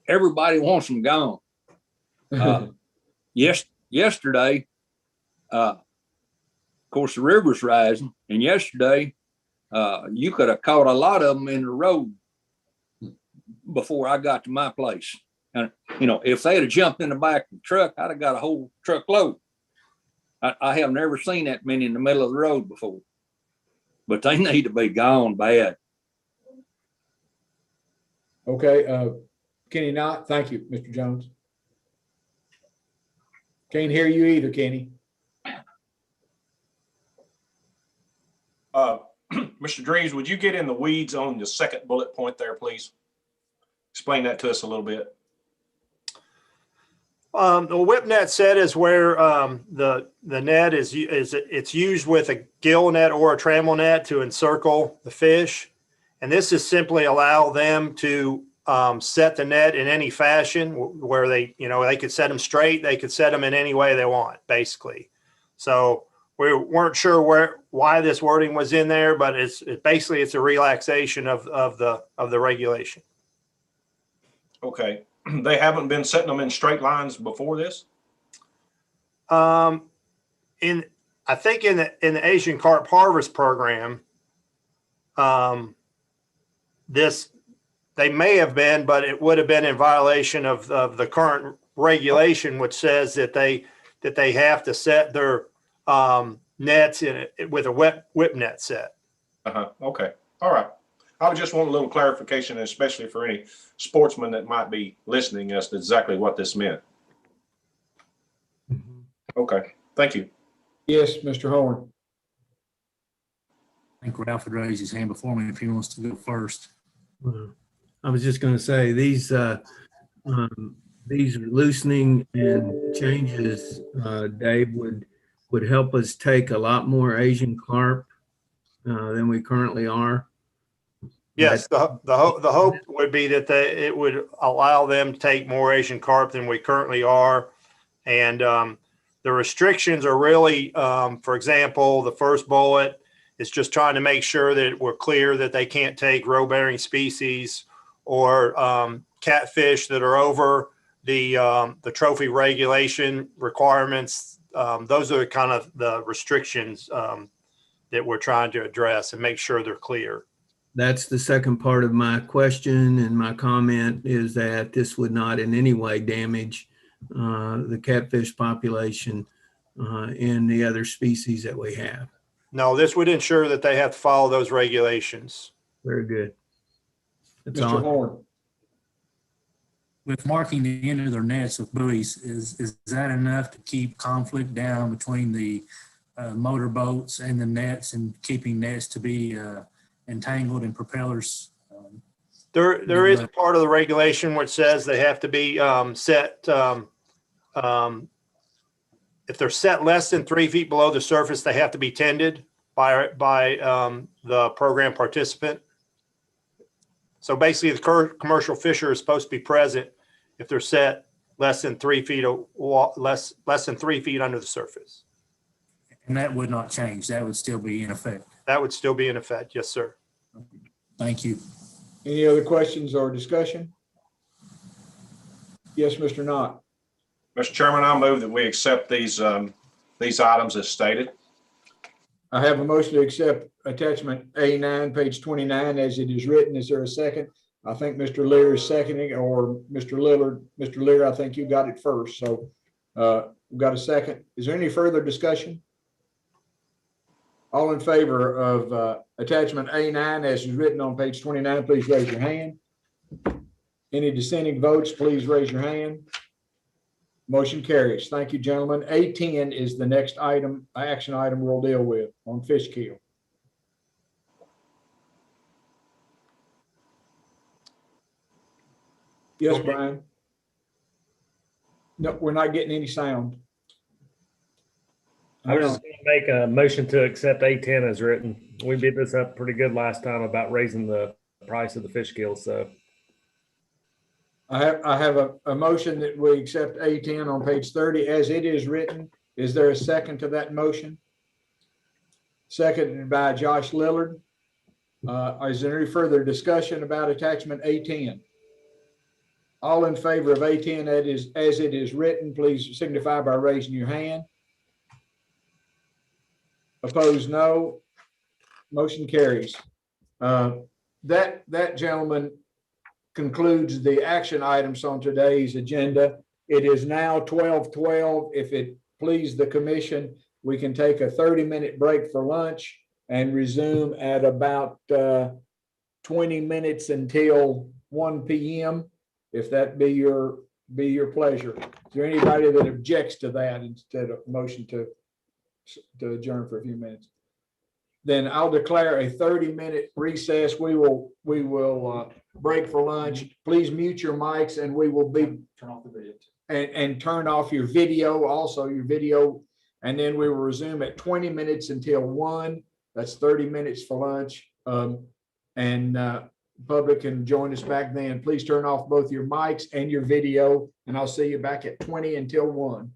Everybody wants them gone. Yesterday, of course, the river's rising, and yesterday, you could have caught a lot of them in the road before I got to my place. And, if they'd have jumped in the back of the truck, I'd have got a whole truckload. I have never seen that many in the middle of the road before, but they need to be gone bad. Okay, Kenny Knott, thank you, Mr. Jones. Can't hear you either, Kenny. Mr. Drees, would you get in the weeds on the second bullet point there, please? Explain that to us a little bit. The whip net set is where the net is it's used with a gill net or a trammel net to encircle the fish, and this is simply allow them to set the net in any fashion where they could set them straight, they could set them in any way they want, basically. So we weren't sure why this wording was in there, but it's basically a relaxation of the regulation. Okay. They haven't been setting them in straight lines before this? I think in the Asian carp harvest program, they may have been, but it would have been in violation of the current regulation, which says that they have to set their nets with a whip net set. Okay. All right. I would just want a little clarification, especially for any sportsmen that might be listening as to exactly what this meant. Okay. Thank you. Yes, Mr. Horn. I think Ralph had raised his hand before me if he wants to go first. I was just going to say these loosening and changes, Dave, would help us take a lot more Asian carp than we currently are. Yes, the hope would be that it would allow them to take more Asian carp than we currently are, and the restrictions are really, for example, the first bullet is just trying to make sure that we're clear that they can't take roe-bearing species or catfish that are over the trophy regulation requirements. Those are kind of the restrictions that we're trying to address and make sure they're clear. That's the second part of my question, and my comment is that this would not in any way damage the catfish population and the other species that we have. No, this would ensure that they have to follow those regulations. Very good. That's Mr. all. Horn. With marking the end of their nets with buoys, is that enough to keep conflict down between the motor boats and the nets and keeping nets to be entangled in propellers? There is a part of the regulation which says they have to be set. If they're set less than 3 feet below the surface, they have to be tended by the program participant. So basically, the commercial fisher is supposed to be present if they're set less than 3 feet less than 3 feet under the surface. And that would not change. That would still be in effect. That would still be in effect. Yes, sir. Thank you. Any other questions or discussion? Yes, Mr. Knott. Mr. Chairman, I move that we accept these items as stated. I have a motion to accept attachment A9, page 29, as it is written. Is there a second? I think Mr. Lear is seconding, or Mr. Lillard. Mr. Lear, I think you got it first. So we've got a second. Is there any further discussion? All in favor of attachment A9 as is written on page 29, please raise your hand. Any dissenting votes, please raise your hand. Motion carries. Thank you, gentlemen. A10 is the next item, action item we'll deal with on Fishkill. Yes, Brian. No, we're not getting any sound. I was just going to make a motion to accept A10 as written. We beat this up pretty good last time about raising the price of the fish kills. So I have a motion that we accept A10 on page 30 as it is written. Is there a second to that motion? Seconded by Josh Lillard. Is there any further discussion about attachment A10? All in favor of A10 as it is written, please signify by raising your hand. Opposed, no. Motion carries. That gentleman concludes the action items on today's agenda. It is now 12:12. If it please the commission, we can take a 30-minute break for lunch and resume at about 20 minutes until 1 p.m. if that be your pleasure. Is there anybody that objects to that instead of motion to adjourn for a few minutes? Then I'll declare a 30-minute recess. We will break for lunch. Please mute your mics and we will be turn off the video and turn off your video, also your video. And then we will resume at 20 minutes until 1. That's 30 minutes for lunch. Public can join us back then. Please turn off both your mics and your video, and I'll see you back at 20 until 1.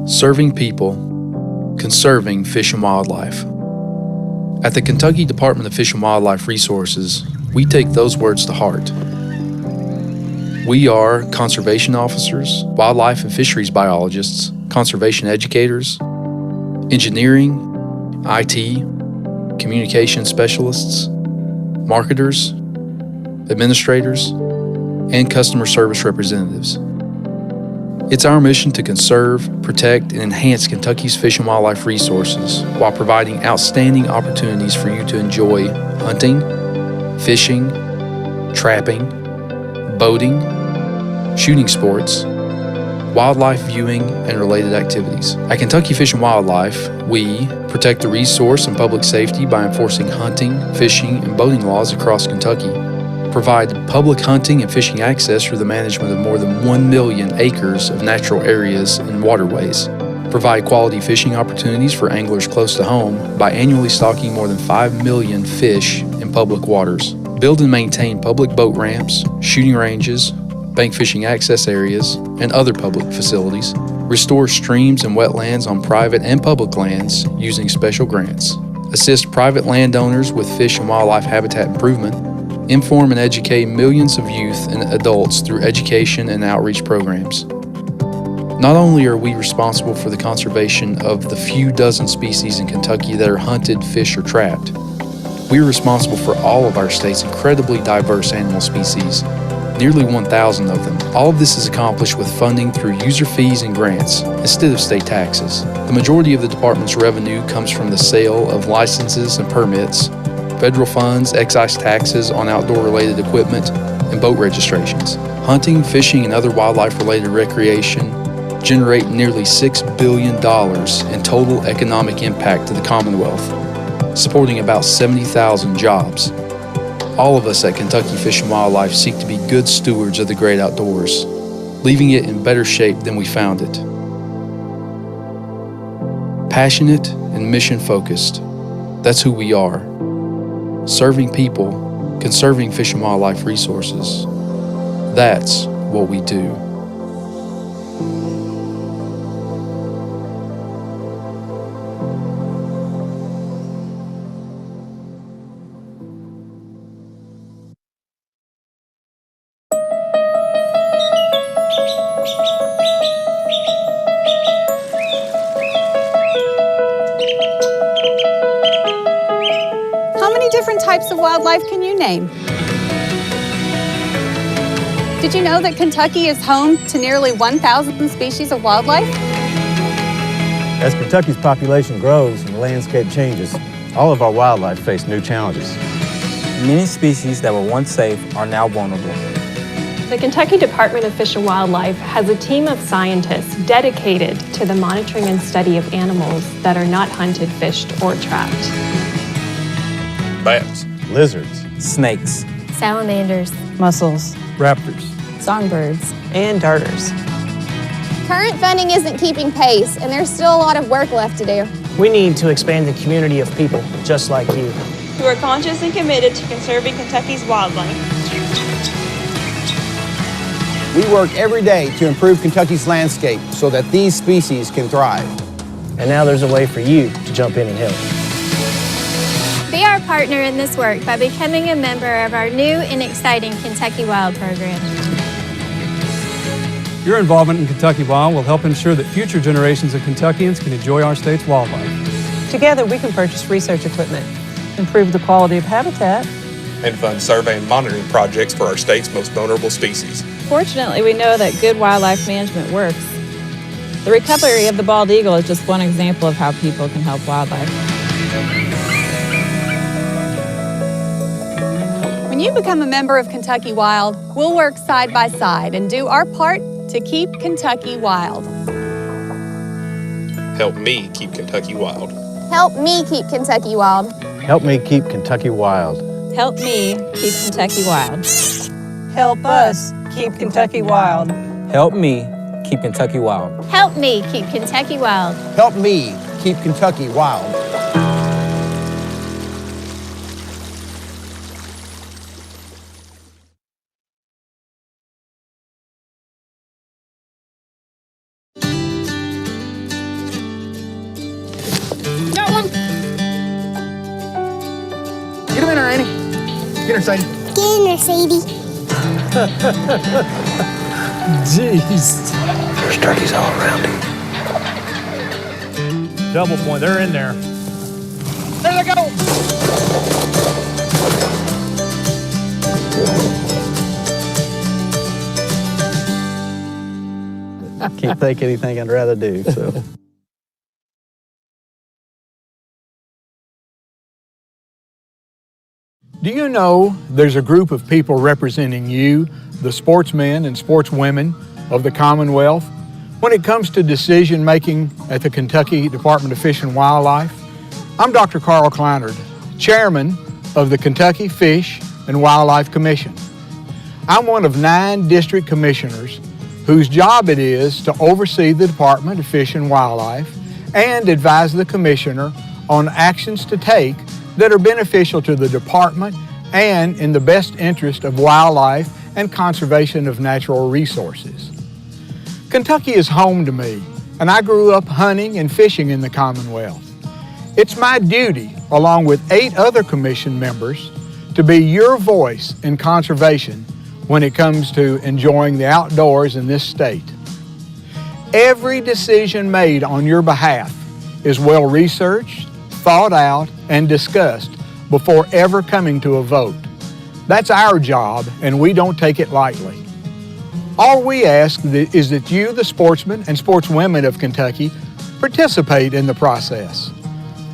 Serving people, conserving fish and wildlife. At the Kentucky Department of Fish and Wildlife Resources, we take those words to heart. We are conservation officers, wildlife and fisheries biologists, conservation educators, engineering, IT, communication specialists, marketers, administrators, and customer service representatives. It's our mission to conserve, protect, and enhance Kentucky's fish and wildlife resources while providing outstanding opportunities for you to enjoy hunting, fishing, trapping, boating, shooting sports, wildlife viewing, and related activities. At Kentucky Fish and Wildlife, we protect the resource and public safety by enforcing hunting, fishing, and boating laws across Kentucky, provide public hunting and fishing access for the management of more than 1 million acres of natural areas and waterways, provide quality fishing opportunities for anglers close to home by annually stocking more than 5 million fish in public waters, build and maintain public boat ramps, shooting ranges, bank fishing access areas, and other public facilities, restore streams and wetlands on private and public lands using special grants, assist private landowners with fish and wildlife habitat improvement, inform and educate millions of youth and adults through education and outreach programs. Not only are we responsible for the conservation of the few dozen species in Kentucky that are hunted, fished, or trapped, we are responsible for all of our state's incredibly diverse animal species, nearly 1,000 of them. All of this is accomplished with funding through user fees and grants instead of state taxes. The majority of the department's revenue comes from the sale of licenses and permits, federal funds, excise taxes on outdoor-related equipment, and boat registrations. Hunting, fishing, and other wildlife-related recreation generate nearly $6 billion in total economic impact to the Commonwealth, supporting about 70,000 jobs. All of us at Kentucky Fish and Wildlife seek to be good stewards of the great outdoors, leaving it in better shape than we found it. Passionate and mission-focused, that's who we are. Serving people, conserving fish and wildlife resources, that's what we do. Different types of wildlife can you name? Did you know that Kentucky is home to nearly 1,000 species of wildlife? As Kentucky's population grows and the landscape changes, all of our wildlife face new challenges. Many species that were once safe are now vulnerable. The Kentucky Department of Fish and Wildlife has a team of scientists dedicated to the monitoring and study of animals that are not hunted, fished, or trapped. Bats, lizards, snakes, salamanders, mussels, raptors, songbirds, and darters. Current funding isn't keeping pace, and there's still a lot of work left to do. We need to expand the community of people just like you, who are conscious and committed to conserving Kentucky's wildlife. We work every day to improve Kentucky's landscape so that these species can thrive. And now there's a way for you to jump in and help. Be our partner in this work by becoming a member of our new and exciting Kentucky Wild program. Your involvement in Kentucky Wild will help ensure that future generations of Kentuckians can enjoy our state's wildlife. Together, we can purchase research equipment, improve the quality of habitat, and fund survey and monitoring projects for our state's most vulnerable species. Fortunately, we know that good wildlife management works. The recovery of the bald eagle is just one example of how people can help wildlife. When you become a member of Kentucky Wild, we'll work side by side and do our part to keep Kentucky wild. Help me keep Kentucky wild. Help me keep Kentucky wild. Help me keep Kentucky wild. Help me keep Kentucky wild. Help us keep Kentucky wild. Help me keep Kentucky wild. Help me keep Kentucky wild. Help me keep Kentucky wild. Got one. Get him in there, Annie. Get her, Sadie. Get in there, Sadie. Jeez. There's turkeys all around him. Double point, they're in there. There they go. I can't think anything I'd rather do, so. Do you know there's a group of people representing you, the sportsmen and sportswomen of the Commonwealth, when it comes to decision making at the Kentucky Department of Fish and Wildlife? I'm Dr. Carl Kleinert, Chairman of the Kentucky Fish and Wildlife Commission. I'm one of 9 district commissioners whose job it is to oversee the Department of Fish and Wildlife and advise the commissioner on actions to take that are beneficial to the department and in the best interest of wildlife and conservation of natural resources. Kentucky is home to me, and I grew up hunting and fishing in the Commonwealth. It's my duty, along with 8 other commission members, to be your voice in conservation when it comes to enjoying the outdoors in this state. Every decision made on your behalf is well researched, thought out, and discussed before ever coming to a vote. That's our job, and we don't take it lightly. All we ask is that you, the sportsmen and sportswomen of Kentucky, participate in the process.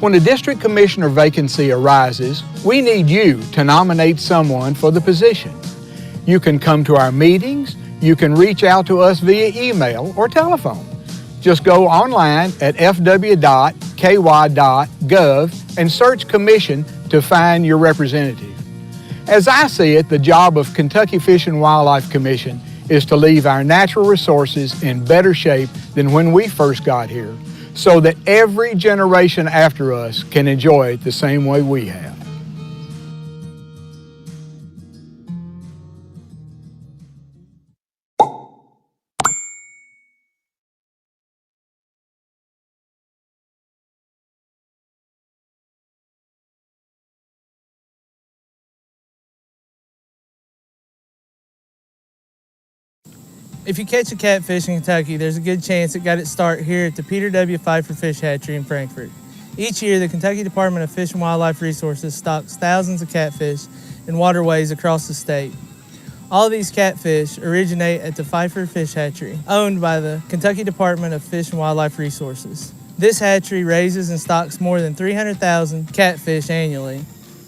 When a district commissioner vacancy arises, we need you to nominate someone for the position. You can come to our meetings, you can reach out to us via email or telephone. Just go online at fw.ky.gov and search commission to find your representative. As I see it, the job of Kentucky Fish and Wildlife Commission is to leave our natural resources in better shape than when we first got here, so that every generation after us can enjoy it the same way we have. If you catch a catfish in Kentucky, there's a good chance it got its start here at the Peter W. Pfeiffer Fish Hatchery in Frankfort. Each year, the Kentucky Department of Fish and Wildlife Resources stocks thousands of catfish in waterways across the state. All of these catfish originate at the Pfeiffer Fish Hatchery, owned by the Kentucky Department of Fish and Wildlife Resources. This hatchery raises and stocks more than 300,000 catfish annually.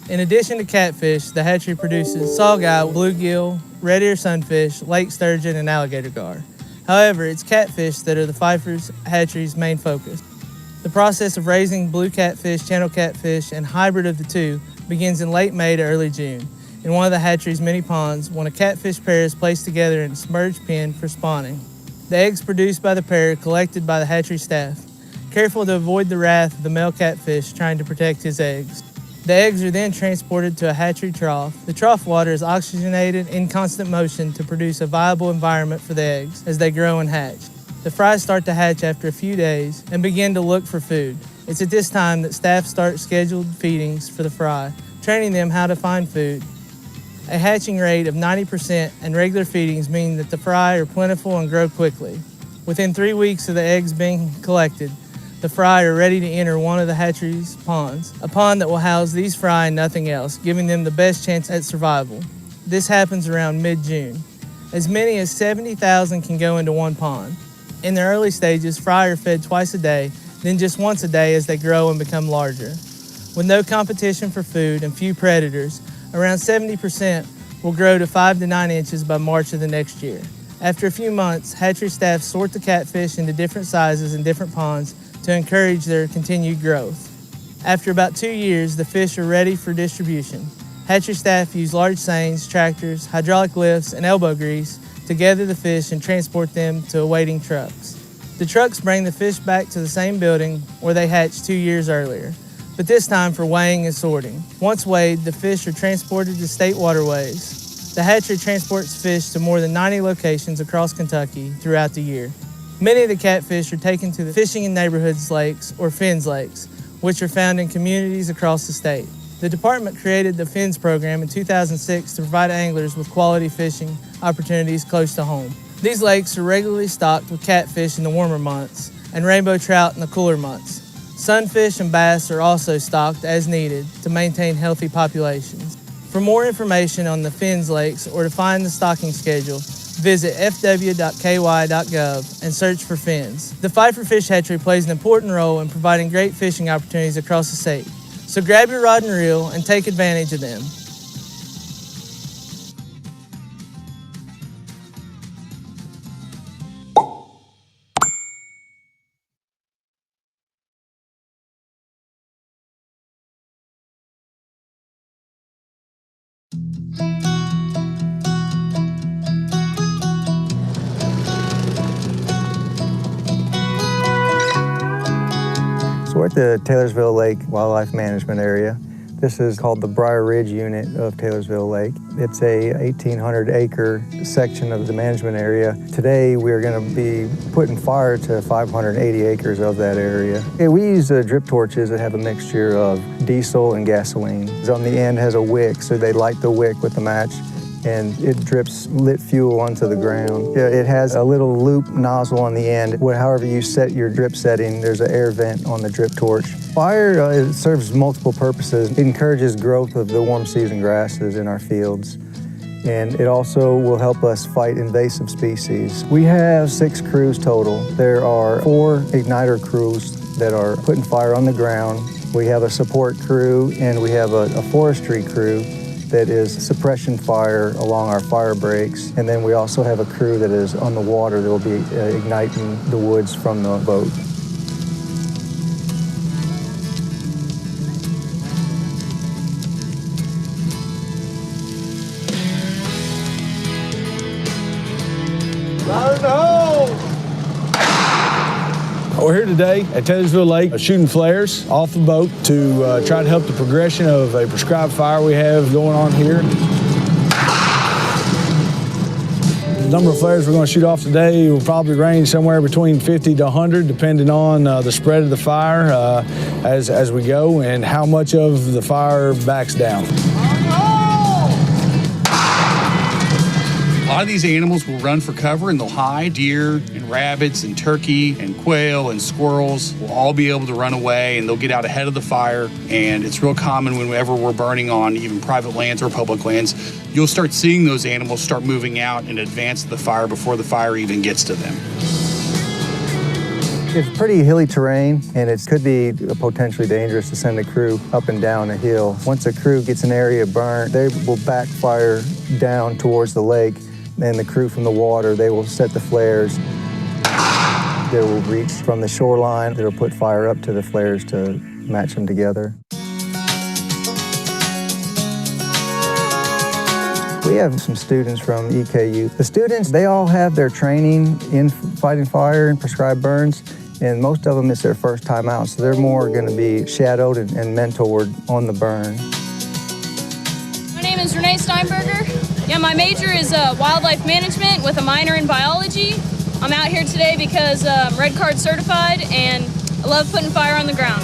In addition to catfish, the hatchery produces saugeye, bluegill, red ear sunfish, lake sturgeon, and alligator gar. However, it's catfish that are the Pfeiffer's hatchery's main focus. The process of raising blue catfish, channel catfish, and hybrid of the two begins in late May to early June in one of the hatchery's many ponds when a catfish pair is placed together in a submerged pen for spawning. The eggs produced by the pair are collected by the hatchery staff, careful to avoid the wrath of the male catfish trying to protect his eggs. The eggs are then transported to a hatchery trough. The trough water is oxygenated in constant motion to produce a viable environment for the eggs as they grow and hatch. The fries start to hatch after a few days and begin to look for food. It's at this time that staff start scheduled feedings for the fry, training them how to find food. A hatching rate of 90% and regular feedings mean that the fry are plentiful and grow quickly. Within 3 weeks of the eggs being collected, the fry are ready to enter one of the hatchery's ponds, a pond that will house these fry and nothing else, giving them the best chance at survival. This happens around mid-June. As many as 70,000 can go into one pond. In the early stages, fry are fed twice a day, then just once a day as they grow and become larger. With no competition for food and few predators, around 70% will grow to 5 to 9 inches by March of the next year. After a few months, hatchery staff sort the catfish into different sizes in different ponds to encourage their continued growth. After about 2 years, the fish are ready for distribution. Hatchery staff use large seines, tractors, hydraulic lifts, and elbow grease to gather the fish and transport them to awaiting trucks. The trucks bring the fish back to the same building where they hatched 2 years earlier, but this time for weighing and sorting. Once weighed, the fish are transported to state waterways. The hatchery transports fish to more than 90 locations across Kentucky throughout the year. Many of the catfish are taken to the Fishing in Neighborhoods Lakes, or FINS lakes, which are found in communities across the state. The department created the FINS program in 2006 to provide anglers with quality fishing opportunities close to home. These lakes are regularly stocked with catfish in the warmer months and rainbow trout in the cooler months. Sunfish and bass are also stocked as needed to maintain healthy populations. For more information on the FINS lakes or to find the stocking schedule, visit fw.ky.gov and search for FINS. The Pfeiffer Fish Hatchery plays an important role in providing great fishing opportunities across the state. So grab your rod and reel and take advantage of them. We're at the Taylorsville Lake Wildlife Management Area. This is called the Briar Ridge Unit of Taylorsville Lake. It's a 1,800-acre section of the management area. Today, we're going to be putting fire to 580 acres of that area. We use drip torches that have a mixture of diesel and gasoline. On the end has a wick, so they light the wick with the match, and it drips lit fuel onto the ground. It has a little loop nozzle on the end. However you set your drip setting, there's an air vent on the drip torch. Fire it serves multiple purposes. It encourages growth of the warm season grasses in our fields, and it also will help us fight invasive species. We have 6 crews total. There are 4 igniter crews that are putting fire on the ground. We have a support crew, and we have a forestry crew that is suppression fire along our fire breaks. And then we also have a crew that is on the water that will be igniting the woods from the boat. We're here today at Taylorsville Lake shooting flares off the boat to try to help the progression of a prescribed fire we have going on here. The number of flares we're going to shoot off today will probably range somewhere between 50 to 100, depending on the spread of the fire as we go and how much of the fire backs down. A lot of these animals will run for cover and they'll hide. Deer and rabbits and turkey and quail and squirrels will all be able to run away, and they'll get out ahead of the fire. And it's real common whenever we're burning on even private lands or public lands, you'll start seeing those animals start moving out in advance of the fire before the fire even gets to them. It's pretty hilly terrain, and it could be potentially dangerous to send a crew up and down a hill. Once a crew gets an area burned, they will backfire down towards the lake, and the crew from the water, they will set the flares. They will reach from the shoreline. They'll put fire up to the flares to match them together. We have some students from EKU. The students, they all have their training in fighting fire and prescribed burns, and most of them it's their first time out, so they're more going to be shadowed and mentored on the burn. My name is Renee Steinberger. Yeah, my major is wildlife management with a minor in biology. I'm out here today because I'm Red Card certified and I love putting fire on the ground.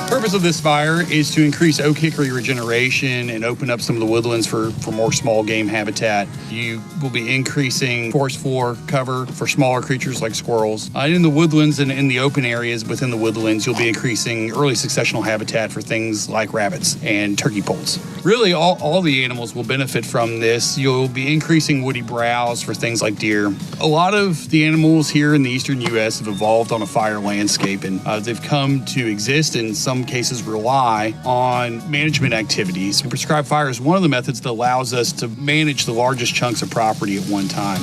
The purpose of this fire is to increase oak hickory regeneration and open up some of the woodlands for more small game habitat. You will be increasing forest floor cover for smaller creatures like squirrels. In the woodlands and in the open areas within the woodlands, you'll be increasing early successional habitat for things like rabbits and turkey poults. Really, all the animals will benefit from this. You'll be increasing woody browse for things like deer. A lot of the animals here in the eastern U.S. have evolved on a fire landscape, and they've come to exist in some cases rely on management activities. Prescribed fire is one of the methods that allows us to manage the largest chunks of property at one time.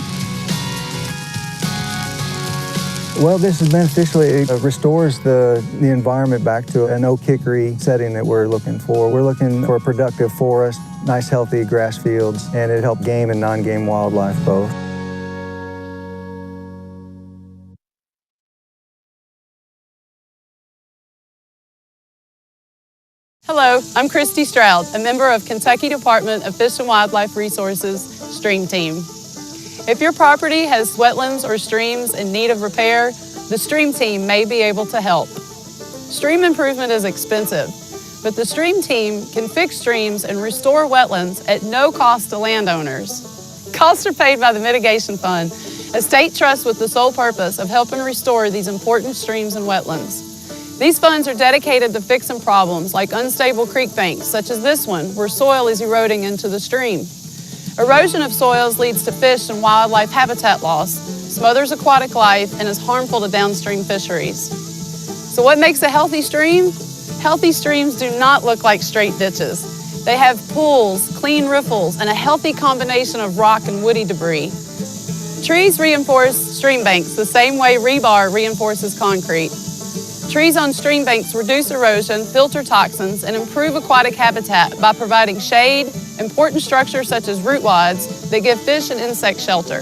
Well, this is beneficial. It restores the environment back to an oak hickory setting that we're looking for. We're looking for a productive forest, nice healthy grass fields, and it helps game and non-game wildlife both. Hello, I'm Christy Stroud, a member of Kentucky Department of Fish and Wildlife Resources Stream Team. If your property has wetlands or streams in need of repair, the Stream Team may be able to help. Stream improvement is expensive, but the Stream Team can fix streams and restore wetlands at no cost to landowners. Costs are paid by the Mitigation Fund, a state trust with the sole purpose of helping restore these important streams and wetlands. These funds are dedicated to fixing problems like unstable creek banks, such as this one, where soil is eroding into the stream. Erosion of soils leads to fish and wildlife habitat loss, smothers aquatic life, and is harmful to downstream fisheries. So what makes a healthy stream? Healthy streams do not look like straight ditches. They have pools, clean riffles, and a healthy combination of rock and woody debris. Trees reinforce stream banks the same way rebar reinforces concrete. Trees on stream banks reduce erosion, filter toxins, and improve aquatic habitat by providing shade, important structures such as root wads that give fish and insect shelter.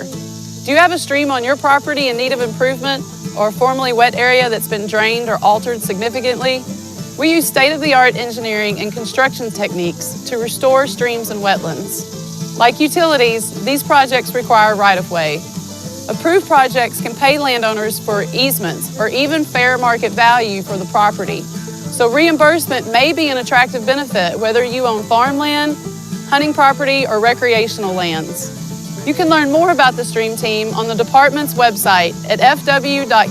Do you have a stream on your property in need of improvement or a formerly wet area that's been drained or altered significantly? We use state-of-the-art engineering and construction techniques to restore streams and wetlands. Like utilities, these projects require right-of-way. Approved projects can pay landowners for easements or even fair market value for the property. So reimbursement may be an attractive benefit whether you own farmland, hunting property, or recreational lands. You can learn more about the Stream Team on the department's website at fw.ky.gov.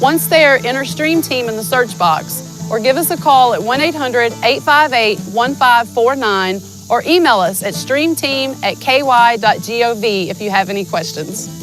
Once there, enter Stream Team in the search box or give us a call at 1-800-858-1549 or email us at streamteam@ky.gov if you have any questions.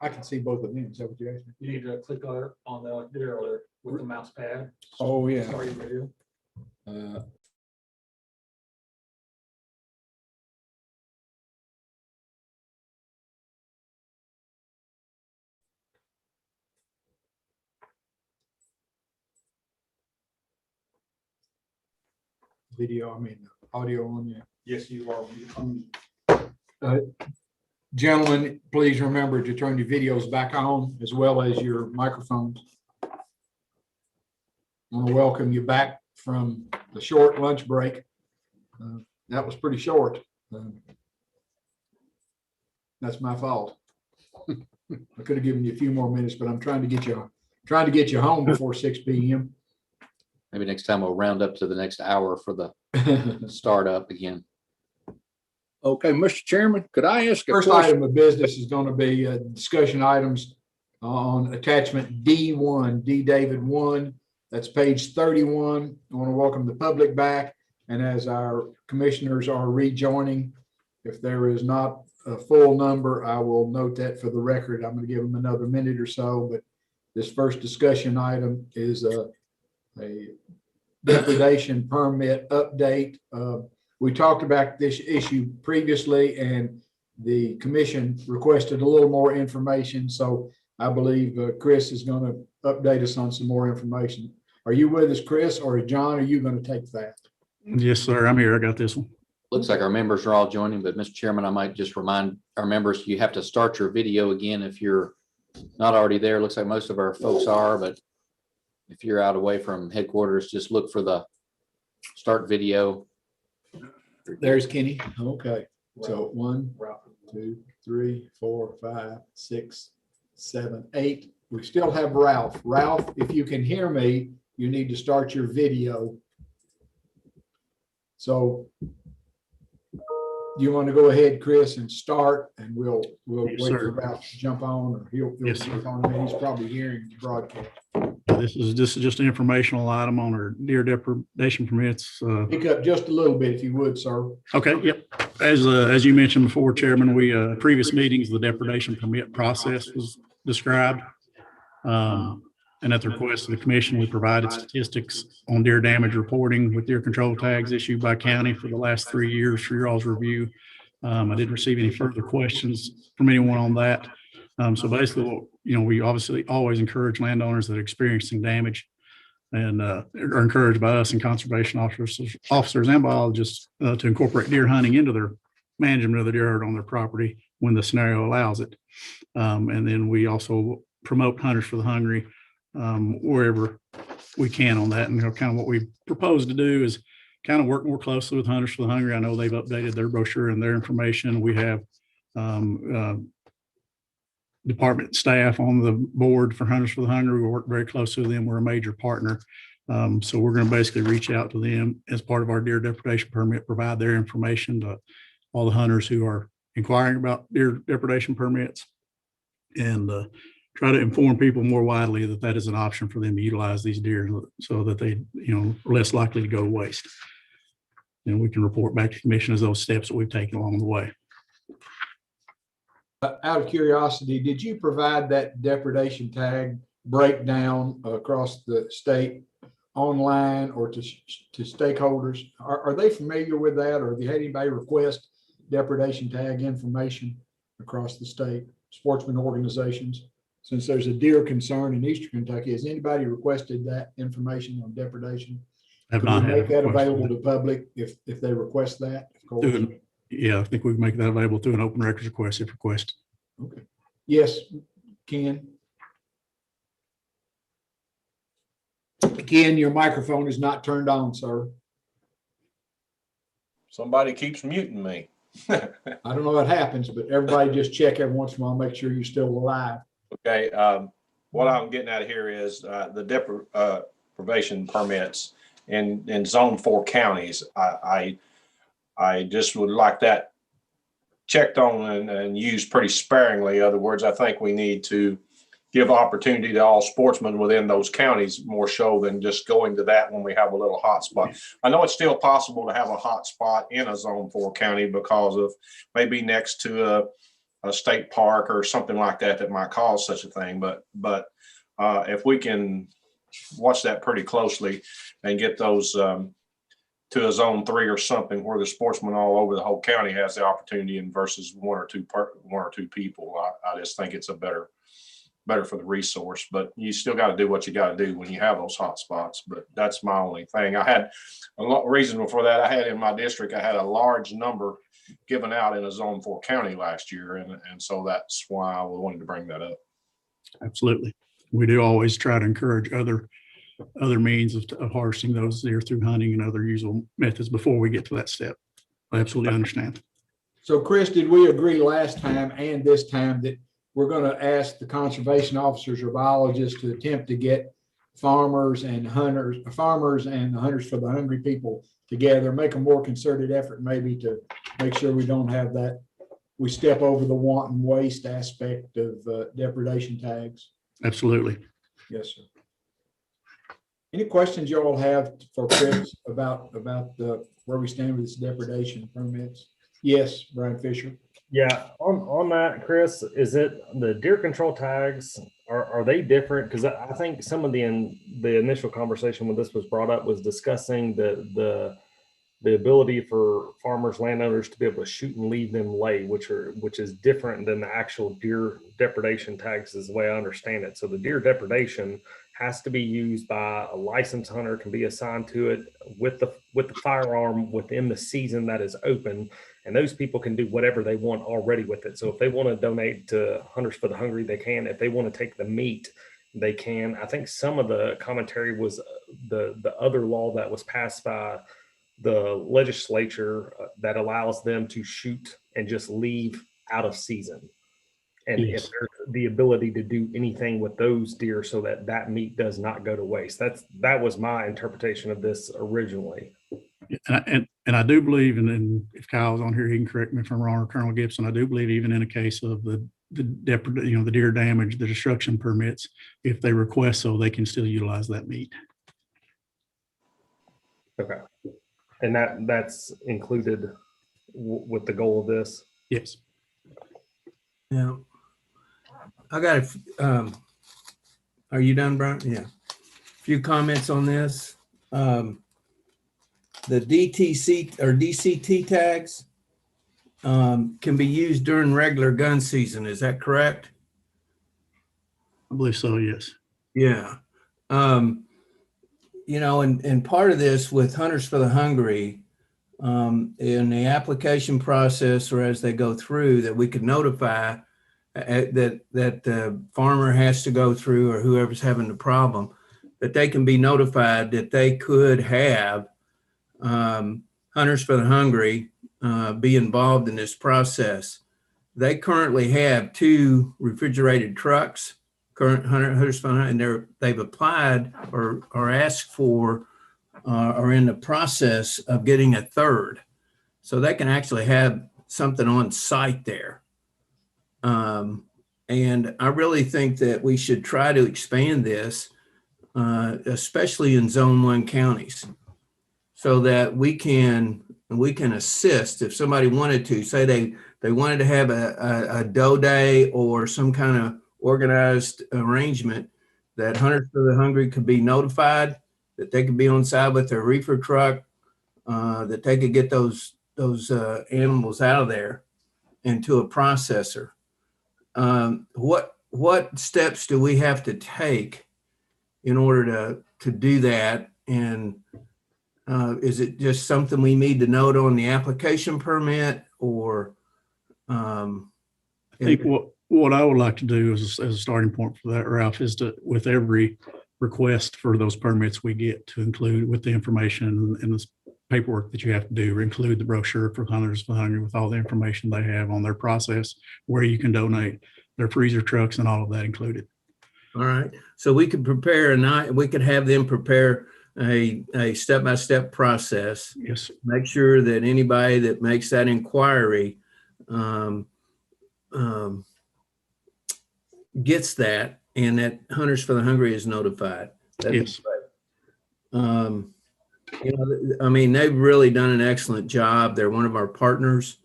I can see both of them. Is that what you asked me? You need to click on the deer alert with the mouse pad. Oh, yeah. Start your video. Video, audio on you. Yes, you are. Gentlemen, please remember to turn your videos back on as well as your microphones. I want to welcome you back from the short lunch break. That was pretty short. That's my fault. I could have given you a few more minutes, but I'm trying to get you home before 6 p.m. Maybe next time we'll round up to the next hour for the startup again. Okay, Mr. Chairman, could I ask a question? First item of business is going to be discussion items on attachment D1, D David 1. That's page 31. I want to welcome the public back. And as our commissioners are rejoining, if there is not a full number, I will note that for the record. I'm going to give them another minute or so, but this first discussion item is a depredation permit update. We talked about this issue previously and the commission requested a little more information. So I believe Chris is going to update us on some more information. Are you with us, Chris, or John, are you going to take that? Yes, sir. I'm here. I got this one. Looks like our members are all joining, but Mr. Chairman, I might just remind our members, you have to start your video again if you're not already there. Looks like most of our folks are, but if you're out away from headquarters, just look for the start video. There's Kenny. Okay. So 1, 2, 3, 4, 5, 6, 7, 8. We still have Ralph. Ralph, if you can hear me, you need to start your video. So you want to go ahead, Chris, and start, and we'll wait for Ralph to jump on, or he'll jump on. He's probably hearing the broadcast. This is just an informational item on our deer depredation permits. Pick up just a little bit if you would, sir. Okay, yep. As you mentioned before, Chairman, we previous meetings, the depredation permit process was described. And at the request of the commission, we provided statistics on deer damage reporting with deer control tags issued by county for the last 3 years for your all's review. I didn't receive any further questions from anyone on that. So basically, we obviously always encourage landowners that are experiencing damage and are encouraged by us and conservation officers and biologists to incorporate deer hunting into their management of the deer herd on their property when the scenario allows it. And then we also promote Hunters for the Hungry wherever we can on that. And kind of what we propose to do is kind of work more closely with Hunters for the Hungry. I know they've updated their brochure and their information. We have department staff on the board for Hunters for the Hungry. We work very closely with them. We're a major partner. So we're going to basically reach out to them as part of our deer depredation permit, provide their information to all the hunters who are inquiring about deer depredation permits, and try to inform people more widely that that is an option for them to utilize these deer so that they, are less likely to go to waste. And we can report back to the commission as those steps that we've taken along the way. Out of curiosity, did you provide that depredation tag breakdown across the state online or to stakeholders? Are they familiar with that, or have you had anybody request depredation tag information across the state, sportsman organizations? Since there's a deer concern in Eastern Kentucky, has anybody requested that information on depredation? Have not make that available to public if they request that? Of course. Yeah, I think we can make that available through an open records request if requested. Okay. Yes, Ken. Ken, your microphone is not turned on, sir. Somebody keeps muting me. I don't know what happens, but everybody just check every once in a while, make sure you're still alive. Okay. What I'm getting at here is the deprivation permits in zone 4 counties. I just would like that checked on and used pretty sparingly. In other words, I think we need to give opportunity to all sportsmen within those counties more so than just going to that when we have a little hot spot. I know it's still possible to have a hot spot in a Zone 4 county because of maybe next to a state park or something like that that might cause such a thing. But if we can watch that pretty closely and get those to a Zone 3 or something where the sportsmen all over the whole county has the opportunity and versus one or two people, I just think it's a better for the resource. But you still got to do what you got to do when you have those hot spots. But that's my only thing. I had a reason for that. I had in my district, I had a large number given out in a Zone 4 county last year. And so that's why I wanted to bring that up. Absolutely. We do always try to encourage other means of harvesting those deer through hunting and other usual methods before we get to that step. I absolutely understand. So Chris, did we agree last time and this time that we're going to ask the conservation officers or biologists to attempt to get farmers and the Hunters for the Hungry people together, make a more concerted effort maybe to make sure we don't have that, we step over the wanton waste aspect of depredation tags? Absolutely. Yes, sir. Any questions you all have for Chris about where we stand with this depredation permits? Yes, Brian Fisher. Yeah, on that, Chris, is it the deer control tags? Are they different? Because I think some of the initial conversation when this was brought up was discussing the ability for farmers, landowners to be able to shoot and leave them lay, which is different than the actual deer depredation tags, is the way I understand it. So the deer depredation has to be used by a licensed hunter, can be assigned to it with the firearm within the season that is open, and those people can do whatever they want already with it. So if they want to donate to Hunters for the Hungry, they can. If they want to take the meat, they can. I think some of the commentary was the other law that was passed by the legislature that allows them to shoot and just leave out of season. And Yes. if there's the ability to do anything with those deer so that meat does not go to waste. That was my interpretation of this originally. And I do believe, and then if Kyle's on here, he can correct me if I'm wrong, or Colonel Gibson, I do believe even in a case of the deer damage, the destruction permits, if they request so, they can still utilize that meat. Okay. And that's included with the goal of this? Yes. Yeah. I got are you done, Brian? Yeah. A few comments on this. The DTC or DCT tags can be used during regular gun season. Is that correct? I believe so, yes. Yeah. And part of this with Hunters for the Hungry, in the application process or as they go through, that we could notify that the farmer has to go through, or whoever's having the problem, that they can be notified that they could have Hunters for the Hungry be involved in this process. They currently have 2 refrigerated trucks, current Hunters for the Hungry, and they've applied or asked for are in the process of getting a 3rd. So they can actually have something on site there. And I really think that we should try to expand this, especially in Zone 1 counties, so that we can assist if somebody wanted to, say they wanted to have a doe day or some kind of organized arrangement, that Hunters for the Hungry could be notified, that they could be on side with their reefer truck, that they could get those animals out of there into a processor. What steps do we have to take in order to do that? And is it just something we need to note on the application permit, or? I think what I would like to do as a starting point for that, Ralph, is to, with every request for those permits we get, to include with the information and the paperwork that you have to do, include the brochure for Hunters for the Hungry with all the information they have on their process, where you can donate, their freezer trucks, and all of that included. All right. So we could prepare we could have them prepare a step-by-step process. Yes. Make sure that anybody that makes that inquiry gets that, and that Hunters for the Hungry is notified. That'd be Yes. great. You know, I mean, they've really done an excellent job. They're one of our partners.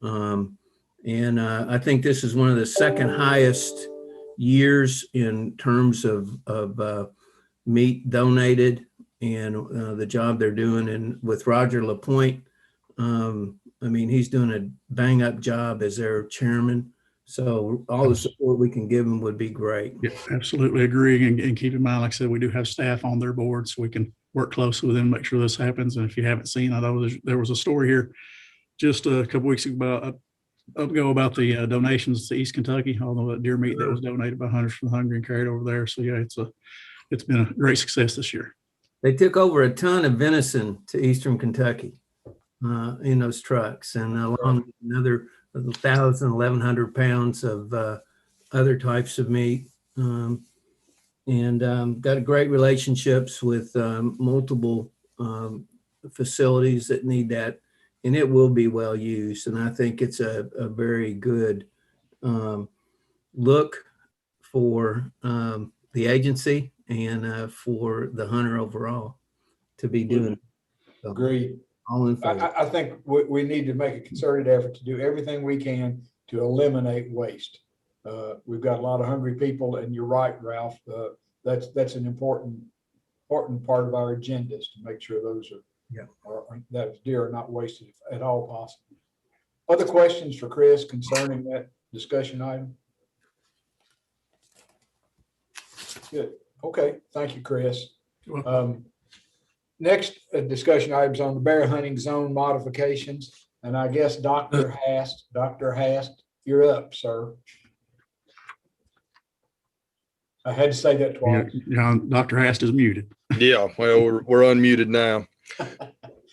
And I think this is one of the second highest years in terms of meat donated and the job they're doing. And with Roger Lapointe, I mean, he's doing a bang up job as their chairman. So all the support we can give him would be great. Yeah, absolutely agree. And keep in mind, like I said, we do have staff on their board, so we can work closely with them, make sure this happens. And if you haven't seen, I know there was a story here just a couple weeks ago about the donations to East Kentucky, all the deer meat that was donated by Hunters for the Hungry and carried over there. So yeah, it's been a great success this year. They took over a ton of venison to Eastern Kentucky in those trucks, and along with another 1,100 pounds of other types of meat. And got great relationships with multiple facilities that need that, and it will be well used. And I think it's a very good look for the agency and for the hunter overall to be doing. So, Agreed. all in favor. I think we need to make a concerted effort to do everything we can to eliminate waste. We've got a lot of hungry people, and you're right, Ralph. That's an important part of our agenda, is to make sure those that deer are not wasted at all possible. Other questions for Chris concerning that discussion item? Good. Okay. Thank you, Chris. Next discussion items on the bear hunting zone modifications, and I guess Dr. Hast, you're up, sir. I had to say that twice. Yeah, Dr. Hast is muted. Yeah, well, we're unmuted now.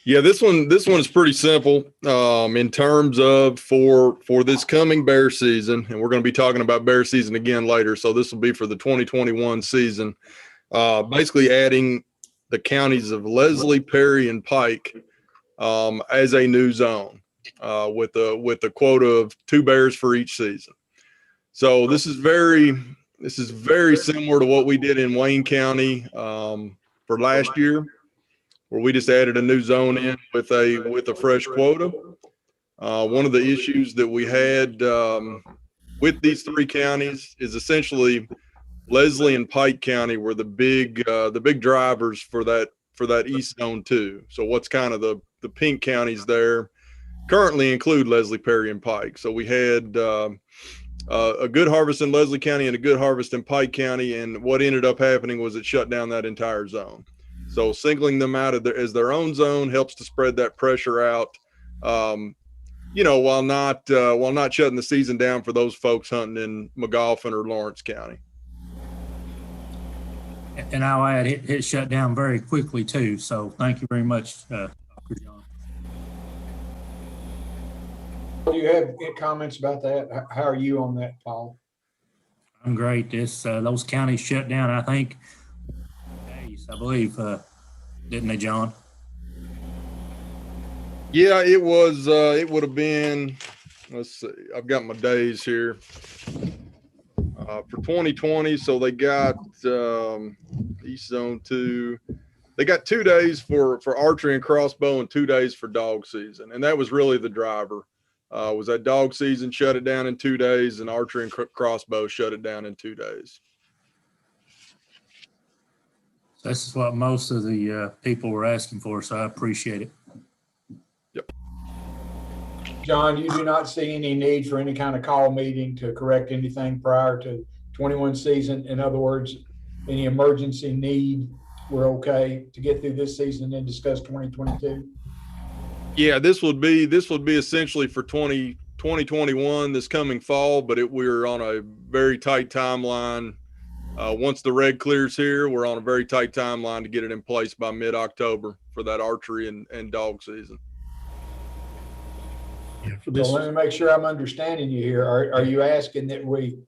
Yeah, this one is pretty simple in terms of for this coming bear season, and we're going to be talking about bear season again later. So this will be for the 2021 season. Basically adding the counties of Leslie, Perry, and Pike as a new zone with a quota of 2 bears for each season. So this is very similar to what we did in Wayne County for last year, where we just added a new zone in with a fresh quota. One of the issues that we had with these 3 counties is essentially Leslie and Pike County were the big drivers for that East Zone 2. So what's kind of the pink counties there currently include Leslie, Perry, and Pike. So we had a good harvest in Leslie County and a good harvest in Pike County, and what ended up happening was it shut down that entire zone. So singling them out as their own zone helps to spread that pressure out, while not shutting the season down for those folks hunting in McGoffin or Lawrence County. And I'll add, it shut down very quickly too. So thank you very much, Dr. John. Do you have any comments about that? How are you on that, Paul? I'm great. Those counties shut down, I think, days, I believe, didn't they, John? Yeah, it was. It would have been. Let's see. I've got my days here for 2020. So they got East Zone 2. They got 2 days for archery and crossbow and 2 days for dog season, and that was really the driver. Was that dog season shut it down in 2 days, and archery and crossbow shut it down in 2 days. This is what most of the people were asking for, so I appreciate it. Yep. John, you do not see any need for any kind of call meeting to correct anything prior to 21 season? In other words, any emergency need, we're okay to get through this season and then discuss 2022? Yeah, this would be essentially for 2021 this coming fall, but we're on a very tight timeline. Once the red clears here, we're on a very tight timeline to get it in place by mid-October for that archery and dog season. Yeah, So let me make sure I'm understanding you here. Are you asking that we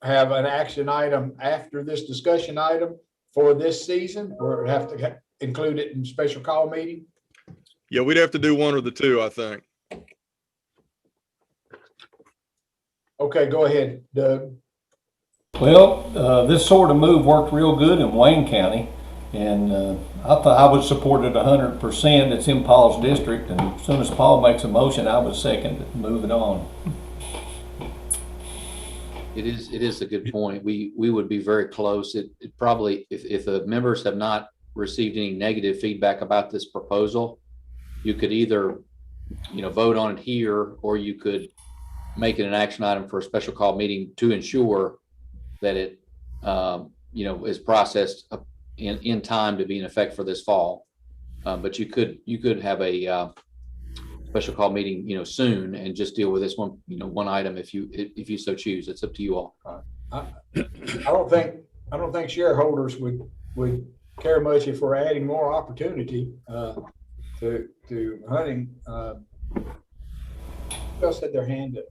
have an action item after this discussion item for this season, or have to include it in special call meeting? Yeah, we'd have to do one or the two, I think. Okay, go ahead, Doug. Well, this sort of move worked real good in Wayne County, and I thought I would support it 100%. It's in Paul's district, and as soon as Paul makes a motion, I would second it, move it on. It is a good point. We would be very close. It probably, if the members have not received any negative feedback about this proposal, you could either, vote on it here, or you could make it an action item for a special call meeting to ensure that it, is processed in time to be in effect for this fall. But you could have a special call meeting, soon, and just deal with this one item if you so choose. It's up to you all. I don't think shareholders would care much if we're adding more opportunity to hunting. Who else had their hand up?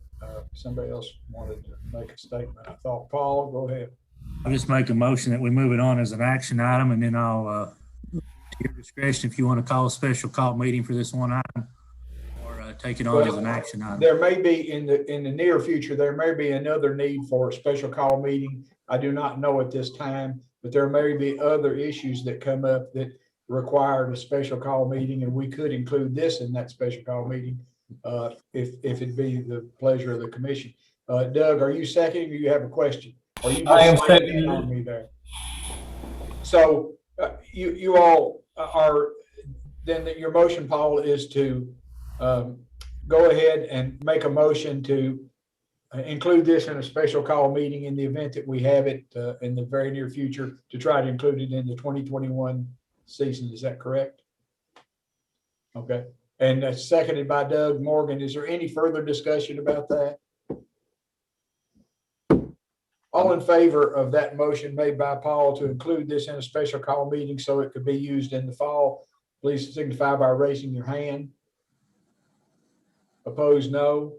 Somebody else wanted to make a statement. I thought, Paul, go ahead. I'll just make a motion that we move it on as an action item, and then I'll, to your discretion, if you want to call a special call meeting for this one item, or take it on as an action item. There may be in the near future, there may be another need for a special call meeting. I do not know at this time, but there may be other issues that come up that required a special call meeting, and we could include this in that special call meeting if it be the pleasure of the commission. Doug, are you seconding, or you have a question? Or you I am just seconding on me there? So you all are, then your motion, Paul, is to go ahead and make a motion to include this in a special call meeting in the event that we have it in the very near future, to try to include it in the 2021 season. Is that correct? Okay. And that's seconded by Doug Morgan. Is there any further discussion about that? All in favor of that motion made by Paul to include this in a special call meeting so it could be used in the fall, please signify by raising your hand. Opposed, no.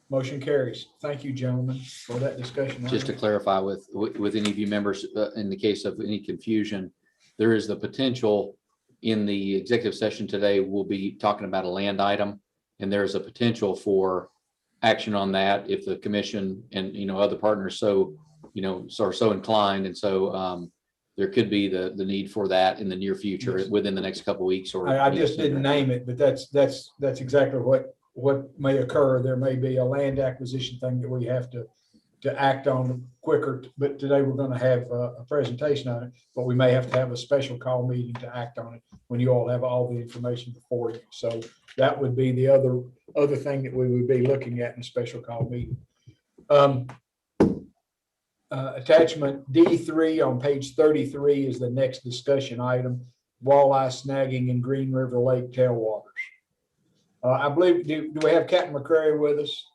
Motion carries. Thank you, gentlemen, for that discussion. Just to clarify with any of you members, in the case of any confusion, there is the potential in the executive session today, we'll be talking about a land item, and there's a potential for action on that if the commission and, other partners are so inclined. And so there could be the need for that in the near future within the next couple of weeks. Or I just didn't name it, but that's exactly what may occur. There may be a land acquisition thing that we have to act on quicker, but today we're going to have a presentation on it, but we may have to have a special call meeting to act on it when you all have all the information before you. So that would be the other thing that we would be looking at in a special call meeting. Attachment D3 on page 33 is the next discussion item, walleye snagging in Green River Lake tailwaters. I believe, do we have Captain McCrary with us?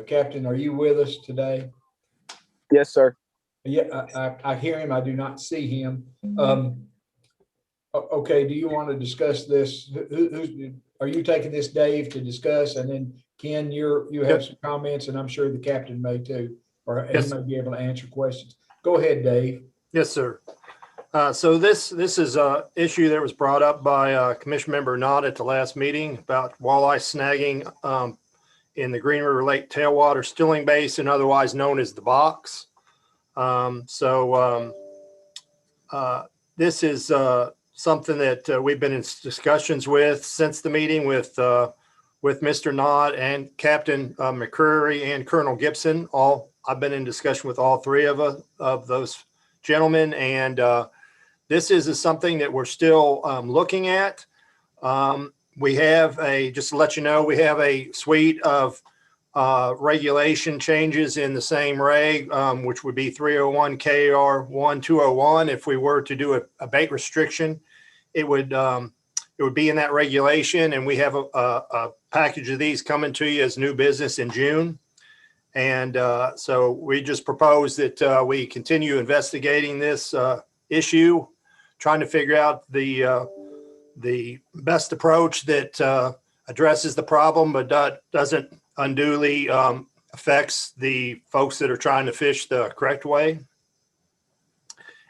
Captain, are you with us today? Yes, sir. Yeah, I hear him. I do not see him. Okay, do you want to discuss this? Are you taking this, Dave, to discuss? And then Ken, you have some comments, and I'm sure the captain may too, or he may be able to answer questions. Go ahead, Dave. Yes, sir. So this is a issue that was brought up by Commission Member Knott at the last meeting about walleye snagging in the Green River Lake tailwater stilling basin, otherwise known as the box. This is something that we've been in discussions with since the meeting with Mr. Knott and Captain McCreary and Colonel Gibson. I've been in discussion with all three of those gentlemen, and this is something that we're still looking at. We have just to let you know, we have a suite of regulation changes in the same reg, which would be 301 KR 1201. If we were to do a bait restriction, it would be in that regulation, and we have a package of these coming to you as new business in June. And so we just propose that we continue investigating this issue, trying to figure out the best approach that addresses the problem, but doesn't unduly affects the folks that are trying to fish the correct way.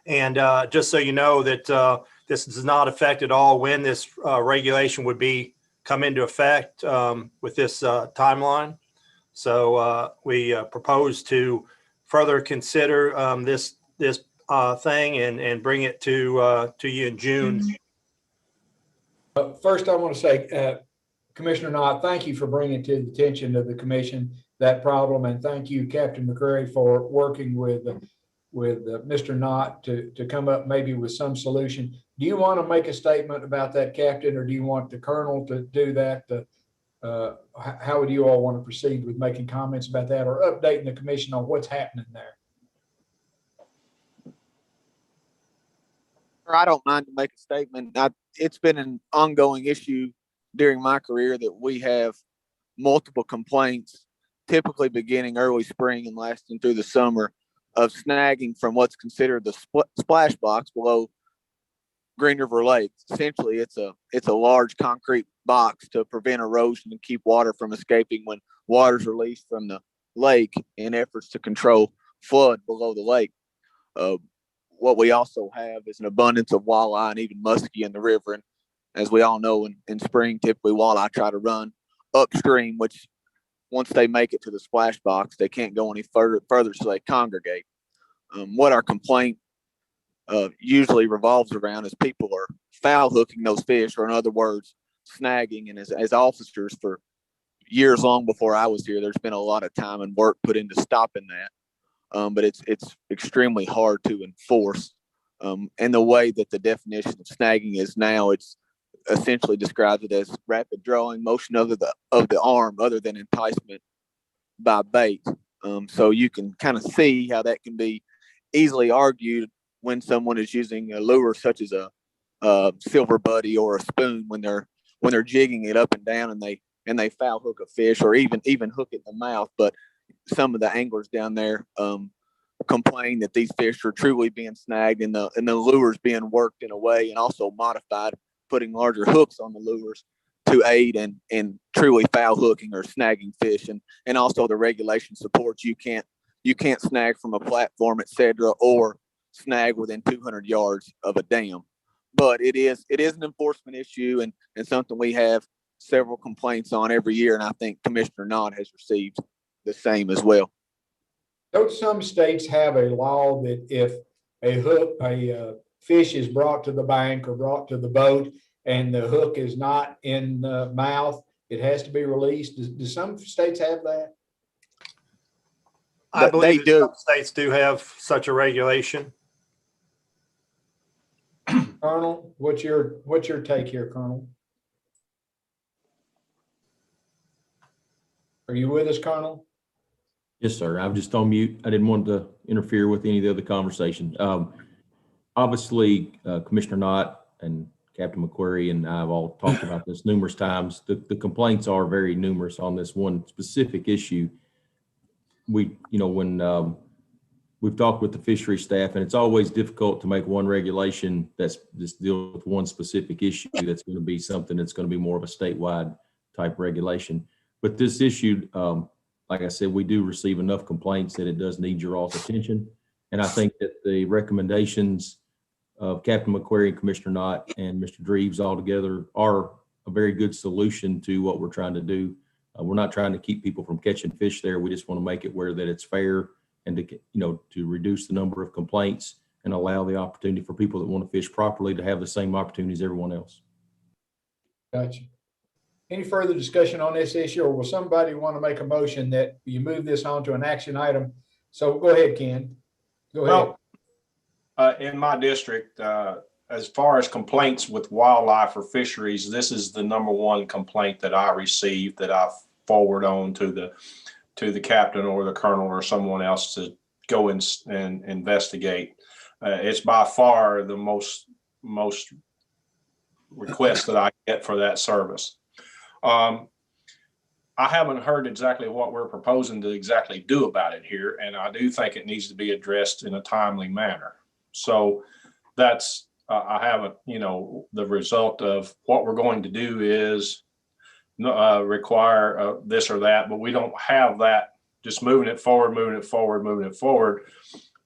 And just so you know that this does not affect at all when this regulation would come into effect with this timeline. So we propose to further consider this thing and bring it to you in June. First, I want to say, Commissioner Knott, thank you for bringing to the attention of the commission that problem, and thank you, Captain McCreary, for working with Mr. Knott to come up maybe with some solution. Do you want to make a statement about that, Captain, or do you want the Colonel to do that? How would you all want to proceed with making comments about that or updating the commission on what's happening there? I don't mind to make a statement. It's been an ongoing issue during my career that we have multiple complaints, typically beginning early spring and lasting through the summer, of snagging from what's considered the splash box below Green River Lake. Essentially, it's a large concrete box to prevent erosion and keep water from escaping when water is released from the lake in efforts to control flood below the lake. What we also have is an abundance of walleye and even muskie in the river. And as we all know, in spring, typically walleye try to run upstream, which once they make it to the splash box, they can't go any further, so they congregate. What our complaint usually revolves around is people are foul hooking those fish, or in other words, snagging. And as officers for years long before I was here, there's been a lot of time and work put into stopping that. But it's extremely hard to enforce. And the way that the definition of snagging is now, it's essentially describes it as rapid drawing motion of the arm other than enticement by bait. So you can kind of see how that can be easily argued when someone is using a lure such as a silver buddy or a spoon, when they're jigging it up and down and they foul hook a fish, or even hook it in the mouth. But some of the anglers down there complain that these fish are truly being snagged, and the lures being worked in a way and also modified, putting larger hooks on the lures to aid in truly foul hooking or snagging fish. And also the regulation supports you can't snag from a platform, etc., or snag within 200 yards of a dam. But it is an enforcement issue and something we have several complaints on every year, and I think Commissioner Knott has received the same as well. Don't some states have a law that if a fish is brought to the bank or brought to the boat and the hook is not in the mouth, it has to be released? Do some states have that? I believe they do. Some states do have such a regulation. Colonel, what's your take here, Colonel? Are you with us, Colonel? Yes, sir. I'm just on mute. I didn't want to interfere with any of the other conversation. Obviously, Commissioner Knott and Captain McQuarrie and I have all talked about this numerous times. The complaints are very numerous on this one specific issue. When we've talked with the fishery staff, and it's always difficult to make one regulation that's just deal with one specific issue. That's going to be something that's going to be more of a statewide type regulation. But this issue, like I said, we do receive enough complaints that it does need your all's attention. And I think that the recommendations of Captain McQuarrie and Commissioner Knott and Mr. Dreves all together are a very good solution to what we're trying to do. We're not trying to keep people from catching fish there. We just want to make it where that it's fair and to reduce the number of complaints and allow the opportunity for people that want to fish properly to have the same opportunity as everyone else. Gotcha. Any further discussion on this issue, or will somebody want to make a motion that you move this on to an action item? So go ahead, Ken. Go ahead. Well, in my district, as far as complaints with wildlife or fisheries, this is the number one complaint that I receive that I forward on to the captain or the colonel or someone else to go and investigate. It's by far the most requests that I get for that service. I haven't heard exactly what we're proposing to exactly do about it here, and I do think it needs to be addressed in a timely manner. So that's, I haven't, the result of what we're going to do is require this or that, but we don't have that, just moving it forward,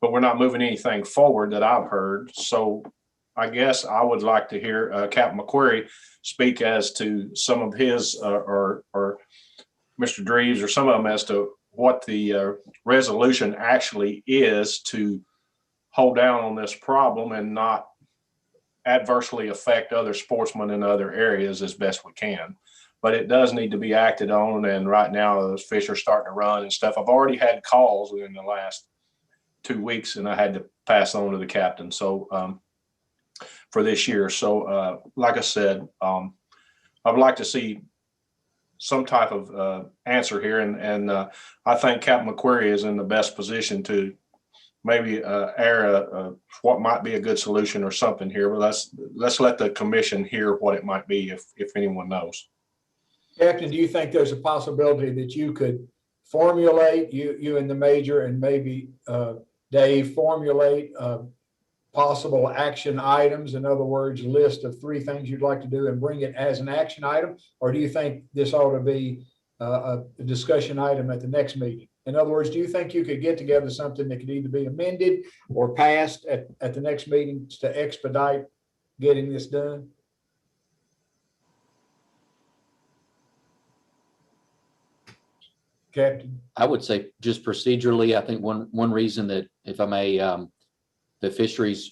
but we're not moving anything forward that I've heard. So I guess I would like to hear Captain McQuarrie speak as to some of his or Mr. Dreves or some of them as to what the resolution actually is to hold down on this problem and not adversely affect other sportsmen in other areas as best we can. But it does need to be acted on. And right now those fish are starting to run and stuff. I've already had calls within the last 2 weeks and I had to pass on to the captain. So for this year. So like I said, I would like to see some type of answer here. And I think Captain McQuarrie is in the best position to maybe air what might be a good solution or something here. But let's let the commission hear what it might be if anyone knows. Captain, do you think there's a possibility that you could formulate, you and the major and maybe Dave, formulate possible action items? In other words, a list of 3 things you'd like to do and bring it as an action item? Or do you think this ought to be a discussion item at the next meeting? In other words, do you think you could get together something that could either be amended or passed at the next meeting to expedite getting this done? Captain? I would say just procedurally, I think one reason that, if I may, the fisheries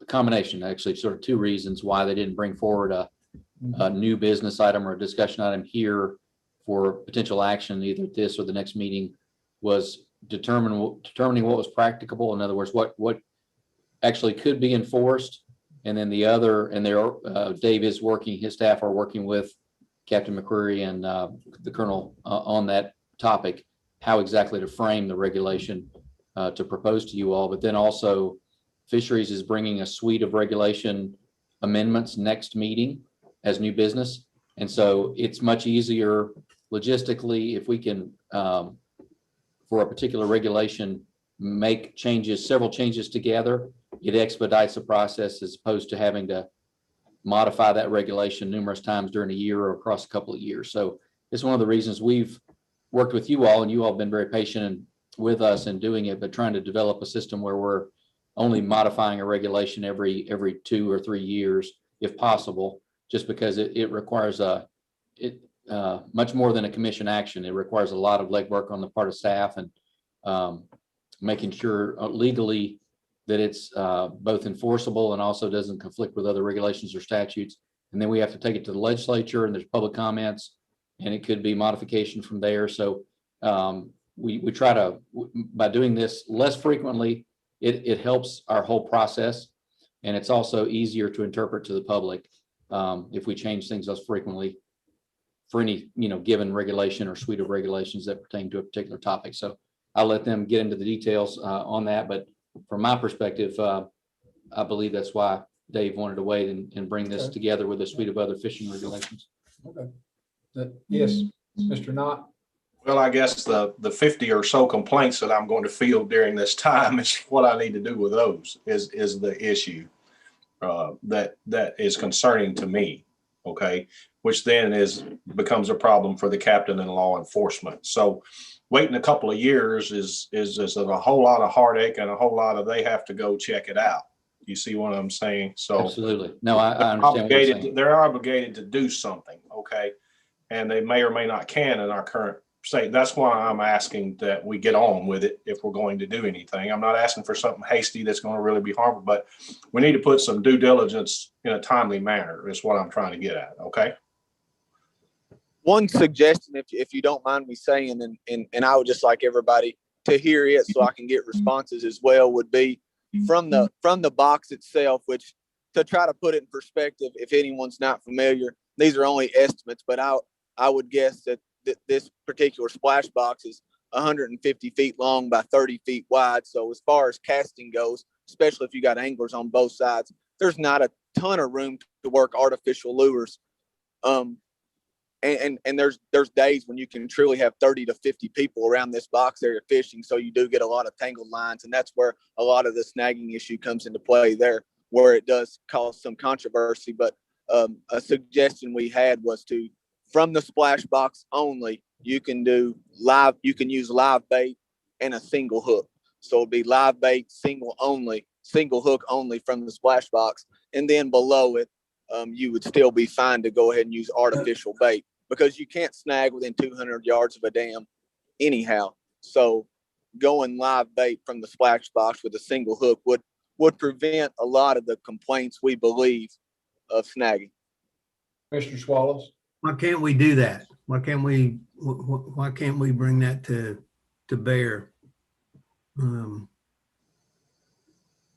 combination, actually sort of 2 reasons why they didn't bring forward a new business item or a discussion item here for potential action, either at this or the next meeting, was determining what was practicable. In other words, what actually could be enforced. And then the other, and there, Dave is working, his staff are working with Captain McQuarrie and the Colonel on that topic, how exactly to frame the regulation to propose to you all. But then also Fisheries is bringing a suite of regulation amendments next meeting as new business. And so it's much easier logistically if we can, for a particular regulation, make changes, several changes together. It expedites the process as opposed to having to modify that regulation numerous times during a year or across a couple of years. So it's one of the reasons we've worked with you all, and you all have been very patient with us in doing it, but trying to develop a system where we're only modifying a regulation every 2 or 3 years, if possible, just because it requires much more than a commission action. It requires a lot of legwork on the part of staff and making sure legally that it's both enforceable and also doesn't conflict with other regulations or statutes. And then we have to take it to the legislature, and there's public comments, and it could be modification from there. So we try to, by doing this less frequently, it helps our whole process, and it's also easier to interpret to the public if we change things less frequently for any given regulation or suite of regulations that pertain to a particular topic. So I'll let them get into the details on that, but from my perspective, I believe that's why Dave wanted to wait and bring this together with a suite of other fishing regulations. Okay. Yes, Mr. Knott. Well, I guess the 50 or so complaints that I'm going to field during this time is what I need to do with those is the issue that is concerning to me. Okay. Which then becomes a problem for the captain and law enforcement. So waiting a couple of years is a whole lot of heartache and a whole lot of, they have to go check it out. You see what I'm saying? So absolutely. No, I understand what you're saying. They're obligated to do something. Okay. And they may or may not can in our current state. That's why I'm asking that we get on with it if we're going to do anything. I'm not asking for something hasty that's going to really be harmful, but we need to put some due diligence in a timely manner is what I'm trying to get at. Okay. One suggestion, if you don't mind me saying, and I would just like everybody to hear it so I can get responses as well, would be from the box itself, which, to try to put it in perspective, if anyone's not familiar, these are only estimates, but I would guess that this particular splash box is 150 feet long by 30 feet wide. So as far as casting goes, especially if you got anglers on both sides, there's not a ton of room to work artificial lures. And there's days when you can truly have 30 to 50 people around this box area fishing. So you do get a lot of tangled lines, and that's where a lot of the snagging issue comes into play there, where it does cause some controversy. But a suggestion we had was from the splash box only, you can use live bait and a single hook. So it'd be live bait, single hook only from the splash box. And then below it, you would still be fine to go ahead and use artificial bait, because you can't snag within 200 yards of a dam anyhow. So going live bait from the splash box with a single hook would prevent a lot of the complaints we believe of snagging. Mr. Swallows? Why can't we do that? Why can't we bring that to bear?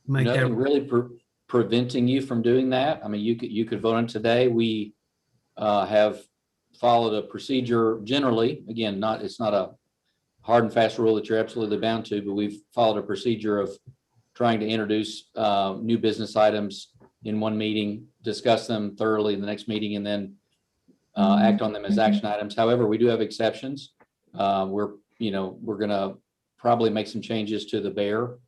Make that Nothing really preventing you from doing that. I mean, you could vote on today. We have followed a procedure generally. Again, it's not a hard and fast rule that you're absolutely bound to, but we've followed a procedure of trying to introduce new business items in one meeting, discuss them thoroughly in the next meeting, and then act on them as action items. However, we do have exceptions. We're going to probably make some changes to the bear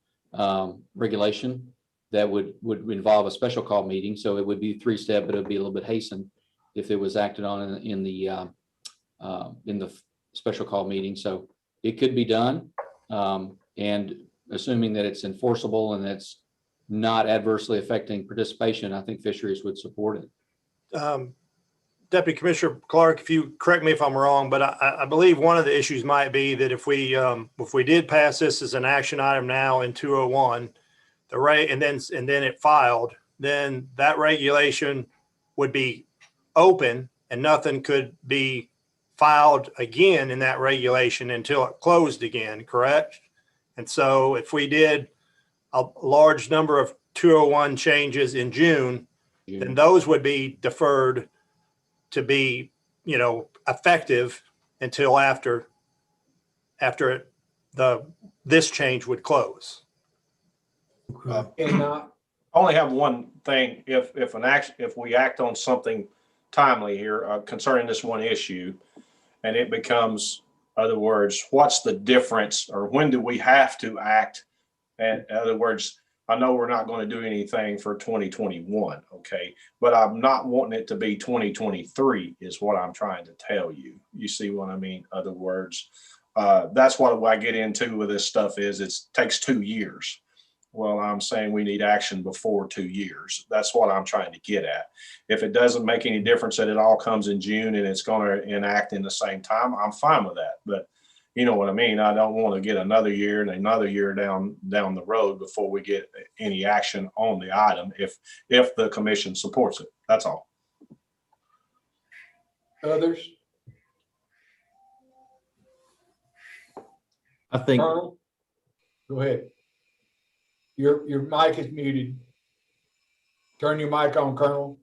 regulation that would involve a special call meeting. So it would be 3-step, but it would be a little bit hastened if it was acted on in the special call meeting. So it could be done, and assuming that it's enforceable and it's not adversely affecting participation, I think fisheries would support it. Deputy Commissioner Clark, if you correct me if I'm wrong, but I believe one of the issues might be that if we did pass this as an action item now in 201, and then it filed, then that regulation would be open and nothing could be filed again in that regulation until it closed again, correct? And so if we did a large number of 201 changes in June, then those would be deferred to be, effective until after this change would close. And not Only have one thing. If we act on something timely here concerning this one issue, and it becomes, other words, what's the difference, or when do we have to act? And in other words, I know we're not going to do anything for 2021, okay, but I'm not wanting it to be 2023 is what I'm trying to tell you. You see what I mean? Other words, that's what I get into with this stuff is it takes 2 years. Well, I'm saying we need action before 2 years. That's what I'm trying to get at. If it doesn't make any difference that it all comes in June and it's going to enact in the same time, I'm fine with that. But you know what I mean? I don't want to get another year and another year down the road before we get any action on the item if the commission supports it. That's all. others? I think Colonel? Go ahead. Your mic is muted. Turn your mic on, Colonel.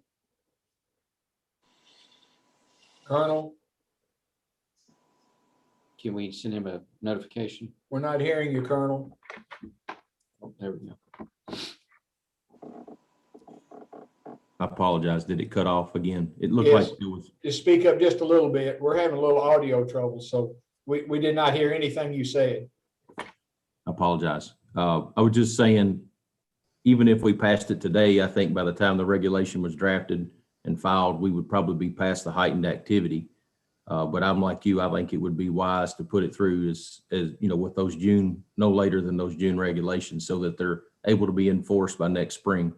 Colonel, Can we send him a notification? we're not hearing you, Colonel. Oh, there we go. I apologize. Did it cut off again? It looked Yes. like it was. Just speak up just a little bit. We're having a little audio trouble, so we did not hear anything you said. I apologize. I was just saying, even if we passed it today, I think by the time the regulation was drafted and filed, we would probably be past the heightened activity. But I'm like you, I think it would be wise to put it through as with those June, no later than those June regulations so that they're able to be enforced by next spring.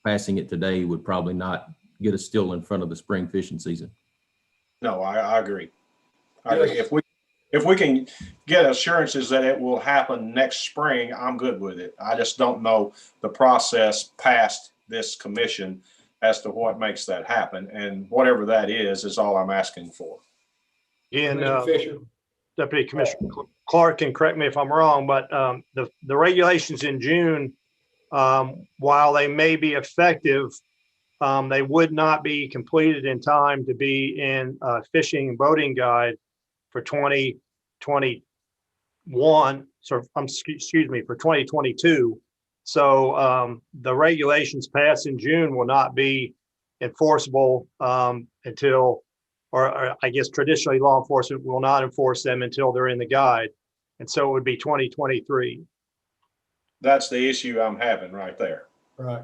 Passing it today would probably not get us still in front of the spring fishing season. No, I agree. I agree. If we can get assurances that it will happen next spring, I'm good with it. I just don't know the process past this commission as to what makes that happen. And whatever that is all I'm asking for. And Mr. Fisher? Deputy Commissioner Clark can correct me if I'm wrong, but the regulations in June, while they may be effective, they would not be completed in time to be in fishing and boating guide for 2021. So excuse me, for 2022. So the regulations passed in June will not be enforceable until, or I guess traditionally law enforcement will not enforce them until they're in the guide. And so it would be 2023. That's the issue I'm having right there. Right.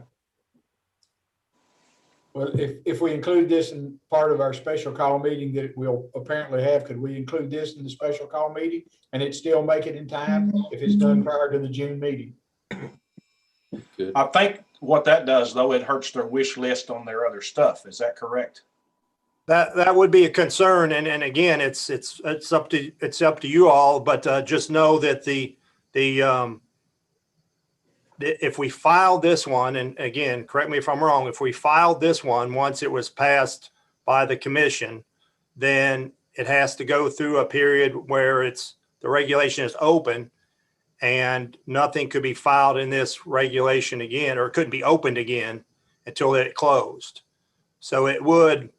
Well, if we include this in part of our special call meeting that we'll apparently have, could we include this in the special call meeting and it still make it in time if it's done prior to the June meeting? Good. I think what that does though, it hurts their wish list on their other stuff. Is that correct? That would be a concern. And again, it's up to you all, but just know that if we filed this one, and again, correct me if I'm wrong, if we filed this one, once it was passed by the commission, then it has to go through a period where the regulation is open and nothing could be filed in this regulation again, or it couldn't be opened again until it closed. So it would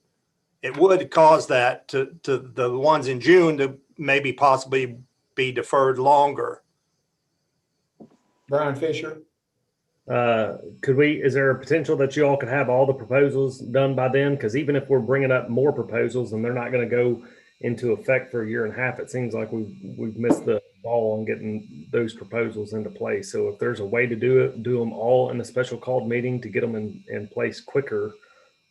cause that to the ones in June to maybe possibly be deferred longer. Brian Fisher. Is there a potential that you all could have all the proposals done by then? Because even if we're bringing up more proposals and they're not going to go into effect for a year and a half, it seems like we've missed the ball on getting those proposals into place. So if there's a way to do them all in a special called meeting to get them in place quicker,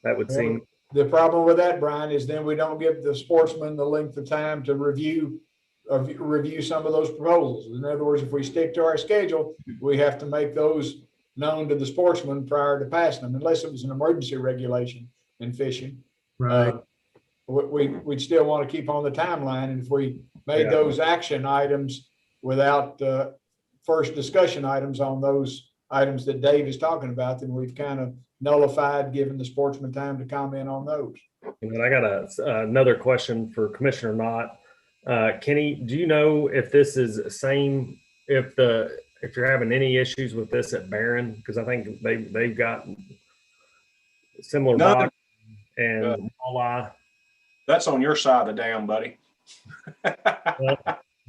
that would seem. The problem with that, Brian, is then we don't give the sportsman the length of time to review some of those proposals. In other words, if we stick to our schedule, we have to make those known to the sportsman prior to passing them, unless it was an emergency regulation in fishing. Right. We'd still want to keep on the timeline. And if we made those action items without first discussion items on those items that Dave is talking about, then we've kind of nullified, giving the sportsman time to comment on those. And then I got another question for Commissioner Knott. Kenny, do you know if this is the same, if you're having any issues with this at Barron? Because I think they've got similar box and walleye. That's on your side of the dam, buddy. Well,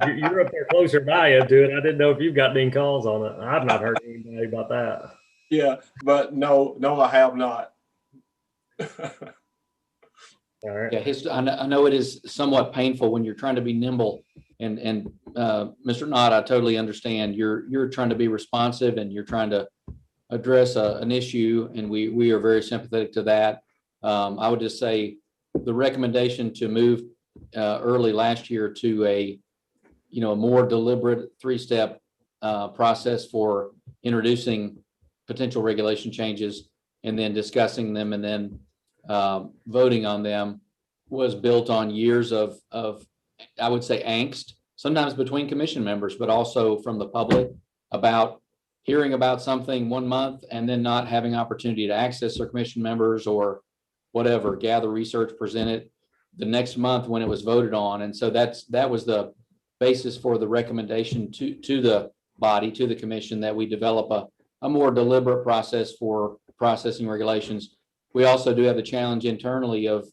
you're up there closer than I am to it. I didn't know if you've got any calls on it. I've not heard anybody about that. Yeah, but no, I have not. All right. Yeah, I know it is somewhat painful when you're trying to be nimble, and Mr. Knott, I totally understand. You're trying to be responsive and you're trying to address an issue, and we are very sympathetic to that. I would just say the recommendation to move early last year to a more deliberate 3-step process for introducing potential regulation changes and then discussing them and then voting on them was built on years of I would say angst, sometimes between commission members, but also from the public about hearing about something 1 month and then not having opportunity to access their commission members or whatever, gather research, present it the next month when it was voted on. And so that was the basis for the recommendation to the body, to the commission, that we develop a more deliberate process for processing regulations. We also do have the challenge internally of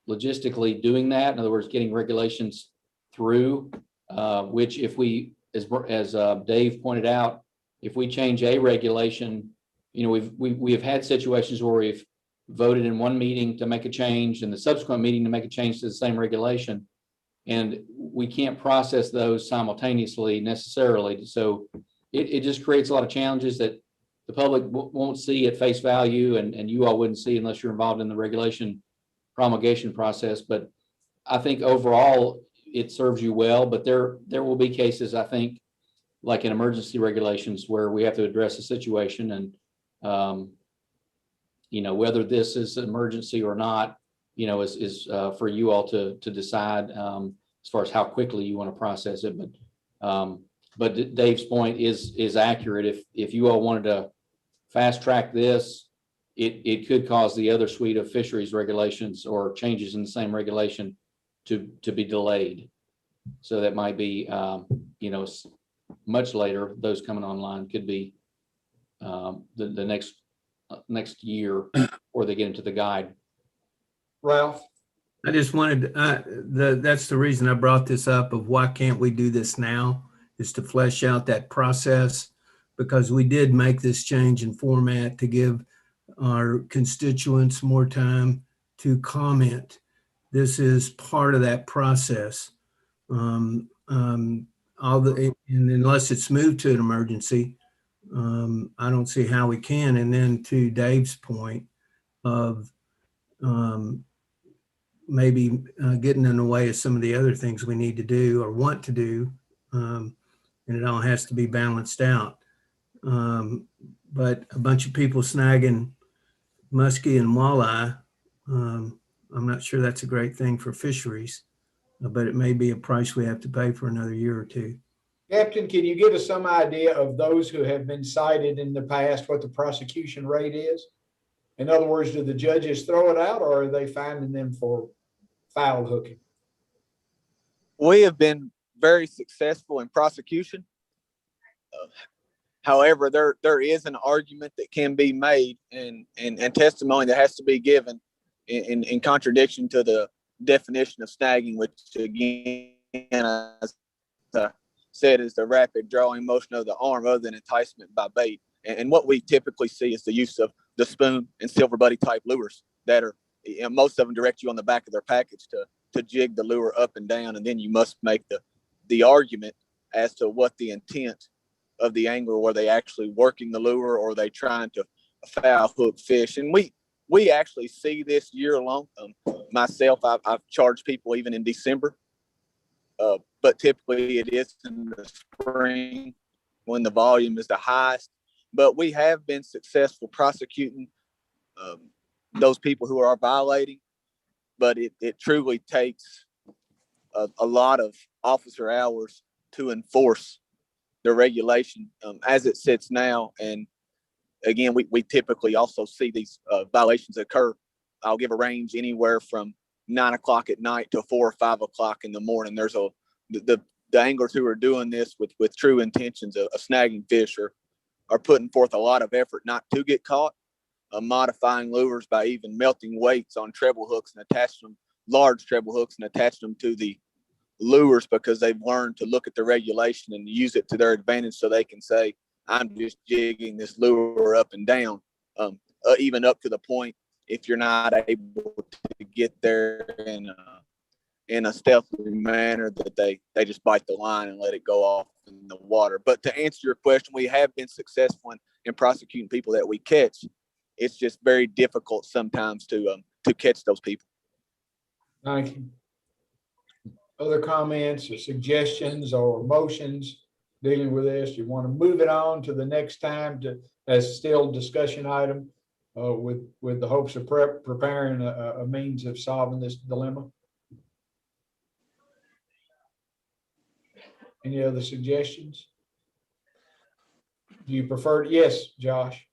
logistically doing that. In other words, getting regulations through, which if we, as Dave pointed out, if we change a regulation, we have had situations where we've voted in one meeting to make a change and the subsequent meeting to make a change to the same regulation. And we can't process those simultaneously necessarily. So it just creates a lot of challenges that the public won't see at face value, and you all wouldn't see unless you're involved in the regulation promulgation process. But I think overall it serves you well, but there will be cases, I think, like in emergency regulations where we have to address a situation, and whether this is an emergency or not, is for you all to decide as far as how quickly you want to process it. But Dave's point is accurate. If you all wanted to fast track this, it could cause the other suite of fisheries regulations or changes in the same regulation to be delayed. So that might be, much later. Those coming online could be the next year, or they get into the guide. Ralph? I just wanted, that's the reason I brought this up of why can't we do this now, is to flesh out that process, because we did make this change in format to give our constituents more time to comment. This is part of that process. And unless it's moved to an emergency, I don't see how we can. And then to Dave's point of maybe getting in the way of some of the other things we need to do or want to do, and it all has to be balanced out. But a bunch of people snagging muskie and walleye, I'm not sure that's a great thing for fisheries, but it may be a price we have to pay for another year or two. Captain, can you give us some idea of those who have been cited in the past, what the prosecution rate is? In other words, do the judges throw it out or are they finding them for foul hooking? We have been very successful in prosecution. However, there is an argument that can be made and testimony that has to be given in contradiction to the definition of snagging, which again, as I said, is the rapid drawing motion of the arm other than enticement by bait. And what we typically see is the use of the spoon and silver buddy type lures that are, most of them direct you on the back of their package to jig the lure up and down. And then you must make the argument as to what the intent of the angler, were they actually working the lure or are they trying to foul hook fish? And we actually see this year long. Myself, I've charged people even in December, but typically it is in the spring when the volume is the highest. But we have been successful prosecuting those people who are violating, but it truly takes a lot of officer hours to enforce the regulation as it sits now. And again, we typically also see these violations occur. I'll give a range anywhere from 9 o'clock at night to 4 or 5 o'clock in the morning. There's the anglers who are doing this with true intentions of snagging fish are putting forth a lot of effort not to get caught, modifying lures by even melting weights on treble hooks and attaching them, large treble hooks, and attaching them to the lures because they've learned to look at the regulation and use it to their advantage so they can say, I'm just jigging this lure up and down, even up to the point if you're not able to get there in a stealthy manner that they just bite the line and let it go off in the water. But to answer your question, we have been successful in prosecuting people that we catch. It's just very difficult sometimes to catch those people. Thank you. Other comments or suggestions or motions dealing with this? You want to move it on to the next time as still discussion item with the hopes of preparing a means of solving this dilemma? Any other suggestions? Do you prefer? Yes, Josh.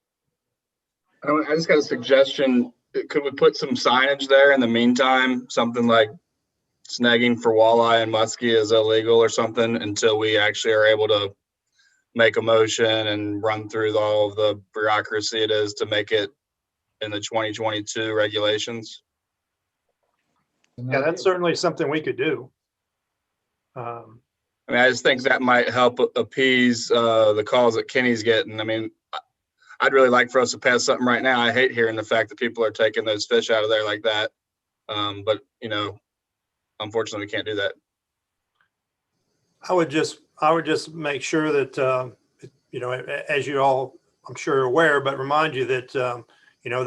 I just got a suggestion. Could we put some signage there in the meantime? Something like snagging for walleye and muskie is illegal or something until we actually are able to make a motion and run through all of the bureaucracy it is to make it in the 2022 regulations. Yeah, that's certainly something we could do. I mean, I just think that might help appease the calls that Kenny's getting. I mean, I'd really like for us to pass something right now. I hate hearing the fact that people are taking those fish out of there like that. But, you know, unfortunately, we can't do that. I would just make sure that, you know, as you all, I'm sure, are aware, but remind you that, you know,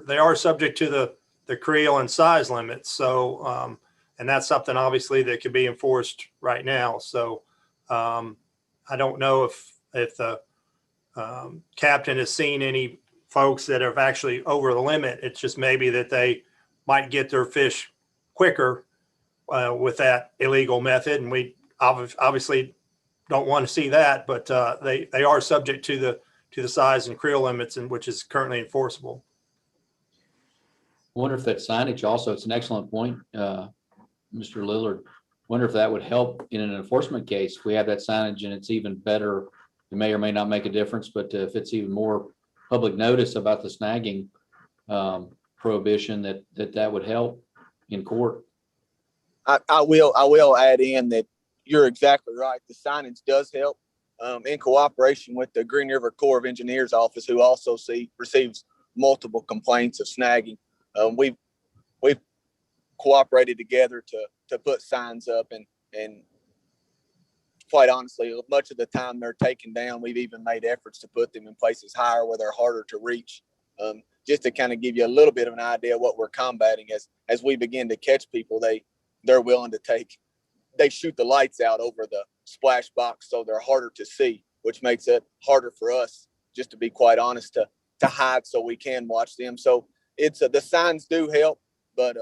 they are subject to the creel and size limits. So, and that's something obviously that could be enforced right now. So I don't know if the captain has seen any folks that have actually over the limit. It's just maybe that they might get their fish quicker with that illegal method. And we obviously don't want to see that, but they are subject to the size and creel limits, and which is currently enforceable. I wonder if that signage also, it's an excellent point, Mr. Lillard. Wonder if that would help in an enforcement case. If we have that signage and it's even better, it may or may not make a difference, but if it's even more public notice about the snagging prohibition, that would help in court. I will add in that you're exactly right. The signage does help in cooperation with the Green River Corps of Engineers office, who also receives multiple complaints of snagging. We've cooperated together to put signs up, and quite honestly, much of the time they're taken down. We've even made efforts to put them in places higher where they're harder to reach, just to kind of give you a little bit of an idea of what we're combating. As we begin to catch people, they're willing to they shoot the lights out over the splash box, so they're harder to see, which makes it harder for us, just to be quite honest, to hide so we can watch them. So it's the signs do help, but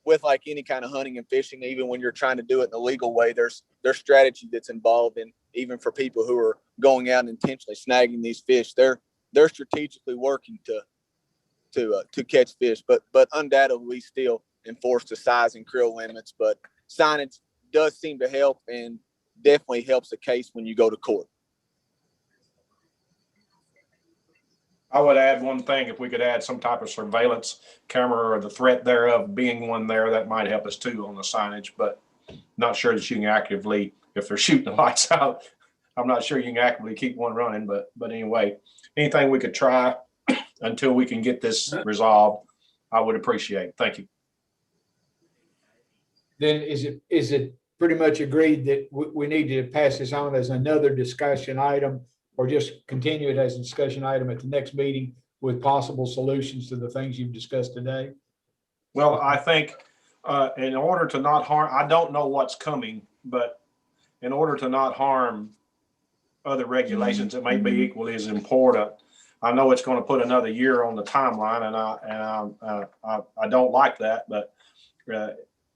with like any kind of hunting and fishing, even when you're trying to do it in a legal way, there's strategy that's involved in, even for people who are going out and intentionally snagging these fish. They're strategically working to catch fish, but undoubtedly we still enforce the size and creel limits. But signage does seem to help, and definitely helps the case when you go to court. I would add one thing, if we could add some type of surveillance camera or the threat thereof being one there, that might help us too on the signage, but not sure that you can actively, if they're shooting the lights out, I'm not sure you can actively keep one running, but anyway, anything we could try until we can get this resolved, I would appreciate. Thank you. Then is it pretty much agreed that we need to pass this on as another discussion item, or just continue it as a discussion item at the next meeting with possible solutions to the things you've discussed today? Well, I think in order to not harm, I don't know what's coming, but in order to not harm other regulations that may be equally as important, I know it's going to put another year on the timeline, and I don't like that, but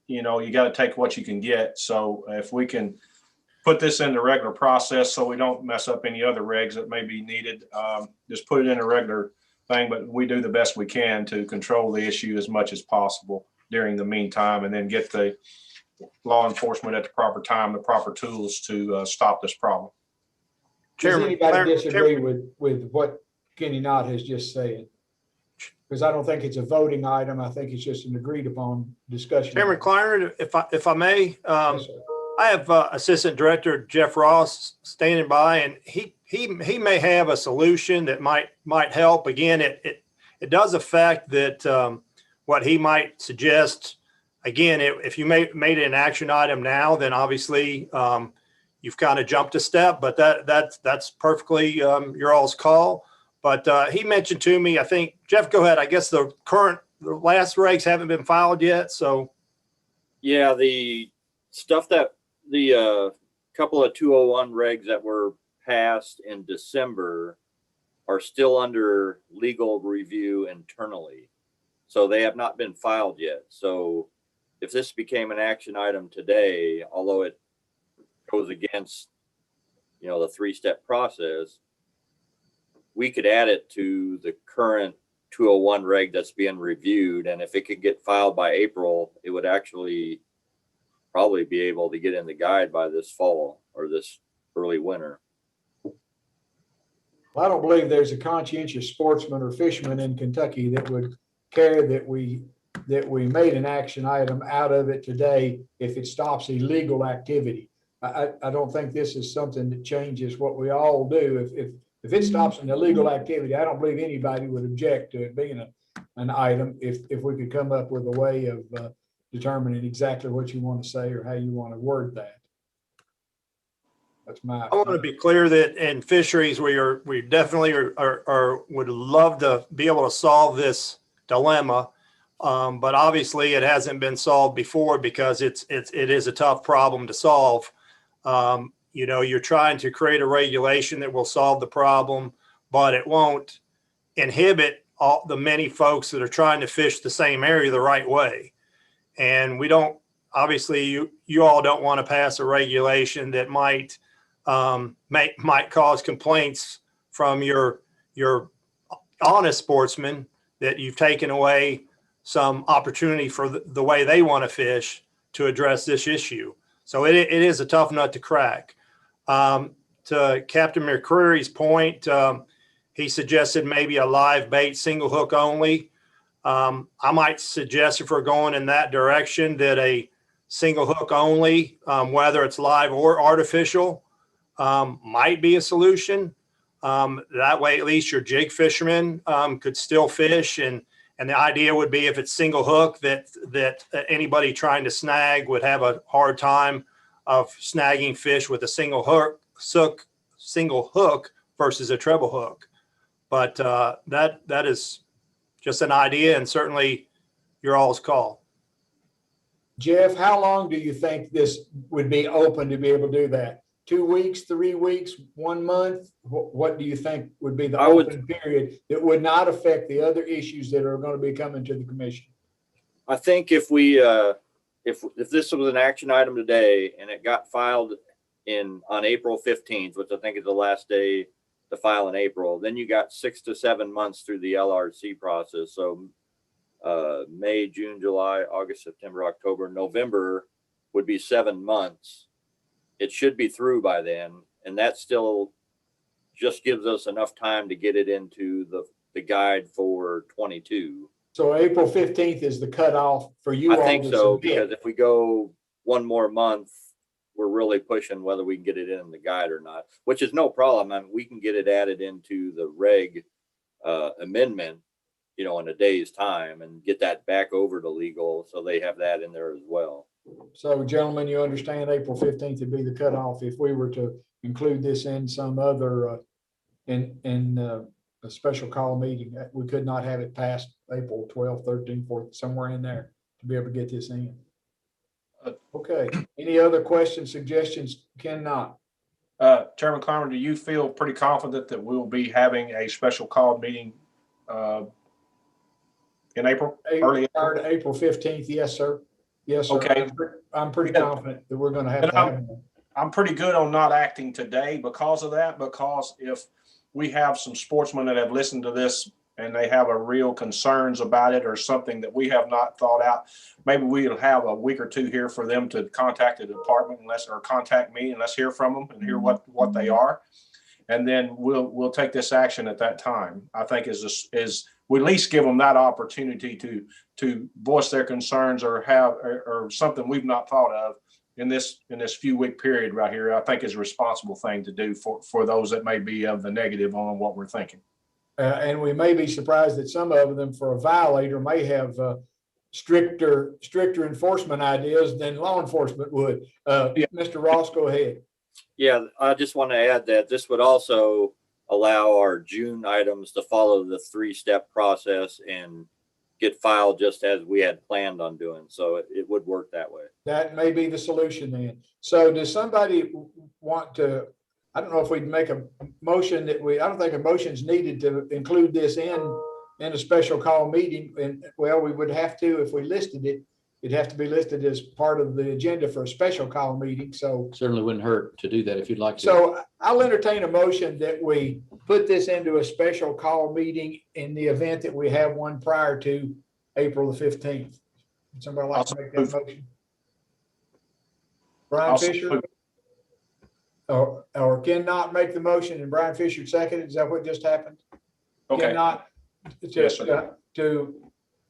you know, you got to take what you can get. So if we can put this in the regular process so we don't mess up any other regs that may be needed, just put it in a regular thing, but we do the best we can to control the issue as much as possible during the meantime, and then get the law enforcement at the proper time, the proper tools to stop this problem. Does anybody disagree with what Kenny Knott has just said? Because I don't think it's a voting item. I think it's just an agreed upon discussion. Chairman Kleiner, if I may, Yes, sir. I have Assistant Director Jeff Ross standing by, and he may have a solution that might help. Again, it does affect that what he might suggest. Again, if you made it an action item now, then obviously you've kind of jumped a step, but that's perfectly your all's call. But he mentioned to me, I think, Jeff, go ahead. I guess the last regs haven't been filed yet. So yeah, the stuff that the couple of 201 regs that were passed in December are still under legal review internally. So they have not been filed yet. So if this became an action item today, although it goes against, you know, the 3-step process, we could add it to the current 201 reg that's being reviewed. And if it could get filed by April, it would actually probably be able to get in the guide by this fall or this early winter. Well, I don't believe there's a conscientious sportsman or fisherman in Kentucky that would care that we made an action item out of it today if it stops illegal activity. I don't think this is something that changes what we all do. If it stops an illegal activity, I don't believe anybody would object to it being an item if we could come up with a way of determining exactly what you want to say or how you want to word that. That's my. I want to be clear that in fisheries, we definitely would love to be able to solve this dilemma, but obviously it hasn't been solved before because it is a tough problem to solve. You know, you're trying to create a regulation that will solve the problem, but it won't inhibit all the many folks that are trying to fish the same area the right way. And we don't, obviously you all don't want to pass a regulation that might cause complaints from your honest sportsmen that you've taken away some opportunity for the way they want to fish to address this issue. So it is a tough nut to crack. To Captain McCreary's point, he suggested maybe a live bait single hook only. I might suggest, if we're going in that direction, that a single hook only, whether it's live or artificial, might be a solution. That way, at least your jig fishermen could still fish. And the idea would be if it's single hook, that anybody trying to snag would have a hard time of snagging fish with a single hook versus a treble hook. But that is just an idea, and certainly your all's call. Jeff, how long do you think this would be open to be able to do that? 2 weeks, 3 weeks, 1 month? What do you think would be the open period that would not affect the other issues that are going to be coming to the commission? I think if we, if this was an action item today and it got filed on April 15th, which I think is the last day to file in April, then you got 6 to 7 months through the LRC process. So May, June, July, August, September, October, November would be 7 months. It should be through by then. And that still just gives us enough time to get it into the guide for 22. So April 15th is the cutoff for you all. I think to so, submit. because if we go one more month, we're really pushing whether we can get it in the guide or not, which is no problem. I mean, we can get it added into the reg amendment, in a day's time and get that back over to legal. So they have that in there as well. So gentlemen, you understand April 15th would be the cutoff if we were to include this in some other, in a special call meeting. We could not have it past April 12th, 13th, 14th, somewhere in there to be able to get this in. Okay, any other questions, suggestions? Cannot. Chairman Clymer, do you feel pretty confident that we'll be having a special call meeting in April? Early Prior to April 15th, yes, sir. Yes, sir. Okay. I'm pretty confident that we're going to have to have one. I'm pretty good on not acting today because of that, because if we have some sportsmen that have listened to this and they have a real concerns about it or something that we have not thought out, maybe we'll have a week or two here for them to contact the department or contact me, and let's hear from them and hear what they are. And then we'll take this action at that time. I think is we at least give them that opportunity to voice their concerns or have or something we've not thought of in this few week period right here. I think is a responsible thing to do for those that may be of the negative on what we're thinking. And we may be surprised that some of them, for a violator, may have stricter enforcement ideas than law enforcement would. Mr. Ross, go ahead. Yeah, I just want to add that this would also allow our June items to follow the 3-step process and get filed just as we had planned on doing. So it would work that way. That may be the solution then. So does somebody want to, I don't know if we'd make a motion I don't think a motion is needed to include this in a special call meeting. And well, we would have to, if we listed it, it'd have to be listed as part of the agenda for a special call meeting. So Certainly wouldn't hurt to do that if you'd like to. So I'll entertain a motion that we put this into a special call meeting in the event that we have one prior to April the 15th. Would somebody like to make that motion? Brian Fisher? Or cannot make the motion and Brian Fisher seconded? Is that what just happened? Okay. Cannot Yes, sir. to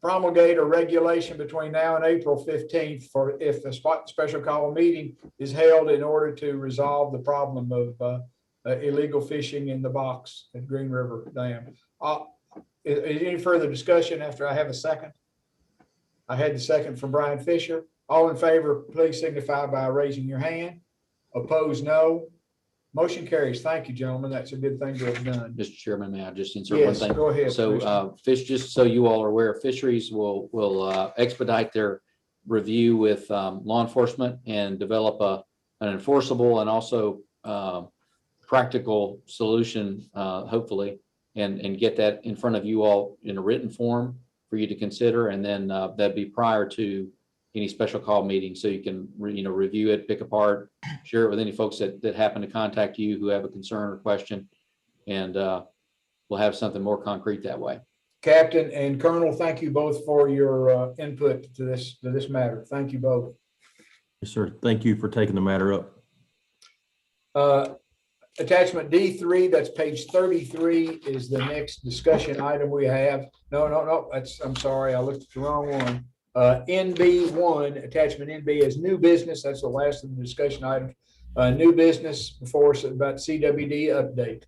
promulgate a regulation between now and April 15th for if the special call meeting is held in order to resolve the problem of illegal fishing in the box at Green River Dam. Is any further discussion after I have a second? I had the second from Brian Fisher. All in favor, please signify by raising your hand. Opposed, no. Motion carries. Thank you, gentlemen. That's a good thing to have done. Mr. Chairman, may I just insert one Yes, thing? go ahead. So just so you all are aware, fisheries will expedite their review with law enforcement and develop an enforceable and also practical solution, hopefully, and get that in front of you all in a written form for you to consider. And then that'd be prior to any special call meeting. So you can, review it, pick apart, share it with any folks that happen to contact you who have a concern or question. And we'll have something more concrete that way. Captain and Colonel, thank you both for your input to this matter. Thank you both. Yes, sir. Thank you for taking the matter up. Attachment D3, that's page 33, is the next discussion item we have. No, I'm sorry, I looked at the wrong one. NB1, attachment NB is new business. That's the last of the discussion items. New business before us about CWD update.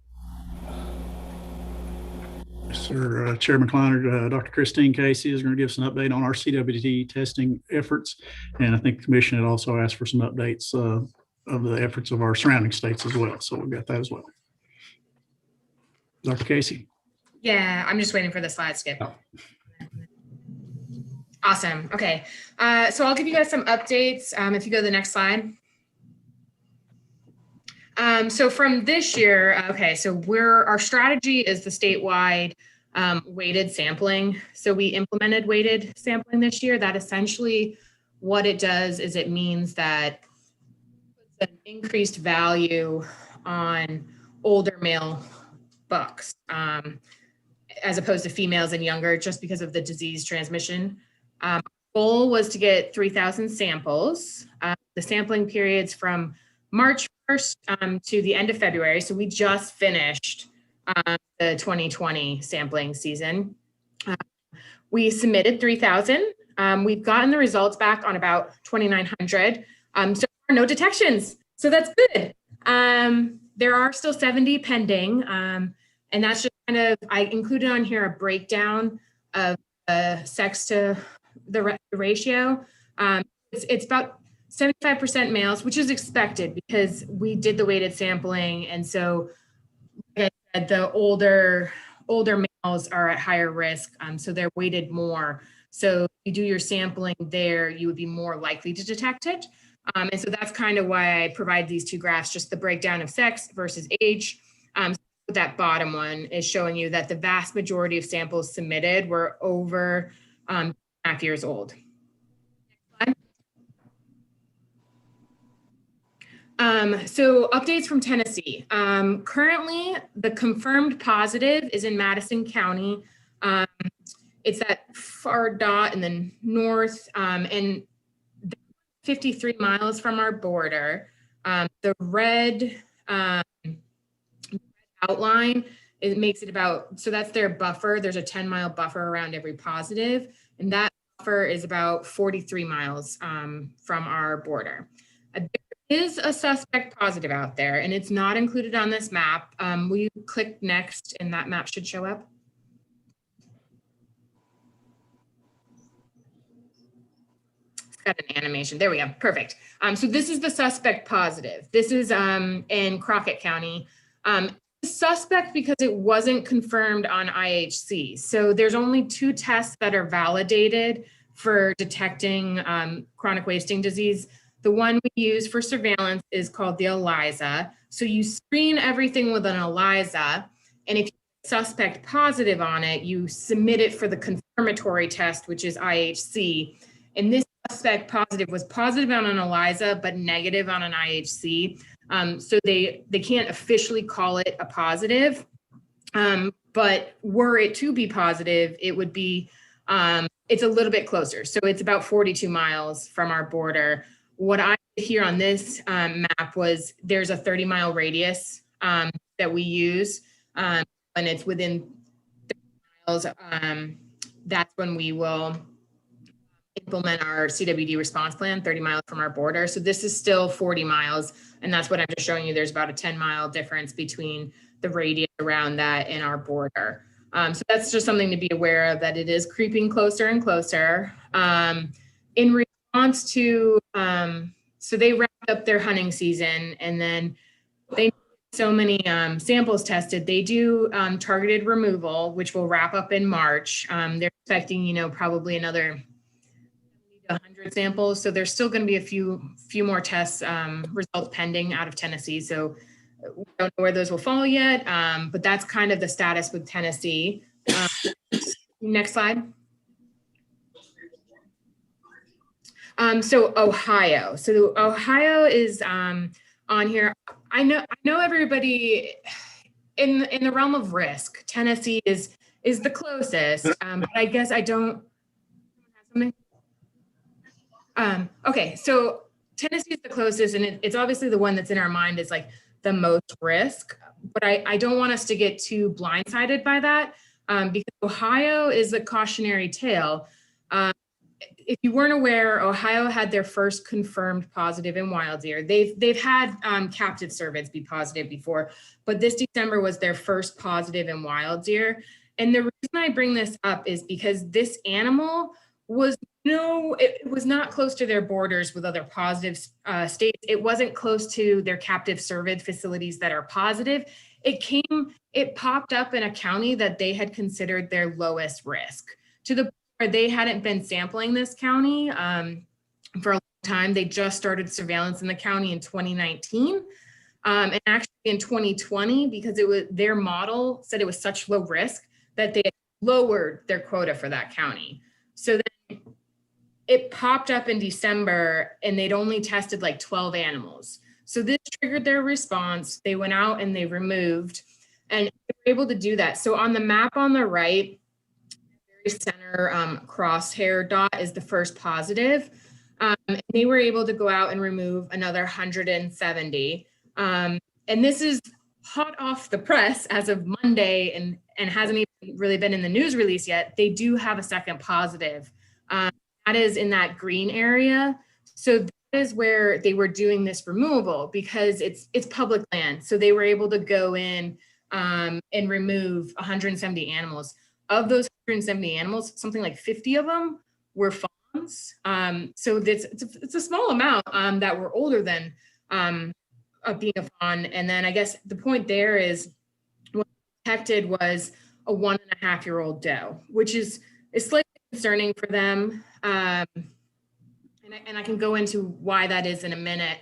Sir, Chairman Kleiner, Dr. Christine Casey is going to give us an update on our CWD testing efforts. And I think the commission had also asked for some updates of the efforts of our surrounding states as well. So we've got that as well. Dr. Casey. Yeah, I'm just waiting for the slide skip. Awesome. Okay. So I'll give you guys some updates. If you go to the next slide. So from this year, okay, so our strategy is the statewide weighted sampling. So we implemented weighted sampling this year. That essentially what it does is it means that an increased value on older male bucks as opposed to females and younger, just because of the disease transmission. Goal was to get 3,000 samples. The sampling periods from March 1st to the end of February. So we just finished the 2020 sampling season. We submitted 3,000. We've gotten the results back on about 2,900. So far, no detections. So that's good. There are still 70 pending. And that's just kind of, I included on here a breakdown of sex to the ratio. It's about 75% males, which is expected because we did the weighted sampling. And so like I said, the older males are at higher risk. So they're weighted more. So if you do your sampling there, you would be more likely to detect it. And so that's kind of why I provide these two graphs, just the breakdown of sex versus age. That bottom one is showing you that the vast majority of samples submitted were over 2.5 years old. So updates from Tennessee. Currently, the confirmed positive is in Madison County. It's that far dot in the north and 53 miles from our border. The red outline, it makes it about, so that's their buffer. There's a 10-mile buffer around every positive, and that buffer is about 43 miles from our border. There is a suspect positive out there, and it's not included on this map. Will you click next, and that map should show up? It's got an animation. There we go. Perfect. So this is the suspect positive. This is in Crockett County. Suspect because it wasn't confirmed on IHC. So there's only 2 tests that are validated for detecting chronic wasting disease. The one we use for surveillance is called the ELISA. So you screen everything with an ELISA, and if you suspect positive on it, you submit it for the confirmatory test, which is IHC. And this suspect positive was positive on an ELISA, but negative on an IHC. So they can't officially call it a positive, but were it to be positive, it would be, it's a little bit closer. So it's about 42 miles from our border. What I did here on this map was there's a 30-mile radius that we use, and it's within 30 miles. That's when we will implement our CWD response plan, 30 miles from our border. So this is still 40 miles. And that's what I'm just showing you. There's about a 10-mile difference between the radius around that and our border. So that's just something to be aware of, that it is creeping closer and closer. In response to, so they wrapped up their hunting season, and then they so many samples tested. They do targeted removal, which will wrap up in March. They're expecting, probably another 100 samples. So there's still going to be a few more tests, results pending out of Tennessee. So we don't know where those will fall yet, but that's kind of the status with Tennessee. Next slide. So Ohio. So Ohio is on here. I know everybody in the realm of risk. Tennessee is the closest, but I guess I don't have something. Okay, so Tennessee is the closest, and it's obviously the one that's in our mind is like the most risk, but I don't want us to get too blindsided by that because Ohio is a cautionary tale. If you weren't aware, Ohio had their first confirmed positive in wild deer. They've had captive cervids be positive before, but this December was their first positive in wild deer. And the reason I bring this up is because this animal was it was not close to their borders with other positive states. It wasn't close to their captive cervid facilities that are positive. It popped up in a county that they had considered their lowest risk, to the point where they hadn't been sampling this county for a long time. They just started surveillance in the county in 2019. And actually in 2020, because their model said it was such low risk that they lowered their quota for that county. So then it popped up in December and they'd only tested like 12 animals. So this triggered their response. They went out and they removed, and they were able to do that. So on the map on the right, very center crosshair dot is the first positive. And they were able to go out and remove another 170. And this is hot off the press as of Monday and hasn't even really been in the news release yet. They do have a second positive. That is in that green area. So that is where they were doing this removal because it's public land. So they were able to go in and remove 170 animals. Of those 170 animals, something like 50 of them were fawns. So it's a small amount that were older than being a fawn. And then I guess the point there is what detected was a 1.5-year-old doe, which is slightly concerning for them. And I can go into why that is in a minute.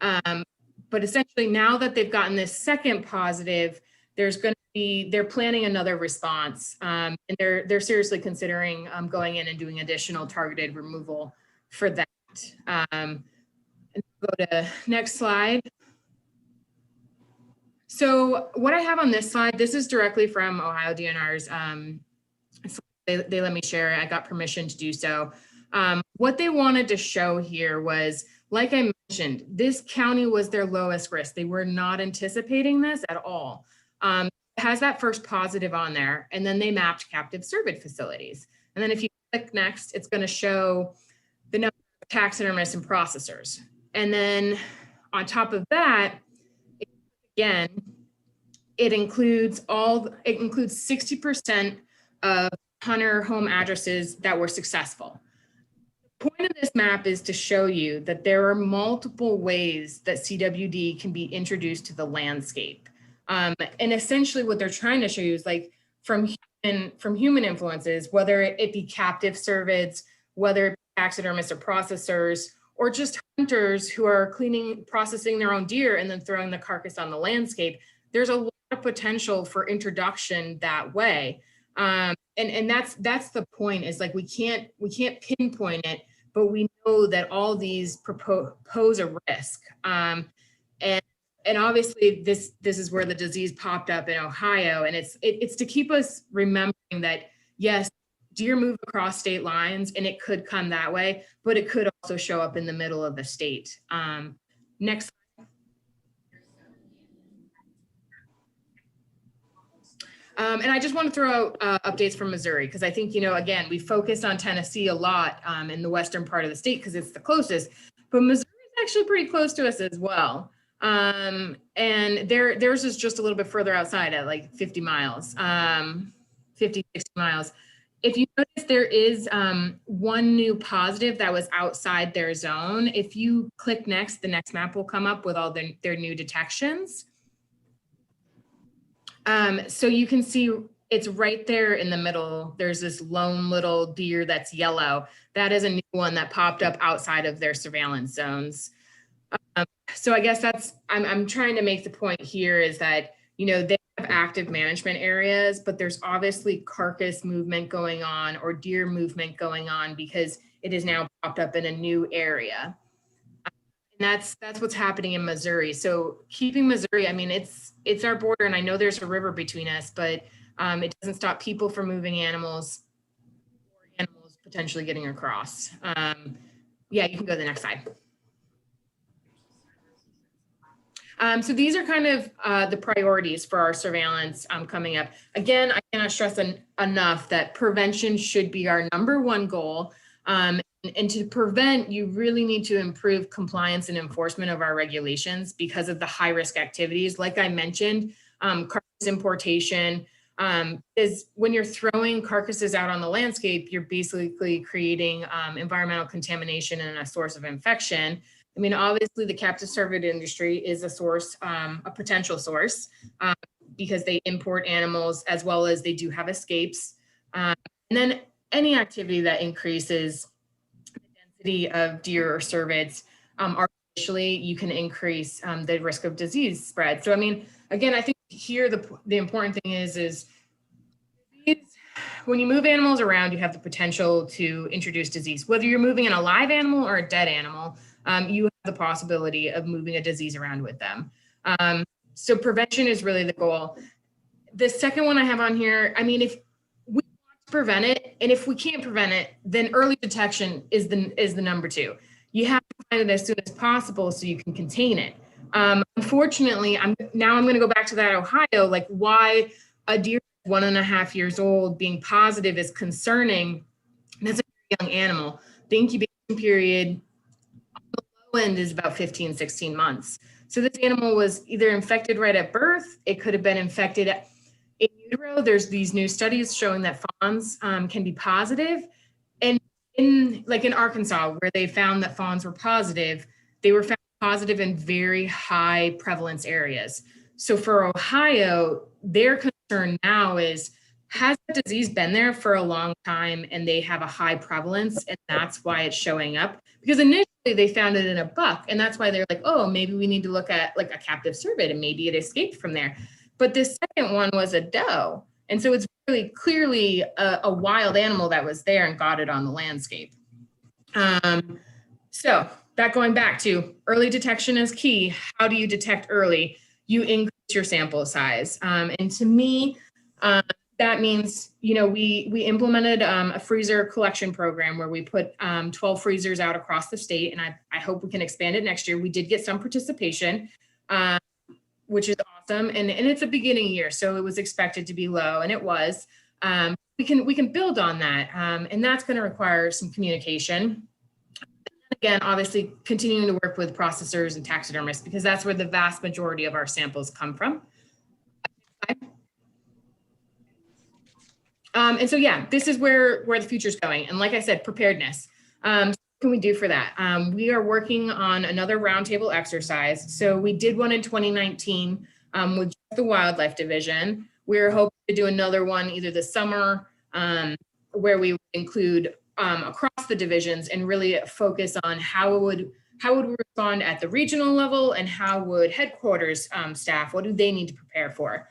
But essentially now that they've gotten this second positive, they're planning another response. And they're seriously considering going in and doing additional targeted removal for that. And go to next slide. So what I have on this slide, this is directly from Ohio DNR's, they let me share it. I got permission to do so. What they wanted to show here was, like I mentioned, this county was their lowest risk. They were not anticipating this at all. It has that first positive on there, and then they mapped captive cervid facilities. And then if you click next, it's going to show the number of taxidermists and processors. And then on top of that, again, it includes 60% of hunter home addresses that were successful. The point of this map is to show you that there are multiple ways that CWD can be introduced to the landscape. And essentially what they're trying to show you is like from human influences, whether it be captive cervids, whether it be taxidermists or processors, or just hunters who are processing their own deer and then throwing the carcass on the landscape. There's a lot of potential for introduction that way. And that's the point, is like we can't pinpoint it, but we know that all these pose a risk. And obviously this is where the disease popped up in Ohio, and it's to keep us remembering that yes, deer move across state lines and it could come that way, but it could also show up in the middle of the state. Next. And I just want to throw out updates from Missouri, because I think, again, we focused on Tennessee a lot in the western part of the state because it's the closest, but Missouri is actually pretty close to us as well. And theirs is just a little bit further outside at like 50 miles, 50, 60 miles. If you notice, there is one new positive that was outside their zone. If you click next, the next map will come up with all their new detections. So you can see it's right there in the middle. There's this lone little deer that's yellow. That is a new one that popped up outside of their surveillance zones. So I guess I'm trying to make the point here is that, they have active management areas, but there's obviously carcass movement going on or deer movement going on because it is now popped up in a new area. And that's what's happening in Missouri. So keeping Missouri, I mean, it's our border, and I know there's a river between us, but it doesn't stop people from moving animals or animals potentially getting across. Yeah, you can go to the next slide. So these are kind of the priorities for our surveillance coming up. Again, I cannot stress enough that prevention should be our #1 goal. And to prevent, you really need to improve compliance and enforcement of our regulations because of the high risk activities. Like I mentioned, carcass importation is when you're throwing carcasses out on the landscape, you're basically creating environmental contamination and a source of infection. I mean, obviously the captive cervid industry is a source, a potential source, because they import animals as well as they do have escapes. And then any activity that increases the density of deer or cervids, artificially, you can increase the risk of disease spread. So, I mean, again, I think here the important thing is when you move animals around, you have the potential to introduce disease. Whether you're moving an alive animal or a dead animal, you have the possibility of moving a disease around with them. So prevention is really the goal. The second one I have on here, I mean, if we want to prevent it, and if we can't prevent it, then early detection is the number two. You have to find it as soon as possible so you can contain it. Unfortunately, I'm going to go back to that Ohio, like why a deer 1.5 years old being positive is concerning. That's a very young animal. The incubation period on the low end is about 15, 16 months. So this animal was either infected right at birth. It could have been infected in utero. There's these new studies showing that fawns can be positive. And in Arkansas, where they found that fawns were positive, they were found positive in very high prevalence areas. So for Ohio, their concern now is, has the disease been there for a long time and they have a high prevalence, and that's why it's showing up? Because initially they found it in a buck, and that's why they're like, oh, maybe we need to look at like a captive cervid and maybe it escaped from there. But this second one was a doe. And so it's really clearly a wild animal that was there and got it on the landscape. So that going back to early detection is key. How do you detect early? You increase your sample size. And to me, that means, we implemented a freezer collection program where we put 12 freezers out across the state. And I hope we can expand it next year. We did get some participation, which is awesome. And it's a beginning year, so it was expected to be low, and it was. We can build on that. And that's going to require some communication. Again, obviously continuing to work with processors and taxidermists, because that's where the vast majority of our samples come from. And so, yeah, this is where the future is going. And like I said, preparedness. What can we do for that? We are working on another roundtable exercise. So we did one in 2019 with the Wildlife Division. We're hoping to do another one either this summer, where we would include across the divisions and really focus on how would we respond at the regional level, and how would headquarters staff, what do they need to prepare for?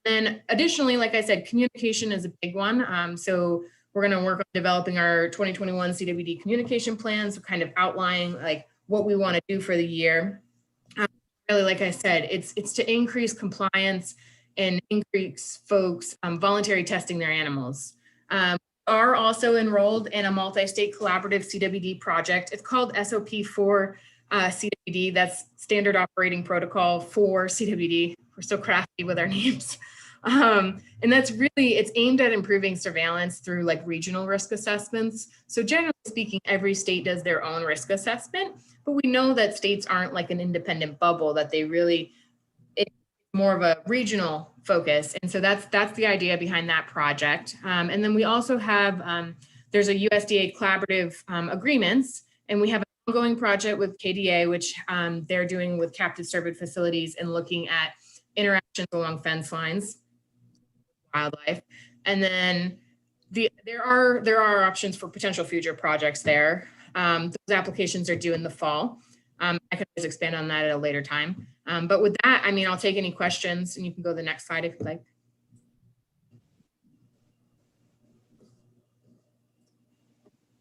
And additionally, like I said, communication is a big one. So we're going to work on developing our 2021 CWD communication plans, so kind of outlining like what we want to do for the year. Really, like I said, it's to increase compliance and increase folks voluntary testing their animals. Are also enrolled in a multi-state collaborative CWD project. It's called SOP for CWD. That's Standard Operating Protocol for CWD. We're so crafty with our names. And that's really, it's aimed at improving surveillance through like regional risk assessments. So generally speaking, every state does their own risk assessment, but we know that states aren't like an independent bubble, that they really, it's more of a regional focus. And so that's the idea behind that project. And then we also have, there's a USDA collaborative agreements, and we have an ongoing project with KDA, which they're doing with captive cervid facilities and looking at interactions along fence lines, wildlife. And then there are options for potential future projects there. Those applications are due in the fall. I can always expand on that at a later time. But with that, I mean, I'll take any questions, and you can go to the next slide if you'd like.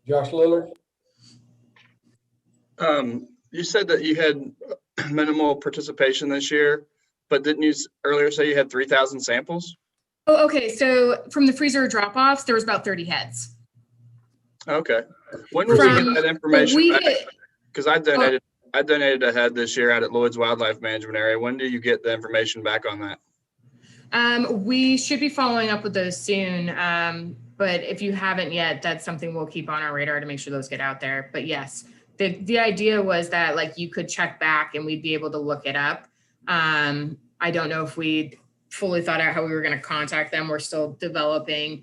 Josh Lillard. You said that you had minimal participation this year, but didn't you earlier say you had 3,000 samples? Oh, okay. So from the freezer drop-offs, there was about 30 heads. Okay. When will we get that information back? Because I donated a head this year out at Lloyd's Wildlife Management Area. When do you get the information back on that? We should be following up with those soon. But if you haven't yet, that's something we'll keep on our radar to make sure those get out there. But yes, the idea was that like you could check back and we'd be able to look it up. I don't know if we'd fully thought out how we were going to contact them. We're still developing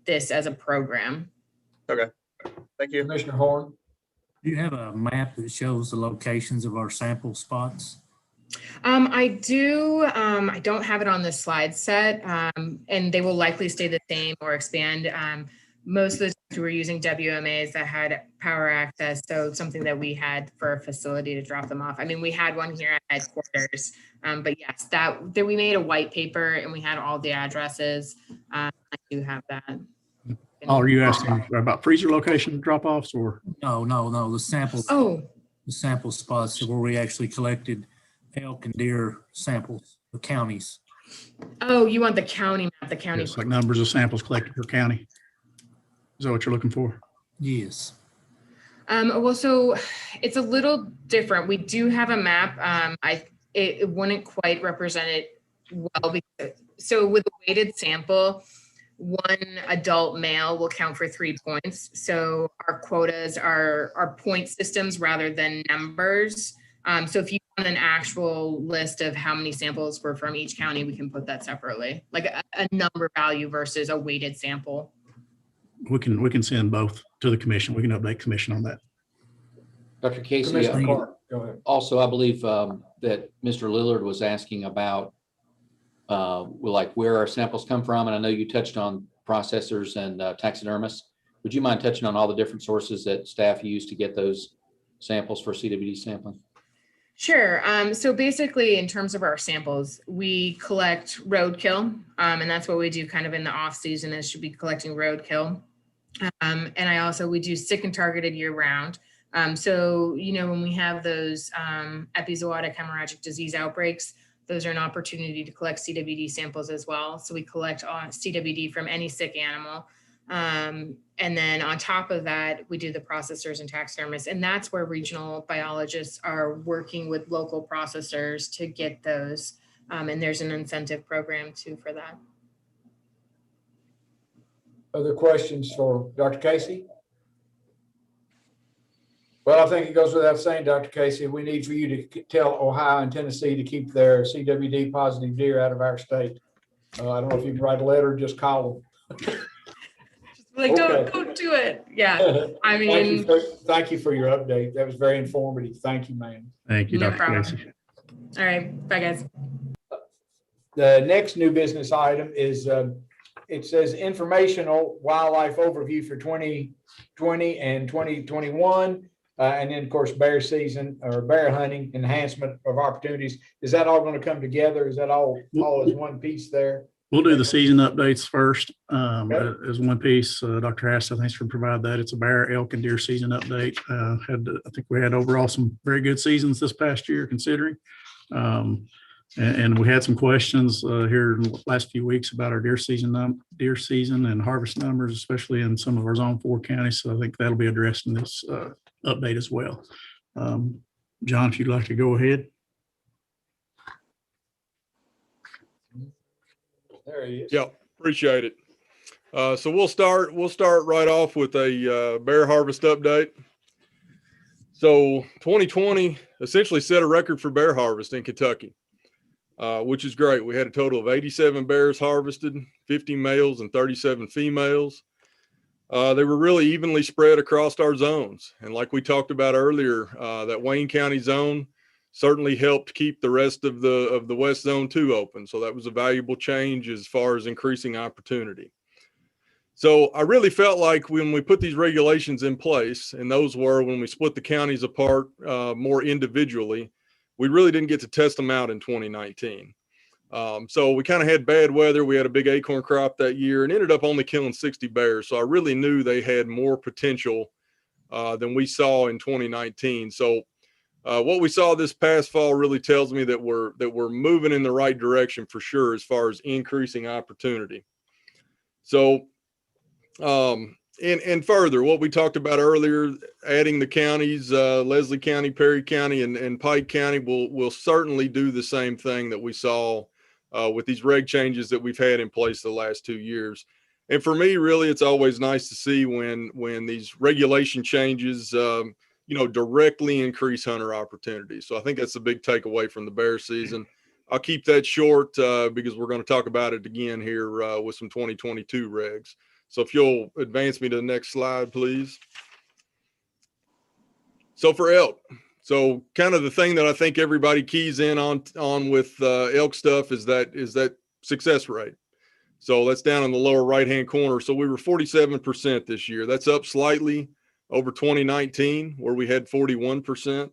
this as a program. Okay. Thank you. Commissioner Horn. Do you have a map that shows the locations of our sample spots? I do. I don't have it on this slide set, and they will likely stay the same or expand. Most of the times we were using WMAs that had power access, so something that we had for a facility to drop them off. I mean, we had one here at headquarters, but yes, that we made a white paper and we had all the addresses. I do have that. Oh, are you asking about freezer location drop-offs or? No, the samples. Oh, The sample spots where we actually collected elk and deer samples, the counties. oh, you want the county map, the county. It's like numbers of samples collected per county. Is that what you're looking for? Yes. Well, so it's a little different. We do have a map. It wouldn't quite represent it well. So with a weighted sample, one adult male will count for 3 points. So our quotas are point systems rather than numbers. So if you want an actual list of how many samples were from each county, we can put that separately, like a number value versus a weighted sample. We can send both to the commission. We can update commission on that. Dr. Casey, Commissioner Clark, go ahead. also, I believe that Mr. Lillard was asking about like where our samples come from. And I know you touched on processors and taxidermists. Would you mind touching on all the different sources that staff use to get those samples for CWD sampling? Sure. So basically, in terms of our samples, we collect roadkill, and that's what we do kind of in the off season is should be collecting roadkill. And we do sick and targeted year round. So, when we have those epizootic hemorrhagic disease outbreaks, those are an opportunity to collect CWD samples as well. So we collect CWD from any sick animal. And then on top of that, we do the processors and taxidermists. And that's where regional biologists are working with local processors to get those. And there's an incentive program too for that. Other questions for Dr. Casey? Well, I think it goes without saying, Dr. Casey, we need for you to tell Ohio and Tennessee to keep their CWD positive deer out of our state. I don't know if you can write a letter or just call them. Like, Okay. don't do it. Yeah. I mean, Thank you for your update. That was very informative. Thank you, ma'am. Thank you, No Dr. problem. Casey. all right. Bye, guys. The next new business item is, it says informational wildlife overview for 2020 and 2021. And then, of course, bear season or bear hunting enhancement of opportunities. Is that all going to come together? Is that all as one piece there? We'll do the season updates first Okay. as one piece. Dr. Hasta, thanks for providing that. It's a bear, elk, and deer season update. I think we had overall some very good seasons this past year considering. And we had some questions here in the last few weeks about our deer season and harvest numbers, especially in some of our Zone 4 counties. So I think that'll be addressed in this update as well. John, if you'd like to go ahead. There he is. Yeah, appreciate it. So we'll start right off with a bear harvest update. So 2020 essentially set a record for bear harvest in Kentucky, which is great. We had a total of 87 bears harvested, 50 males and 37 females. They were really evenly spread across our zones. And like we talked about earlier, that Wayne County zone certainly helped keep the rest of the West Zone 2 open. So that was a valuable change as far as increasing opportunity. So I really felt like when we put these regulations in place, and those were when we split the counties apart more individually, we really didn't get to test them out in 2019. So we kind of had bad weather. We had a big acorn crop that year and ended up only killing 60 bears. So I really knew they had more potential than we saw in 2019. So what we saw this past fall really tells me that we're moving in the right direction for sure as far as increasing opportunity. So and further, what we talked about earlier, adding the counties, Leslie County, Perry County, and Pike County will certainly do the same thing that we saw with these reg changes that we've had in place the last 2 years. And for me, really, it's always nice to see when these regulation changes, directly increase hunter opportunities. So I think that's a big takeaway from the bear season. I'll keep that short because we're going to talk about it again here with some 2022 regs. So if you'll advance me to the next slide, please. So for elk, so kind of the thing that I think everybody keys in on with elk stuff is that success rate. So that's down in the lower right-hand corner. So we were 47% this year. That's up slightly over 2019, where we had 41%.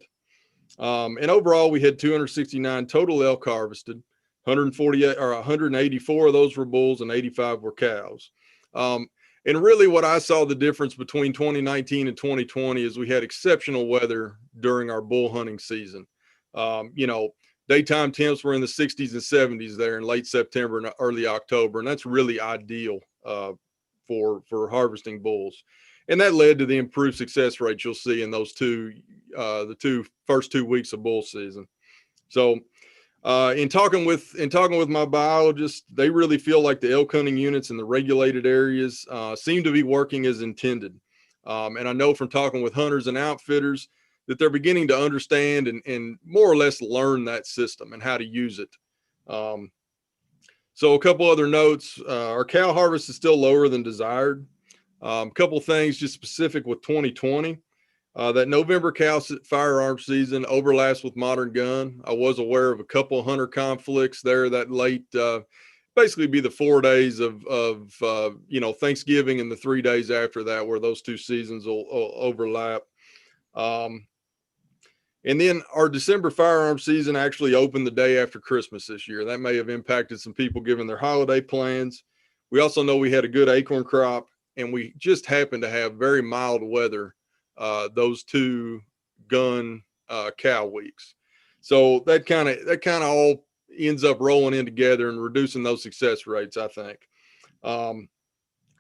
And overall, we had 269 total elk harvested. 148 or 184 of those were bulls and 85 were cows. And really what I saw the difference between 2019 and 2020 is we had exceptional weather during our bull hunting season. You know, daytime temps were in the 60s and 70s there in late September and early October. And that's really ideal for harvesting bulls. And that led to the improved success rates you'll see in those the first 2 weeks of bull season. So in talking with my biologists, they really feel like the elk hunting units in the regulated areas seem to be working as intended. And I know from talking with hunters and outfitters that they're beginning to understand and more or less learn that system and how to use it. So a couple other notes, our cow harvest is still lower than desired. A couple things just specific with 2020. That November cow firearm season overlaps with modern gun. I was aware of a couple of hunter conflicts there that late, basically be the 4 days of you know, Thanksgiving and the 3 days after that, where those two seasons will overlap. And then our December firearm season actually opened the day after Christmas this year. That may have impacted some people given their holiday plans. We also know we had a good acorn crop, and we just happened to have very mild weather those two gun cow weeks. So that kind of all ends up rolling in together and reducing those success rates, I think.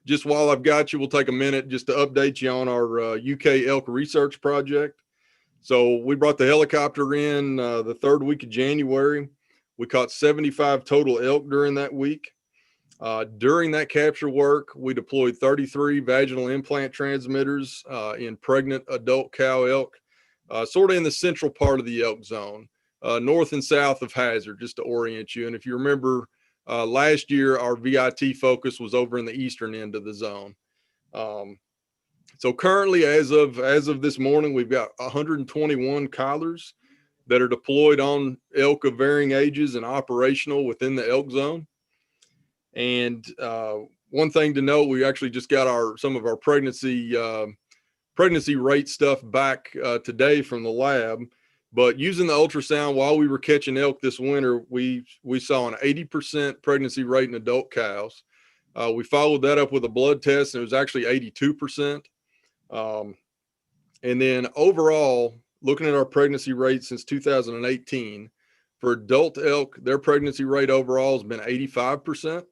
Just while I've got you, we'll take a minute just to update you on our UK elk research project. So we brought the helicopter in the third week of January. We caught 75 total elk during that week. During that capture work, we deployed 33 vaginal implant transmitters in pregnant adult cow elk, sort of in the central part of the elk zone, north and south of Hazard, just to orient you. And if you remember, last year, our VIT focus was over in the eastern end of the zone. So currently, as of this morning, we've got 121 collars that are deployed on elk of varying ages and operational within the elk zone. And one thing to note, we actually just got some of our pregnancy rate stuff back today from the lab. But using the ultrasound while we were catching elk this winter, we saw an 80% pregnancy rate in adult cows. We followed that up with a blood test, and it was actually 82%. And then overall, looking at our pregnancy rate since 2018, for adult elk, their pregnancy rate overall has been 85%.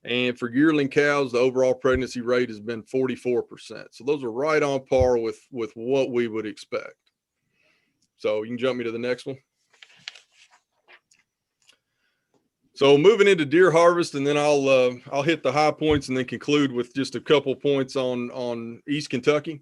And for yearling cows, the overall pregnancy rate has been 44%. So those are right on par with what we would expect. So you can jump me to the next one. So moving into deer harvest, and then I'll hit the high points and then conclude with just a couple points on East Kentucky.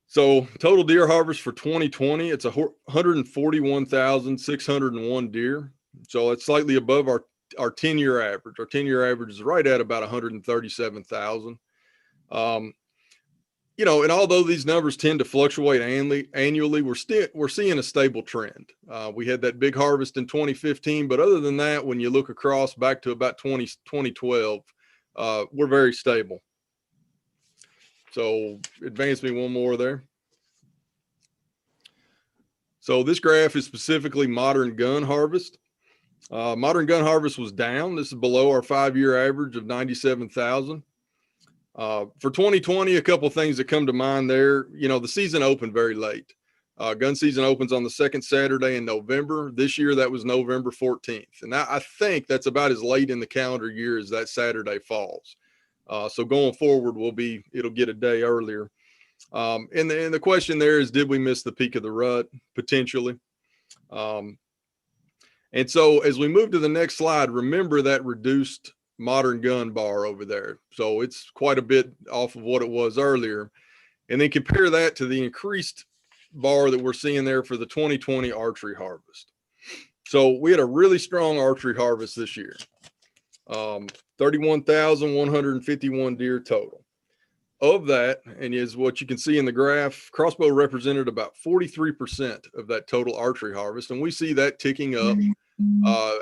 So total deer harvest for 2020, it's 141,601 deer. So it's slightly above our 10-year average. Our 10-year average is right at about 137,000. You know, and although these numbers tend to fluctuate annually, we're seeing a stable trend. We had that big harvest in 2015, but other than that, when you look across back to about 2012, we're very stable. So advance me one more there. So this graph is specifically modern gun harvest. Modern gun harvest was down. This is below our 5-year average of 97,000. For 2020, a couple of things that come to mind there. You know, the season opened very late. Gun season opens on the second Saturday in November. This year, that was November 14th. And I think that's about as late in the calendar year as that Saturday falls. So going forward, it'll get a day earlier. And the question there is, did we miss the peak of the rut? Potentially. And so as we move to the next slide, remember that reduced modern gun bar over there. So it's quite a bit off of what it was earlier. And then compare that to the increased bar that we're seeing there for the 2020 archery harvest. So we had a really strong archery harvest this year. 31,151 deer total. Of that, and is what you can see in the graph, crossbow represented about 43% of that total archery harvest. And we see that ticking up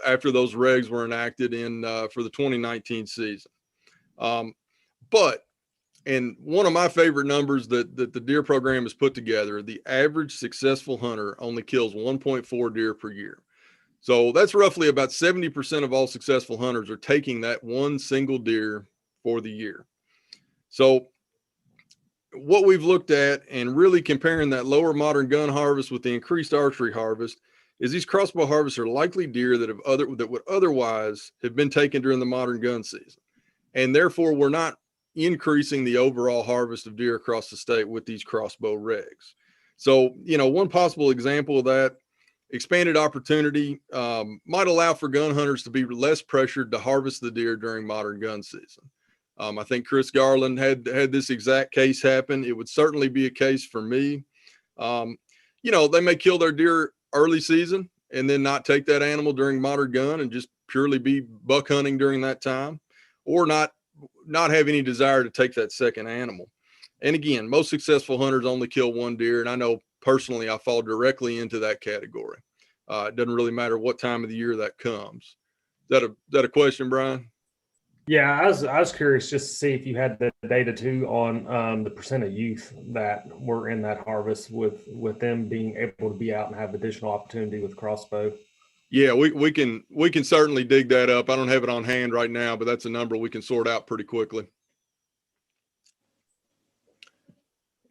after those regs were enacted in for the 2019 season. But and one of my favorite numbers that the deer program has put together, the average successful hunter only kills 1.4 deer per year. So that's roughly about 70% of all successful hunters are taking that one single deer for the year. So what we've looked at and really comparing that lower modern gun harvest with the increased archery harvest is these crossbow harvests are likely deer that would otherwise have been taken during the modern gun season. And therefore we're not increasing the overall harvest of deer across the state with these crossbow regs. So, one possible example of that, expanded opportunity might allow for gun hunters to be less pressured to harvest the deer during modern gun season. I think Chris Garland had this exact case happen. It would certainly be a case for me. They may kill their deer early season and then not take that animal during modern gun and just purely be buck hunting during that time, or not have any desire to take that second animal. And again, most successful hunters only kill one deer. And I know personally, I fall directly into that category. It doesn't really matter what time of the year that comes. Is that a question, Brian? Yeah, I was curious just to see if you had the data too on the percent of youth that were in that harvest with them being able to be out and have additional opportunity with crossbow. Yeah, we can certainly dig that up. I don't have it on hand right now, but that's a number we can sort out pretty quickly.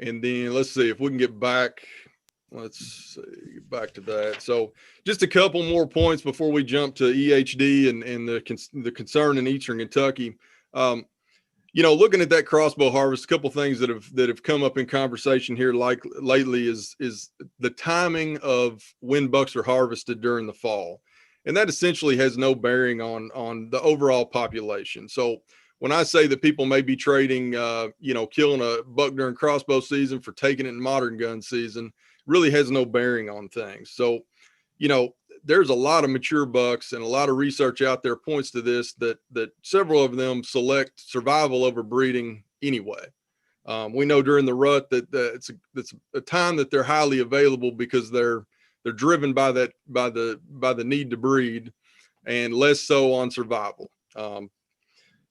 And then let's see if we can get back. Let's see, back to that. So just a couple more points before we jump to EHD and the concern in Eastern Kentucky. Looking at that crossbow harvest, a couple things that have come up in conversation here lately is the timing of when bucks are harvested during the fall. And that essentially has no bearing on the overall population. So when I say that people may be trading, killing a buck during crossbow season for taking it in modern gun season, really has no bearing on things. So, there's a lot of mature bucks and a lot of research out there points to this, that several of them select survival over breeding anyway. We know during the rut that it's a time that they're highly available because they're driven by the need to breed, and less so on survival.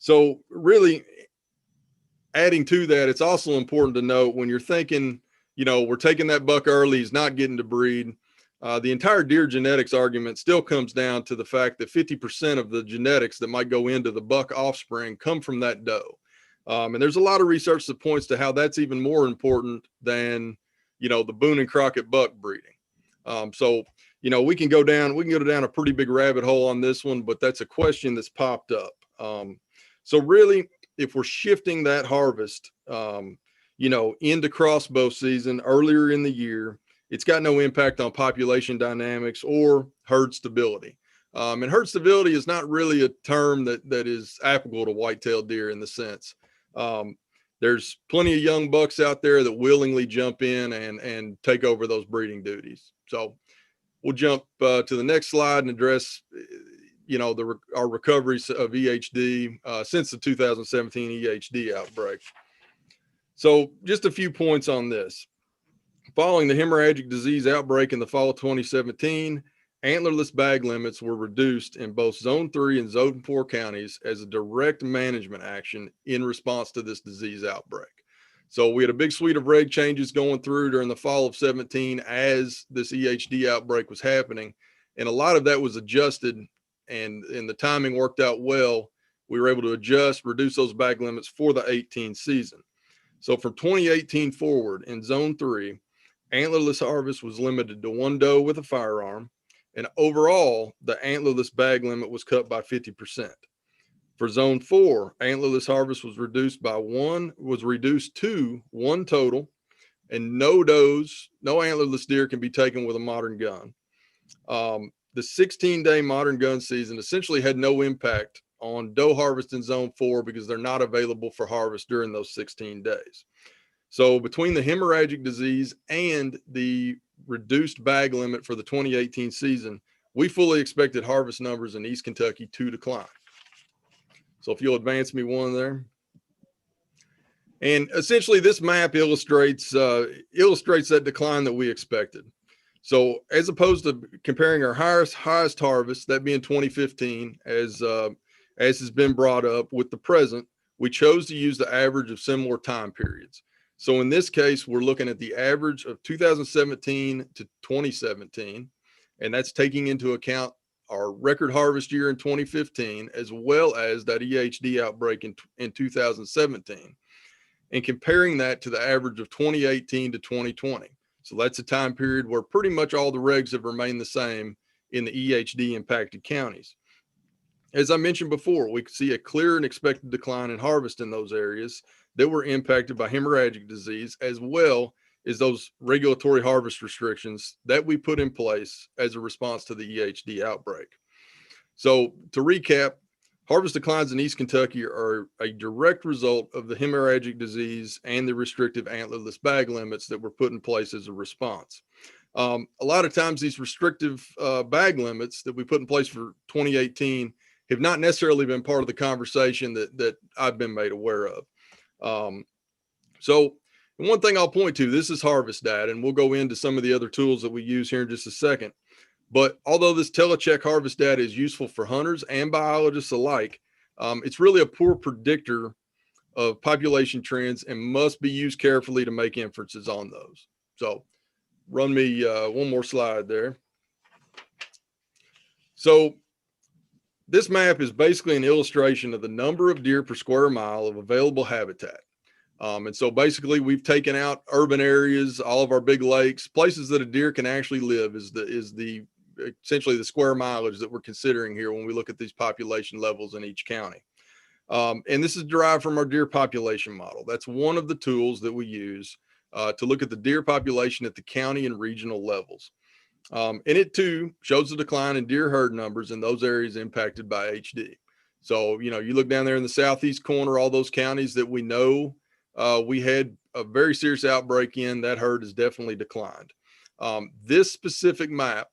So really adding to that, it's also important to note when you're thinking, we're taking that buck early, he's not getting to breed. The entire deer genetics argument still comes down to the fact that 50% of the genetics that might go into the buck offspring come from that doe. And there's a lot of research that points to how that's even more important than, the Boone and Crockett buck breeding. So we can go down a pretty big rabbit hole on this one, but that's a question that's popped up. So really, if we're shifting that harvest, into crossbow season earlier in the year, it's got no impact on population dynamics or herd stability. And herd stability is not really a term that is applicable to white-tailed deer in the sense. There's plenty of young bucks out there that willingly jump in and take over those breeding duties. So we'll jump to the next slide and address, our recoveries of EHD since the 2017 EHD outbreak. So just a few points on this. Following the hemorrhagic disease outbreak in the fall of 2017, antlerless bag limits were reduced in both Zone 3 and Zone 4 counties as a direct management action in response to this disease outbreak. So we had a big suite of reg changes going through during the fall of 17 as this EHD outbreak was happening. And a lot of that was adjusted, and the timing worked out well. We were able to reduce those bag limits for the 18 season. So from 2018 forward in Zone 3, antlerless harvest was limited to one doe with a firearm, and overall, the antlerless bag limit was cut by 50%. For Zone 4, antlerless harvest was reduced to one total, and no antlerless deer can be taken with a modern gun. The 16-day modern gun season essentially had no impact on doe harvest in Zone 4 because they're not available for harvest during those 16 days. So between the hemorrhagic disease and the reduced bag limit for the 2018 season, we fully expected harvest numbers in East Kentucky to decline. So if you'll advance me one there. And essentially this map illustrates that decline that we expected. So as opposed to comparing our highest harvest, that being 2015, as has been brought up, with the present, we chose to use the average of similar time periods. So in this case, we're looking at the average of 2017 to 2017, and that's taking into account our record harvest year in 2015, as well as that EHD outbreak in 2017, and comparing that to the average of 2018 to 2020. So that's a time period where pretty much all the regs have remained the same in the EHD impacted counties. As I mentioned before, we could see a clear and expected decline in harvest in those areas that were impacted by hemorrhagic disease, as well as those regulatory harvest restrictions that we put in place as a response to the EHD outbreak. So to recap, harvest declines in East Kentucky are a direct result of the hemorrhagic disease and the restrictive antlerless bag limits that were put in place as a response. A lot of times these restrictive bag limits that we put in place for 2018 have not necessarily been part of the conversation that I've been made aware of. So one thing I'll point to, this is harvest data, and we'll go into some of the other tools that we use here in just a second. But although this telecheck harvest data is useful for hunters and biologists alike, it's really a poor predictor of population trends and must be used carefully to make inferences on those. So run me one more slide there. So this map is basically an illustration of the number of deer per square mile of available habitat. And so basically we've taken out urban areas, all of our big lakes, places that a deer can actually live is essentially the square mileage that we're considering here when we look at these population levels in each county. And this is derived from our deer population model. That's one of the tools that we use to look at the deer population at the county and regional levels. And it too shows the decline in deer herd numbers in those areas impacted by HD. So, you look down there in the southeast corner, all those counties that we know we had a very serious outbreak in, that herd has definitely declined. This specific map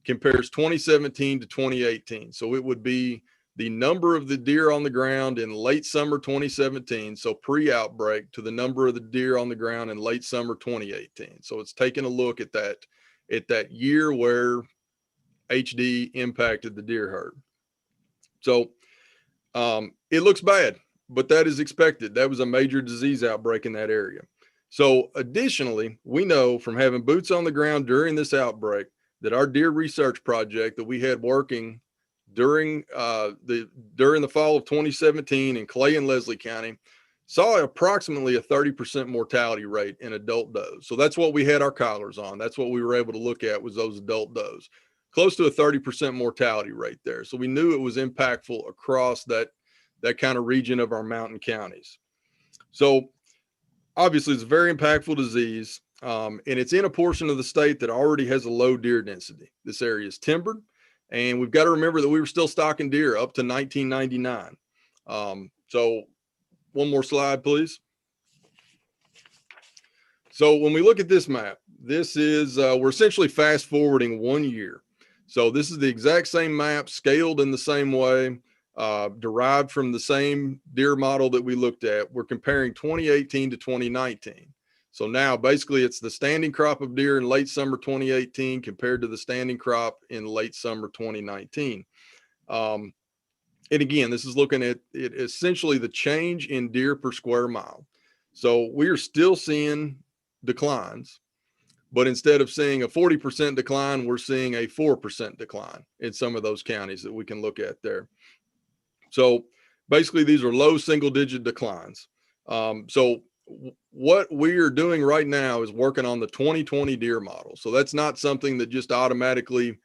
compares 2017 to 2018. So it would be the number of the deer on the ground in late summer 2017, so pre-outbreak, to the number of the deer on the ground in late summer 2018. So it's taking a look at that year where HD impacted the deer herd. So it looks bad, but that is expected. That was a major disease outbreak in that area. So additionally, we know from having boots on the ground during this outbreak that our deer research project that we had working during the fall of 2017 in Clay and Leslie County saw approximately a 30% mortality rate in adult does. So that's what we had our collars on. That's what we were able to look at, was those adult does. Close to a 30% mortality rate there. So we knew it was impactful across that kind of region of our mountain counties. So obviously it's a very impactful disease. And it's in a portion of the state that already has a low deer density. This area is timbered, and we've got to remember that we were still stalking deer up to 1999. So one more slide, please. So when we look at this map, this is, we're essentially fast forwarding 1 year. So this is the exact same map, scaled in the same way, derived from the same deer model that we looked at. We're comparing 2018 to 2019. So now basically it's the standing crop of deer in late summer 2018 compared to the standing crop in late summer 2019. And again, this is looking at it, essentially the change in deer per square mile. So we are still seeing declines, but instead of seeing a 40% decline, we're seeing a 4% decline in some of those counties that we can look at there. So basically these are low single digit declines. So what we are doing right now is working on the 2020 deer model. So that's not something that just automatically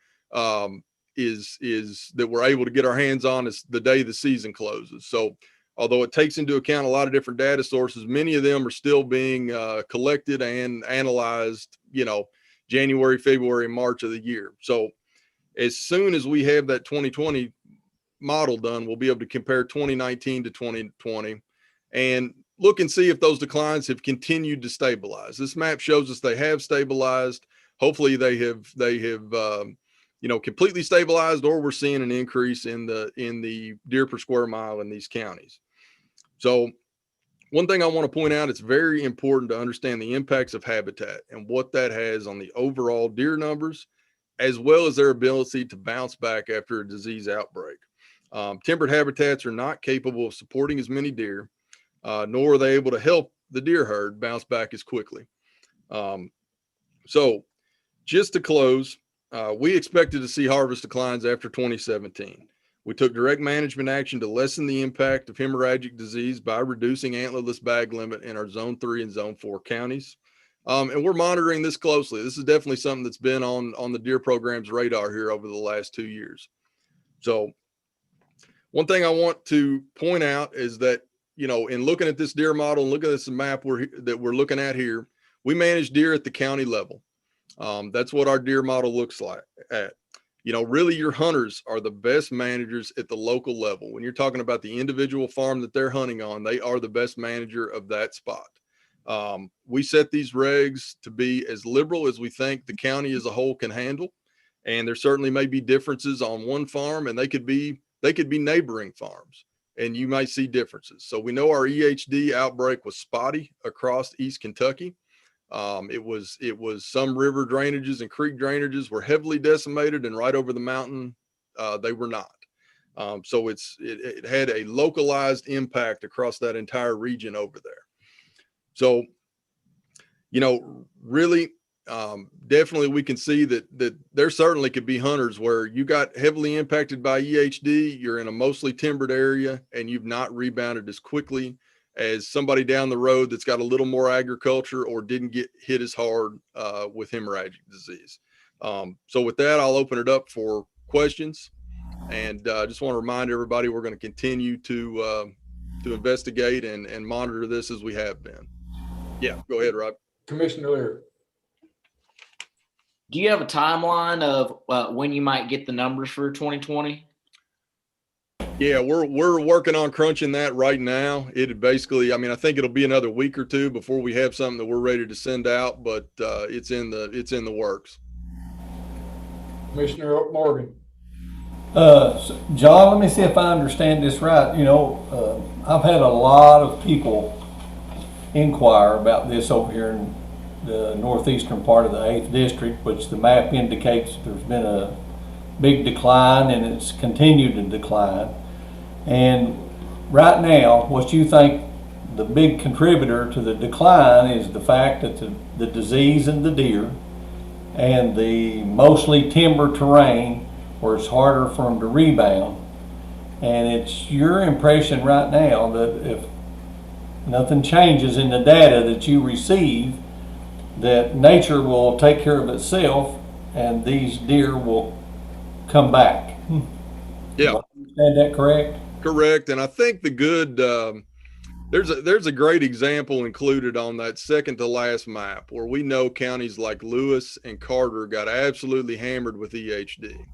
is that we're able to get our hands on as the day the season closes. So although it takes into account a lot of different data sources, many of them are still being collected and analyzed, January, February, March of the year. So as soon as we have that 2020 model done, we'll be able to compare 2019 to 2020 and look and see if those declines have continued to stabilize. This map shows us they have stabilized. Hopefully they have completely stabilized, or we're seeing an increase in the deer per square mile in these counties. So One thing I want to point out, it's very important to understand the impacts of habitat and what that has on the overall deer numbers, as well as their ability to bounce back after a disease outbreak. Timbered habitats are not capable of supporting as many deer, nor are they able to help the deer herd bounce back as quickly. So just to close, we expected to see harvest declines after 2017. We took direct management action to lessen the impact of hemorrhagic disease by reducing antlerless bag limit in our Zone 3 and Zone 4 counties. And we're monitoring this closely. This is definitely something that's been on the deer program's radar here over the last 2 years. So one thing I want to point out is that, in looking at this deer model and looking at this map that we're looking at here, we manage deer at the county level. That's what our deer model looks like at. Really your hunters are the best managers at the local level. When you're talking about the individual farm that they're hunting on, they are the best manager of that spot. We set these regs to be as liberal as we think the county as a whole can handle. And there certainly may be differences on one farm, and they could be neighboring farms, and you might see differences. So we know our EHD outbreak was spotty across East Kentucky. It was some river drainages and creek drainages were heavily decimated, and right over the mountain, they were not. So it had a localized impact across that entire region over there. So, really, definitely we can see that there certainly could be hunters where you got heavily impacted by EHD, you're in a mostly timbered area, and you've not rebounded as quickly as somebody down the road that's got a little more agriculture or didn't get hit as hard with hemorrhagic disease. So with that, I'll open it up for questions, and just want to remind everybody we're going to continue to investigate and monitor this as we have been. Yeah, go ahead, Rob. Commissioner Leary. Do you have a timeline of when you might get the numbers for 2020? Yeah, we're working on crunching that right now. It basically, I think it'll be another week or two before we have something that we're ready to send out, but it's in the works. Commissioner Morgan. John, let me see if I understand this right. I've had a lot of people inquire about this over here in the northeastern part of the 8th district, which the map indicates there's been a big decline and it's continued to decline. And right now, what you think the big contributor to the decline is the fact that the disease in the deer and the mostly timber terrain where it's harder for them to rebound. And it's your impression right now that if nothing changes in the data that you receive, that nature will take care of itself and these deer will come back. Yeah. Is that correct? Correct. And I think the good, there's a great example included on that second to last map where we know counties like Lewis and Carter got absolutely hammered with EHD.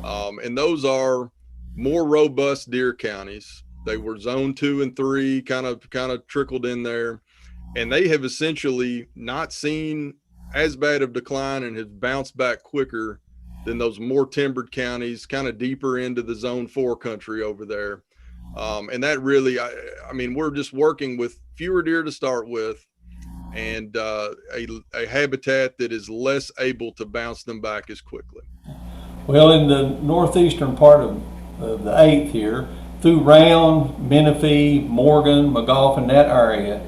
And those are more robust deer counties. They were Zone 2 and 3, kind of trickled in there, and they have essentially not seen as bad of decline and have bounced back quicker than those more timbered counties, kind of deeper into the Zone 4 country over there. And that really, we're just working with fewer deer to start with, and a habitat that is less able to bounce them back as quickly. Well, in the northeastern part of the 8th here, through Round, Menifee, Morgan, McGoffin, that area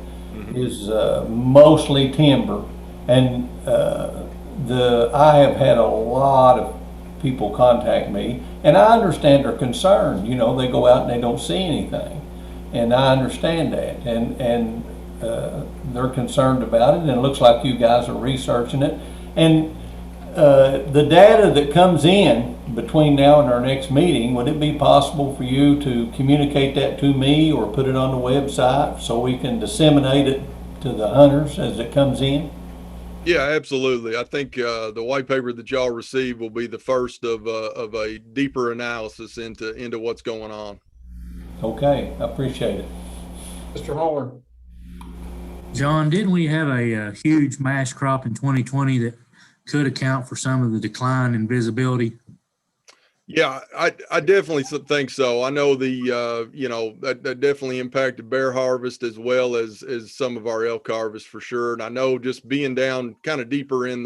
is mostly timber. And I have had a lot of people contact me, and I understand their concern. They go out and they don't see anything, and I understand that. And they're concerned about it, and it looks like you guys are researching it. And the data that comes in between now and our next meeting, would it be possible for you to communicate that to me or put it on the website so we can disseminate it to the hunters as it comes in? Yeah, absolutely. I think the white paper that y'all receive will be the first of a deeper analysis into what's going on. Okay, I appreciate it. Mr. Horn. John, didn't we have a huge mass crop in 2020 that could account for some of the decline in visibility? Yeah, I definitely think so. I know that definitely impacted bear harvest as well as some of our elk harvest for sure. And I know just being down kind of deeper in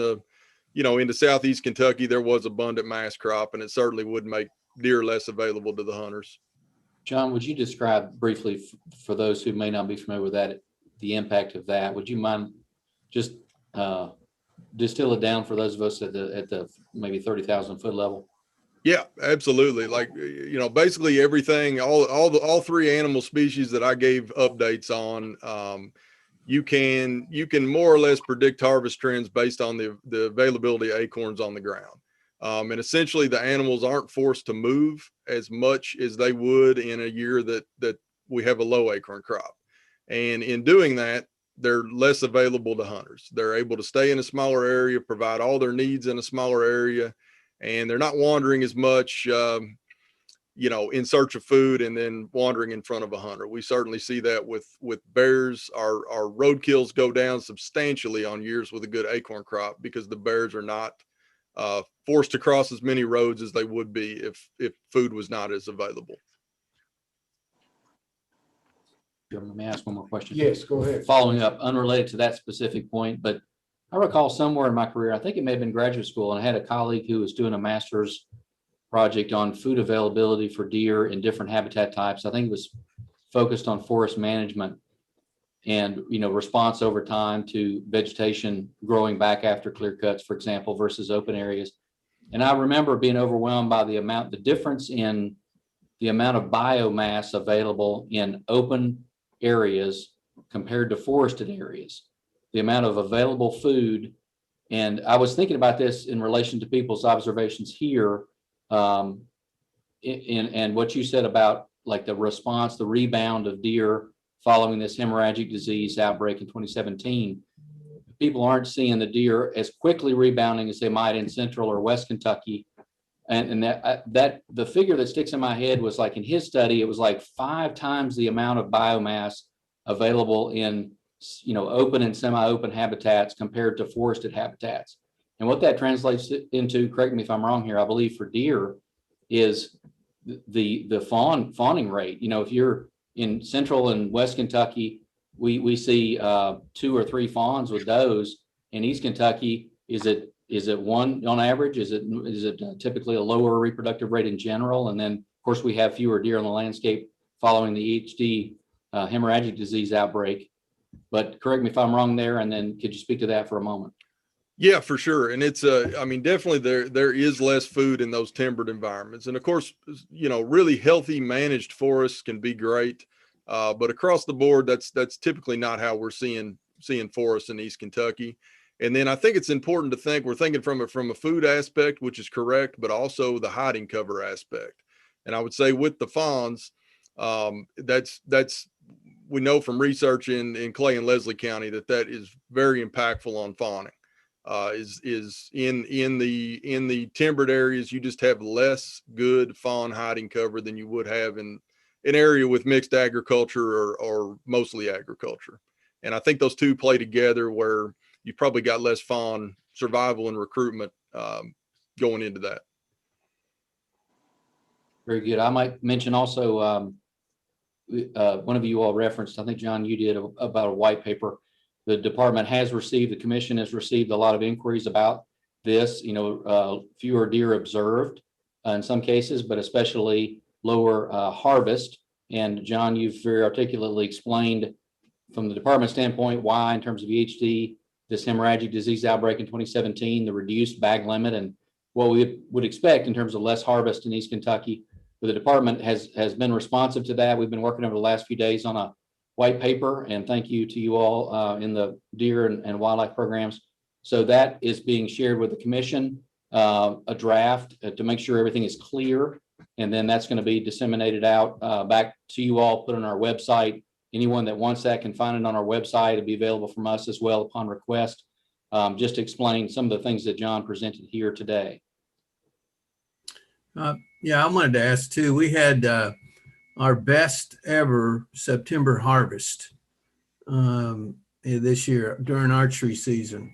into southeast Kentucky, there was abundant mass crop, and it certainly would make deer less available to the hunters. John, would you describe briefly for those who may not be familiar with that, the impact of that? Would you mind just distill it down for those of us at the maybe 30,000 foot level? Yeah, absolutely. Like, basically everything, all three animal species that I gave updates on, you can more or less predict harvest trends based on the availability of acorns on the ground. And essentially the animals aren't forced to move as much as they would in a year that we have a low acorn crop. And in doing that, they're less available to hunters. They're able to stay in a smaller area, provide all their needs in a smaller area, and they're not wandering as much, in search of food and then wandering in front of a hunter. We certainly see that with bears. Our road kills go down substantially on years with a good acorn crop because the bears are not forced to cross as many roads as they would be if food was not as available. Let me ask one more question. Yes, go ahead. Following up, unrelated to that specific point, but I recall somewhere in my career, I think it may have been graduate school, and I had a colleague who was doing a master's project on food availability for deer in different habitat types. I think it was focused on forest management and, response over time to vegetation growing back after clear cuts, for example, versus open areas. And I remember being overwhelmed by the difference in the amount of biomass available in open areas compared to forested areas, the amount of available food. And I was thinking about this in relation to people's observations here, and what you said about like the response, the rebound of deer following this hemorrhagic disease outbreak in 2017. People aren't seeing the deer as quickly rebounding as they might in central or west Kentucky. And that the figure that sticks in my head was like in his study, it was like 5 times the amount of biomass available in open and semi-open habitats compared to forested habitats. And what that translates into, correct me if I'm wrong here, I believe for deer is the fawning rate. If you're in central and west Kentucky, we see 2 or 3 fawns with does. In East Kentucky, is it one on average? Is it typically a lower reproductive rate in general? And then of course we have fewer deer on the landscape following the EHD hemorrhagic disease outbreak. But correct me if I'm wrong there. And then could you speak to that for a moment? Yeah, for sure. And it's definitely there is less food in those timbered environments. And of course, really healthy managed forests can be great. But across the board, that's typically not how we're seeing forests in East Kentucky. And then I think it's important to think, we're thinking from a food aspect, which is correct, but also the hiding cover aspect. And I would say with the fawns, that's we know from research in Clay and Leslie County that is very impactful on fawning. Is in the timbered areas, you just have less good fawn hiding cover than you would have in an area with mixed agriculture or mostly agriculture. And I think those two play together where you probably got less fawn survival and recruitment going into that. Very good. I might mention also, one of you all referenced, I think John, you did, about a white paper. The department has received, the commission has received a lot of inquiries about this, fewer deer observed in some cases, but especially lower harvest. And John, you've very articulately explained from the department standpoint why, in terms of EHD, this hemorrhagic disease outbreak in 2017, the reduced bag limit, and what we would expect in terms of less harvest in East Kentucky. But the department has been responsive to that. We've been working over the last few days on a white paper, and thank you to you all in the deer and wildlife programs. So that is being shared with the commission, a draft to make sure everything is clear. And then that's going to be disseminated out back to you all, put on our website. Anyone that wants that can find it on our website. It'll be available from us as well upon request. Just to explain some of the things that John presented here today. Yeah, I wanted to ask too, we had our best ever September harvest this year during archery season.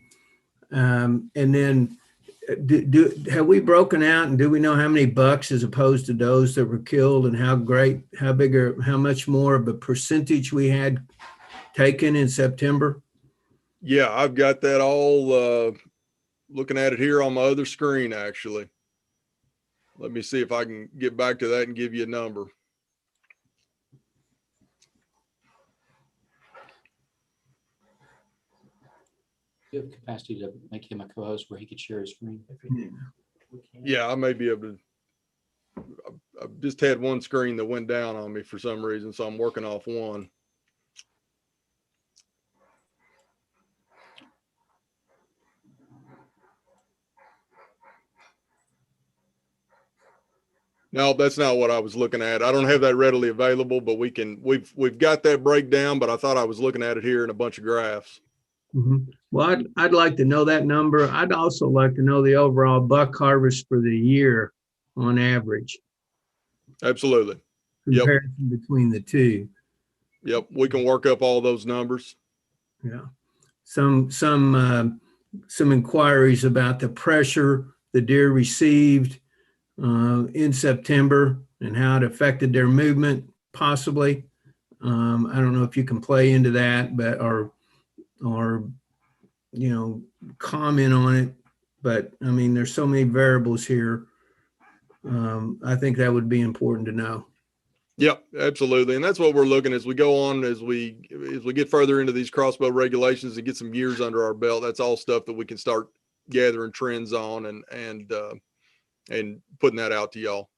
And then have we broken out and do we know how many bucks as opposed to those that were killed and how much more of a percentage we had taken in September? Yeah, I've got that all, looking at it here on my other screen, actually. Let me see if I can get back to that and give you a number. You have capacity to make him a co-host where he could share his screen. Yeah, I may be able to. I've just had one screen that went down on me for some reason, so I'm working off one. No, that's not what I was looking at. I don't have that readily available, but we've got that breakdown, but I thought I was looking at it here in a bunch of graphs. Mhm. Well, I'd like to know that number. I'd also like to know the overall buck harvest for the year on average. Absolutely. Yep. Comparison between the two. Yep. We can work up all those numbers. Yeah. Some inquiries about the pressure the deer received in September and how it affected their movement, possibly. I don't know if you can play into that, but or comment on it. But I mean, there's so many variables here. I think that would be important to know. Yep, absolutely. And that's what we're looking as we go on, as we get further into these crossbow regulations and get some years under our belt. That's all stuff that we can start gathering trends on and putting that out to y'all.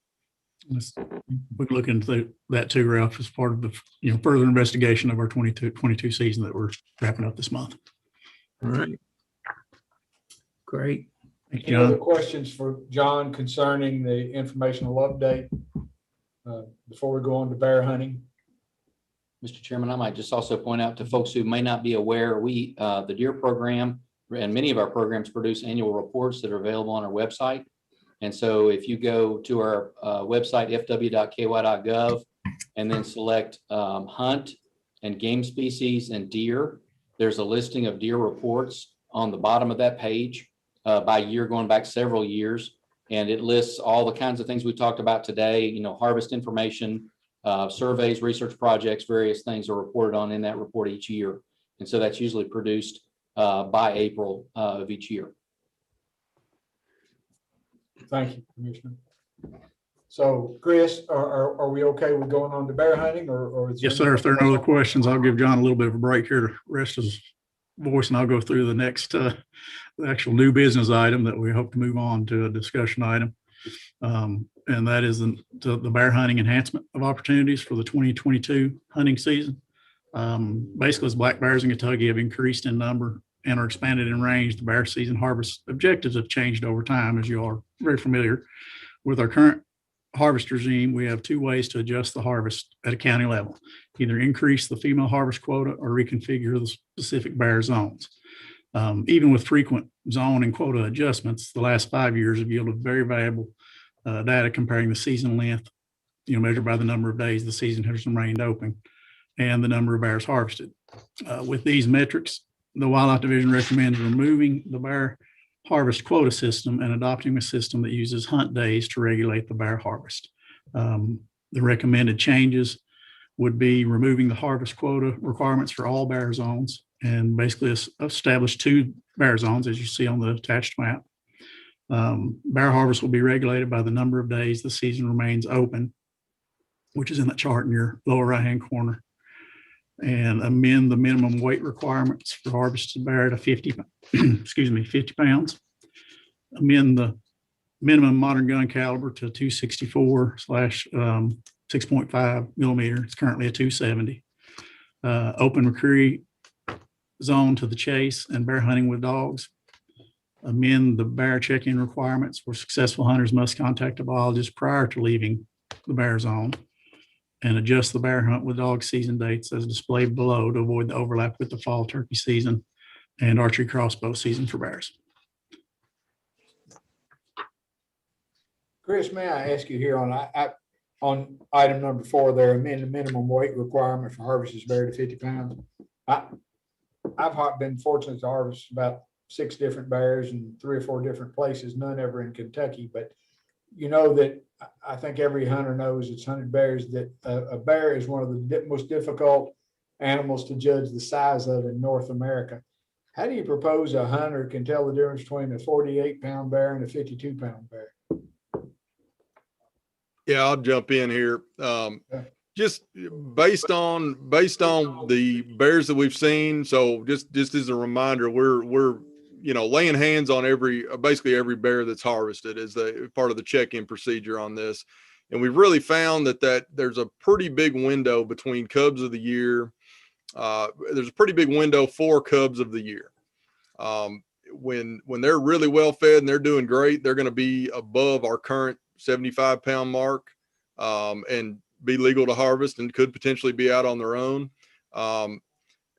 We can look into that too, Ralph, as part of the further investigation of our 22 season that we're wrapping up this month. All right. Great. Thank Any you, other John. questions for John concerning the informational update before we go on to bear hunting? Mr. Chairman, I might just also point out to folks who may not be aware, the deer program and many of our programs produce annual reports that are available on our website. And so if you go to our website, fw.ky.gov, and then select hunt and game species and deer, there's a listing of deer reports on the bottom of that page by year, going back several years. And it lists all the kinds of things we talked about today, harvest information, surveys, research projects, various things are reported on in that report each year. And so that's usually produced by April of each year. Thank you, Commissioner. So Chris, are we okay with going on to bear hunting or? is there Yes, sir. If there are no other questions, I'll give John a little bit of a break here to rest his voice, and I'll go through the next the actual new business item that we hope to move on to a discussion item. And that is the bear hunting enhancement of opportunities for the 2022 hunting season. Basically, as black bears in Kentucky have increased in number and are expanded in range, the bear season harvest objectives have changed over time, as you are very familiar. With our current harvest regime, we have two ways to adjust the harvest at a county level: either increase the female harvest quota or reconfigure the specific bear zones. Even with frequent zone and quota adjustments, the last 5 years have yielded very valuable data comparing the season length, measured by the number of days the season has remained open, and the number of bears harvested. With these metrics, the Wildlife Division recommends removing the bear harvest quota system and adopting a system that uses hunt days to regulate the bear harvest. The recommended changes would be removing the harvest quota requirements for all bear zones and basically establish 2 bear zones, as you see on the attached map. Bear harvest will be regulated by the number of days the season remains open, which is in that chart in your lower right-hand corner, and amend the minimum weight requirements for harvested bear to 50 pounds. Amend the minimum modern gun caliber to 264/6.5 millimeter. It's currently a 270. Open recruit zone to the chase and bear hunting with dogs. Amend the bear check-in requirements where successful hunters must contact a biologist prior to leaving the bear zone, and adjust the bear hunt with dog season dates as displayed below to avoid the overlap with the fall turkey season and archery crossbow season for bears. Chris, may I ask you here on item number 4 there, amend the minimum weight requirement for harvested bear to 50 pounds. I've been fortunate to harvest about 6 different bears in 3 or 4 different places, none ever in Kentucky. But you know that I think every hunter knows it's hunted bears, that a bear is one of the most difficult animals to judge the size of in North America. How do you propose a hunter can tell the difference between a 48-pound bear and a 52-pound bear? Yeah, I'll jump in here. Just based on the bears that we've seen. So just as a reminder, we're laying hands on basically every bear that's harvested as part of the check-in procedure on this. And we've really found that there's a pretty big window between cubs of the year. There's a pretty big window for cubs of the year. When they're really well fed and they're doing great, they're going to be above our current 75-pound mark, and be legal to harvest and could potentially be out on their own. On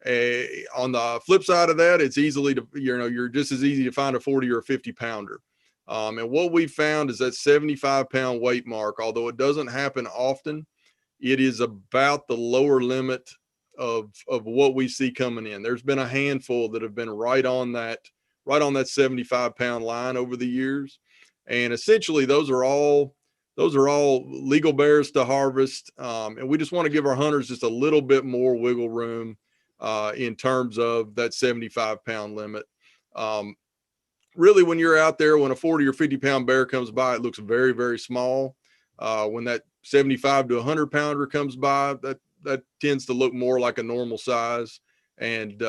the flip side of that, it's you're just as easy to find a 40 or a 50 pounder. And what we found is that 75-pound weight mark, although it doesn't happen often, it is about the lower limit of what we see coming in. There's been a handful that have been right on that 75-pound line over the years. And essentially those are all legal bears to harvest. And we just want to give our hunters just a little bit more wiggle room in terms of that 75-pound limit. Really, when you're out there, when a 40 or 50-pound bear comes by, it looks very, very small. When that 75 to 100-pounder comes by, that tends to look more like a normal size, and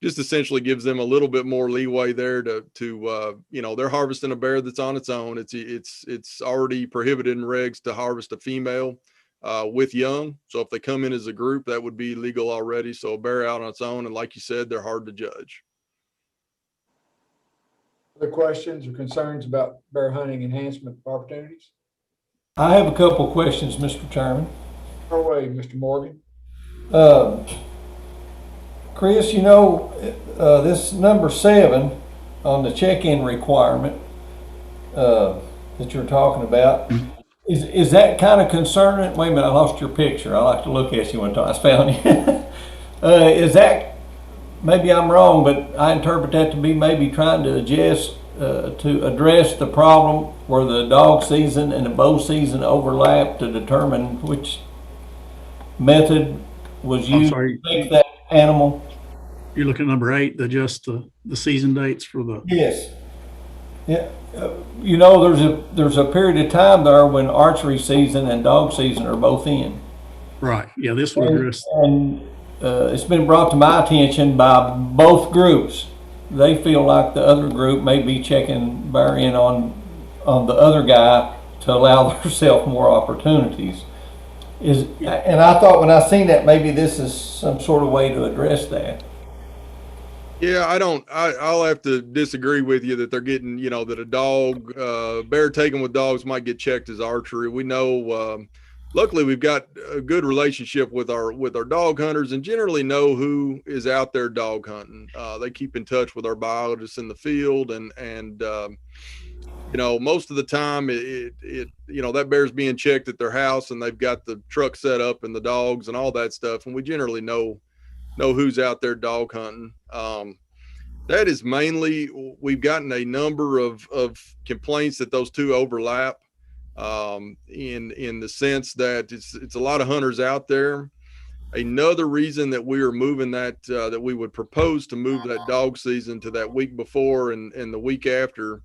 just essentially gives them a little bit more leeway there to they're harvesting a bear that's on its own. It's already prohibited in regs to harvest a female with young. So if they come in as a group, that would be legal already. So a bear out on its own, and like you said, they're hard to judge. Other questions or concerns about bear hunting enhancement opportunities? I have a couple of questions, Mr. Chairman. Go away, Mr. Morgan. Chris, this number 7 on the check-in requirement that you're talking about, is that kind of concerning? Wait a minute, I lost your picture. I like to look at you when I found you. Is that, maybe I'm wrong, but I interpret that to be maybe trying to address the problem where the dog season and the bow season overlap to determine which method was used to make that animal. You're looking at number 8, adjust the season dates for the. Yes. Yeah. There's a period of time there when archery season and dog season are both in. Right. Yeah, this will address. And it's been brought to my attention by both groups. They feel like the other group may be checking bear in on the other guy to allow themselves more opportunities. And I thought when I seen that, maybe this is some sort of way to address that. Yeah, I'll have to disagree with you that they're getting, that a dog, bear taken with dogs might get checked as archery. We know, luckily we've got a good relationship with our dog hunters and generally know who is out there dog hunting. They keep in touch with our biologists in the field and most of the time that bear's being checked at their house and they've got the truck set up and the dogs and all that stuff. And we generally know who's out there dog hunting. That is mainly, we've gotten a number of complaints that those two overlap, in the sense that it's a lot of hunters out there. Another reason that we are moving that we would propose to move that dog season to that week before and the week after.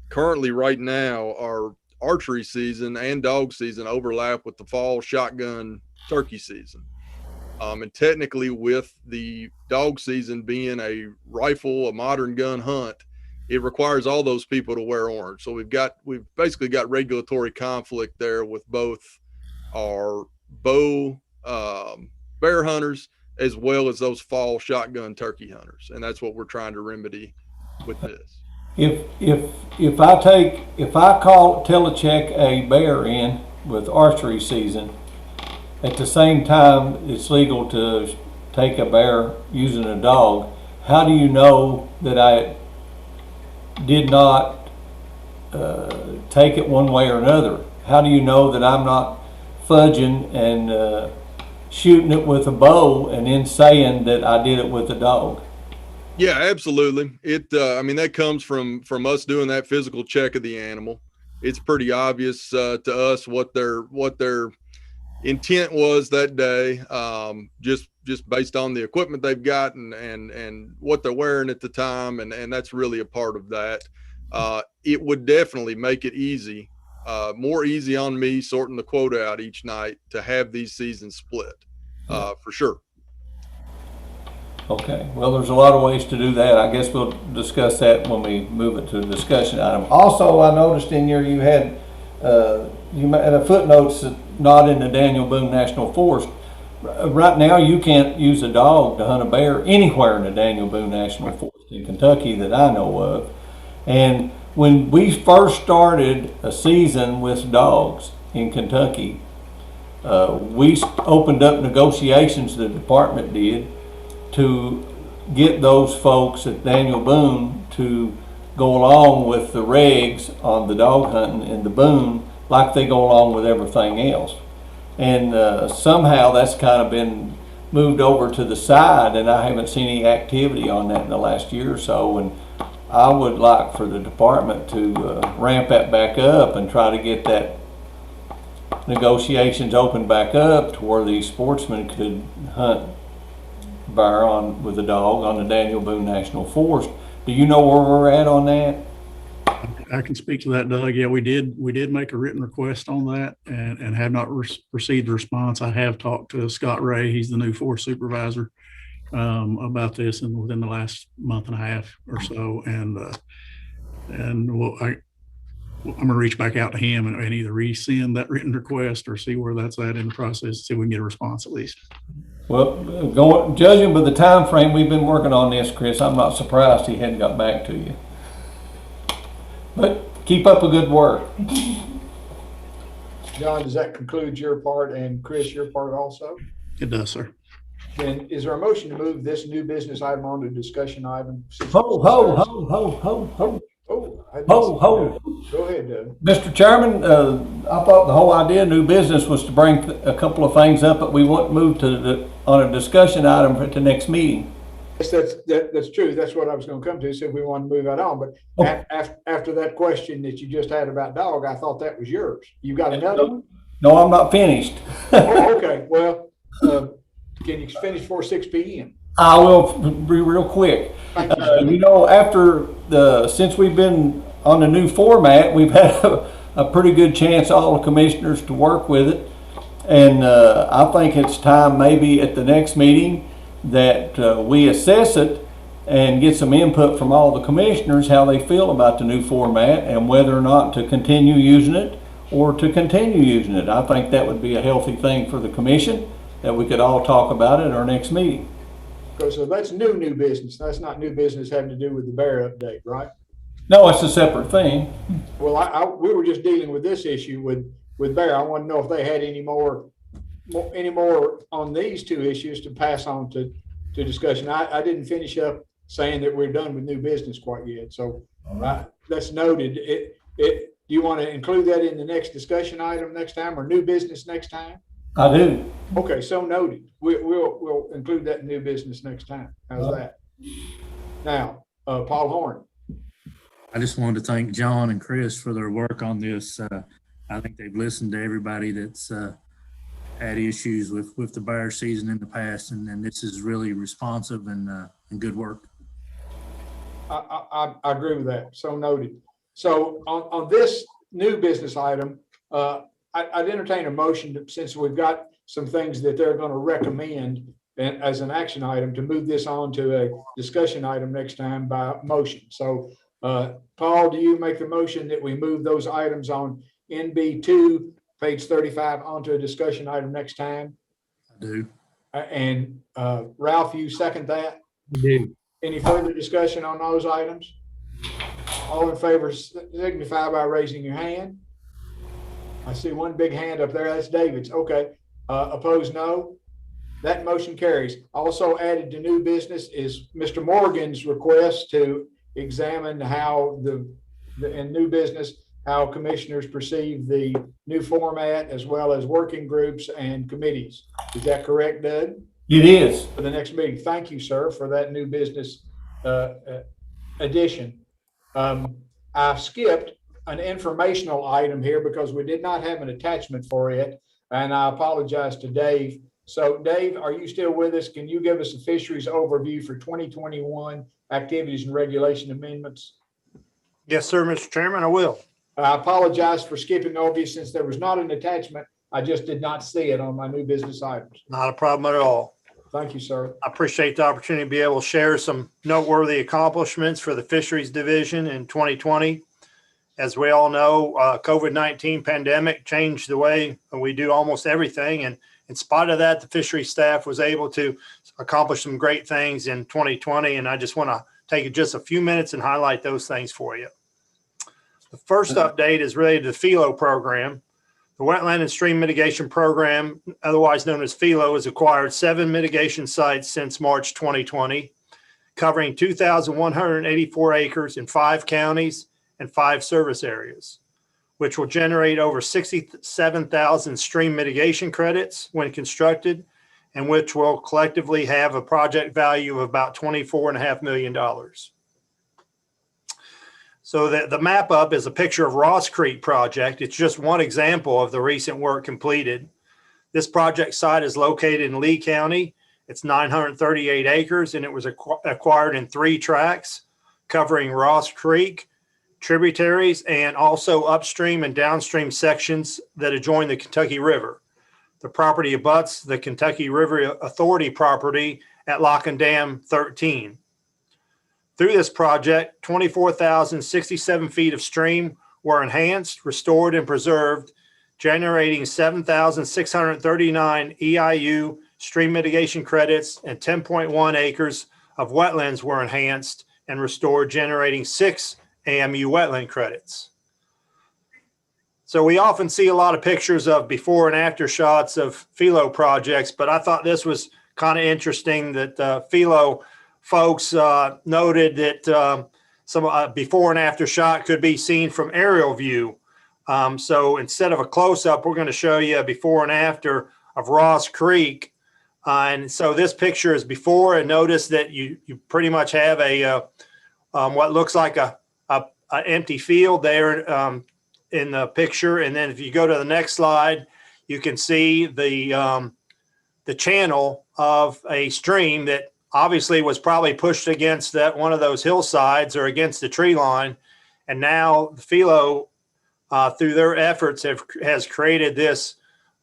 Currently right now, our archery season and dog season overlap with the fall shotgun turkey season. And technically with the dog season being a modern gun hunt, it requires all those people to wear orange. So we've basically got regulatory conflict there with both our bow bear hunters as well as those fall shotgun turkey hunters. And that's what we're trying to remedy with this. If I telecheck a bear in with archery season, at the same time it's legal to take a bear using a dog, how do you know that I did not take it one way or another? How do you know that I'm not fudging and shooting it with a bow and then saying that I did it with a dog? Yeah, absolutely. I mean, that comes from us doing that physical check of the animal. It's pretty obvious to us what their intent was that day, just based on the equipment they've got and what they're wearing at the time, and that's really a part of that. It would definitely make it easy, more easy on me sorting the quota out each night to have these seasons split, for sure. Okay, well, there's a lot of ways to do that. I guess we'll discuss that when we move it to a discussion item. Also, I noticed in here you had a footnotes not in the Daniel Boone National Forest. Right now, you can't use a dog to hunt a bear anywhere in the Daniel Boone National Forest in Kentucky that I know of. And when we first started a season with dogs in Kentucky, we opened up negotiations, the department did, to get those folks at Daniel Boone to go along with the regs on the dog hunting in the Boone like they go along with everything else. And somehow that's kind of been moved over to the side, and I haven't seen any activity on that in the last year or so. And I would like for the department to ramp that back up and try to get that negotiations opened back up to where these sportsmen could hunt bear with a dog on the Daniel Boone National Forest. Do you know where we're at on that? I can speak to that, Doug. Yeah, we did make a written request on that and have not received a response. I have talked to Scott Ray, he's the new forest supervisor, about this within the last month and a half or so. And I'm gonna reach back out to him and either resend that written request or see where that's at in the process, see if we can get a response at least. Well, judging by the time frame we've been working on this, Chris, I'm not surprised he hadn't got back to you. But keep up a good work. John, does that conclude your part, and Chris, your part also? It does, sir. Then is there a motion to move this new business item on to discussion item? Ho, ho, ho, ho, ho, ho. Ho. Go ahead, Doug. Mr. Chairman, I thought the whole idea of new business was to bring a couple of things up that we want to move on a discussion item at the next meeting. Yes, that's true. That's what I was going to come to, so if we want to move that on. But after that question that you just had about dog, I thought that was yours. You got another one? No, I'm not finished. Oh, okay. Well, can you finish before 6 p.m.? I will be real quick. Since we've been on the new format, we've had a pretty good chance, all the commissioners, to work with it. And I think it's time maybe at the next meeting that we assess it and get some input from all the commissioners, how they feel about the new format and whether or not to continue using it or to continue using it. I think that would be a healthy thing for the commission that we could all talk about at our next meeting. So that's new business. That's not new business having to do with the bear update, right? No, it's a separate thing. Well, we were just dealing with this issue with bear. I want to know if they had any more on these two issues to pass on to discussion. I didn't finish up saying that we're done with new business quite yet. So that's noted. Do you want to include that in the next discussion item next time, or new business next time? I do. Okay, so noted. We'll include that in new business next time. How's that? Now, Paul Horn. I just wanted to thank John and Chris for their work on this. I think they've listened to everybody that's had issues with the bear season in the past, and this is really responsive and good work. I agree with that. So noted. So on this new business item, I'd entertain a motion since we've got some things that they're going to recommend as an action item to move this on to a discussion item next time by motion. So Paul, do you make the motion that we move those items on NB2, page 35, onto a discussion item next time? I do. And Ralph, you second that? I do. Any further discussion on those items? All in favor signify by raising your hand. I see one big hand up there. That's David's. Okay. Opposed, no. That motion carries. Also added to new business is Mr. Morgan's request to examine how in new business, how commissioners perceive the new format as well as working groups and committees. Is that correct, Doug? It is. For the next meeting. Thank you, sir, for that new business addition. I skipped an informational item here because we did not have an attachment for it, and I apologize to Dave. So Dave, are you still with us? Can you give us a fisheries overview for 2021 activities and regulation amendments? Yes, sir, Mr. Chairman, I will. I apologize for skipping over you since there was not an attachment. I just did not see it on my new business items. Not a problem at all. Thank you, sir. I appreciate the opportunity to be able to share some noteworthy accomplishments for the Fisheries Division in 2020. As we all know, COVID-19 pandemic changed the way we do almost everything. And in spite of that, the fisheries staff was able to accomplish some great things in 2020. And I just want to take just a few minutes and highlight those things for you. The first update is related to the FELO program. The Wetland and Stream Mitigation Program, otherwise known as FELO, has acquired 7 mitigation sites since March 2020, covering 2,184 acres in 5 counties and 5 service areas, which will generate over 67,000 stream mitigation credits when constructed, and which will collectively have a project value of about $24.5 million. So the map up is a picture of Ross Creek project. It's just one example of the recent work completed. This project site is located in Lee County. It's 938 acres, and it was acquired in 3 tracts covering Ross Creek, tributaries, and also upstream and downstream sections that adjoin the Kentucky River. The property abuts the Kentucky River Authority property at Lock and Dam 13. Through this project, 24,067 feet of stream were enhanced, restored, and preserved, generating 7,639 EIU stream mitigation credits, and 10.1 acres of wetlands were enhanced and restored, generating 6 AMU wetland credits. So we often see a lot of pictures of before and after shots of FELO projects, but I thought this was kind of interesting that FELO folks noted that some before and after shot could be seen from aerial view. So instead of a close-up, we're going to show you a before and after of Ross Creek. And so this picture is before, and notice that you pretty much have a what looks like a empty field there in the picture. And then if you go to the next slide, you can see the channel of a stream that obviously was probably pushed against that one of those hillsides or against the tree line. And now the FELO, through their efforts, has created this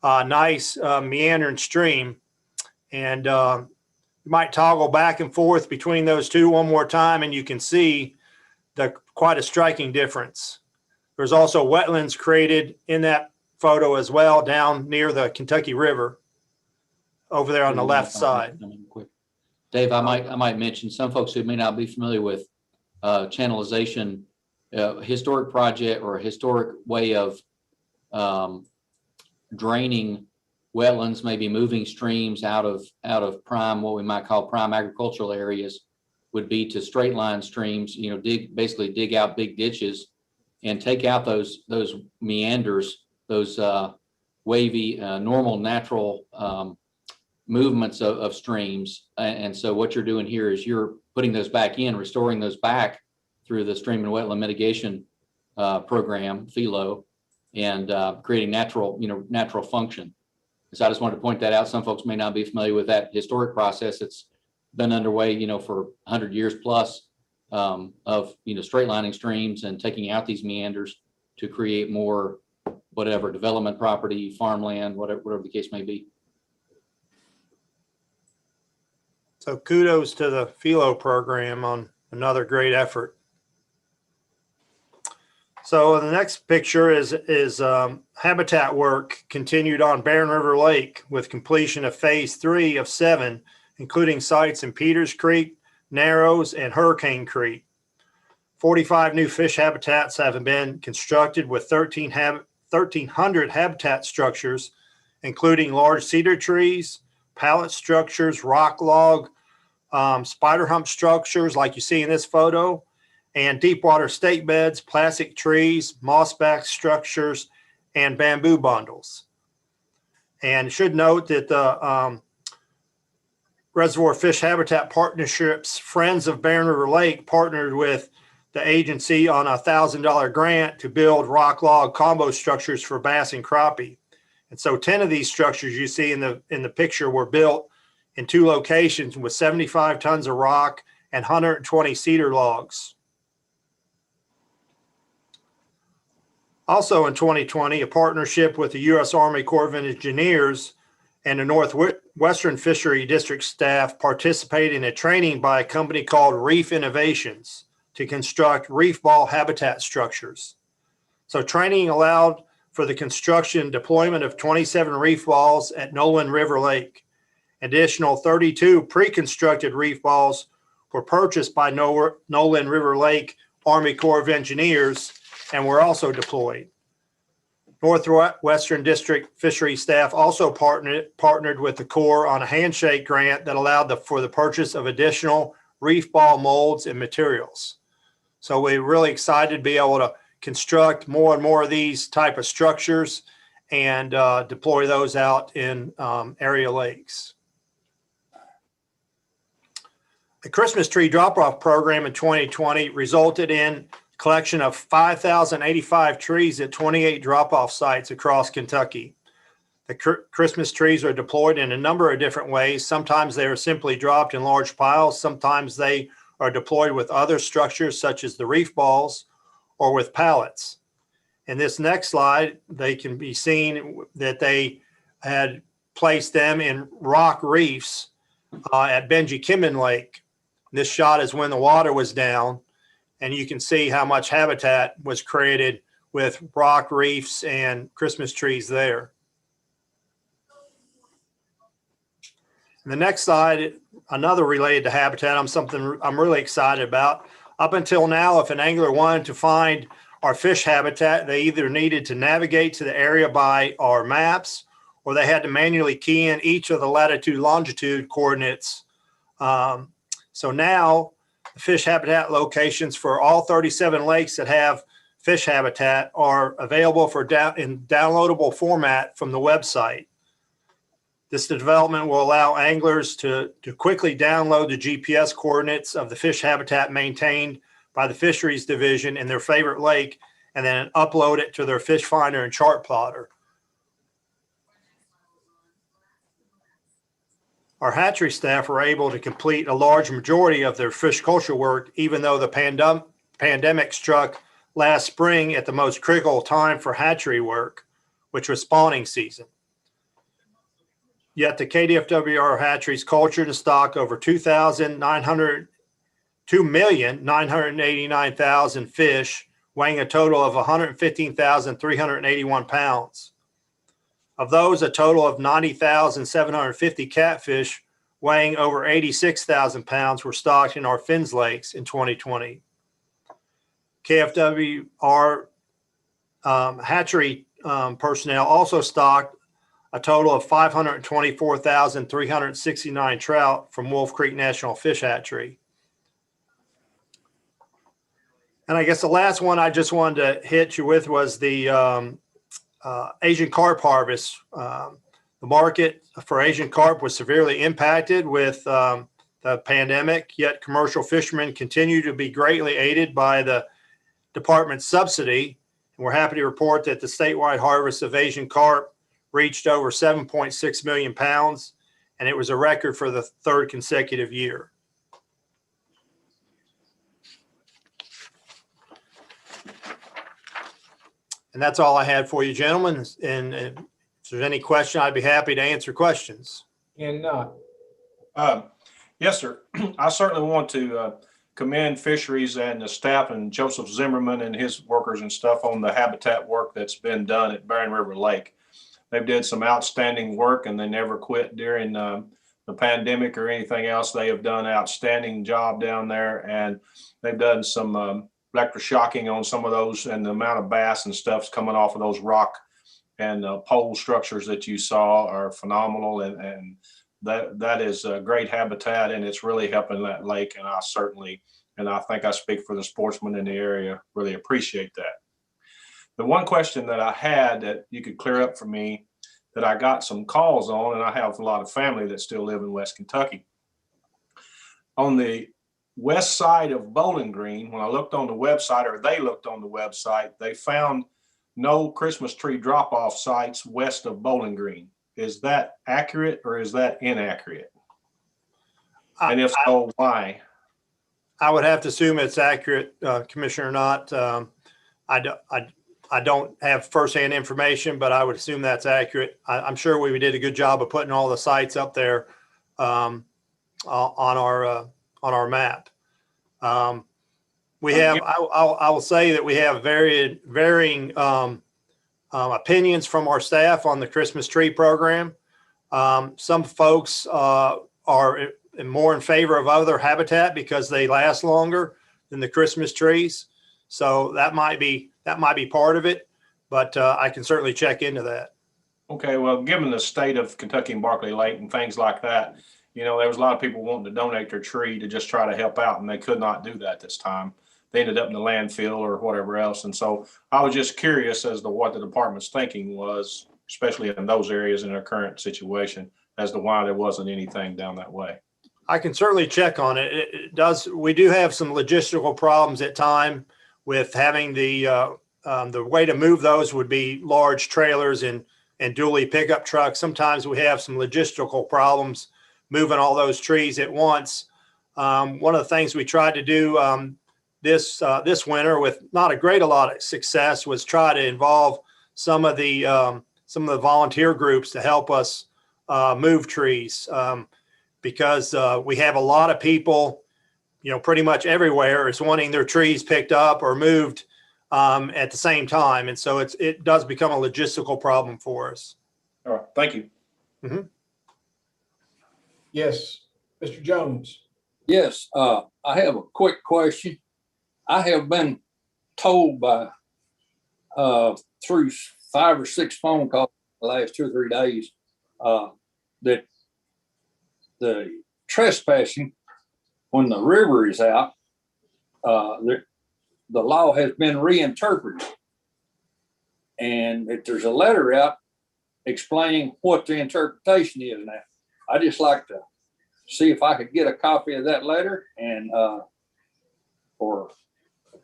nice meandering stream. And you might toggle back and forth between those two one more time, and you can see quite a striking difference. There's also wetlands created in that photo as well, down near the Kentucky River over there on the left side. Dave, I might mention some folks who may not be familiar with channelization, historic project or a historic way of draining wetlands, maybe moving streams out of prime, what we might call prime agricultural areas, would be to straight line streams, basically dig out big ditches and take out those meanders, those wavy, normal, natural movements of streams. And so what you're doing here is you're putting those back in, restoring those back through the Stream and Wetland Mitigation Program, FELO, and creating natural function. So I just wanted to point that out. Some folks may not be familiar with that historic process. It's been underway, for 100 years plus of, straight lining streams and taking out these meanders to create more, whatever, development property, farmland, whatever the case may be. So kudos to the FELO program on another great effort. So the next picture is habitat work continued on Barren River Lake with completion of phase 3 of 7, including sites in Peters Creek, Narrows, and Hurricane Creek. 45 new fish habitats have been constructed with 1,300 habitat structures, including large cedar trees, pallet structures, rock log, spider hump structures like you see in this photo, and deep water stake beds, plastic trees, mossback structures, and bamboo bundles. And should note that the Reservoir Fish Habitat Partnerships, Friends of Barren River Lake partnered with the agency on a $1,000 grant to build rock log combo structures for bass and crappie. And so 10 of these structures you see in the picture were built in 2 locations with 75 tons of rock and 120 cedar logs. Also in 2020, a partnership with the U.S. Army Corps of Engineers and the Northwestern Fishery District staff participated in a training by a company called Reef Innovations to construct reef ball habitat structures. So training allowed for the construction and deployment of 27 reef balls at Nolan River Lake. Additional 32 pre-constructed reef balls were purchased by Nolan River Lake Army Corps of Engineers and were also deployed. Northwestern District Fishery staff also partnered with the Corps on a handshake grant that allowed for the purchase of additional reef ball molds and materials. So we're really excited to be able to construct more and more of these type of structures and deploy those out in area lakes. The Christmas tree drop-off program in 2020 resulted in collection of 5,085 trees at 28 drop-off sites across Kentucky. The Christmas trees are deployed in a number of different ways. Sometimes they are simply dropped in large piles. Sometimes they are deployed with other structures such as the reef balls or with pallets. In this next slide, they can be seen that they had placed them in rock reefs at Benji Kimmin Lake. This shot is when the water was down, and you can see how much habitat was created with rock reefs and Christmas trees there. And the next slide, another related to habitat, something I'm really excited about. Up until now, if an angler wanted to find our fish habitat, they either needed to navigate to the area by our maps, or they had to manually key in each of the latitude, longitude coordinates. So now the fish habitat locations for all 37 lakes that have fish habitat are available in downloadable format from the website. This development will allow anglers to quickly download the GPS coordinates of the fish habitat maintained by the fisheries division in their favorite lake and then upload it to their fish finder and chart plotter. Our hatchery staff were able to complete a large majority of their fish culture work, even though the pandemic struck last spring at the most critical time for hatchery work, which was spawning season. Yet the KDFWR hatcheries cultured and stocked over 2,989,000 fish, weighing a total of 115,381 pounds. Of those, a total of 90,750 catfish weighing over 86,000 pounds were stocked in our Finns Lakes in 2020. KFWR hatchery personnel also stocked a total of 524,369 trout from Wolf Creek National Fish Hatchery. And I guess the last one I just wanted to hit you with was the Asian carp harvest. The market for Asian carp was severely impacted with the pandemic, yet commercial fishermen continue to be greatly aided by the department's subsidy. And we're happy to report that the statewide harvest of Asian carp reached over 7.6 million pounds, and it was a record for the third consecutive year. And that's all I had for you, gentlemen. And if there's any question, I'd be happy to answer questions. Yes, sir. I certainly want to commend fisheries and the staff and Joseph Zimmerman and his workers and stuff on the habitat work that's been done at Barren River Lake. They've did some outstanding work, and they never quit during the pandemic or anything else. They have done an outstanding job down there, and they've done some electroshocking on some of those, and the amount of bass and stuff's coming off of those rock and pole structures that you saw are phenomenal, and that is a great habitat, and it's really helping that lake. And I think I speak for the sportsmen in the area, really appreciate that. The one question that I had that you could clear up for me, that I got some calls on, and I have a lot of family that still live in West Kentucky, on the west side of Bowling Green, when I looked on the website, or they looked on the website, they found no Christmas tree drop-off sites west of Bowling Green. Is that accurate or is that inaccurate? And if so, why? I would have to assume it's accurate, Commissioner Knott. I don't have firsthand information, but I would assume that's accurate. I'm sure we did a good job of putting all the sites up there on our map. We have, I will say that we have varying opinions from our staff on the Christmas tree program. Some folks are more in favor of other habitat because they last longer than the Christmas trees. So that might be part of it, but I can certainly check into that. Okay, well, given the state of Kentucky and Barkley Lake and things like that, you know, there was a lot of people wanting to donate their tree to just try to help out, and they could not do that this time. They ended up in the landfill or whatever else. And so I was just curious as to what the department's thinking was, especially in those areas in their current situation, as to why there wasn't anything down that way. I can certainly check on it. It does. We do have some logistical problems at time with having the way to move those would be large trailers and dually pickup trucks. Sometimes we have some logistical problems moving all those trees at once. One of the things we tried to do this winter with not a lot of success was try to involve some of the volunteer groups to help us move trees because we have a lot of people, you know, pretty much everywhere is wanting their trees picked up or moved at the same time. And so it does become a logistical problem for us. All right, thank you. Mm-hmm. Yes, Mr. Jones. Yes, I have a quick question. I have been told by through 5 or 6 phone calls the last 2 or 3 days that the trespassing when the river is out, the law has been reinterpreted, and that there's a letter out explaining what the interpretation is now. I just like to see if I could get a copy of that letter and or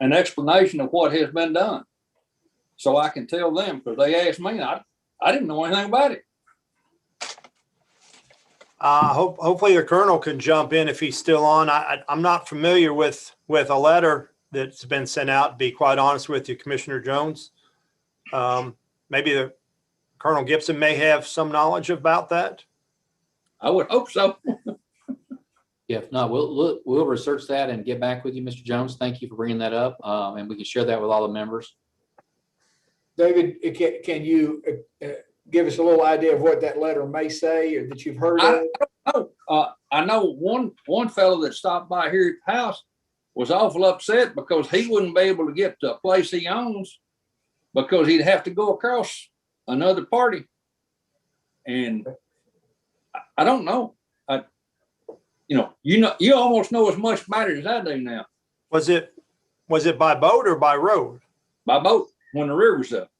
an explanation of what has been done, so I can tell them, because they asked me, I didn't know anything about it. Hopefully the colonel can jump in if he's still on. I'm not familiar with a letter that's been sent out, to be quite honest with you, Commissioner Jones. Maybe the Colonel Gibson may have some knowledge about that. I would hope so. Yeah, if not, we'll research that and get back with you, Mr. Jones. Thank you for bringing that up, and we can share that with all the members. David, can you give us a little idea of what that letter may say or that you've heard of? I know one fellow that stopped by here at the house was awful upset because he wouldn't be able to get to a place he owns because he'd have to go across another party. And I don't know. You almost know as much about it as I do now. Was it by boat or by road? By boat when the river's up.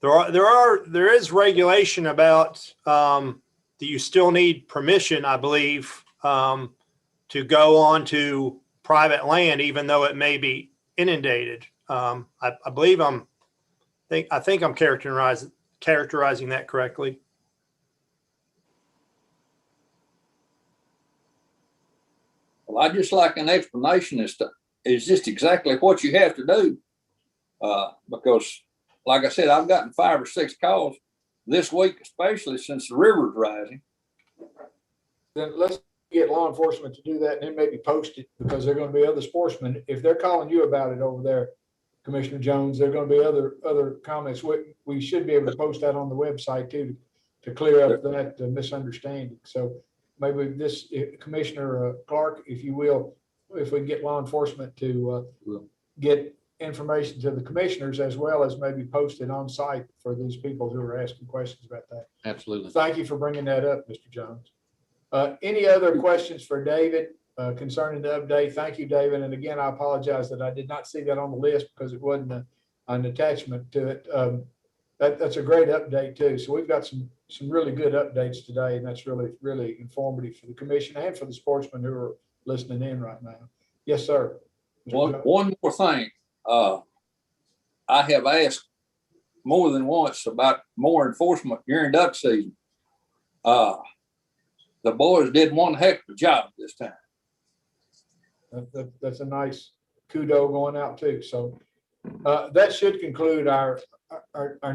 There is regulation about that you still need permission, I believe, to go on to private land, even though it may be inundated. I think I'm characterizing that correctly. Well, I just like an explanation as to is just exactly what you have to do. Because like I said, I've gotten 5 or 6 calls this week, especially since the river's rising. Then let's get law enforcement to do that and then maybe post it, because there are going to be other sportsmen. If they're calling you about it over there, Commissioner Jones, there are going to be other comments. We should be able to post that on the website too, to clear up that misunderstanding. So maybe this Commissioner Clark, if you will, if we get law enforcement to get information to the commissioners as well as maybe post it on site for these people who are asking questions about that. Absolutely. Thank you for bringing that up, Mr. Jones. Any other questions for David concerning the update? Thank you, David. And again, I apologize that I did not see that on the list because it wasn't an attachment to it. That's a great update too. So we've got some really good updates today, and that's really, really informative for the commission and for the sportsmen who are listening in right now. Yes, sir. One more thing. I have asked more than once about more enforcement during duck season. The boys did one heck of a job this time. That's a nice kudo going out too. So that should conclude our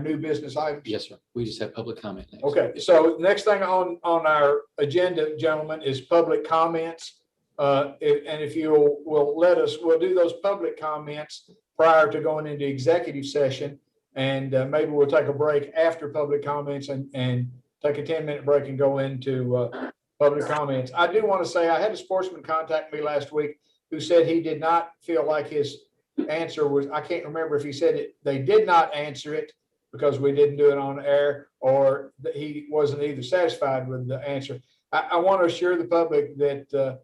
new business items. Yes, sir. We just have public comment next. Okay, so next thing on our agenda, gentlemen, is public comments. And if you will let us, we'll do those public comments prior to going into executive session. And maybe we'll take a break after public comments and take a 10-minute break and go into public comments. I do want to say I had a sportsman contact me last week who said he did not feel like his answer was, I can't remember if he said it, they did not answer it because we didn't do it on air, or that he wasn't either satisfied with the answer. I want to assure the public that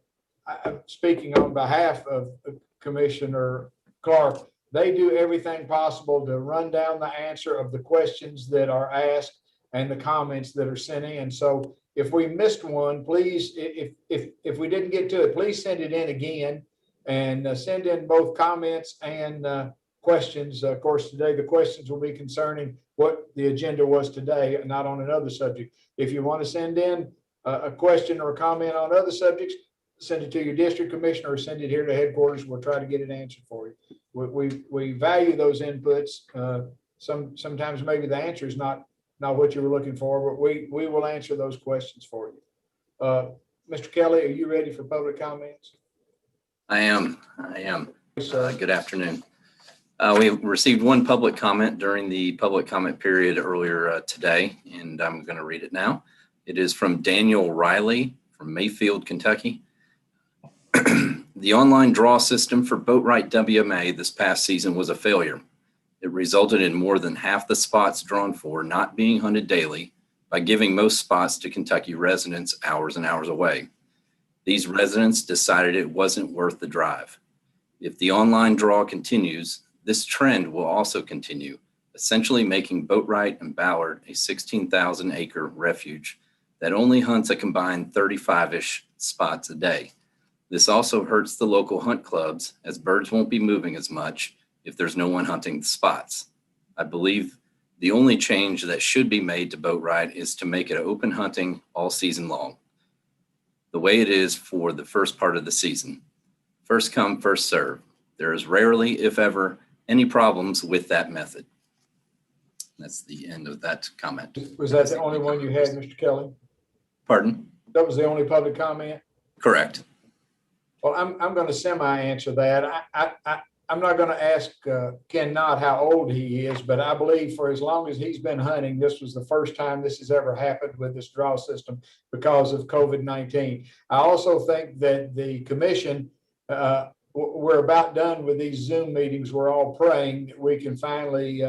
I'm speaking on behalf of Commissioner Clark. They do everything possible to run down the answer of the questions that are asked and the comments that are sent in. So if we missed one, please, if we didn't get to it, please send it in again and send in both comments and questions. Of course, today the questions will be concerning what the agenda was today, not on another subject. If you want to send in a question or a comment on other subjects, send it to your district commissioner or send it here to headquarters. We'll try to get it answered for you. We value those inputs. Sometimes maybe the answer is not what you were looking for, but we will answer those questions for you. Mr. Kelly, are you ready for public comments? I am. Good afternoon. We received one public comment during the public comment period earlier today, and I'm going to read it now. It is from Daniel Riley from Mayfield, Kentucky. The online draw system for Boatwright WMA this past season was a failure. It resulted in more than half the spots drawn for not being hunted daily by giving most spots to Kentucky residents hours and hours away. These residents decided it wasn't worth the drive. If the online draw continues, this trend will also continue, essentially making Boatwright and Ballard a 16,000 acre refuge that only hunts a combined 35-ish spots a day. This also hurts the local hunt clubs, as birds won't be moving as much if there's no one hunting the spots. I believe the only change that should be made to Boatwright is to make it open hunting all season long, the way it is for the first part of the season. First come, first serve. There is rarely, if ever, any problems with that method. That's the end of that comment. Was that the only one you had, Mr. Kelly? Pardon? That was the only public comment? Correct. Well, I'm going to semi-answer that. I'm not going to ask Ken Knott how old he is, but I believe for as long as he's been hunting, this was the first time this has ever happened with this draw system because of COVID-19. I also think that the commission, we're about done with these Zoom meetings. We're all praying that we can finally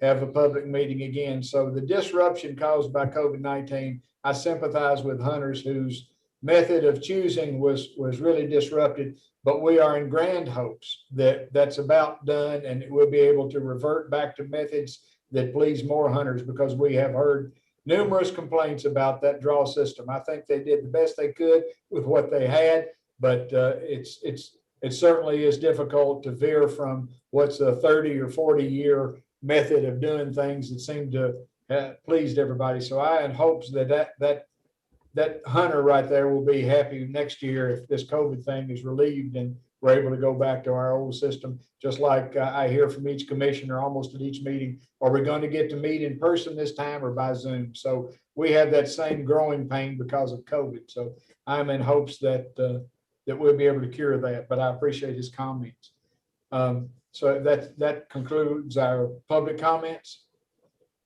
have a public meeting again. So the disruption caused by COVID-19, I sympathize with hunters whose method of choosing was really disrupted, but we are in grand hopes that that's about done and we'll be able to revert back to methods that please more hunters, because we have heard numerous complaints about that draw system. I think they did the best they could with what they had, but it certainly is difficult to veer from what's a 30 or 40 year method of doing things that seemed to have pleased everybody. So I had hopes that hunter right there will be happy next year if this COVID thing is relieved and we're able to go back to our old system. Just like I hear from each commissioner almost at each meeting, are we going to get to meet in person this time or by Zoom? So we have that same growing pain because of COVID. So I'm in hopes that we'll be able to cure that, but I appreciate his comments. So that concludes our public comments.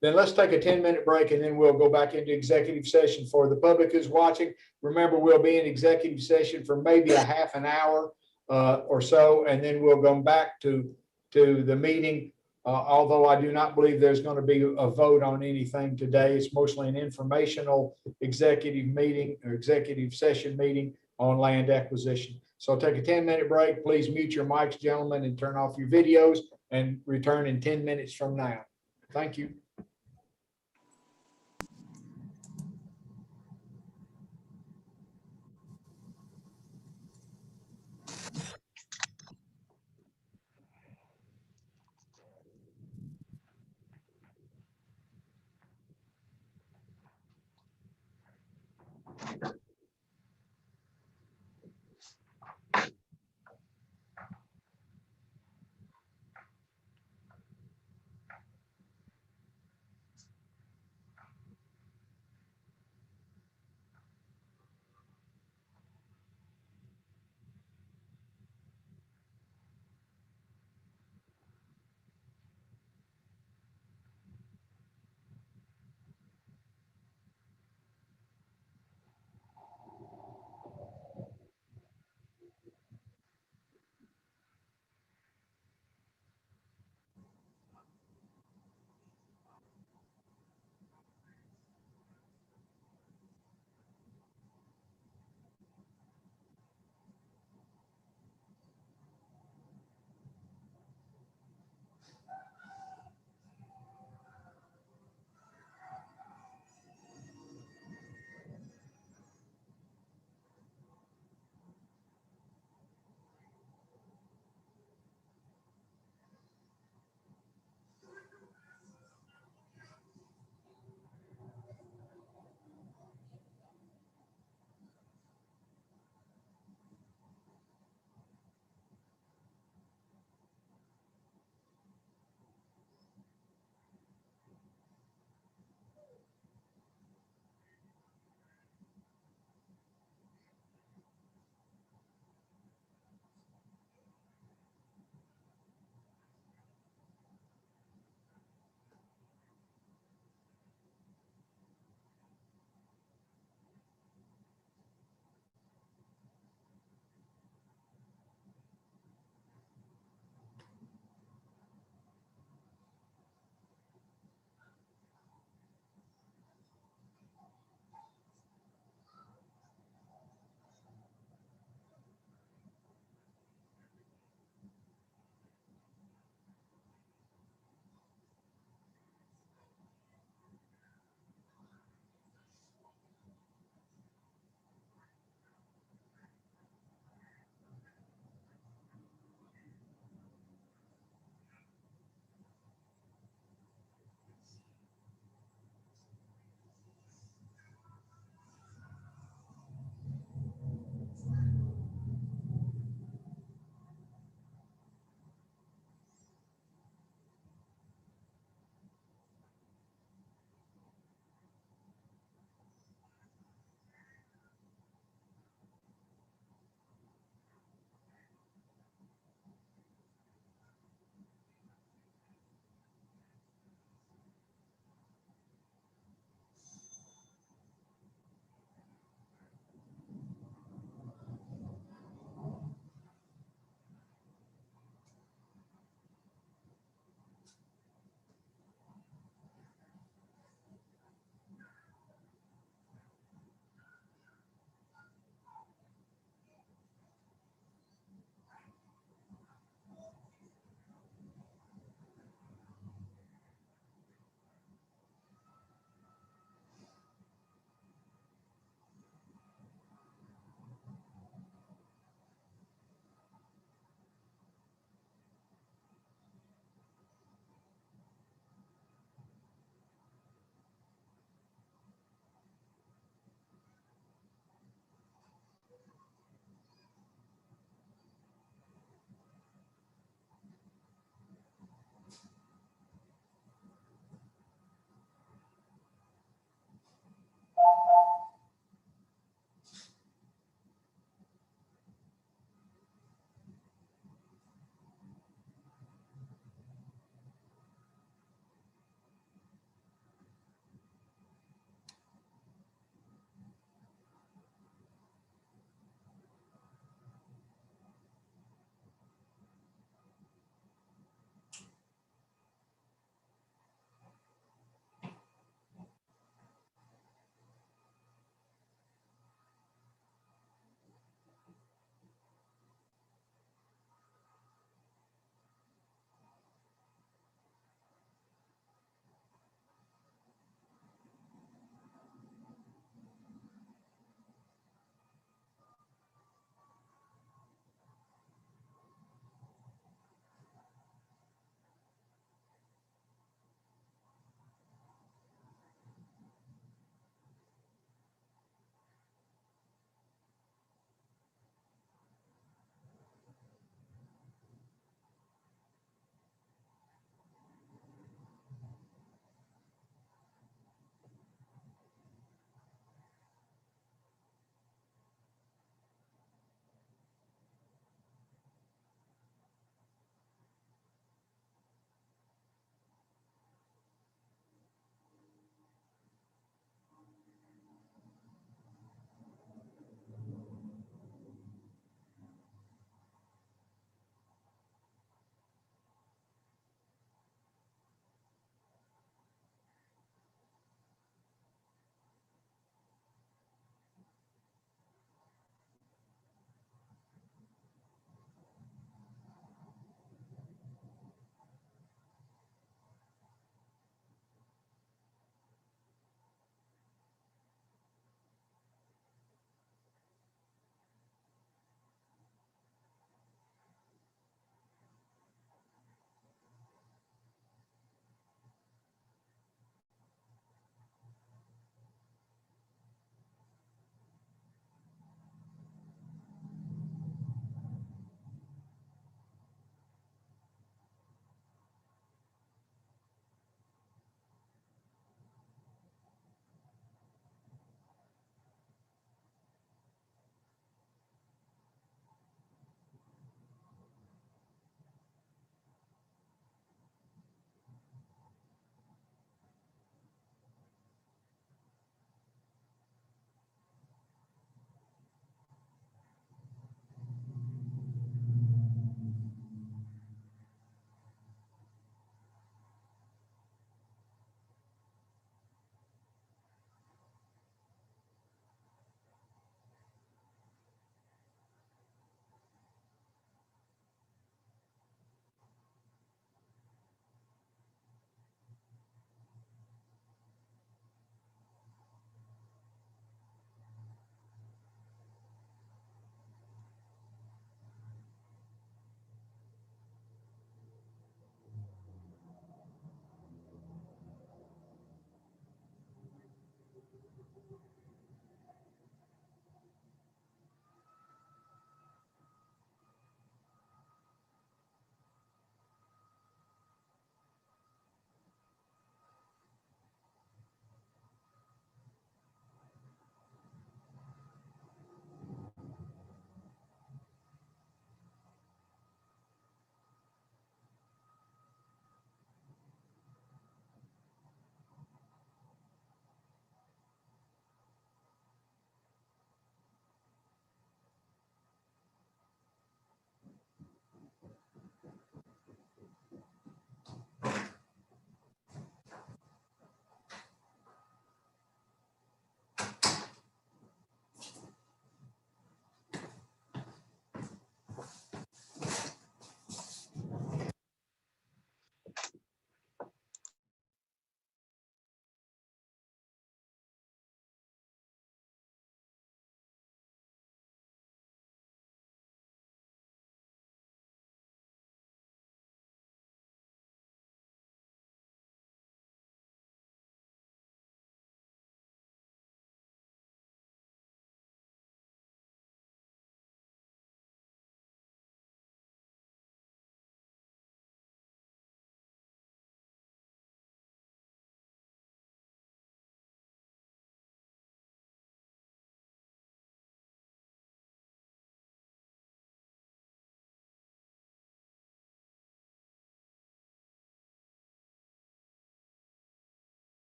Then let's take a 10-minute break and then we'll go back into executive session. For the public who's watching, remember we'll be in executive session for maybe a half an hour or so, and then we'll go back to the meeting. Although I do not believe there's going to be a vote on anything today. It's mostly an informational executive meeting or executive session meeting on land acquisition. So take a 10-minute break. Please mute your mics, gentlemen, and turn off your videos and return in 10 minutes from now. Thank you.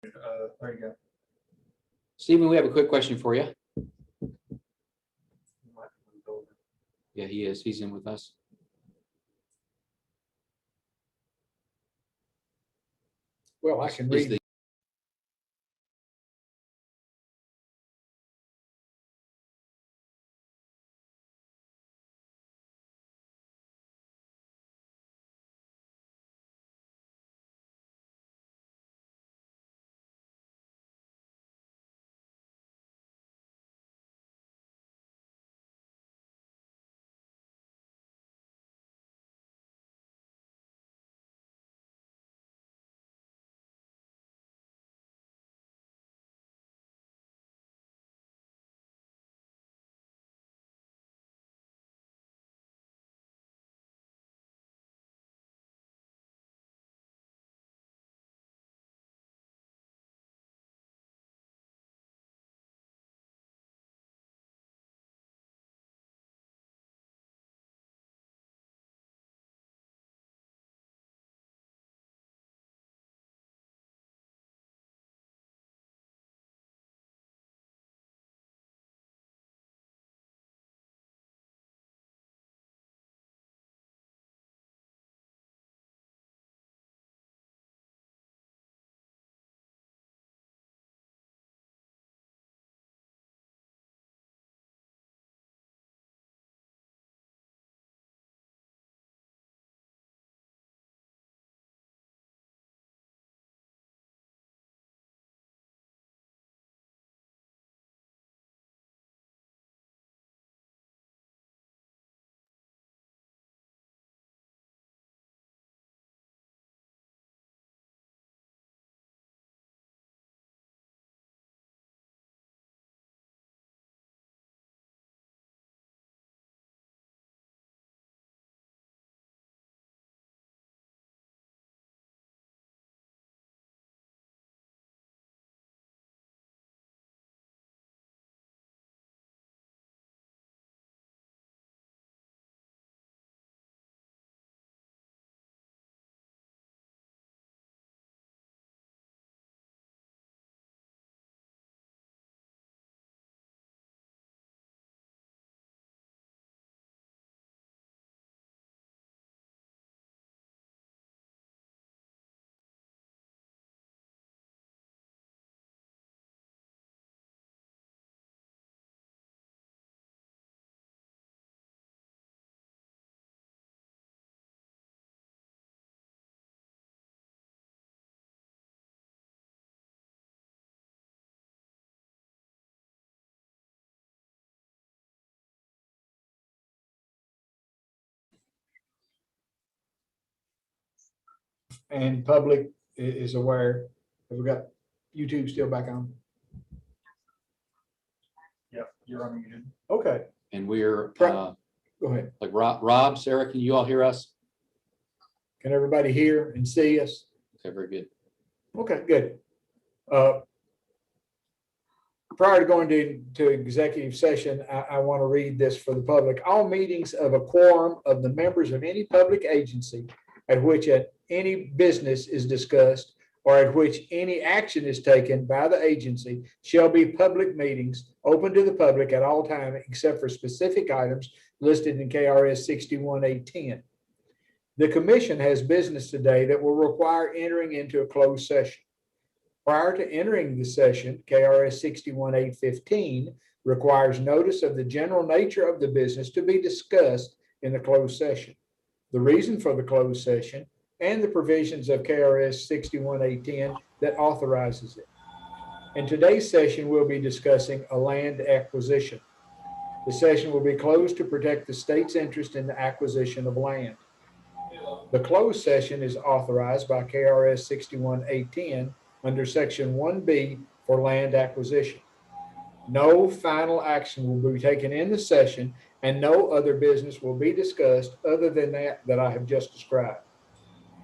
There you go. Stephen, we have a quick question for you. Yeah, he is. He's in with us. Well, I can Is read. the- And public is aware. Have we got YouTube still back on? Yep, you're unmuted. Okay, And we're, go ahead. like Rob, Sarah, can you all hear us? Can everybody hear and see us? Okay, very good. Okay, good. Prior to going to executive session, I want to read this for the public. All meetings of a quorum of the members of any public agency at which any business is discussed or at which any action is taken by the agency shall be public meetings open to the public at all times except for specific items listed in KRS 61-810. The commission has business today that will require entering into a closed session. Prior to entering the session, KRS 61-815 requires notice of the general nature of the business to be discussed in the closed session, the reason for the closed session, and the provisions of KRS 61-810 that authorizes it. In today's session, we'll be discussing a land acquisition. The session will be closed to protect the state's interest in the acquisition of land. The closed session is authorized by KRS 61-810 under Section 1B for land acquisition. No final action will be taken in the session and no other business will be discussed other than that I have just described.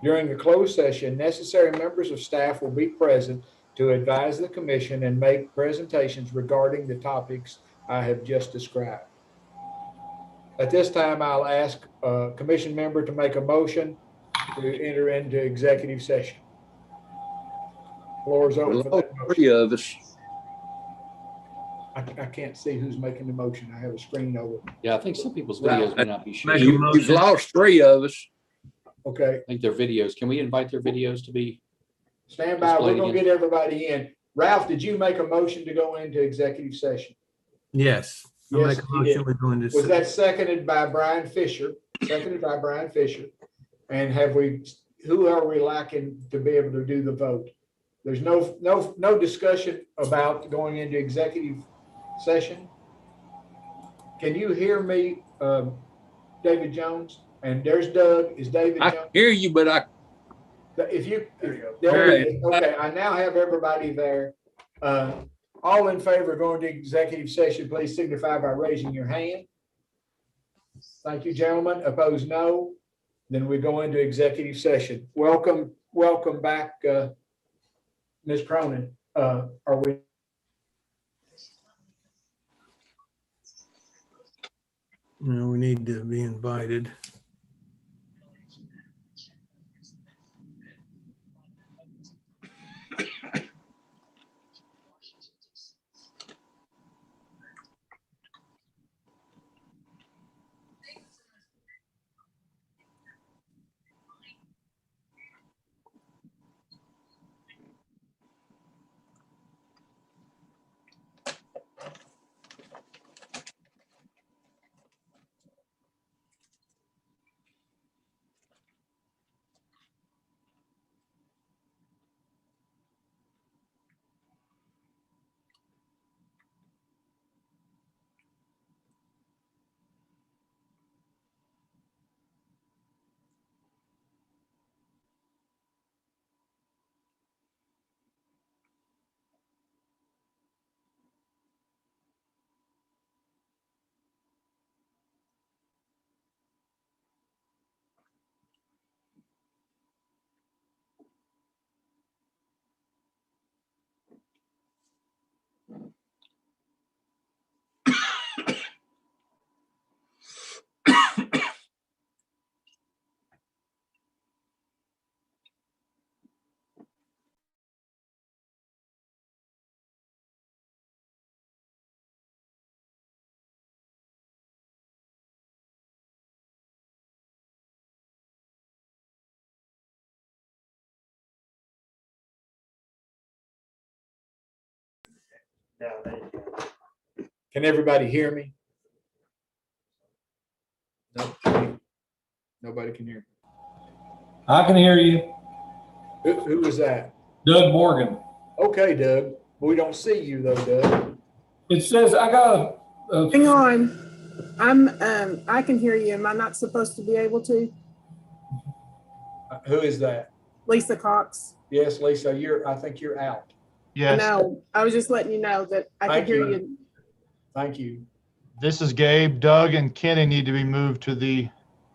During the closed session, necessary members of staff will be present to advise the commission and make presentations regarding the topics I have just described. At this time, I'll ask a commission member to make a motion to enter into executive session. Floor is open We for lost that motion. 3 of us. I can't see who's making the motion. I have a screen over. Yeah, I think some people's videos may not be shared. You've lost 3 of us. Okay, I think their videos, can we invite their videos to be? stand by. We're Displayed gonna again. get everybody in. Ralph, did you make a motion to go into executive session? Yes. I'll Yes, make a he motion. did. We're going to. Was that seconded by Brian Fisher? Seconded by Brian Fisher. And who are we lacking to be able to do the vote? There's no discussion about going into executive session. Can you hear me, David Jones? And there's Doug. Is David I Jones? hear you, but I There it is. Okay, I now have everybody there. All in favor of going to executive session, please signify by raising your hand. Thank you, gentlemen. Opposed, no. Then we go into executive session. Welcome back, Ms. Cronin. Are we? No, we need to be invited. Can everybody hear me? No. Nobody can hear me. I can hear you. Who was that? Doug Morgan. Okay, Doug. We don't see you though, Doug. It says I got a Hang on. I can hear you. Am I not supposed to be able to? Who is that? Lisa Cox. Yes, Lisa, I think you're out. Yes. No, I was just letting you know that I Thank can hear you. you. Thank you. This is Gabe. Doug and Kenny need to be moved to the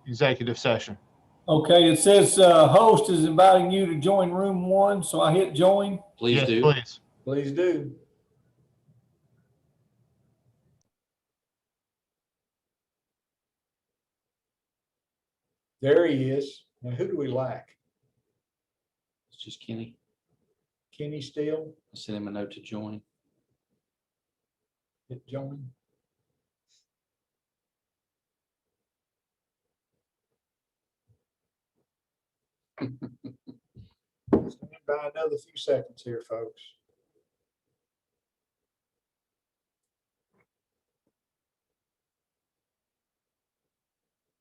executive session. Okay, it says host is inviting you to join room 1, so I hit join. Please Yes, do. Please. Please do. There he is. Now, who do we lack? It's just Kenny. Kenny still? I sent him a note to join. Hit join. Stand by another few seconds here, folks.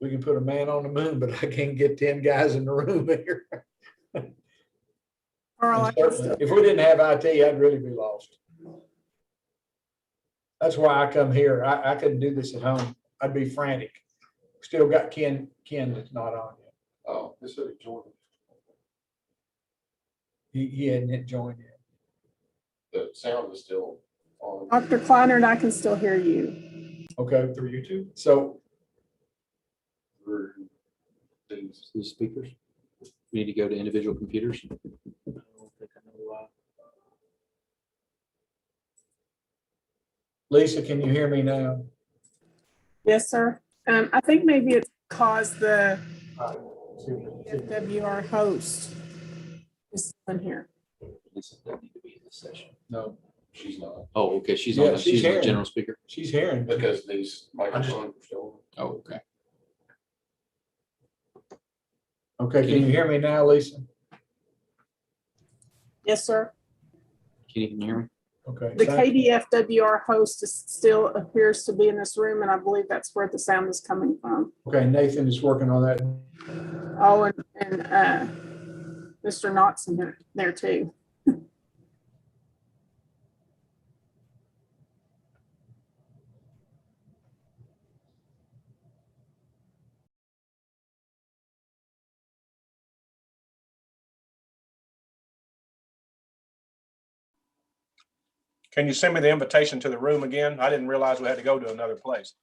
We can put a man on the moon, but I can't get 10 guys in the room here. If we didn't have IT, I'd really be lost. That's why I come here. I couldn't do this at home. I'd be frantic. Still got Ken that's not on yet. Oh, this is joined. He hadn't hit join yet. The sound is still on. Dr. Kleinert, I can still hear you. Okay, through YouTube. So Through The speakers. We need to go to individual computers. Lisa, can you hear me now? Yes, sir. I think maybe it's caused the FWR host is in here. Lisa doesn't need to be in this session. No, she's not. Oh, okay, she's Yeah, on, she's the hearing. general speaker. She's hearing. Because these microphones are still. Oh, okay. Okay, can you hear me now, Lisa? Yes, sir. Can you hear me? Okay. The thank you. KDFWR host still appears to be in this room, and I believe that's where the sound is coming from. Okay, Nathan is working on that. Oh, and Mr. Knott's in there too. Can you send me the invitation to the room again? I didn't realize we had to go to another place.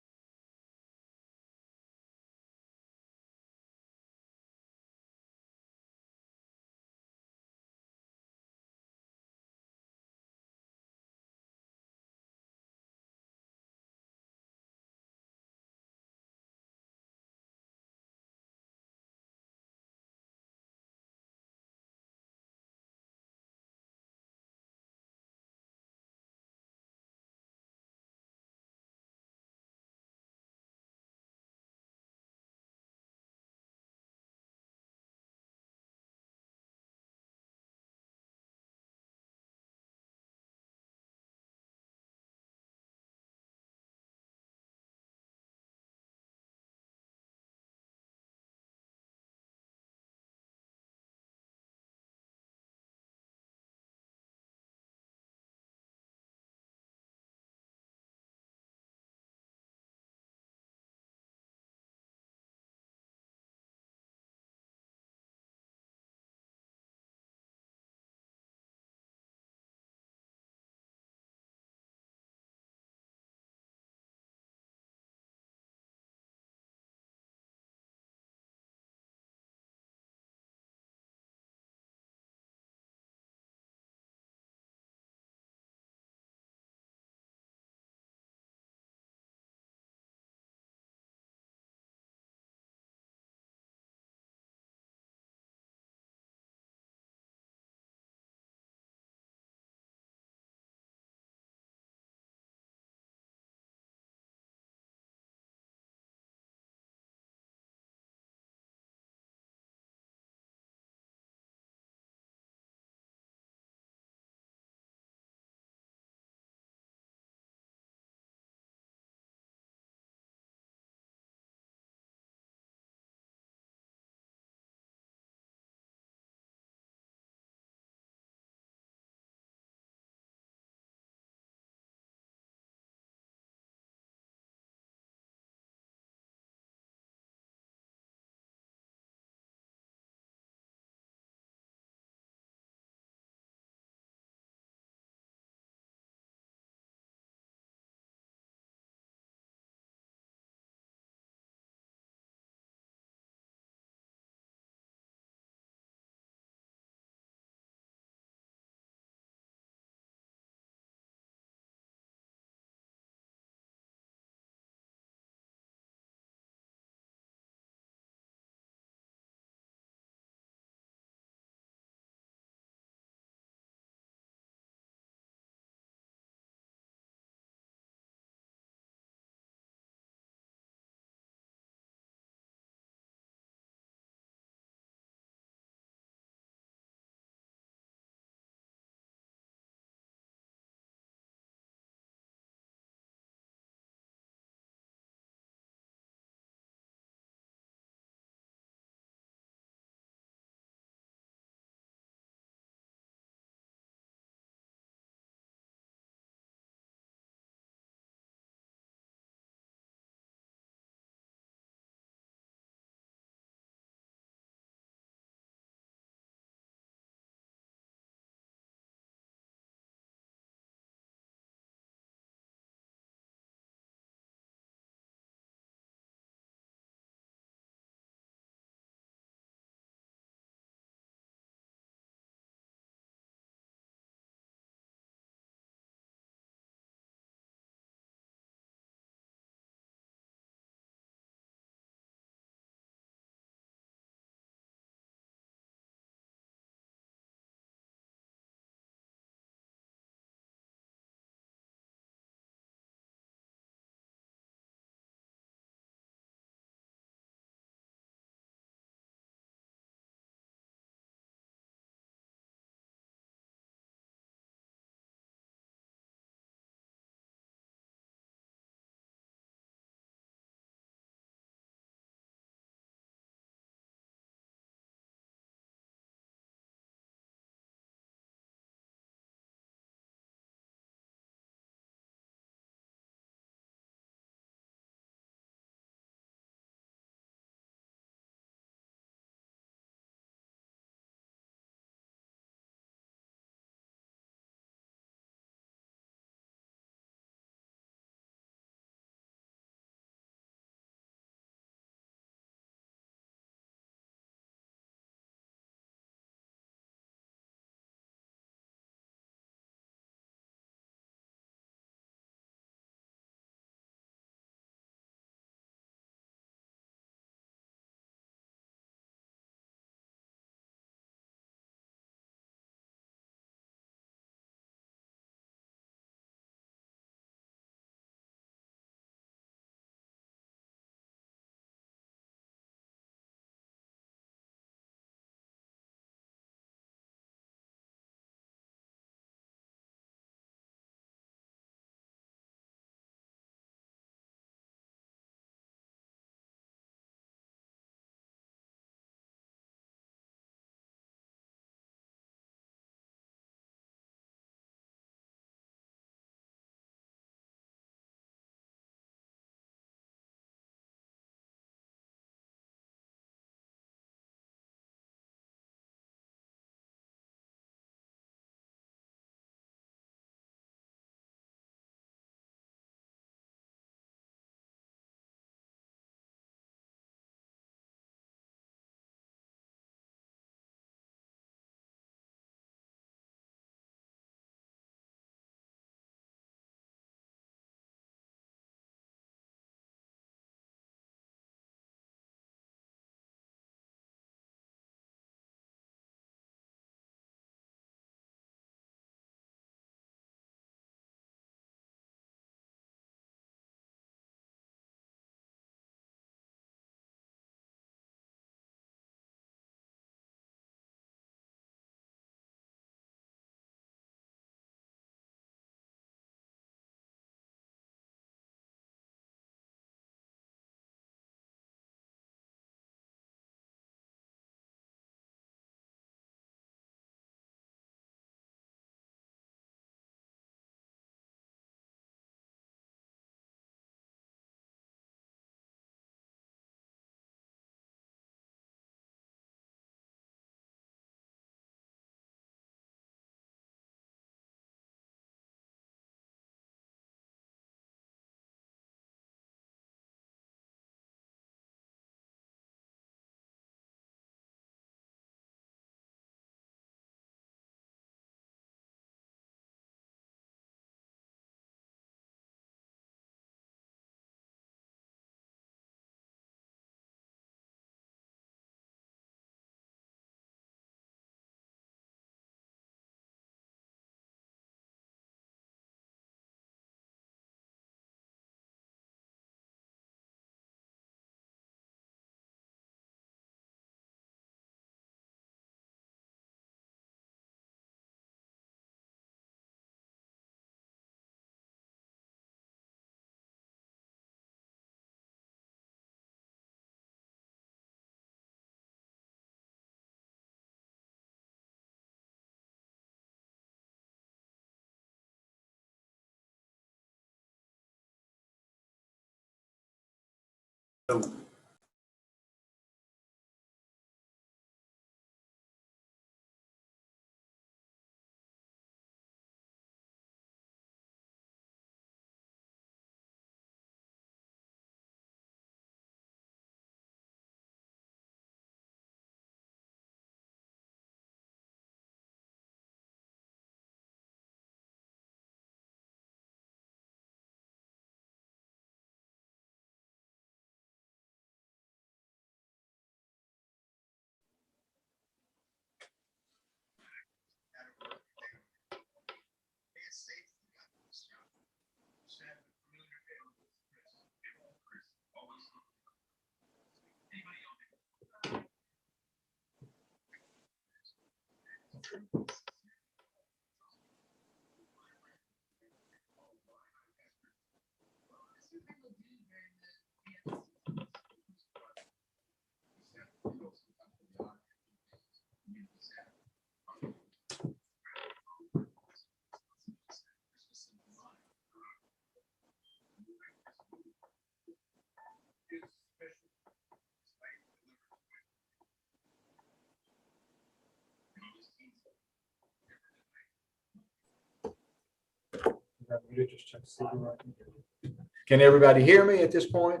Can everybody hear me at this point?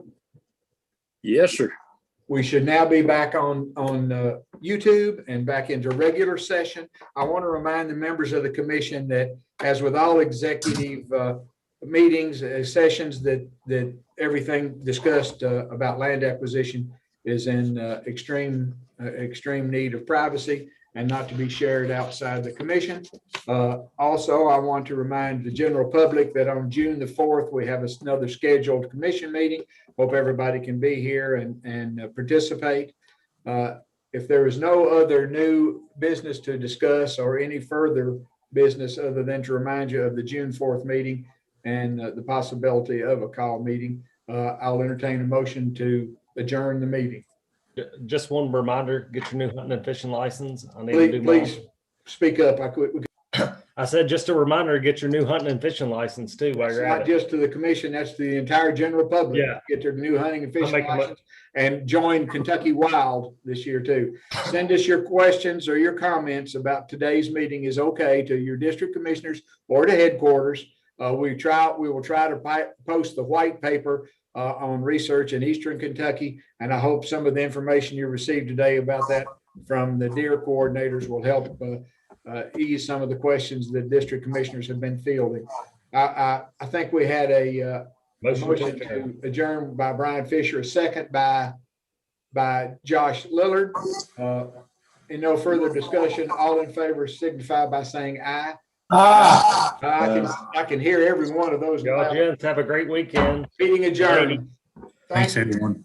Yes, sir. We should now be back on YouTube and back into regular session. I want to remind the members of the commission that, as with all executive meetings, sessions, that everything discussed about land acquisition is in extreme need of privacy and not to be shared outside the commission. Also, I want to remind the general public that on June the 4th, we have another scheduled commission meeting. Hope everybody can be here and participate. If there is no other new business to discuss or any further business other than to remind you of the June 4th meeting and the possibility of a call meeting, I'll entertain a motion to adjourn the meeting. Just one reminder, get your new hunting and fishing license. I need to do Please mine. speak up. I said, just a reminder, get your new hunting and fishing license too while It's you're not at it. just to the commission, that's to the entire general public. Yeah. Get their new hunting and I'll fishing make a mo- license and join Kentucky Wild this year too. Send us your questions or your comments about today's meeting is okay to your district commissioners or to headquarters. We will try to post the white paper on research in Eastern Kentucky. And I hope some of the information you received today about that from the deer coordinators will help ease some of the questions that district commissioners have been fielding. I think we had a motion to adjourn by Brian Fisher, a second by Josh Lillard. In no further discussion, all in favor signify by saying aye. I can hear every one of those. Y'all gents have a great weekend. Meeting adjourned. Thanks, everyone.